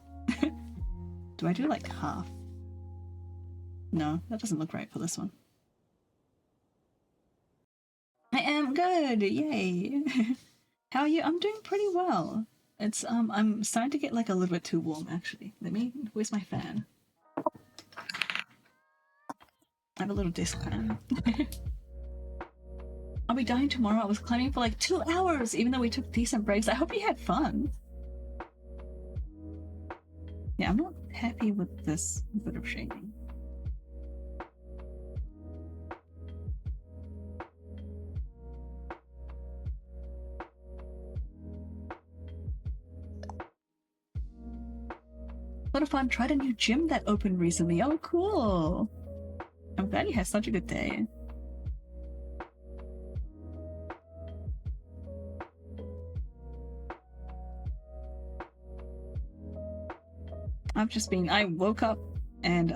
Do I do like half? No, that doesn't look right for this one. I am good, yay. How are you? I'm doing pretty well. It's I'm starting to get like a little bit too warm actually. Where's my fan? I have a little desk fan. I'll be dying tomorrow. I was climbing for like 2 hours even though we took decent breaks. I hope you had fun. Yeah, I'm not happy with this bit of shading. A lot of fun. Tried a new gym that opened recently. Oh, cool. I'm glad you had such a good day. I woke up and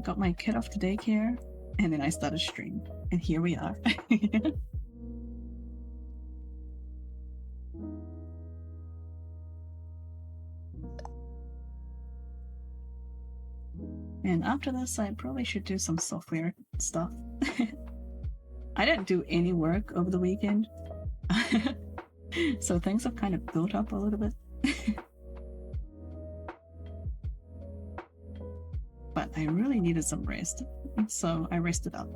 got my kid off to daycare, and then I started stream, and here we are. And after this, I probably should do some software stuff. I didn't do any work over the weekend, so things have kind of built up a little bit. But I really needed some rest, so I rested up.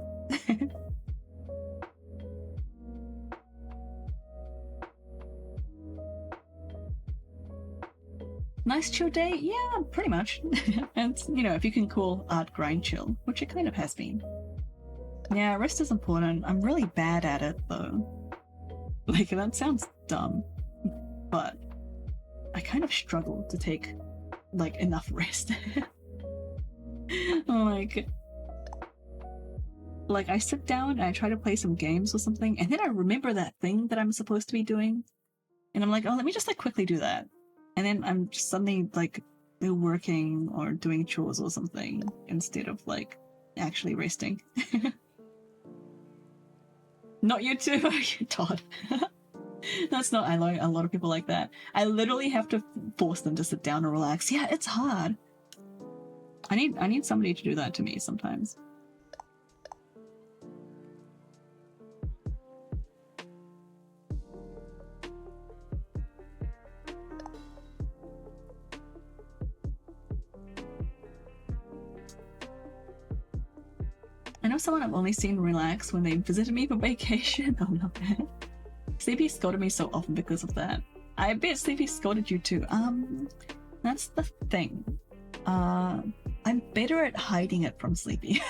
Nice chill day? Yeah, pretty much. And, you know, if you can call art grind chill, which it kind of has been. Yeah, rest is important. I'm really bad at it, though. Like, that sounds dumb, but I kind of struggle to take, like, enough rest. Like, I sit down and I try to play some games or something, and then I remember that thing that I'm supposed to be doing, and I'm like, oh, let me just, like, quickly do that. And then I'm just suddenly, like, working or doing chores or something instead of, like, actually resting. Not you too, you Todd. That's not, I like a lot of people like that. I literally have to force them to sit down and relax. Yeah, it's hard. I need somebody to do that to me sometimes. I know someone I've only seen relax when they visited me for vacation. Oh no. Sleepy scolded me so often because of that. I bet Sleepy scolded you too. That's the thing. I'm better at hiding it from Sleepy.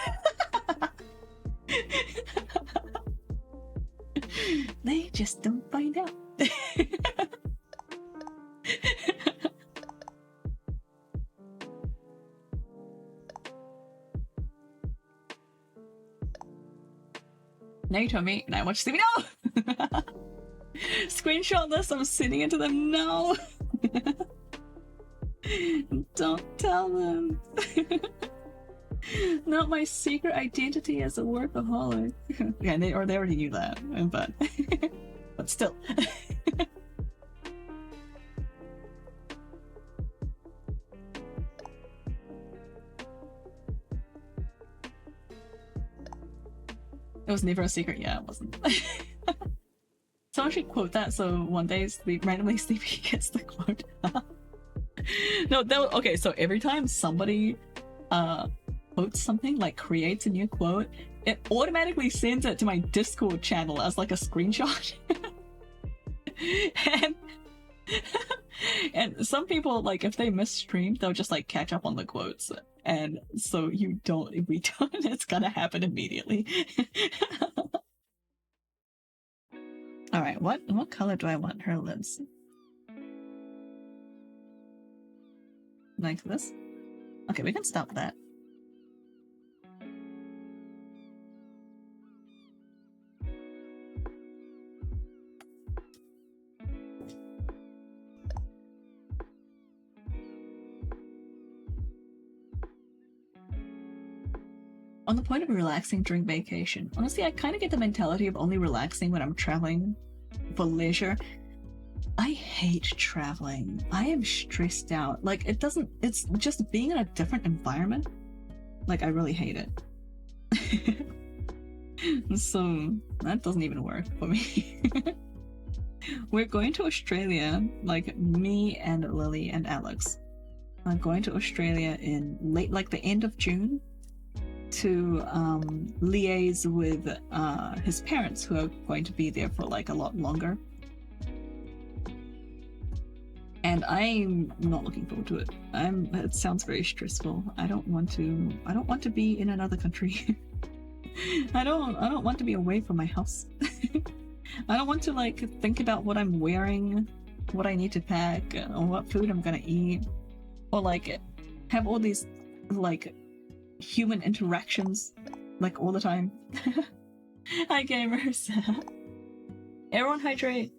They just don't find out. Now you told me, and I watch Sleepy. No! Screenshot this, I'm sending it to them now. Don't tell them. Not my secret identity as a workaholic. Yeah, they already knew that, but but still. It was never a secret. Yeah, it wasn't. Someone should quote that so one day randomly Sleepy gets the quote. No, okay, so every time somebody quotes something, like creates a new quote, it automatically sends it to my Discord channel as like a screenshot. and some people, like, if they miss stream, they'll just like catch up on the quotes, and so we don't, it's gonna happen immediately. All right, what color do I want her lips? Like this? Okay, we can stop that. On the point of relaxing during vacation, honestly, I kind of get the mentality of only relaxing when I'm traveling for leisure. I hate traveling. I am stressed out. Like, it's just being in a different environment. Like, I really hate it. So, that doesn't even work for me. We're going to Australia, like, me and Lily and Alex. I'm going to Australia in like the end of June to liaise with his parents, who are going to be there for like a lot longer. And I'm not looking forward to it. It sounds very stressful. I don't want to be in another country. I don't want to be away from my house. I don't want to like think about what I'm wearing, what I need to pack, or what food I'm gonna eat, or like have all these like human interactions like all the time. Hi gamers. Everyone hydrate.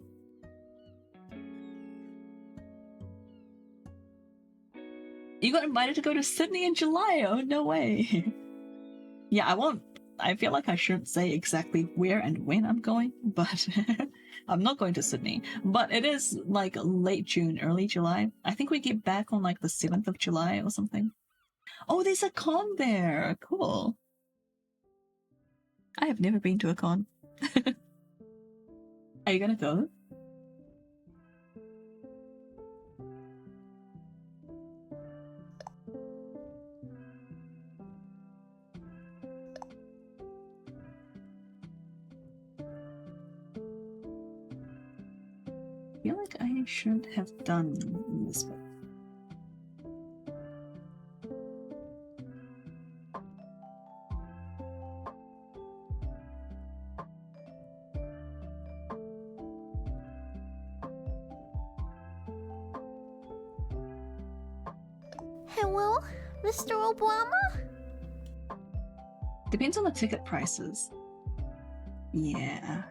You got invited to go to Sydney in July. Oh no way. Yeah, I feel like I shouldn't say exactly where and when I'm going, but I'm not going to Sydney. But it is like late June, early July. I think we get back on like the 7th of July or something. Oh, there's a con there. Cool. I have never been to a con. Are you gonna go? I feel like I should have done this one. Hello, Mr. Obama? Depends on the ticket prices. Yeah.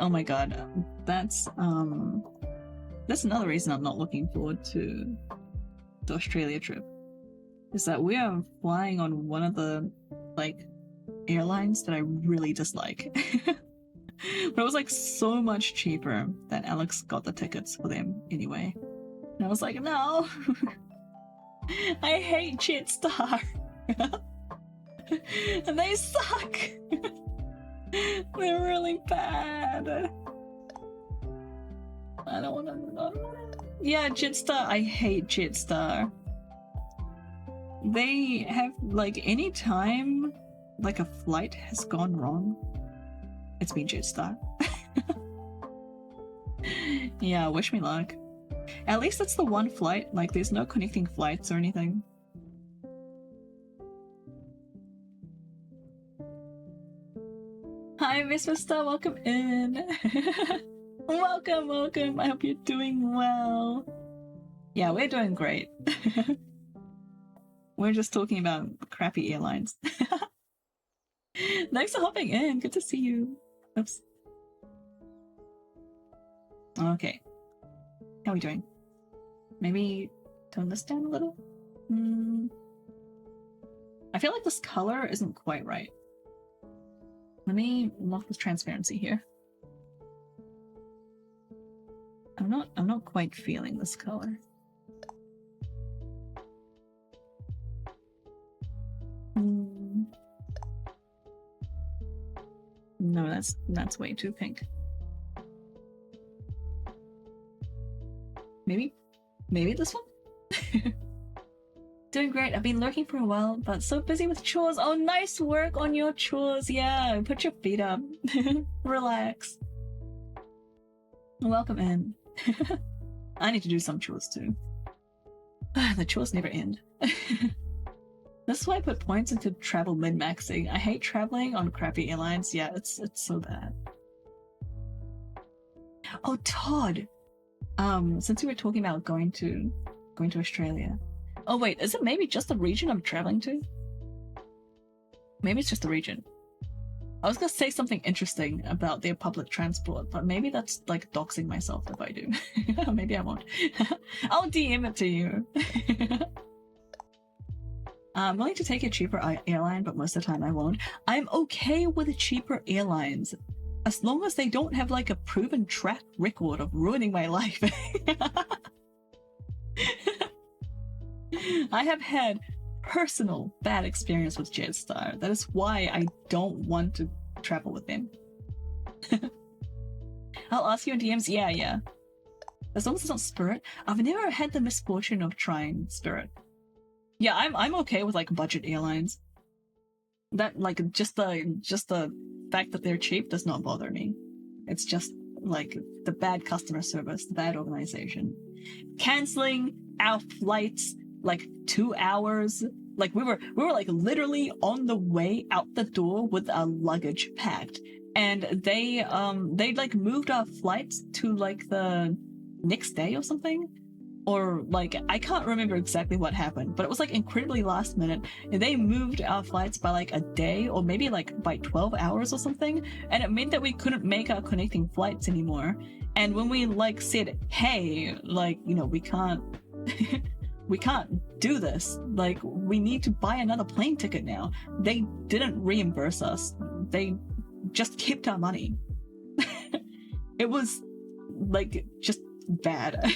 Oh my god, that's another reason I'm not looking forward to the Australia trip. Is that we are flying on one of the like airlines that I really dislike. But it was like so much cheaper that Alex got the tickets for them anyway. And I was like, no. I hate Jetstar. And they suck. They're really bad. I don't wanna. Yeah, Jetstar. I hate Jetstar. they have, like, any time, like, a flight has gone wrong, it's been Jetstar. Yeah, wish me luck. At least it's the one flight, like, there's no connecting flights or anything. Hi, Miss Vista, welcome in. Welcome, welcome. I hope you're doing well. Yeah, we're doing great. We're just talking about crappy airlines. Thanks for hopping in. Good to see you. Oops. Okay. How are we doing? Maybe tone this down a little? I feel like this color isn't quite right. Let me lock this transparency here. I'm not quite feeling this color. No, that's way too pink. Maybe this one? Doing great. I've been lurking for a while, but so busy with chores. Oh, nice work on your chores. Yeah, put your feet up. Relax. Welcome in. I need to do some chores too. The chores never end. This is why I put points into travel min-maxing. I hate traveling on crappy airlines. Yeah, it's so bad. Oh, Todd. Since we were talking about going to Australia. Oh wait, is it maybe just the region I'm traveling to? Maybe it's just the region. I was gonna say something interesting about their public transport, but maybe that's like doxing myself if I do. Maybe I won't. I'll DM it to you. I'm willing to take a cheaper airline, but most of the time I won't. I'm okay with cheaper airlines, as long as they don't have like a proven track record of ruining my life. I have had personal bad experience with Jetstar. That is why I don't want to travel with them. I'll ask you in DMs. Yeah. As long as it's not Spirit. I've never had the misfortune of trying Spirit. Yeah, I'm okay with like budget airlines. That like just the fact that they're cheap does not bother me. It's just like the bad customer service, the bad organization. Canceling our flights like 2 hours. Like we were like literally on the way out the door with our luggage packed, and they like moved our flights to like the next day or something, or like I can't remember exactly what happened, but it was like incredibly last minute, and they moved our flights by like a day or maybe like by 12 hours or something, and it meant that we couldn't make our connecting flights anymore. And when we like said, hey, like, you know, we can't we can't do this, like we need to buy another plane ticket now, they didn't reimburse us, they just kept our money. It was like just bad.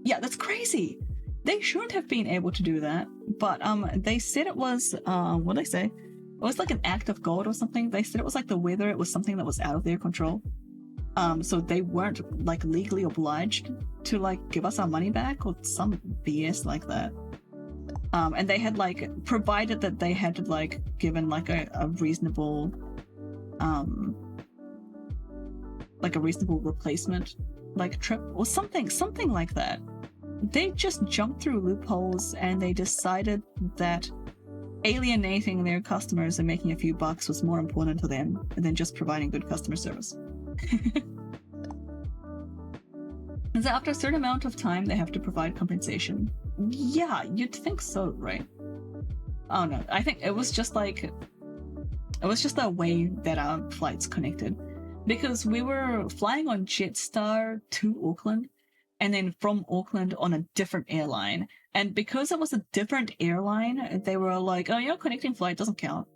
Yeah, that's crazy. They shouldn't have been able to do that, but they said it was what did they say? It was like an act of God or something. They said it was like the weather, it was something that was out of their control. So they weren't like legally obliged to like give us our money back or some BS like that. And they had like provided that they had like given like a reasonable like a reasonable replacement like trip or something like that. They just jumped through loopholes and they decided that alienating their customers and making a few bucks was more important to them than just providing good customer service. Is that after a certain amount of time they have to provide compensation? Yeah, you'd think so, right? Oh no, I think it was just the way that our flights connected. Because we were flying on Jetstar to Auckland, and then from Auckland on a different airline. And because it was a different airline, they were like, oh, your connecting flight doesn't count.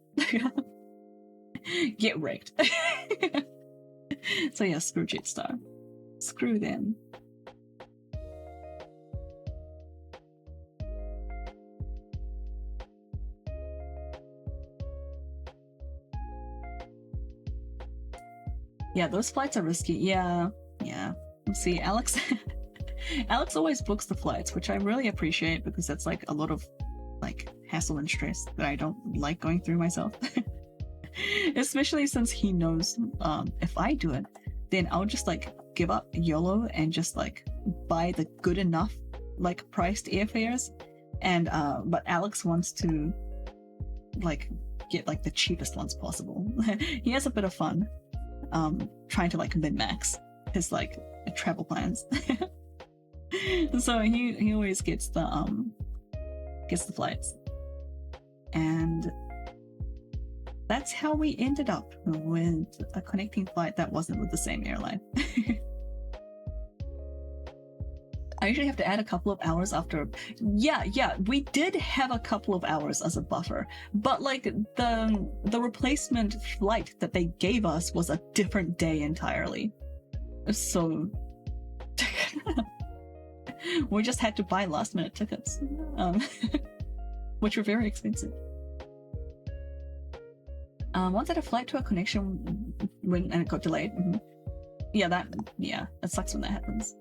Get wrecked. So yeah, screw Jetstar. Screw them. Yeah, those flights are risky. Yeah. Let's see, Alex Alex always books the flights, which I really appreciate because that's like a lot of like hassle and stress that I don't like going through myself. Especially since he knows if I do it, then I'll just like give up YOLO and just like buy the good enough like priced airfares. And but Alex wants to like get like the cheapest ones possible. He has a bit of fun trying to like min-max his like travel plans. So he always gets the flights. And that's how we ended up with a connecting flight that wasn't with the same airline. I usually have to add a couple of hours after. Yeah, we did have a couple of hours as a buffer, but like the replacement flight that they gave us was a different day entirely. So we just had to buy last minute tickets, which were very expensive. Once I had a flight to a connection and it got delayed. Yeah, that sucks when that happens.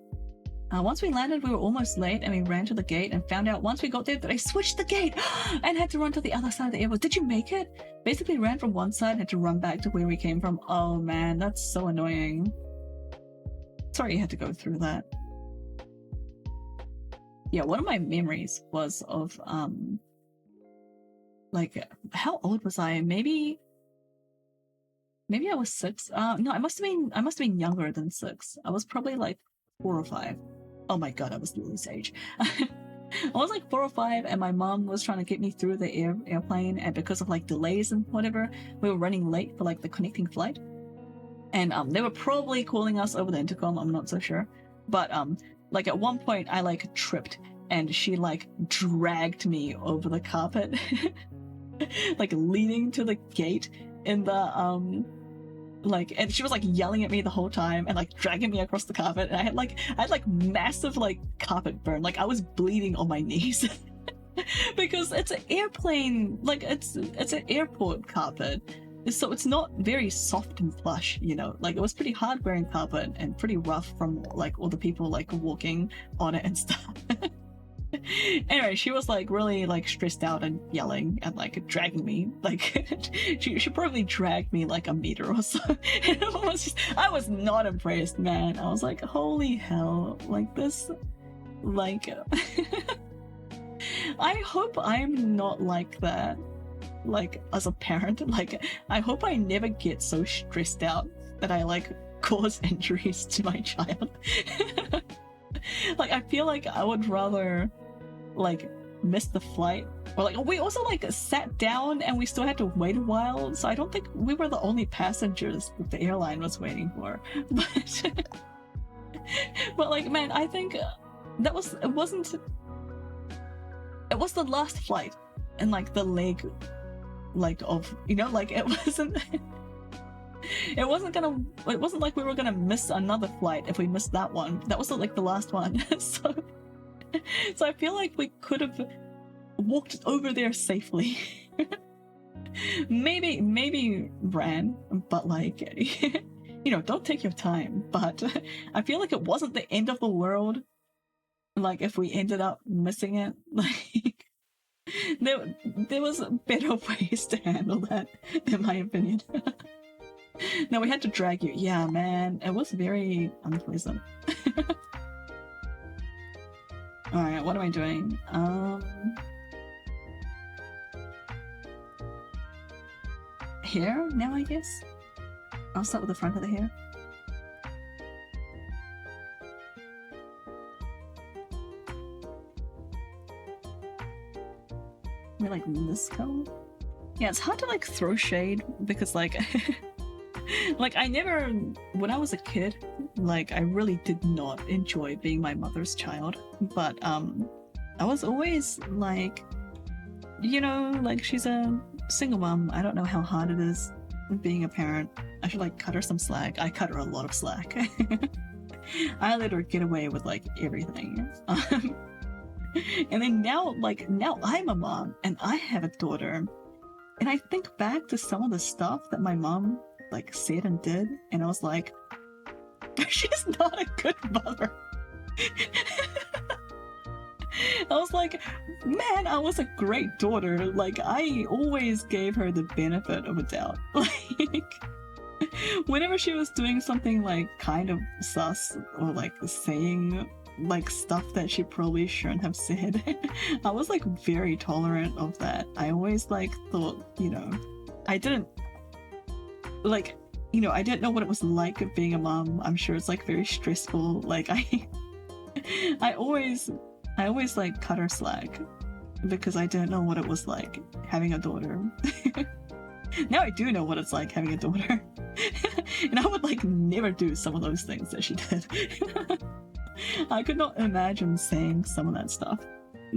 Once we landed, we were almost late and we ran to the gate and found out once we got there that I switched the gate and had to run to the other side of the airport. Did you make it? Basically ran from one side and had to run back to where we came from. Oh man, that's so annoying. Sorry you had to go through that. Yeah, one of my memories was of like, how old was I? Maybe I was 6. No, I must have been younger than 6. I was probably like 4 or 5. Oh my god, I was Lily's age. I was like 4 or 5, and my mom was trying to get me through the airplane, and because of like delays and whatever, we were running late for like the connecting flight. And they were probably calling us over the intercom, I'm not so sure. But like at one point I like tripped and she like dragged me over the carpet, like leading to the gate in the like, and she was like yelling at me the whole time and like dragging me across the carpet, and I had like massive like carpet burn, like I was bleeding on my knees. Because it's an airplane, like it's an airport carpet, so it's not very soft and plush, you know. Like it was pretty hard wearing carpet and pretty rough from like all the people like walking on it and stuff. Anyway, she was like really like stressed out and yelling and like dragging me, like she probably dragged me like a meter or so. And I was not impressed, man. I was like, holy hell, like this, like I hope I'm not like that, like as a parent. Like I hope I never get so stressed out that I like cause injuries to my child. Like I feel like I would rather like miss the flight, or like we also like sat down and we still had to wait a while, so I don't think we were the only passengers that the airline was waiting for. But like, man, I think it was the last flight and like the leg like of, you know, like it wasn't like we were gonna miss another flight if we missed that one. That was like the last one. So I feel like we could have walked over there safely. maybe ran, but like you know, don't take your time. But I feel like it wasn't the end of the world, like if we ended up missing it. Like there was better ways to handle that, in my opinion. No, we had to drag you. Yeah, man, it was very unpleasant. Alright, what am I doing? Hair now, I guess? I'll start with the front of the hair. We're like this color? Yeah, it's hard to like throw shade because like like I never, when I was a kid, like I really did not enjoy being my mother's child, but I was always like, you know, like she's a single mom, I don't know how hard it is being a parent. I should like cut her some slack. I cut her a lot of slack. I let her get away with like everything. And then now I'm a mom and I have a daughter, and I think back to some of the stuff that my mom like said and did, and I was like, she's not a good mother. I was a great daughter. Like, I always gave her the benefit of a doubt. Like, whenever she was doing something like kind of sus or like saying like stuff that she probably shouldn't have said, I was like very tolerant of that. I always like thought, I didn't like, I didn't know what it was like being a mom. I'm sure it's like very stressful. Like I always like cut her slack because I didn't know what it was like having a daughter. Now I do know what it's like having a daughter. And I would like never do some of those things that she did. I could not imagine saying some of that stuff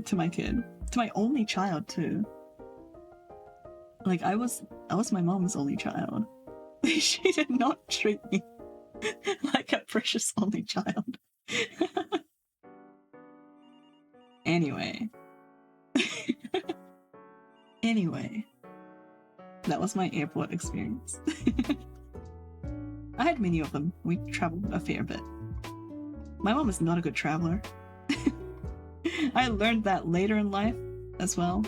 to my kid, to my only child too. Like I was my mom's only child. She did not treat me like a precious only child. Anyway, that was my airport experience. I had many of them. We traveled a fair bit. My mom is not a good traveler. I learned that later in life as well.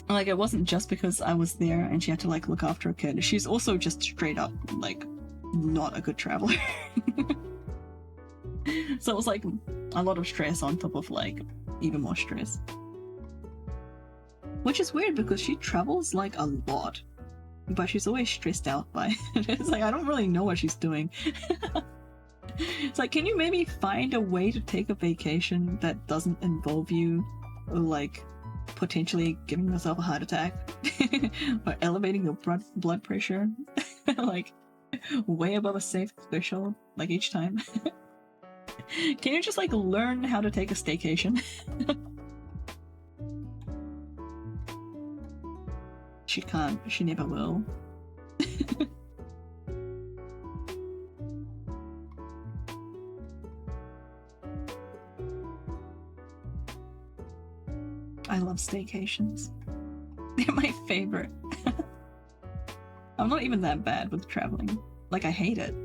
Like, it wasn't just because I was there and she had to like look after a kid. She's also just straight up like not a good traveler. So it was like a lot of stress on top of like even more stress. Which is weird because she travels like a lot, but she's always stressed out by it. It's like, I don't really know what she's doing. It's like, can you maybe find a way to take a vacation that doesn't involve you like potentially giving yourself a heart attack or elevating your blood pressure like way above a safe threshold like each time? Can you just like learn how to take a staycation? She can't. She never will. I love staycations. They're my favorite. I'm not even that bad with traveling. Like, I hate it.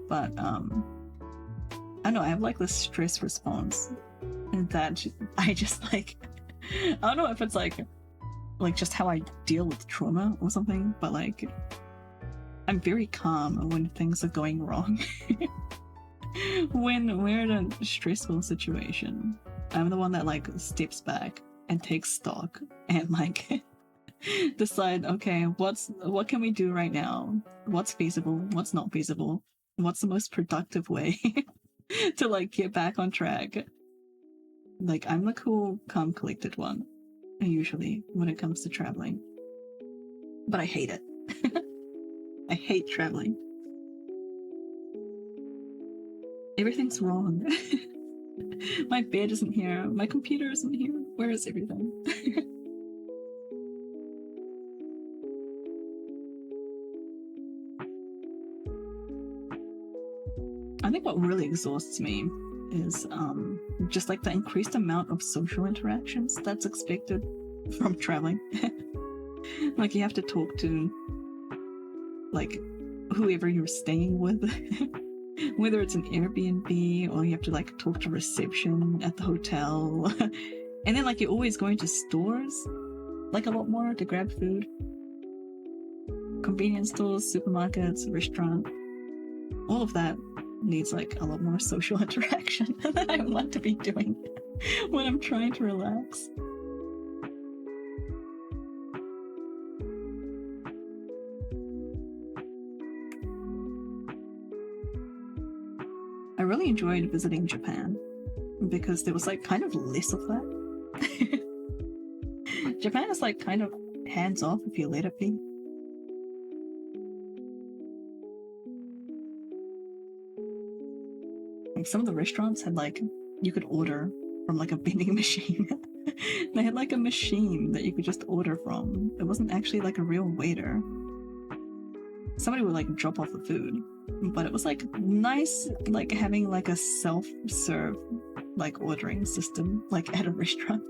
But, I don't know, I have like this stress response that I just like, I don't know if it's like just how I deal with trauma or something, but like, I'm very calm when things are going wrong. When we're in a stressful situation, I'm the one that like steps back and takes stock and like decide, okay, what can we do right now? What's feasible? What's not feasible? What's the most productive way to like get back on track? Like, I'm the cool, calm, collected one, usually, when it comes to traveling. But I hate it. I hate traveling. Everything's wrong. My bed isn't here. My computer isn't here. Where is everything? I think what really exhausts me is just like the increased amount of social interactions that's expected from traveling. Like, you have to talk to like whoever you're staying with. Whether it's an Airbnb or you have to like talk to reception at the hotel. And then like you're always going to stores like a lot more to grab food. Convenience stores, supermarkets, restaurant. All of that needs like a lot more social interaction than I want to be doing when I'm trying to relax. I really enjoyed visiting Japan because there was like kind of less of that. Japan is like kind of hands off if you let it be. Like, some of the restaurants had like, you could order from like a vending machine. They had like a machine that you could just order from. It wasn't actually like a real waiter. Somebody would like drop off the food, but it was like nice, like having like a self-serve like ordering system like at a restaurant.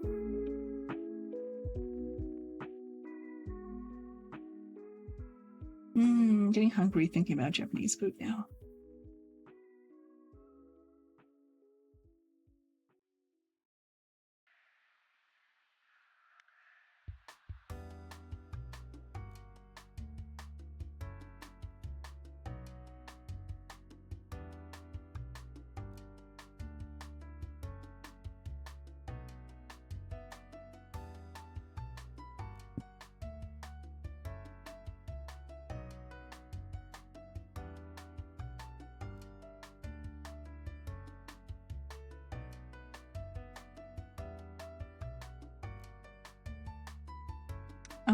Getting hungry thinking about Japanese food now.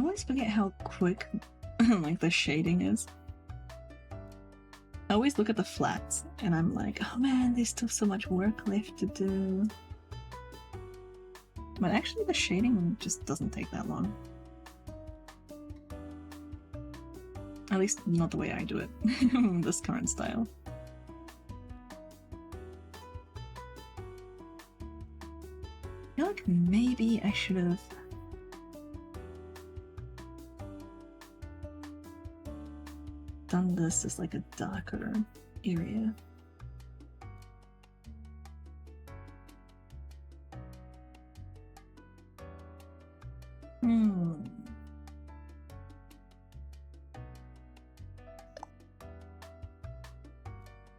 always forget how quick like the shading is. I always look at the flats and I'm like, oh man, there's still so much work left to do. But actually the shading just doesn't take that long. At least not the way I do it, this current style. I feel like maybe I should have done this as like a darker area.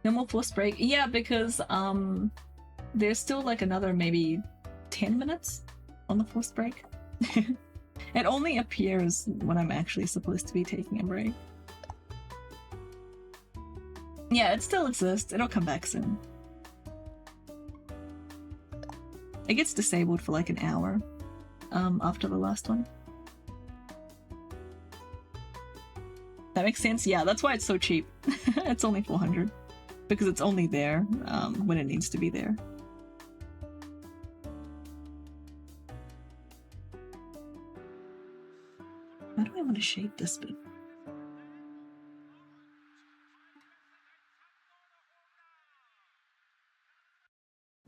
No more forced break? Yeah, because there's still like another maybe 10 minutes on the forced break. It only appears when I'm actually supposed to be taking a break. Yeah, it still exists. It'll come back soon. It gets disabled for like an hour after the last one. That makes sense? Yeah, that's why it's so cheap. It's only 400. Because it's only there when it needs to be there. How do I want to shape this bit?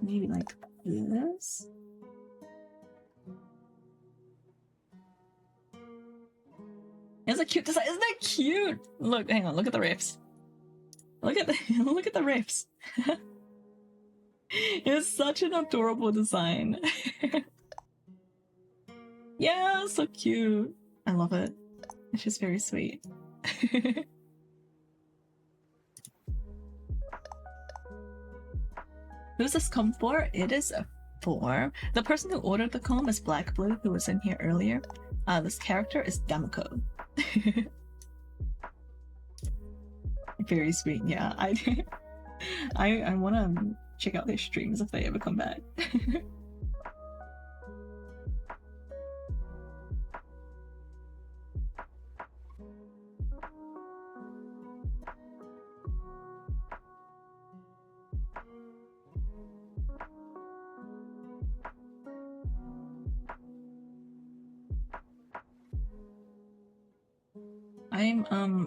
Maybe like this? It's a cute design. Isn't that cute? Look, hang on, look at the riffs. Look at the look at the riffs. It's such an adorable design. Yeah, so cute. I love it. It's just very sweet. Who's this comb for? It is for the person who ordered the comb is Blackbluue, who was in here earlier. This character is Damuko. Very sweet, yeah. I want to check out their streams if they ever come back.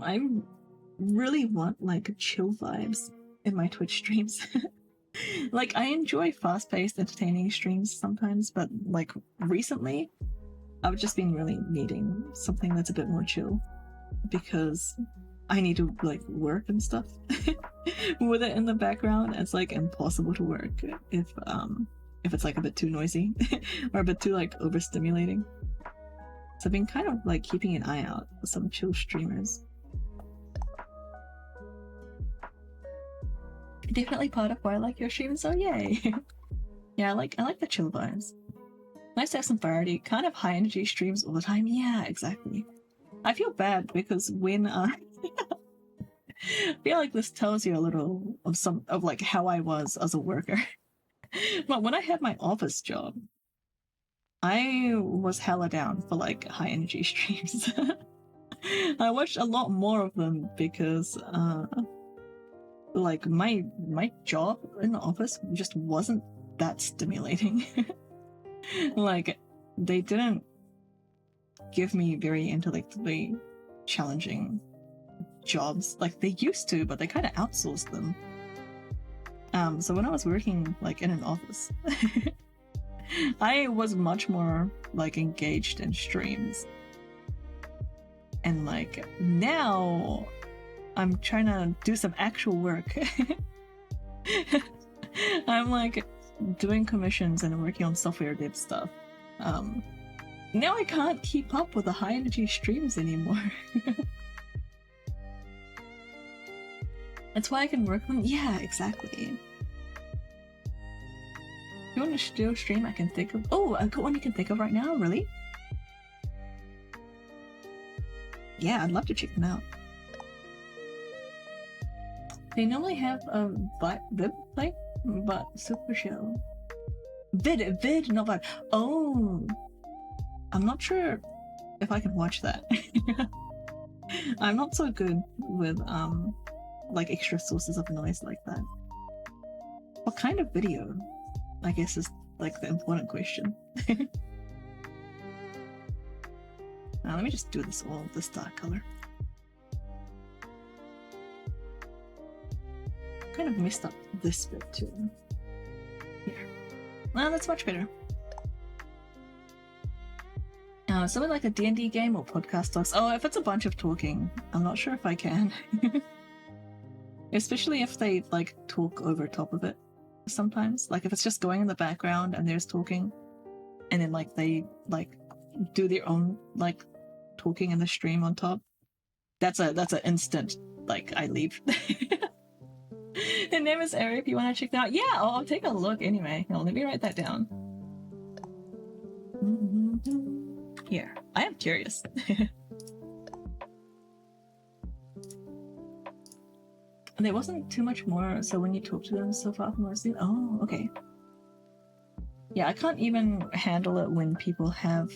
I'm really want like chill vibes in my Twitch streams. Like I enjoy fast-paced entertaining streams sometimes, but like recently I've just been really needing something that's a bit more chill because I need to like work and stuff. With it in the background, it's like impossible to work if it's like a bit too noisy or a bit too like overstimulating. So I've been kind of like keeping an eye out for some chill streamers. Definitely part of why I like your streams, so yay! Yeah, I like the chill vibes. Nice to have some variety, kind of high energy streams all the time. Yeah, exactly. I feel bad because when I feel like this tells you a little of like how I was as a worker. But when I had my office job, I was hella down for like high energy streams. I watched a lot more of them because like my job in the office just wasn't that stimulating. Like they didn't give me very intellectually challenging jobs like they used to, but they kind of outsourced them. So when I was working like in an office, I was much more like engaged in streams. And like now I'm trying to do some actual work. I'm like doing commissions and working on software dev stuff. Now I can't keep up with the high energy streams anymore. That's why I can work on. Yeah, exactly. You want to do a stream I can think of? Oh, a good one you can think of right now? Really? Yeah, I'd love to check them out. They normally have a Vib play, but Super Show. Vid, not Vibe. Oh, I'm not sure if I can watch that. I'm not so good with like extra sources of noise like that. What kind of video, I guess, is like the important question. Let me just do this all this dark color. Kind of messed up this bit too. Here. Well, that's much better. Something like a D&D game or podcast talks. Oh, if it's a bunch of talking, I'm not sure if I can. Especially if they like talk over top of it sometimes. Like if it's just going in the background and there's talking and then like they like do their own like talking in the stream on top. That's an instant like I leave. The name is Eric. You want to check that out? Yeah, I'll take a look anyway. No, let me write that down. Here, I am curious. There wasn't too much more, so when you talk to them so far from listening, oh, okay. Yeah, I can't even handle it when people have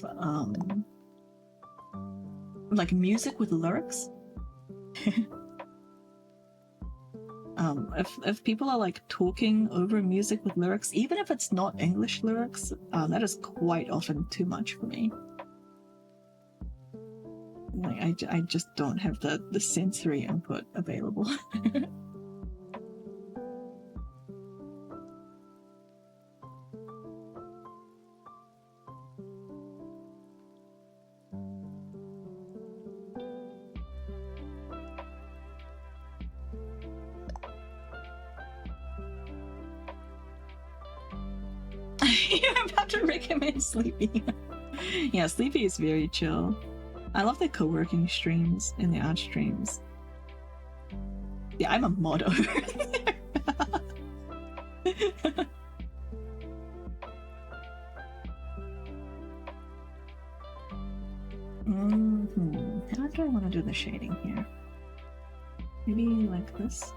like music with lyrics. If people are like talking over music with lyrics, even if it's not English lyrics, that is quite often too much for me. Like I just don't have the sensory input available. I'm about to recommend Sleepy. Yeah, Sleepy is very chill. I love the co-working streams and the art streams. Yeah, I'm a mod over there. How do I want to do the shading here? Maybe like this?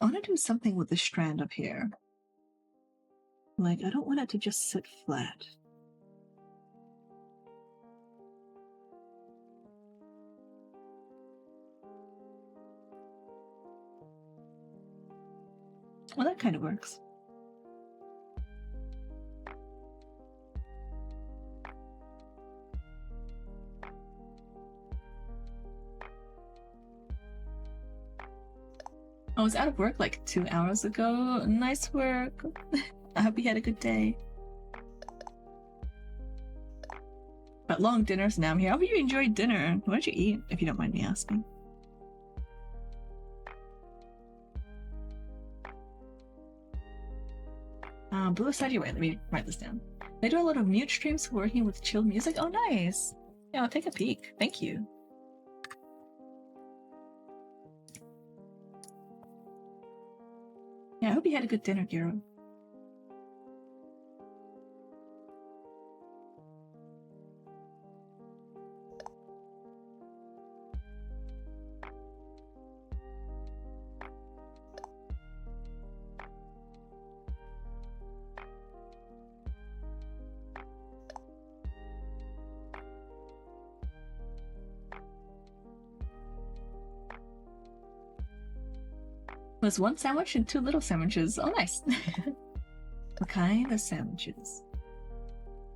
I want to do something with the strand of hair. Like, I don't want it to just sit flat. Well, that kind of works. I was out of work like 2 hours ago. Nice work. I hope you had a good day. But long dinners now I'm here. I hope you enjoyed dinner. What did you eat, if you don't mind me asking? Blue Side Your Way. Let me write this down. They do a lot of mute streams for working with chill music. Oh, nice. Yeah, I'll take a peek. Thank you. Yeah, I hope you had a good dinner, Giro. Was one sandwich and 2 little sandwiches. Oh, nice. What kind of sandwiches?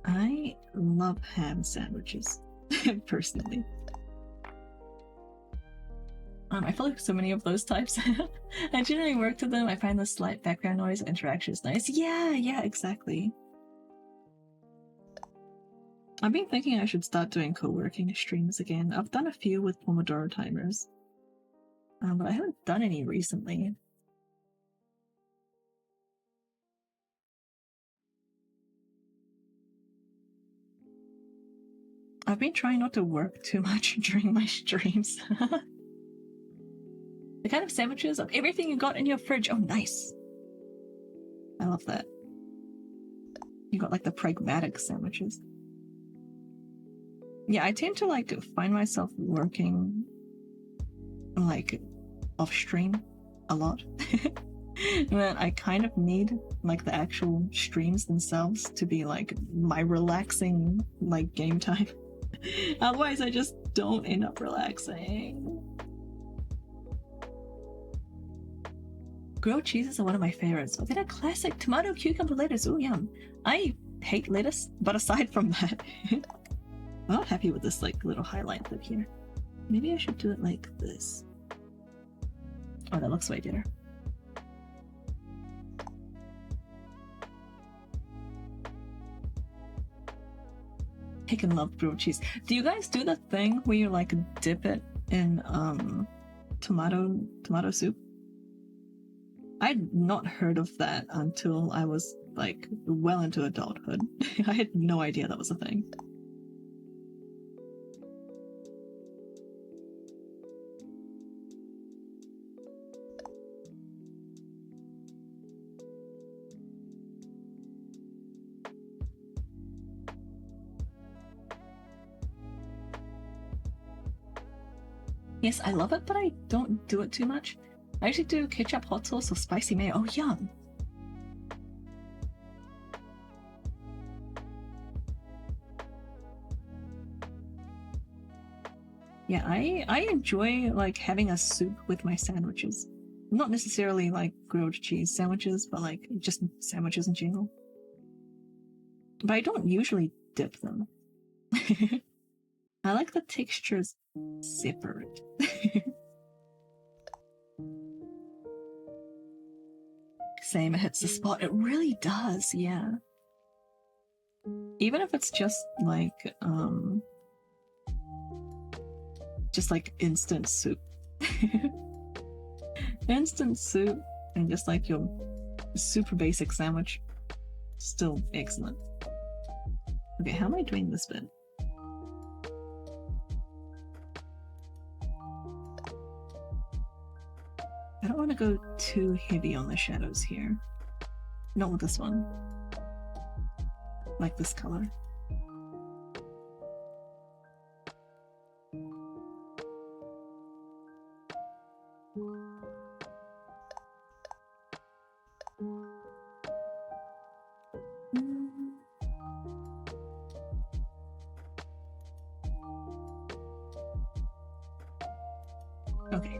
I love ham sandwiches, personally. I feel like so many of those types. I generally work to them. I find the slight background noise and interaction is nice. Yeah, exactly. I've been thinking I should start doing co-working streams again. I've done a few with Pomodoro timers. But I haven't done any recently. I've been trying not to work too much during my streams. The kind of sandwiches of everything you got in your fridge. Oh, nice. I love that. You got like the pragmatic sandwiches. Yeah, I tend to like find myself working like off stream a lot. And then I kind of need like the actual streams themselves to be like my relaxing like game time. Otherwise I just don't end up relaxing. Grilled cheeses are one of my favorites, but they're a classic tomato, cucumber, lettuce. Ooh, yum. I hate lettuce, but aside from that, I'm not happy with this like little highlight clip here. Maybe I should do it like this. Oh, that looks way better. Heckin' love grilled cheese. Do you guys do the thing where you like dip it in tomato soup? I'd not heard of that until I was like well into adulthood. I had no idea that was a thing. Yes, I love it, but I don't do it too much. I usually do ketchup, hot sauce, or spicy mayo. Oh, yum! Yeah, I enjoy like having a soup with my sandwiches. Not necessarily like grilled cheese sandwiches, but like just sandwiches in general. But I don't usually dip them. I like the textures separate. Same, it hits the spot. It really does, yeah. Even if it's just like instant soup. Instant soup and just like your super basic sandwich. Still excellent. Okay, how am I doing this bit? I don't want to go too heavy on the shadows here. Not with this one. Like this color. Okay.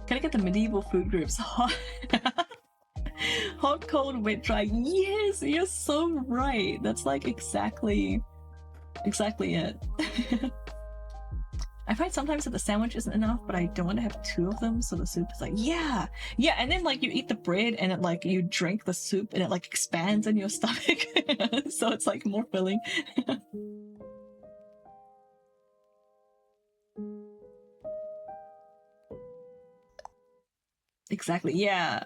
Can I get the medieval food groups? Hot, cold, wet, dry. Yes, you're so right. That's like exactly it. I find sometimes that the sandwich isn't enough, but I don't want to have two of them, so the soup is like, yeah, and then like you eat the bread and it like you drink the soup and it like expands in your stomach, so it's like more filling. Exactly, yeah.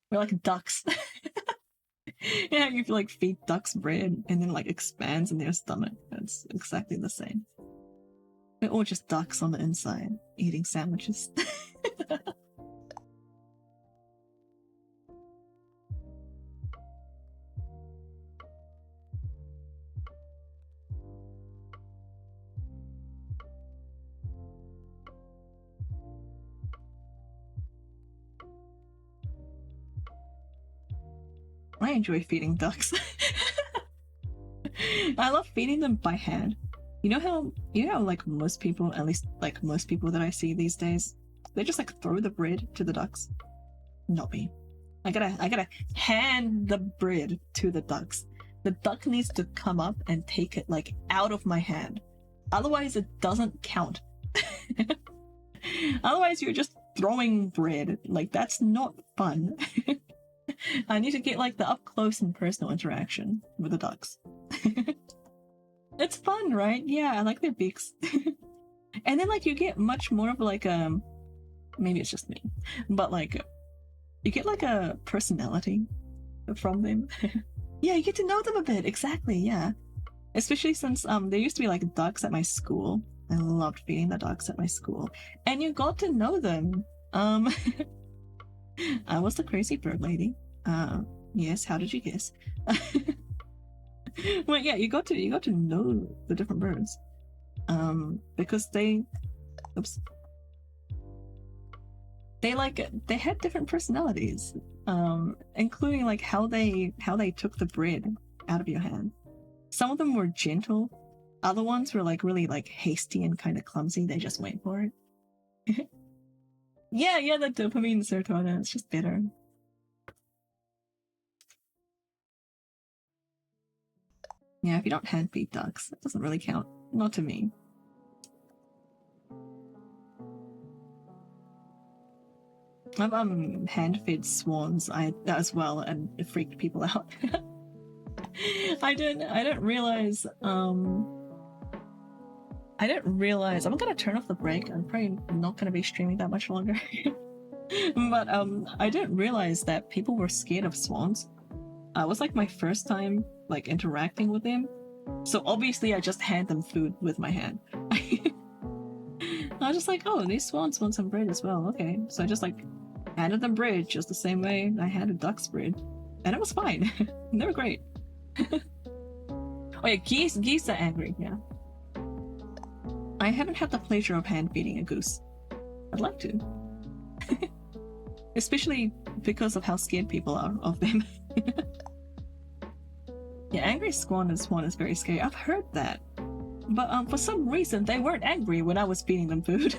We're like ducks. Yeah, you like feed ducks bread and then like expands in their stomach. It's exactly the same. We're all just ducks on the inside, eating sandwiches. I enjoy feeding ducks. I love feeding them by hand. You know how like most people, at least like most people that I see these days, they just like throw the bread to the ducks. Not me. I gotta hand the bread to the ducks. The duck needs to come up and take it like out of my hand. Otherwise it doesn't count. Otherwise you're just throwing bread. Like that's not fun. I need to get like the up close and personal interaction with the ducks. It's fun, right? Yeah, I like their beaks. And then like you get much more of like maybe it's just me, but like you get like a personality from them. Yeah, you get to know them a bit. Exactly, yeah. Especially since there used to be like ducks at my school. I loved feeding the ducks at my school. And you got to know them. Um I was the crazy bird lady. Yes, how did you guess? Well, yeah, you got to know the different birds. Because they had different personalities. Including like how they took the bread out of your hand. Some of them were gentle. Other ones were like really like hasty and kind of clumsy. They just went for it. Yeah, the dopamine serotonin. It's just bitter. Yeah, if you don't hand feed ducks, it doesn't really count. Not to me. I've hand fed swans as well, and it freaked people out. I didn't realize I'm gonna turn off the break. I'm probably not gonna be streaming that much longer. But I didn't realize that people were scared of swans. It was like my first time like interacting with them. So obviously I just hand them food with my hand. I was just like, oh, these swans want some bread as well. Okay. So I just like handed them bread just the same way I handed ducks bread. And it was fine. They were great. Oh yeah, geese are angry, yeah. I haven't had the pleasure of hand feeding a goose. I'd like to. Especially because of how scared people are of them. Yeah, angry swan is very scary. I've heard that. But for some reason they weren't angry when I was feeding them food.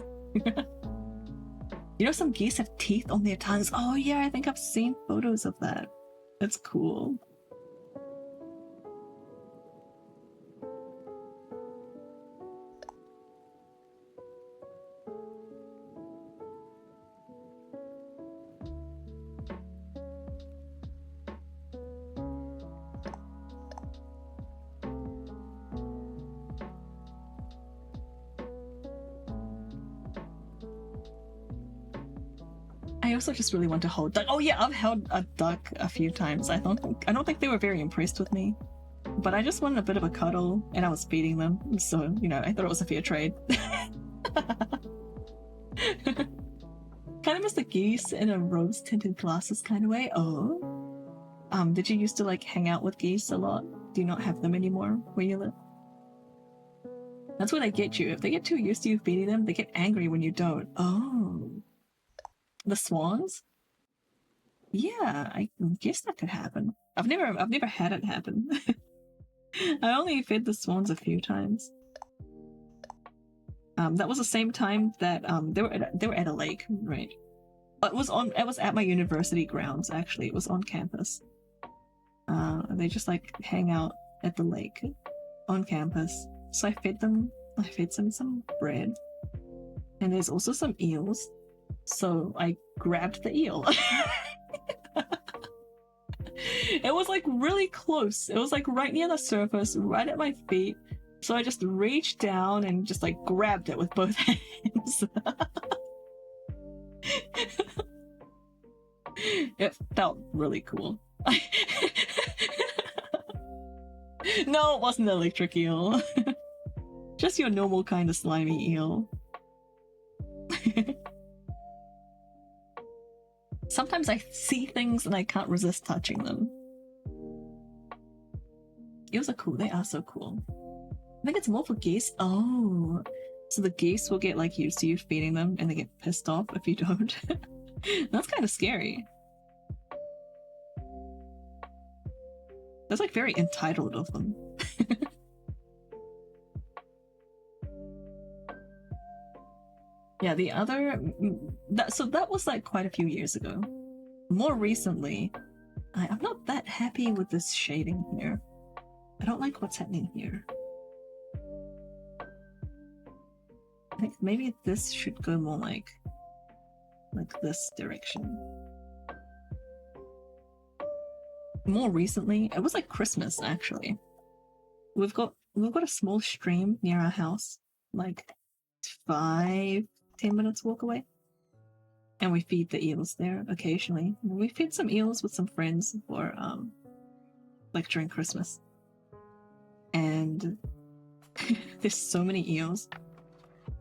You know, some geese have teeth on their tongues. Oh yeah, I think I've seen photos of that. That's cool. I also just really want to hold duck. Oh yeah, I've held a duck a few times. I don't think they were very impressed with me, but I just wanted a bit of a cuddle, and I was feeding them, so you know I thought it was a fair trade. Kind of miss the geese in a rose-tinted glasses kind of way. Oh, did you used to like hang out with geese a lot? Do you not have them anymore where you live? That's where they get you. If they get too used to you feeding them, they get angry when you don't. Oh. The swans? Yeah, I guess that could happen. I've never had it happen. I only fed the swans a few times. That was the same time that they were at a lake, right? It was at my university grounds actually. It was on campus. They just like hang out at the lake on campus. So I fed them some bread. And there's also some eels. So I grabbed the eel. It was like really close. It was like right near the surface, right at my feet. So I just reached down and just like grabbed it with both hands. It felt really cool. No, it wasn't an electric eel. Just your normal kind of slimy eel. Sometimes I see things and I can't resist touching them. Eels are cool. They are so cool. I think it's more for geese. Oh, so the geese will get like used to you feeding them and they get pissed off if you don't. That's kind of scary. That's like very entitled of them. Yeah, the other... So that was like quite a few years ago. More recently, I'm not that happy with this shading here. I don't like what's happening here. I think maybe this should go more like this direction. More recently, it was like Christmas actually. We've got a small stream near our house, like 5-10 minutes walk away, and we feed the eels there occasionally. We feed some eels with some friends for like during Christmas. And there's so many eels.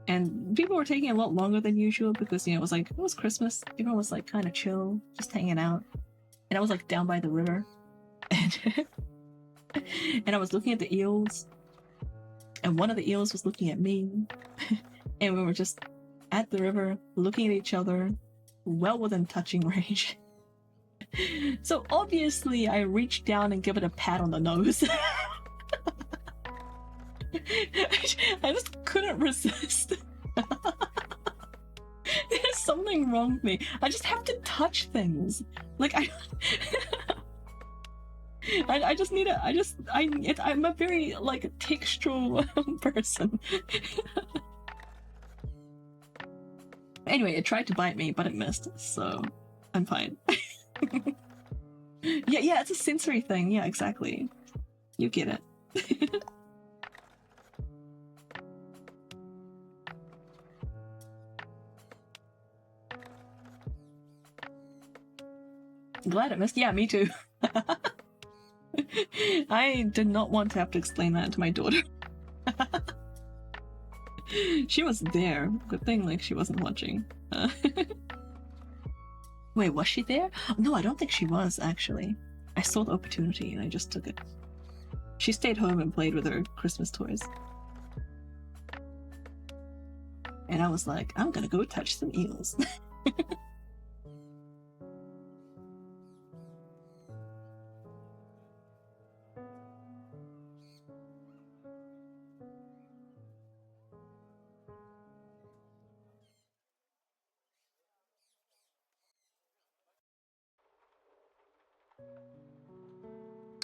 And people were taking a lot longer than usual because, you know, it was Christmas. Everyone was like kind of chill, just hanging out. And I was like down by the river. And, and I was looking at the eels. And one of the eels was looking at me. And we were just at the river, looking at each other, well within touching range. So obviously I reached down and give it a pat on the nose. I just couldn't resist. There's something wrong with me. I just have to touch things. Like I just need I'm a very like textual person. Anyway, it tried to bite me, but it missed, so I'm fine. Yeah, it's a sensory thing. Yeah, exactly. You get it. Glad it missed. Yeah, me too. I did not want to have to explain that to my daughter. She was there. Good thing, like, she wasn't watching. Wait, was she there? No, I don't think she was, actually. I saw the opportunity and I just took it. She stayed home and played with her Christmas toys. And I was like, I'm gonna go touch some eels.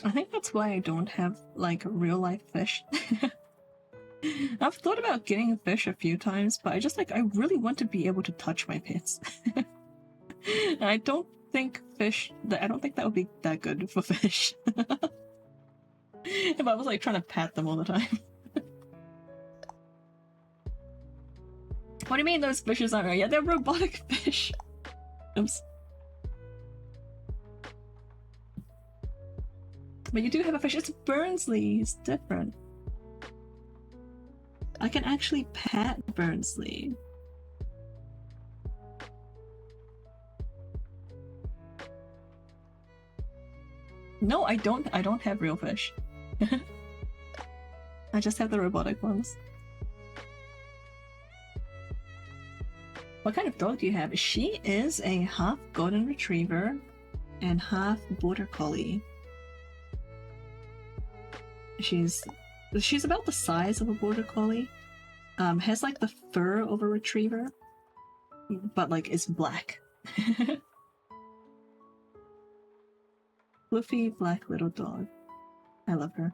I think that's why I don't have, like, real-life fish. I've thought about getting a fish a few times, but I really want to be able to touch my pets. And I don't think that would be that good for fish. If I was, like, trying to pat them all the time. What do you mean those fishes aren't real? Yeah, they're robotic fish. Oops. But you do have a fish. It's Burnsley. It's different. I can actually pat Burnsley. No, I don't have real fish. I just have the robotic ones. What kind of dog do you have? She is a half golden retriever and half border collie. She's about the size of a border collie. Has like the fur of a retriever, but like is black. Fluffy black little dog. I love her.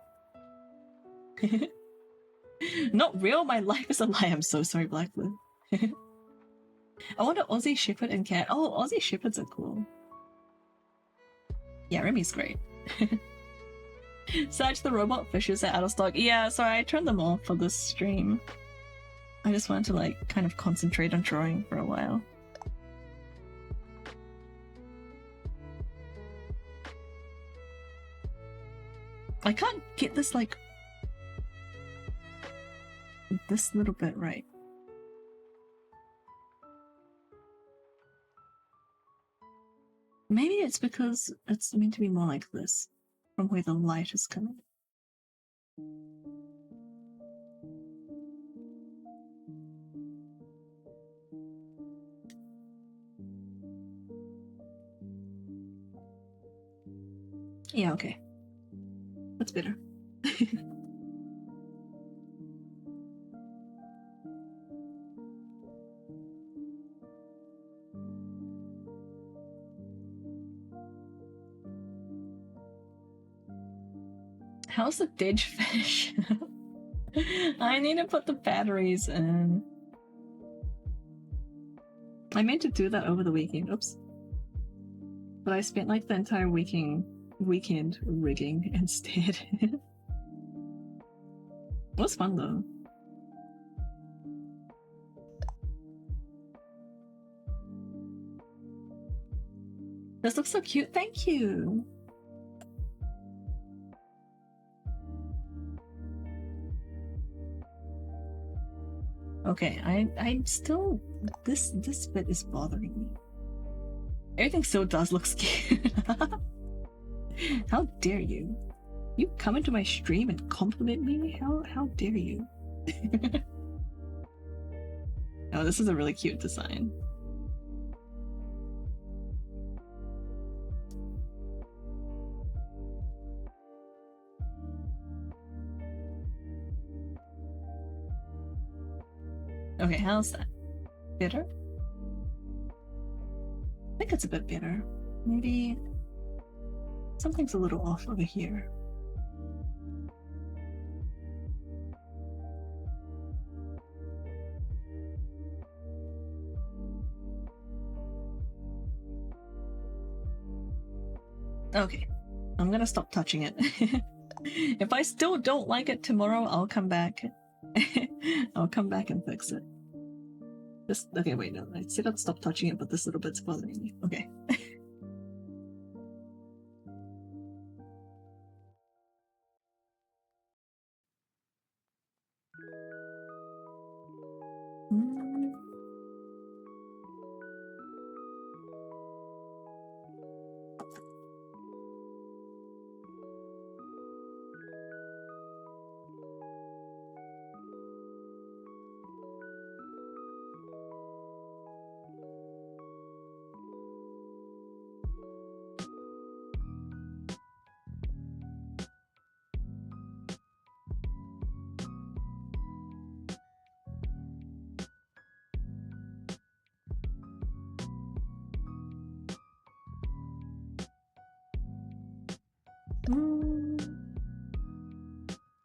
Not real, my life is a lie. I'm so sorry, Blackbluue. I want an Aussie Shepherd and cat. Oh, Aussie Shepherds are cool. Yeah, Remy's great. Such the robot fishes are out of stock. Yeah, sorry, I turned them off for this stream. I just wanted to like kind of concentrate on drawing for a while. I can't get this like this little bit right. Maybe it's because it's meant to be more like this, from where the light is coming. Yeah, okay. That's better. How's the ditch fish? I need to put the batteries in. I meant to do that over the weekend. Oops. But I spent like the entire weekend rigging instead. It was fun though. This looks so cute. Thank you. Okay, I'm still this bit is bothering me. Everything still does look scary. How dare you? You come into my stream and compliment me? How dare you? Oh, this is a really cute design. Okay, how's that? Bitter? I think it's a bit bitter. Maybe something's a little off over here. Okay, I'm gonna stop touching it. If I still don't like it tomorrow, I'll come back. I'll come back and fix it. Just okay, wait, no, I said I'd stop touching it, but this little bit's bothering me. Okay.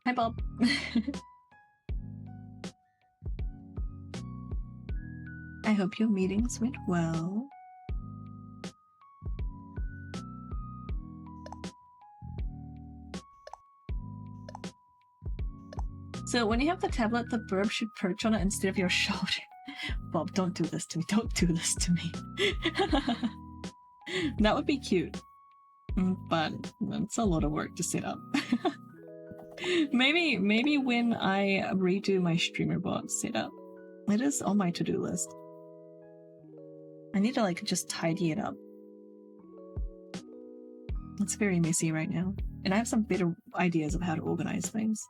Hi, Bob. I hope your meetings went well. So when you have the tablet, the burb should perch on it instead of your shoulder. Bob, don't do this to me. Don't do this to me. That would be cute. But it's a lot of work to set up. Maybe when I redo my streamer bot setup. It is on my to-do list. I need to like just tidy it up. It's very messy right now. And I have some better ideas of how to organize things.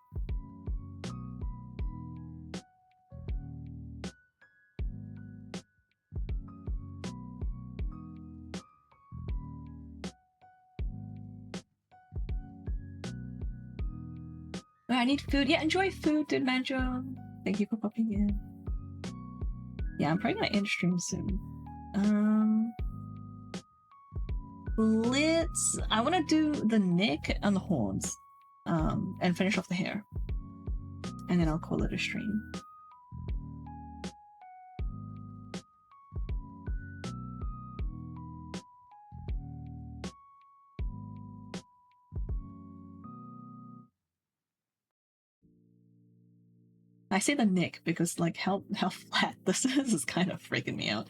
Oh, I need food. Yeah, enjoy food, dude, Manjo. Thank you for popping in. Yeah, I'm probably gonna end stream soon. I want to do the neck and the horns, and finish off the hair, and then I'll call it a stream. I say the neck because like how flat this is kind of freaking me out.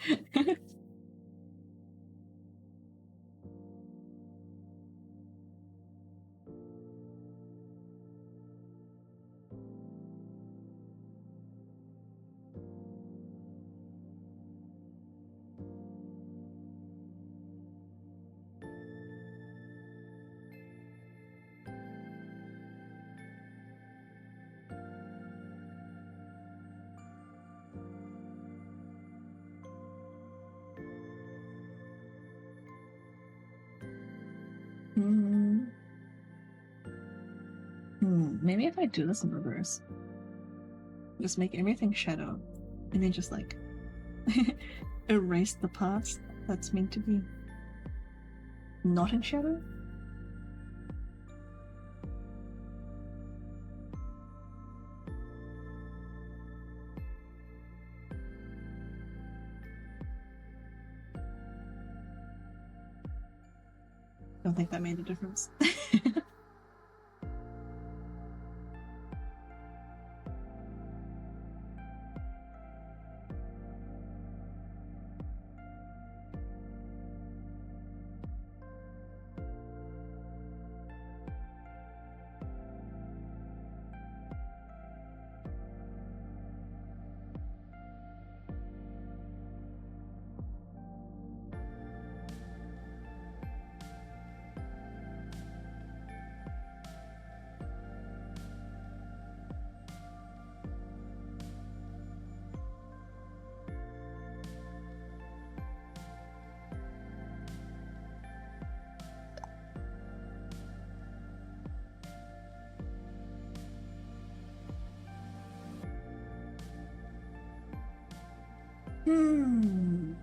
Maybe if I do this in reverse. Just make everything shadow, and then just like erase the parts that's meant to be not in shadow. Don't think that made a difference. Hmm.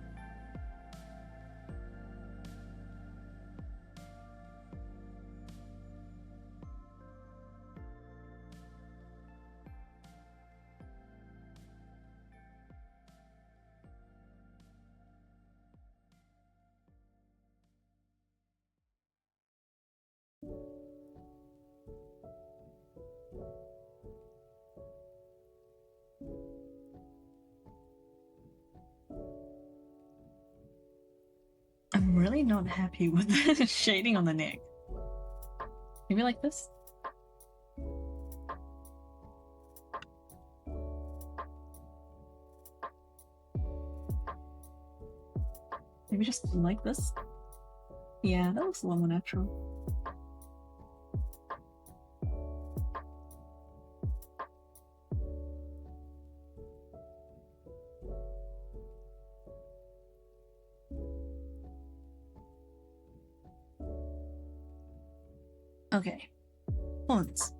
I'm really not happy with the shading on the neck. Maybe like this? Maybe just like this? Yeah, that looks a lot more natural. Okay. Fonts.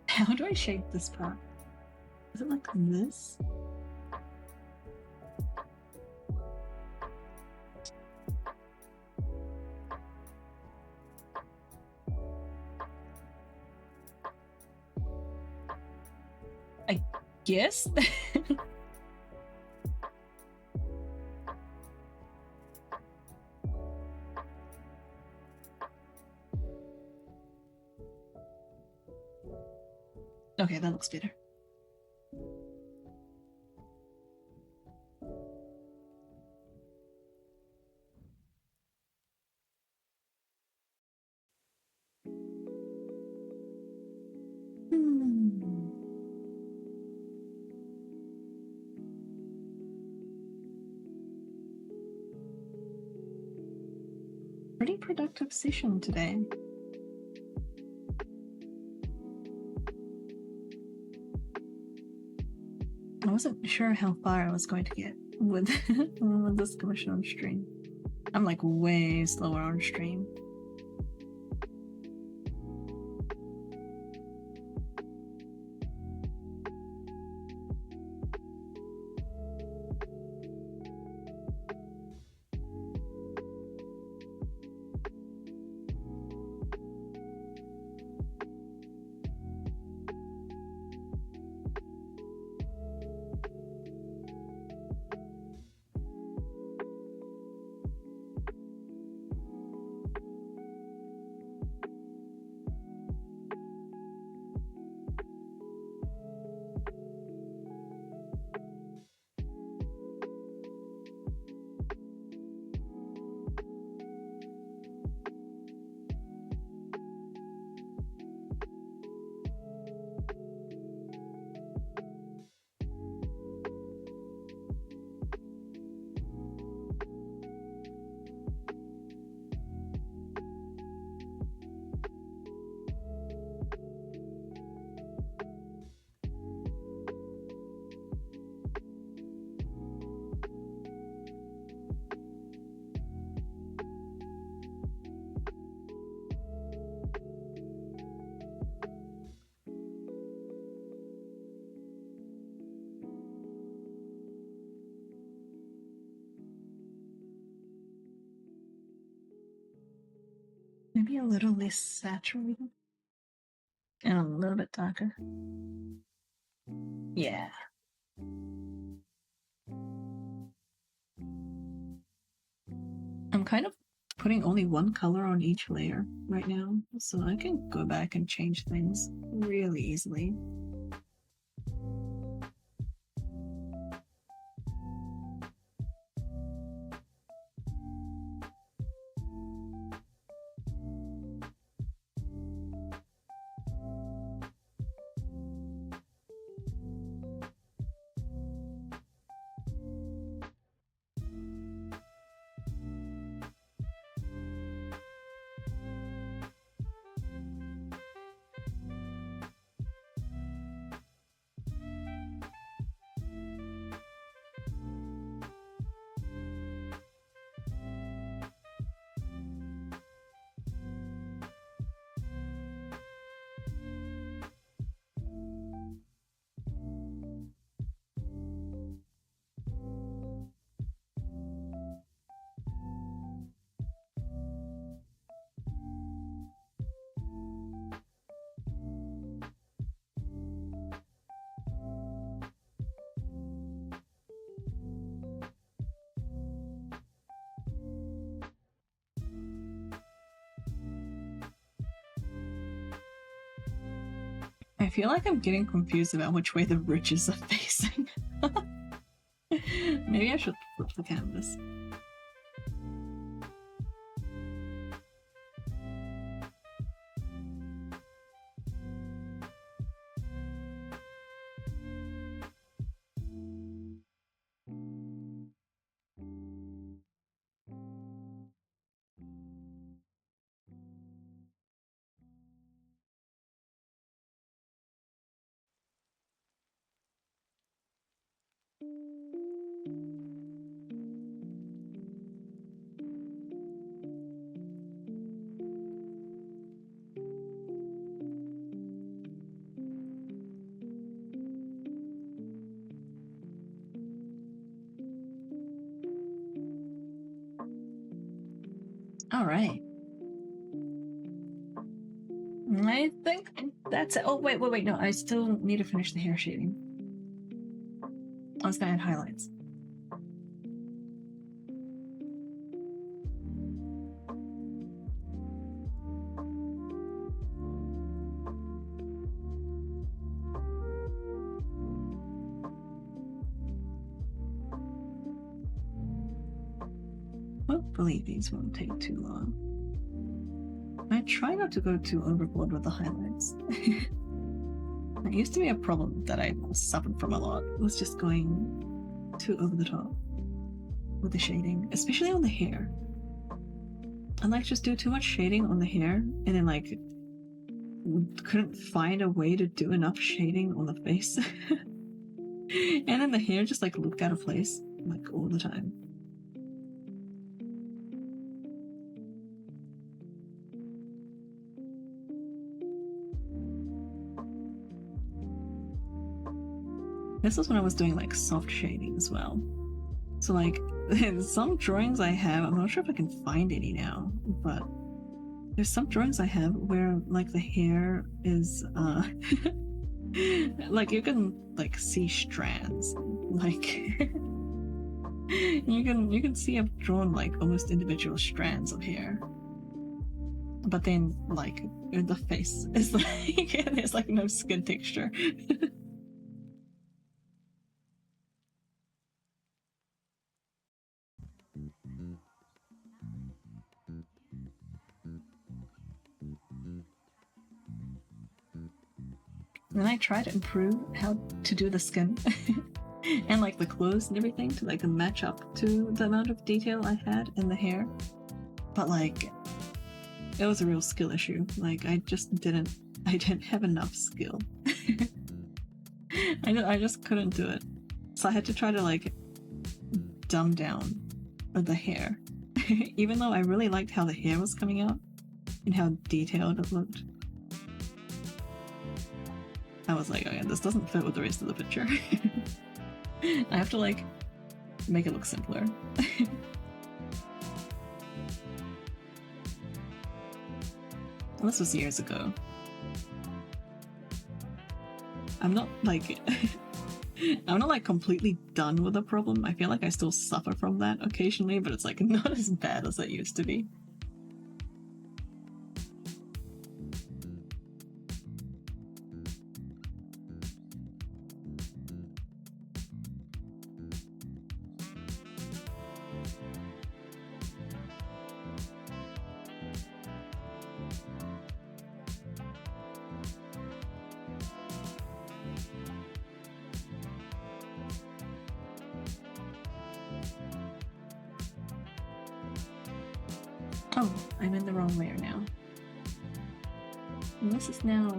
How do I shape this part? Is it like this? I guess? Okay, that looks better. Hmm. Pretty productive session today. I wasn't sure how far I was going to get with, with this commission on stream. I'm like way slower on stream. Maybe a little less saturated and a little bit darker. Yeah. I'm kind of putting only one color on each layer right now, so I can go back and change things really easily. I feel like I'm getting confused about which way the ridges are facing. Maybe I should flip the canvas. All right. I think that's it. Oh, wait, no, I still need to finish the hair shading. I was gonna add highlights. Hopefully these won't take too long. I try not to go too overboard with the highlights. That used to be a problem that I suffered from a lot, was just going too over the top with the shading, especially on the hair. I like just do too much shading on the hair and then like couldn't find a way to do enough shading on the face. And then the hair just like looked out of place like all the time. This was when I was doing like soft shading as well. So like some drawings I have, I'm not sure if I can find any now, but there's some drawings I have where like the hair is like you can like see strands. Like you can see I've drawn like almost individual strands of hair. But then like the face is like there's like no skin texture. And I try to improve how to do the skin and like the clothes and everything to like match up to the amount of detail I had in the hair. But like it was a real skill issue. Like I didn't have enough skill. I just couldn't do it. So I had to try to like dumb down the hair. Even though I really liked how the hair was coming out and how detailed it looked. I was like, okay, this doesn't fit with the rest of the picture. I have to like make it look simpler. This was years ago. I'm not like I'm not like completely done with the problem. I feel like I still suffer from that occasionally, but it's like not as bad as it used to be. Oh, I'm in the wrong layer now. And this is now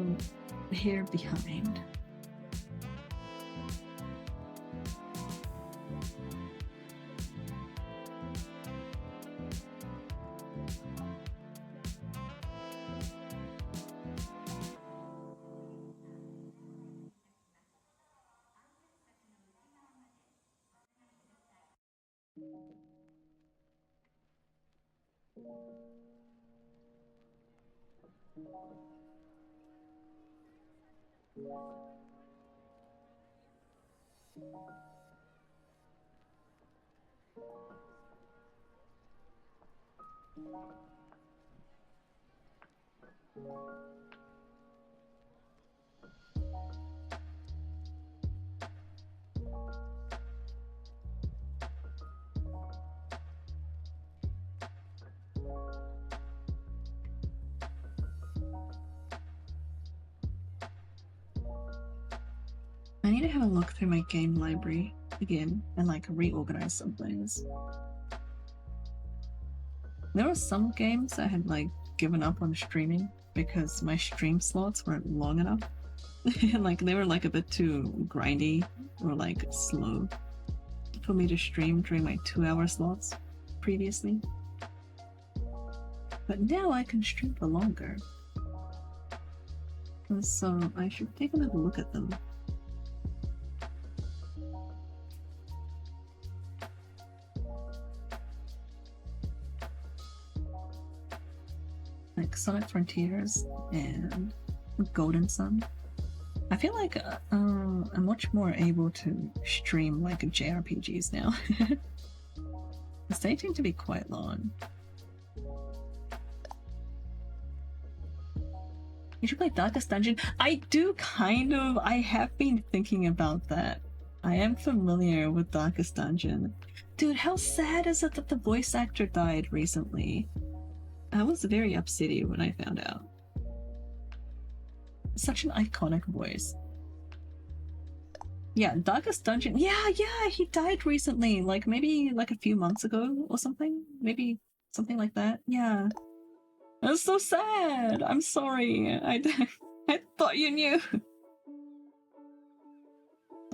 the hair behind. I need to have a look through my game library again and like reorganize some things. There were some games I had like given up on streaming because my stream slots weren't long enough. And like they were like a bit too grindy or like slow for me to stream during my 2-hour slots previously. But now I can stream for longer. And so I should take another look at them. Like Sonic Frontiers and Golden Sun. I feel like I'm much more able to stream like JRPGs now. They seem to be quite long. You should play Darkest Dungeon. I do kind of. I have been thinking about that. I am familiar with Darkest Dungeon. Dude, how sad is it that the voice actor died recently? I was very upsetty when I found out. Such an iconic voice. Yeah, Darkest Dungeon. Yeah, he died recently. Like maybe like a few months ago or something. Maybe something like that. Yeah. That's so sad. I'm sorry. I thought you knew.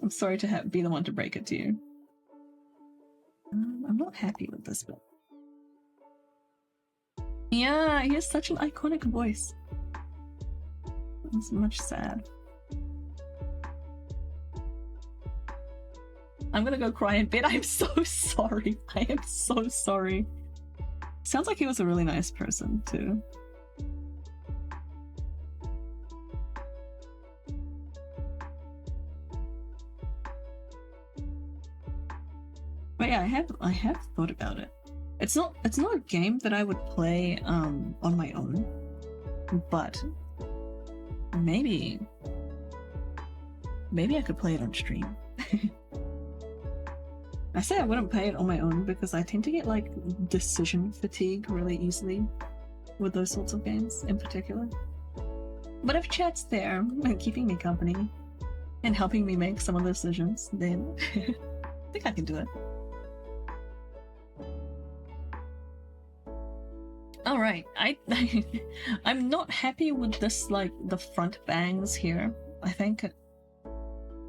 I'm sorry to be the one to break it to you. I'm not happy with this bit. Yeah, he has such an iconic voice. It's much sad. I'm gonna go cry in bed. I'm so sorry. I am so sorry. Sounds like he was a really nice person, too. But yeah, I have thought about it. It's not a game that I would play on my own, but maybe I could play it on stream. I say I wouldn't play it on my own because I tend to get like decision fatigue really easily with those sorts of games in particular. But if chat's there and keeping me company and helping me make some of the decisions, then I think I can do it. Alright, I'm not happy with this, like, the front bangs here. I think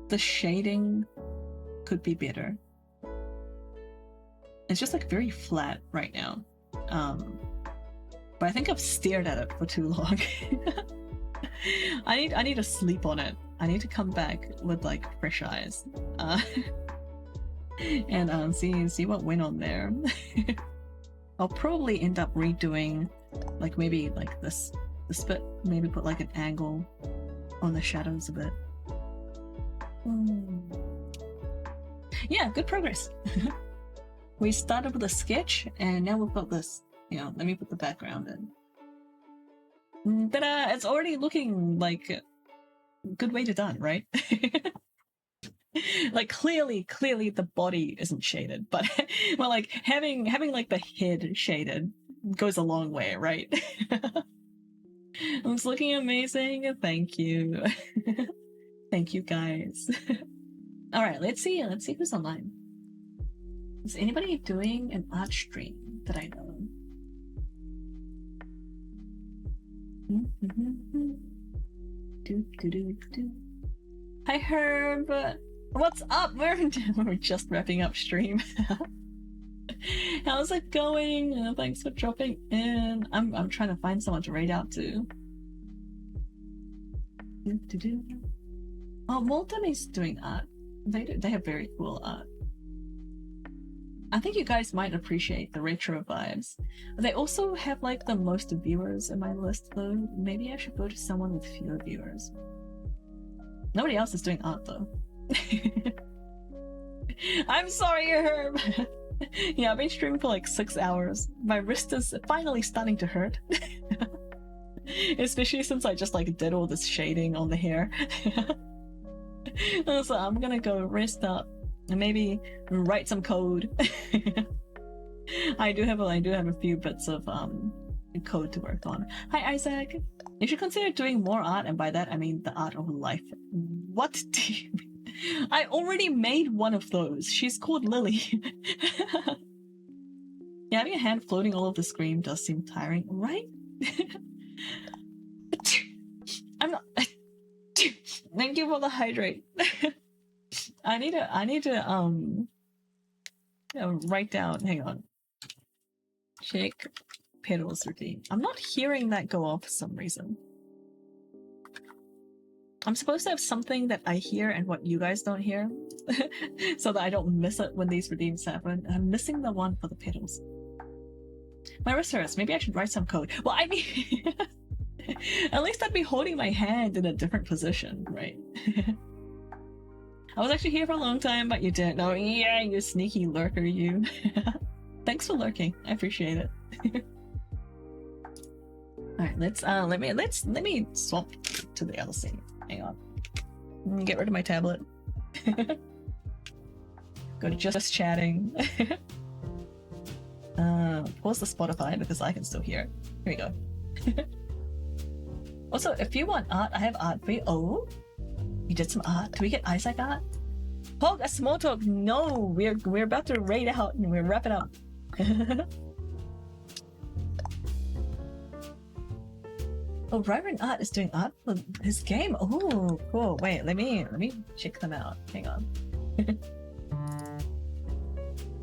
the shading could be better. It's just like very flat right now. But I think I've stared at it for too long. I need to sleep on it. I need to come back with like fresh eyes. And see what went on there. I'll probably end up redoing like maybe like this bit, maybe put like an angle on the shadows a bit. Yeah, good progress. We started with a sketch, and now we've got this. You know, let me put the background in. Ta-da! It's already looking like a good way to done, right? Like clearly the body isn't shaded, but well, like having like the head shaded goes a long way, right? It's looking amazing. Thank you. Thank you, guys. All right, let's see who's online. Is anybody doing an art stream that I know? Hi, Herb. What's up? We're just wrapping up stream. How's it going? Thanks for dropping in. I'm trying to find someone to raid out to. Oh, Molten is doing art. They have very cool art. I think you guys might appreciate the retro vibes. They also have like the most viewers in my list though. Maybe I should go to someone with fewer viewers. Nobody else is doing art though. I'm sorry, Herb. Yeah, I've been streaming for like 6 hours. My wrist is finally starting to hurt. Especially since I just like did all this shading on the hair. So I'm gonna go rest up and maybe write some code. I do have a few bits of code to work on. Hi, Isaac. You should consider doing more art, and by that I mean the art of life. What do you mean? I already made one of those. She's called Lily. Yeah, having a hand floating all over the screen does seem tiring, right? I'm not. Thank you for the hydrate. I need to write down. Hang on. Check pedals routine. I'm not hearing that go off for some reason. I'm supposed to have something that I hear and what you guys don't hear, so that I don't miss it when these redeems happen. I'm missing the one for the pedals. My wrist hurts. Maybe I should write some code. Well, I mean, at least I'd be holding my hand in a different position, right? I was actually here for a long time, but you didn't know. Yeah, you sneaky lurker, you. Thanks for lurking. I appreciate it. All right, let me swap to the other scene. Hang on. Get rid of my tablet. Go to just chatting. Pause the Spotify because I can still hear it. Here we go. Also, if you want art, I have art for you. Oh, you did some art. Do we get Isaac art? Hog a small talk. No, we're about to raid out and we're wrapping up. Oh, Ryron Art is doing art for his game. Oh, cool. Wait, let me check them out. Hang on.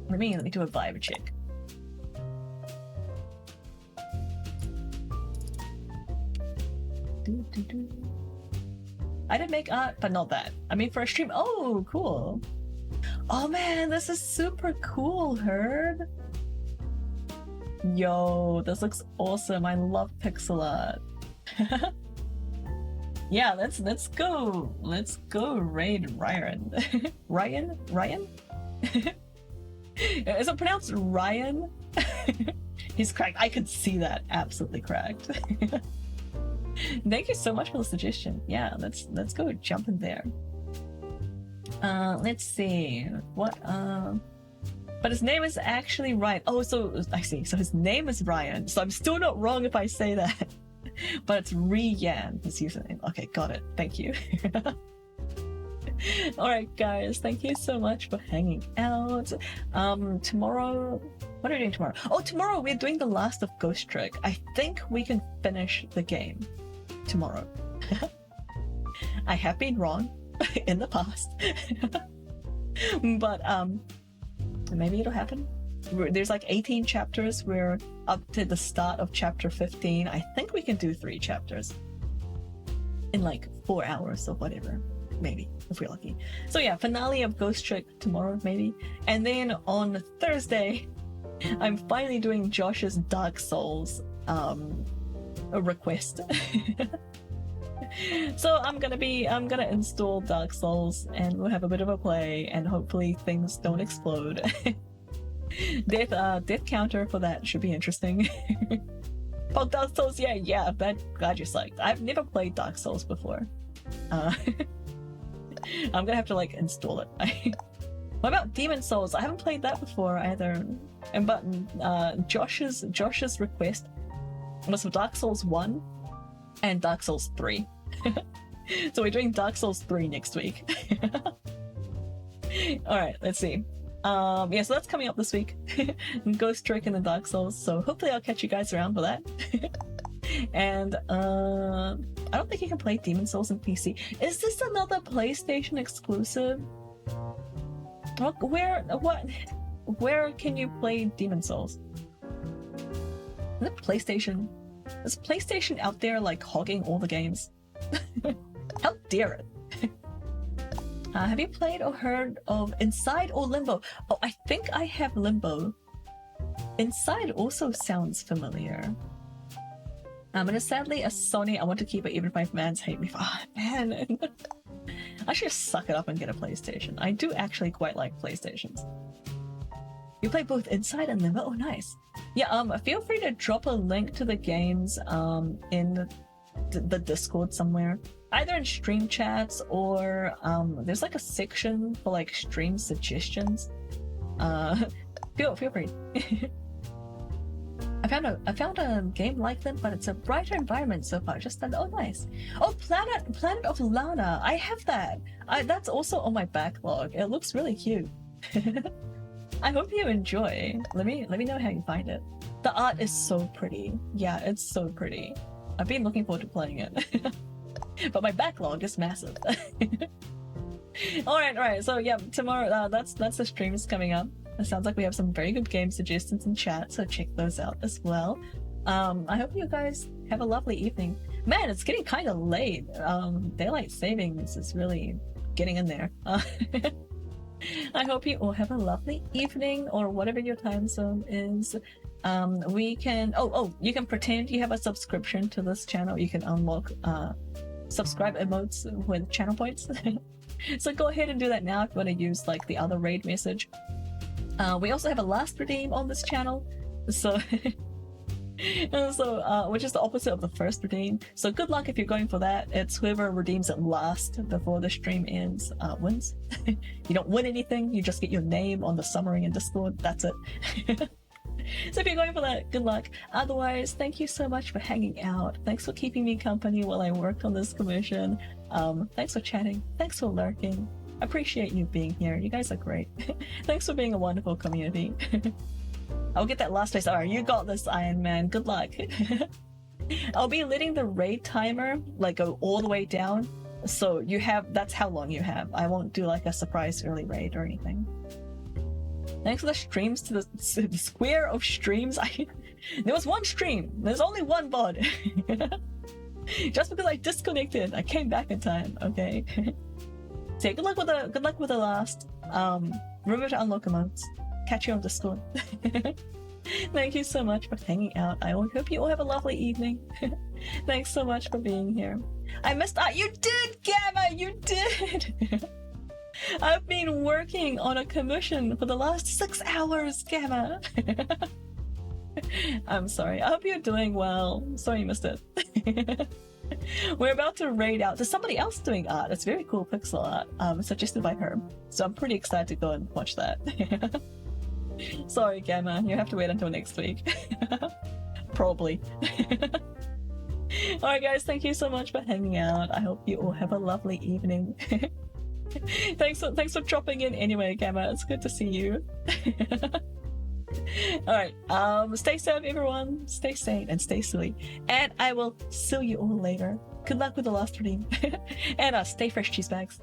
let me do a vibe check. I did make art, but not that. I mean, for a stream. Oh, cool. Oh man, this is super cool, Herb. Yo, this looks awesome. I love pixel art. Yeah, let's go. Let's go raid Ryan. Ryan? Is it pronounced Ryan? He's cracked. I could see that. Absolutely cracked. Thank you so much for the suggestion. Yeah, let's go jump in there. Let's see. What but his name is actually Ryan. Oh, so I see. So his name is Ryan. So I'm still not wrong if I say that. But it's Rian, his username. Okay, got it. Thank you. Alright guys, thank you so much for hanging out. Tomorrow, what are we doing tomorrow? Oh, tomorrow we're doing the last of Ghost Trick. I think we can finish the game tomorrow. I have been wrong in the past. But maybe it'll happen. There's like 18 chapters. We're up to the start of chapter 15. I think we can do 3 chapters in like 4 hours or whatever, maybe, if we're lucky. So yeah, finale of Ghost Trick tomorrow, maybe. And then on Thursday, I'm finally doing Josh's Dark Souls a request. So I'm gonna install Dark Souls and we'll have a bit of a play and hopefully things don't explode. Death counter for that should be interesting. Oh, Dark Souls, yeah, glad you're psyched. I've never played Dark Souls before. I'm gonna have to like install it. What about Demon Souls? I haven't played that before either. And but Josh's request was for Dark Souls 1 and Dark Souls 3. So we're doing Dark Souls 3 next week. Alright, let's see. Yeah, so that's coming up this week. Ghost Trick and the Dark Souls, so hopefully I'll catch you guys around for that. And I don't think you can play Demon Souls in PC. Is this another PlayStation exclusive? Where can you play Demon Souls? Is it PlayStation? Is PlayStation out there like hogging all the games? How dare it? Have you played or heard of Inside or Limbo? Oh, I think I have Limbo. Inside also sounds familiar. But it's sadly a Sony. I want to keep it even if my fans hate me. Ah, man. I should just suck it up and get a PlayStation. I do actually quite like PlayStations. You play both Inside and Limbo? Oh, nice. Yeah, feel free to drop a link to the games in the Discord somewhere. Either in stream chats or there's like a section for like stream suggestions. Feel free. I've I found a game like that, but it's a brighter environment so far. Just that, oh nice. Oh, Planet of Lana. I have that. That's also on my backlog. It looks really cute. I hope you enjoy. Let me know how you find it. The art is so pretty. Yeah, it's so pretty. I've been looking forward to playing it. But my backlog is massive. Alright, so yeah, tomorrow, that's the streams coming up. It sounds like we have some very good game suggestions in chat, so check those out as well. I hope you guys have a lovely evening. Man, it's getting kind of late. Daylight savings is really getting in there. I hope you all have a lovely evening, or whatever your time zone is. We can you can pretend you have a subscription to this channel. You can unlock subscribe emotes with channel points. So go ahead and do that now if you want to use like the other raid message. We also have a last redeem on this channel, so which is the opposite of the first redeem. So good luck if you're going for that. It's whoever redeems it last before the stream ends wins. You don't win anything, you just get your name on the summary in Discord. That's it. So if you're going for that, good luck. Otherwise, thank you so much for hanging out. Thanks for keeping me company while I worked on this commission. Thanks for chatting. Thanks for lurking. I appreciate you being here. You guys are great. Thanks for being a wonderful community. I'll get that last place. Alright, you got this, Iron Man. Good luck. I'll be letting the raid timer like go all the way down. So that's how long you have. I won't do like a surprise early raid or anything. Thanks for the streams to the square of streams. There was one stream. There's only one VOD. Just because I disconnected, I came back in time. Okay. So yeah, good luck with the last. Remember to unlock emotes. Catch you on Discord. Thank you so much for hanging out. I hope you all have a lovely evening. Thanks so much for being here. I missed out. You did, Gamma. You did. I've been working on a commission for the last 6 hours, Gamma. I'm sorry. I hope you're doing well. Sorry you missed it. We're about to raid out to somebody else doing art. It's very cool pixel art, suggested by Herb. So I'm pretty excited to go and watch that. Sorry, Gamma. You have to wait until next week. Probably. Alright guys, thank you so much for hanging out. I hope you all have a lovely evening. Thanks for dropping in anyway, Gamma. It's good to see you. Alright, stay safe everyone, stay sane and stay silly, and I will see you all later. Good luck with the last redeem. And stay fresh, cheese bags.